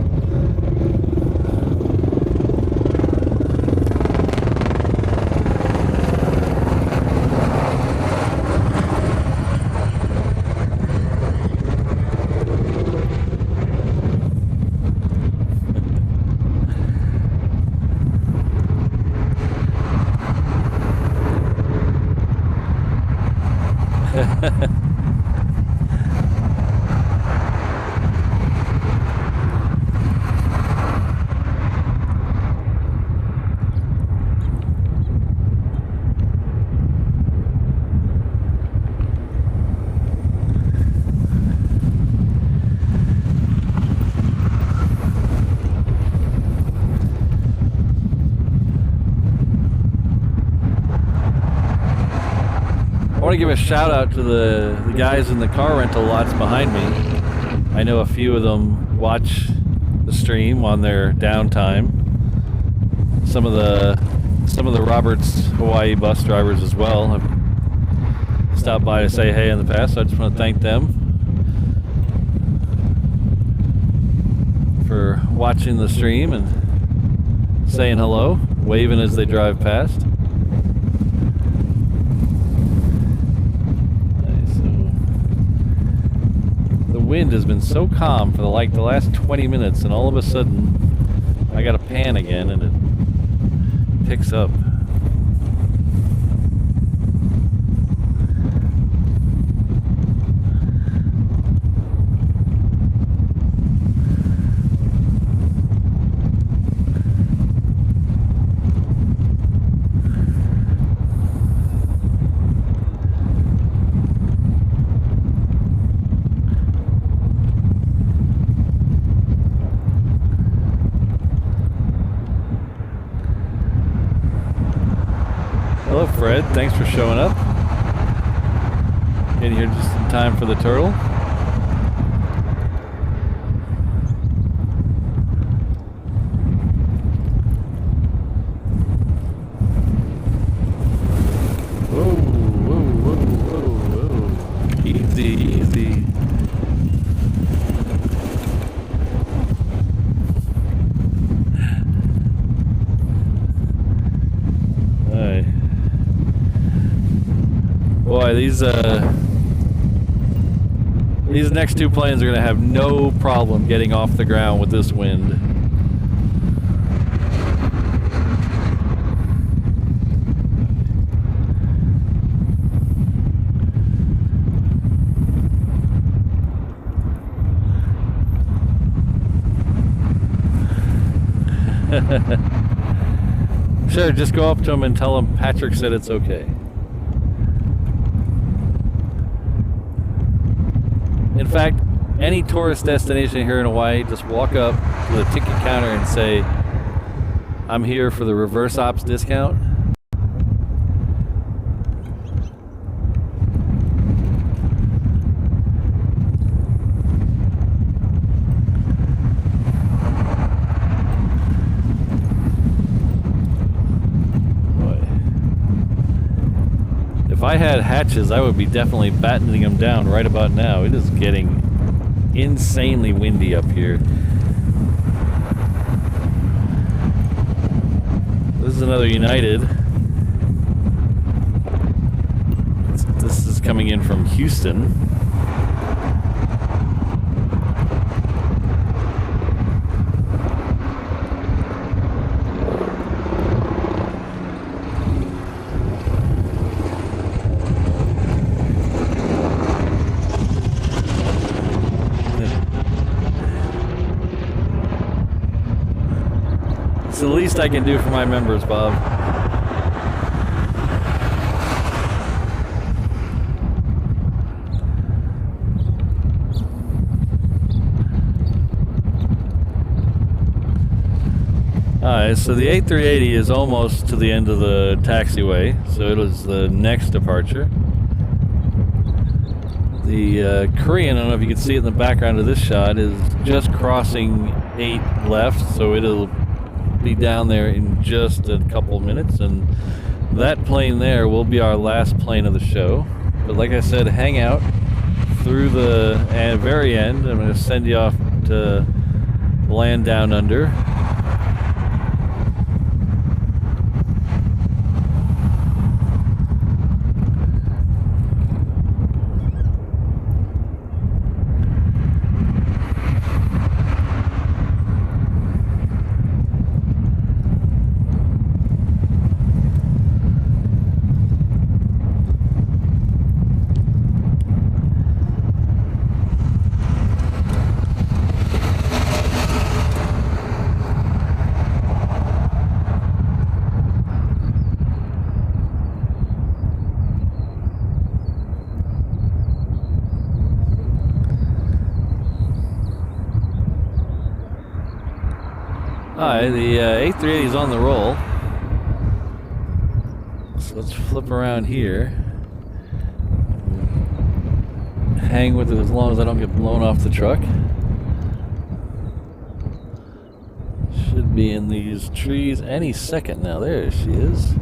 I want to give a shout out to the guys in the car rental lots behind me. I know a few of them watch the stream on their downtime. Some of the Roberts Hawaii bus drivers as well have stopped by to say hey in the past, so I just want to thank them for watching the stream and saying hello, waving as they drive past. The wind has been so calm for the last 20 minutes, and all of a sudden I got a pan again and it picks up. Hello, Fred. Thanks for showing up. Getting here just in time for the turtle. Whoa, whoa, whoa, whoa, whoa. Easy, easy. boy, these next two planes are going to have no problem getting off the ground with this wind. Sure, just go up to him and tell him Patrick said it's okay. In fact, any tourist destination here in Hawaii, just walk up to the ticket counter and say, I'm here for the reverse ops discount. If I had hatches, I would be definitely battening them down right about now. It is getting insanely windy up here. This is another United. This is coming in from Houston. It's the least I can do for my members, Bob. Alright, so the A380 is almost to the end of the taxiway, so it is the next departure. The Korean, I don't know if you can see it in the background of this shot, is just crossing 8 left, so it'll be down there in just a couple minutes, and that plane there will be our last plane of the show. But like I said, hang out through the very end. I'm going to send you off to land down under. Alright, the A380 is on the roll. So let's flip around here. Hang with it as long as I don't get blown off the truck. Should be in these trees any second now. There she is.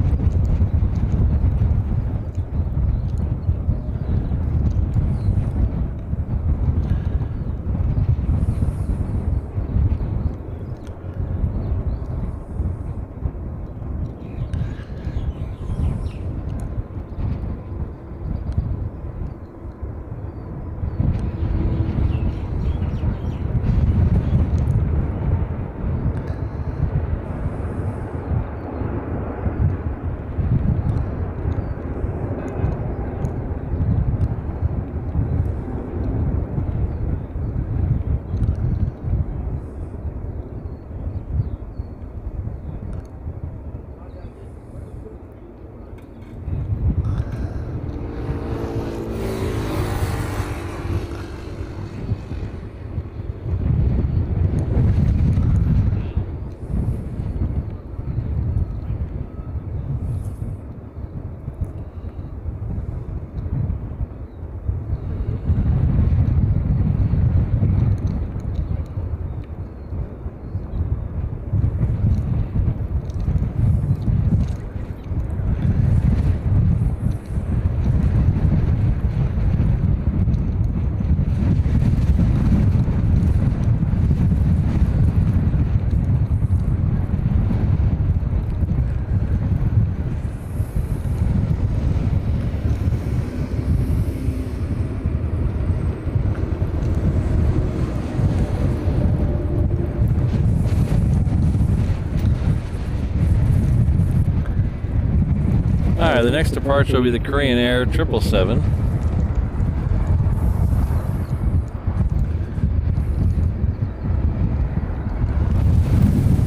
Alright, the next departure will be the Korean Air 777.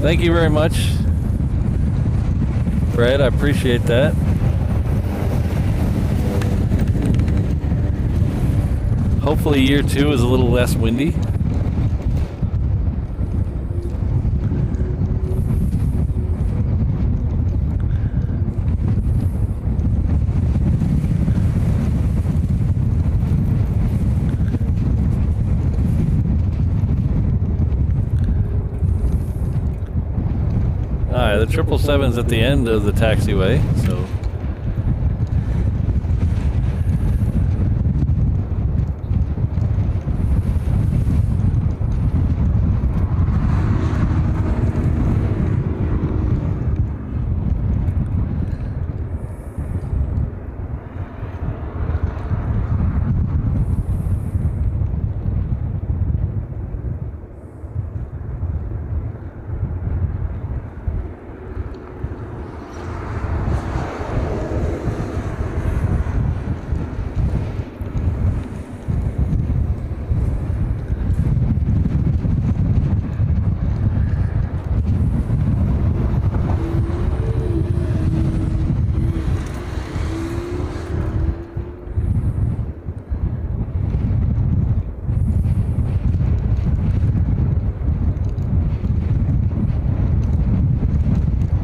Thank you very much, Fred. I appreciate that. Hopefully year 2 is a little less windy. Alright, the 777's at the end of the taxiway, so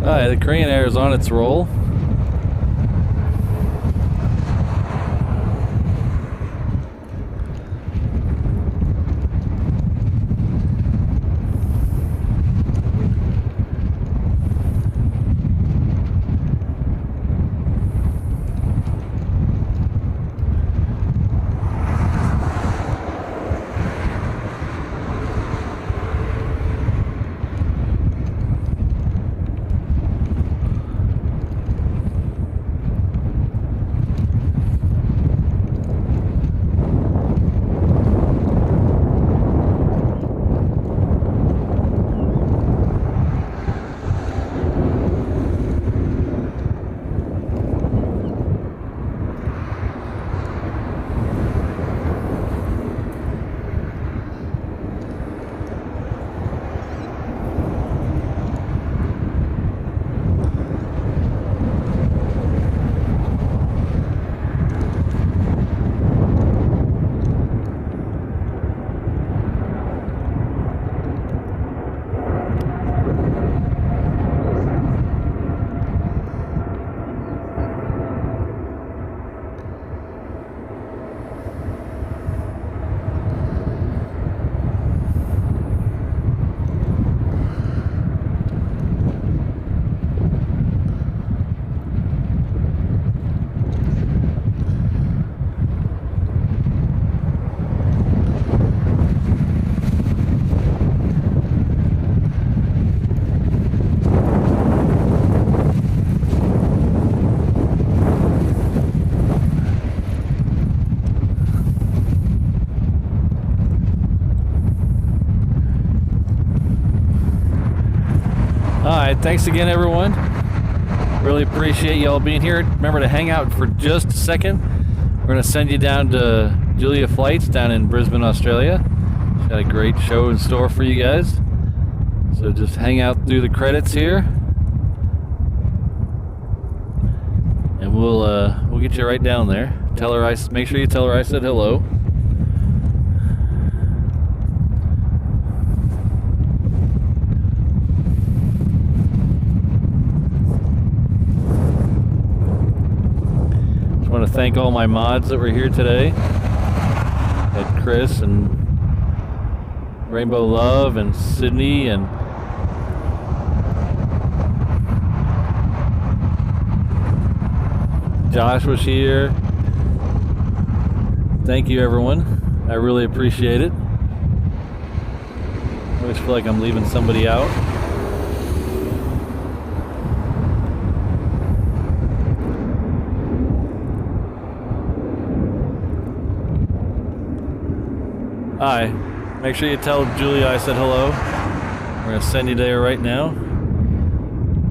alright, the Korean Air is on its roll. Alright, thanks again everyone. Really appreciate y'all being here. Remember to hang out for just a second. We're going to send you down to Julia Flights down in Brisbane, Australia. She's got a great show in store for you guys. So just hang out through the credits here. And we'll get you right down there. Tell her make sure you tell her I said hello. I want to thank all my mods that were here today. Had Chris and Rainbow Love and Sydney and Josh was here. Thank you everyone. I really appreciate it. I always feel like I'm leaving somebody out. Hi. Make sure you tell Julia I said hello. We're going to send you there right now.